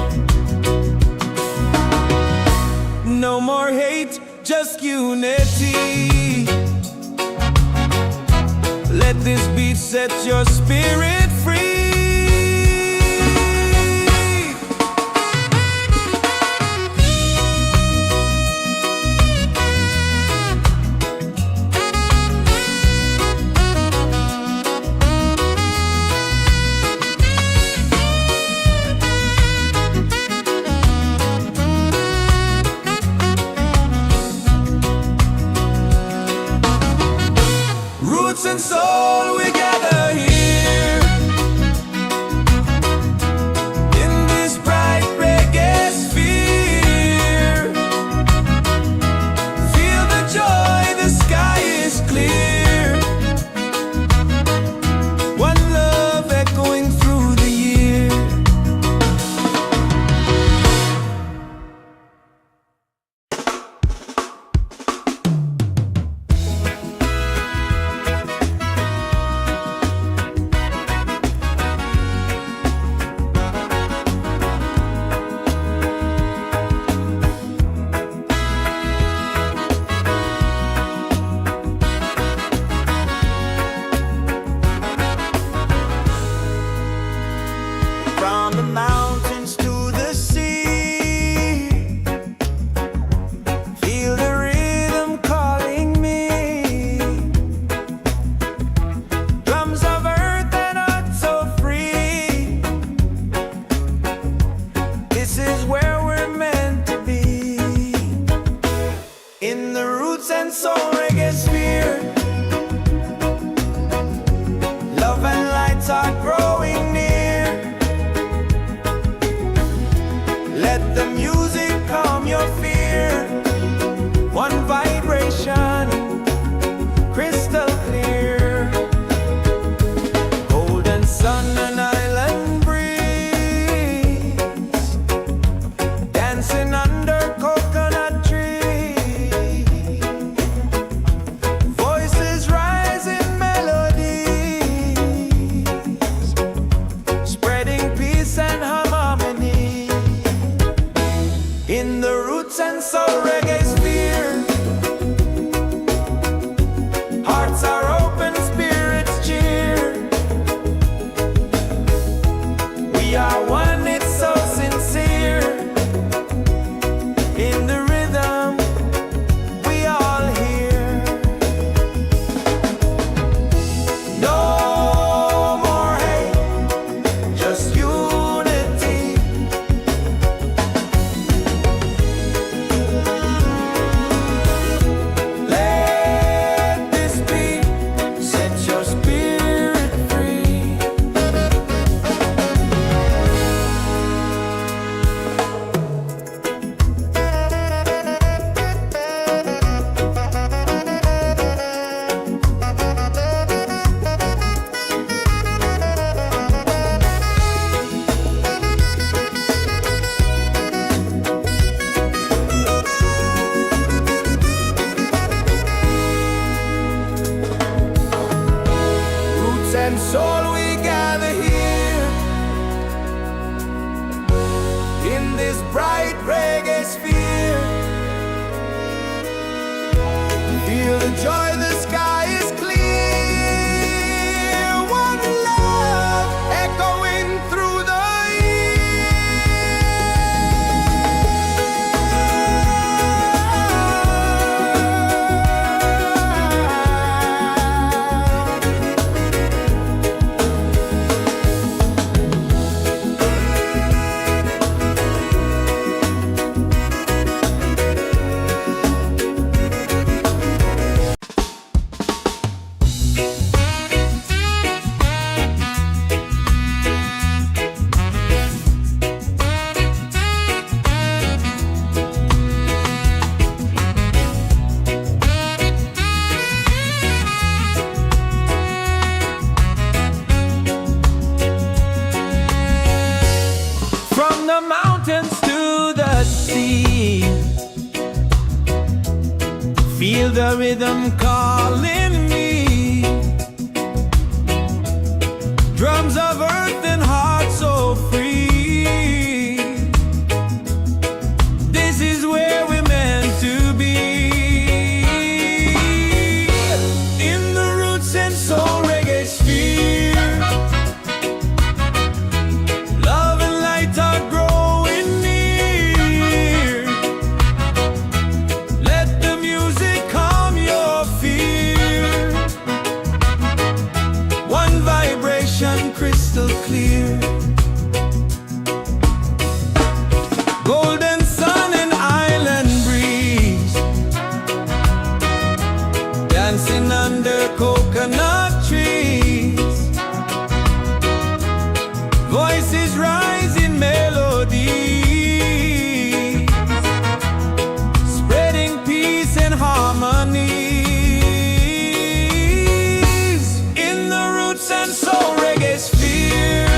No more hate, just unity. Let this beat set your spirit free. Roots and soul, we gather here in this bright reggae sphere. Feel the joy, the sky is clear. One love echoing through the year. soul, we gather here in this bright reggae sphere. Feel the joy, the sky is clear. One love echoing through the the mountains to the sea. Feel the rhythm calling me. Drums of earth and heart so free. This is where we're meant to be. In the Roots and Soul Reggaesphere. Love and light are growing near. Let the music calm your fear. One vibration crystal clear. Golden sun and island breeze. Dancing under coconut trees. Voices rise in melody, spreading peace and harmony. In the Roots and Soul Reggaesphere.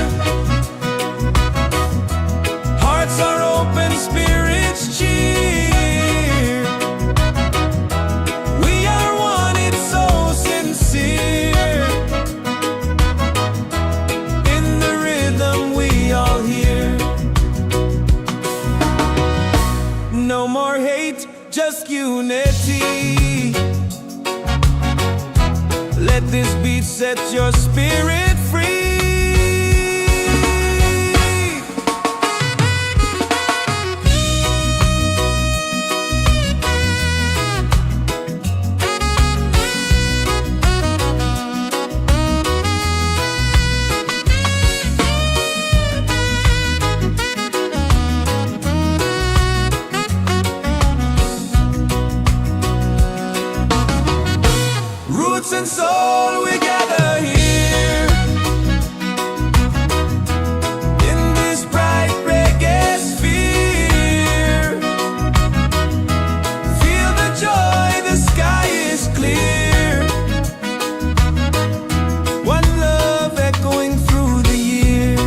Hearts are open, spirits cheer. We are one, it's so sincere. In the rhythm we all hear. No more hate, just unity. Let this beat set your spirit free. Roots and soul, we gather here in this bright reggae sphere. Feel the joy, the sky is clear. One love echoing through the year.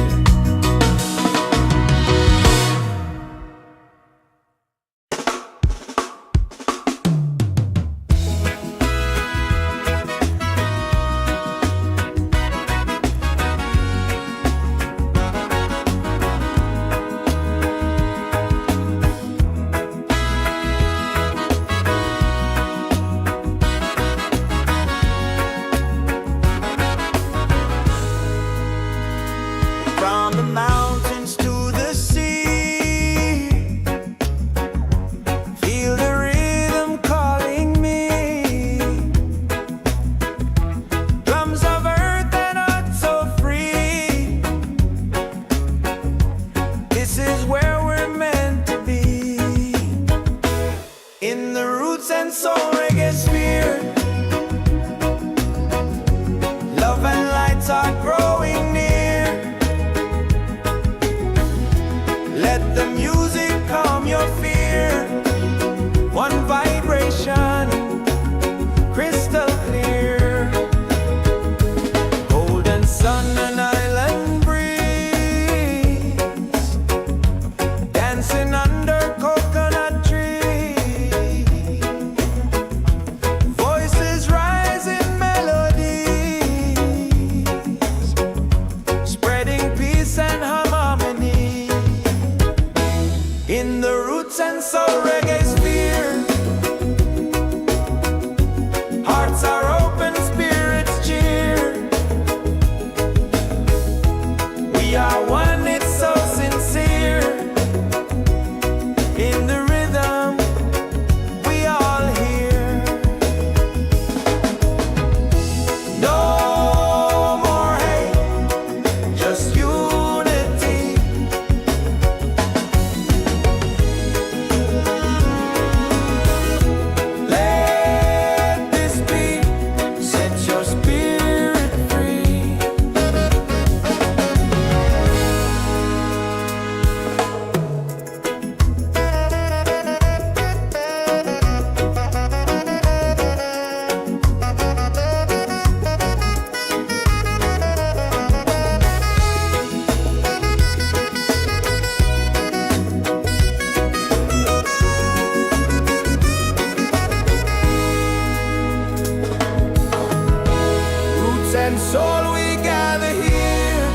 and soul we gather here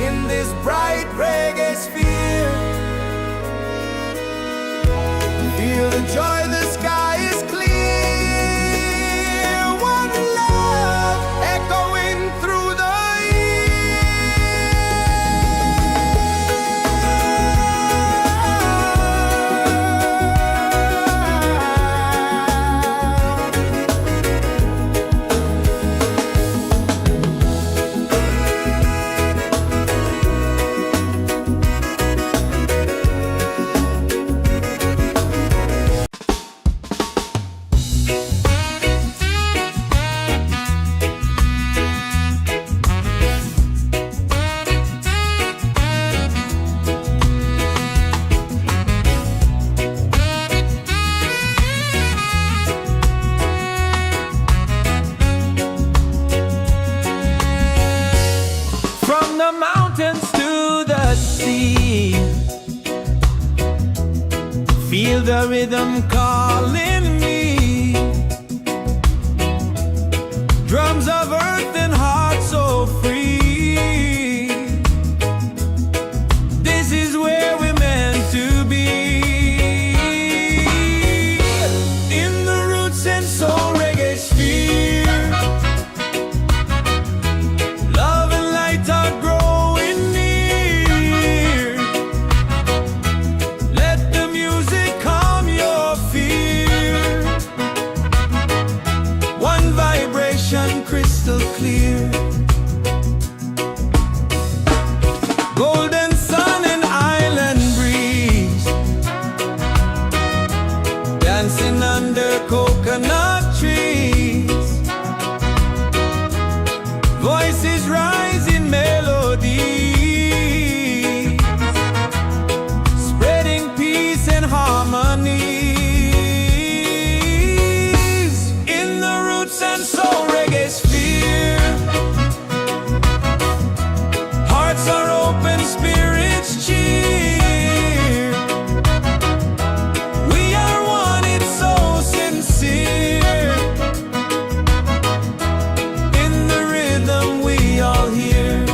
in this bright reggae sphere. Feel the joy, the sky is clear. One love echoing through the the mountains to the sea. Feel the rhythm calling me. Drums of earth and heart so free. This is where we're meant to be. In the Roots and Soul Reggaesphere. Love and light are growing near. Let the music calm your fear. One vibration crystal clear. Golden sun and island breeze. Dancing under coconut trees. Voices rise in melody, spreading peace and harmonies. In the Roots and Soul Reggaesphere. Hearts are open, spirits cheer. We are one, it's so sincere. In the rhythm we all hear.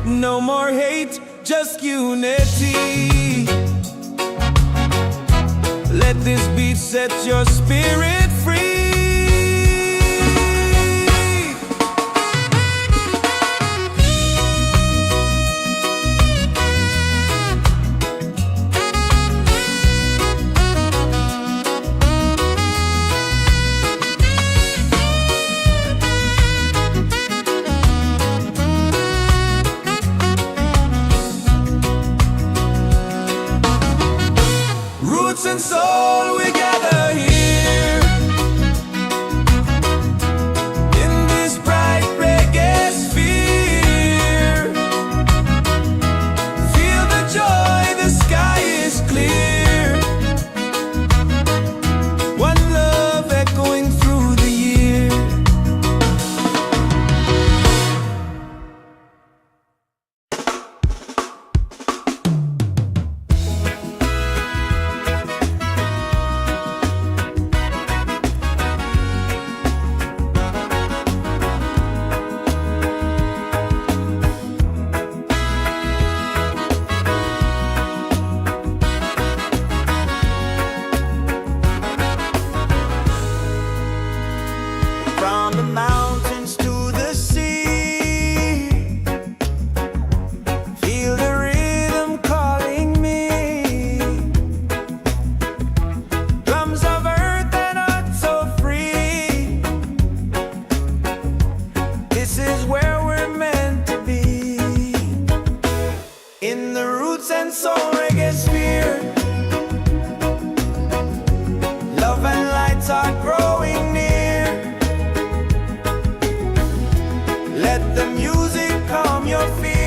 No more hate, just unity. Let this beat set your spirit free. Roots and soul, we gather here in this bright reggae sphere. Feel the joy, the sky is clear. One love echoing through the year. From the mountains to the sea. Feel the rhythm calling me. Drums of earth and heart so free. This is where we're meant to be. In the Roots and Soul Reggaesphere. Love and lights are growing near. Let the music calm your fears.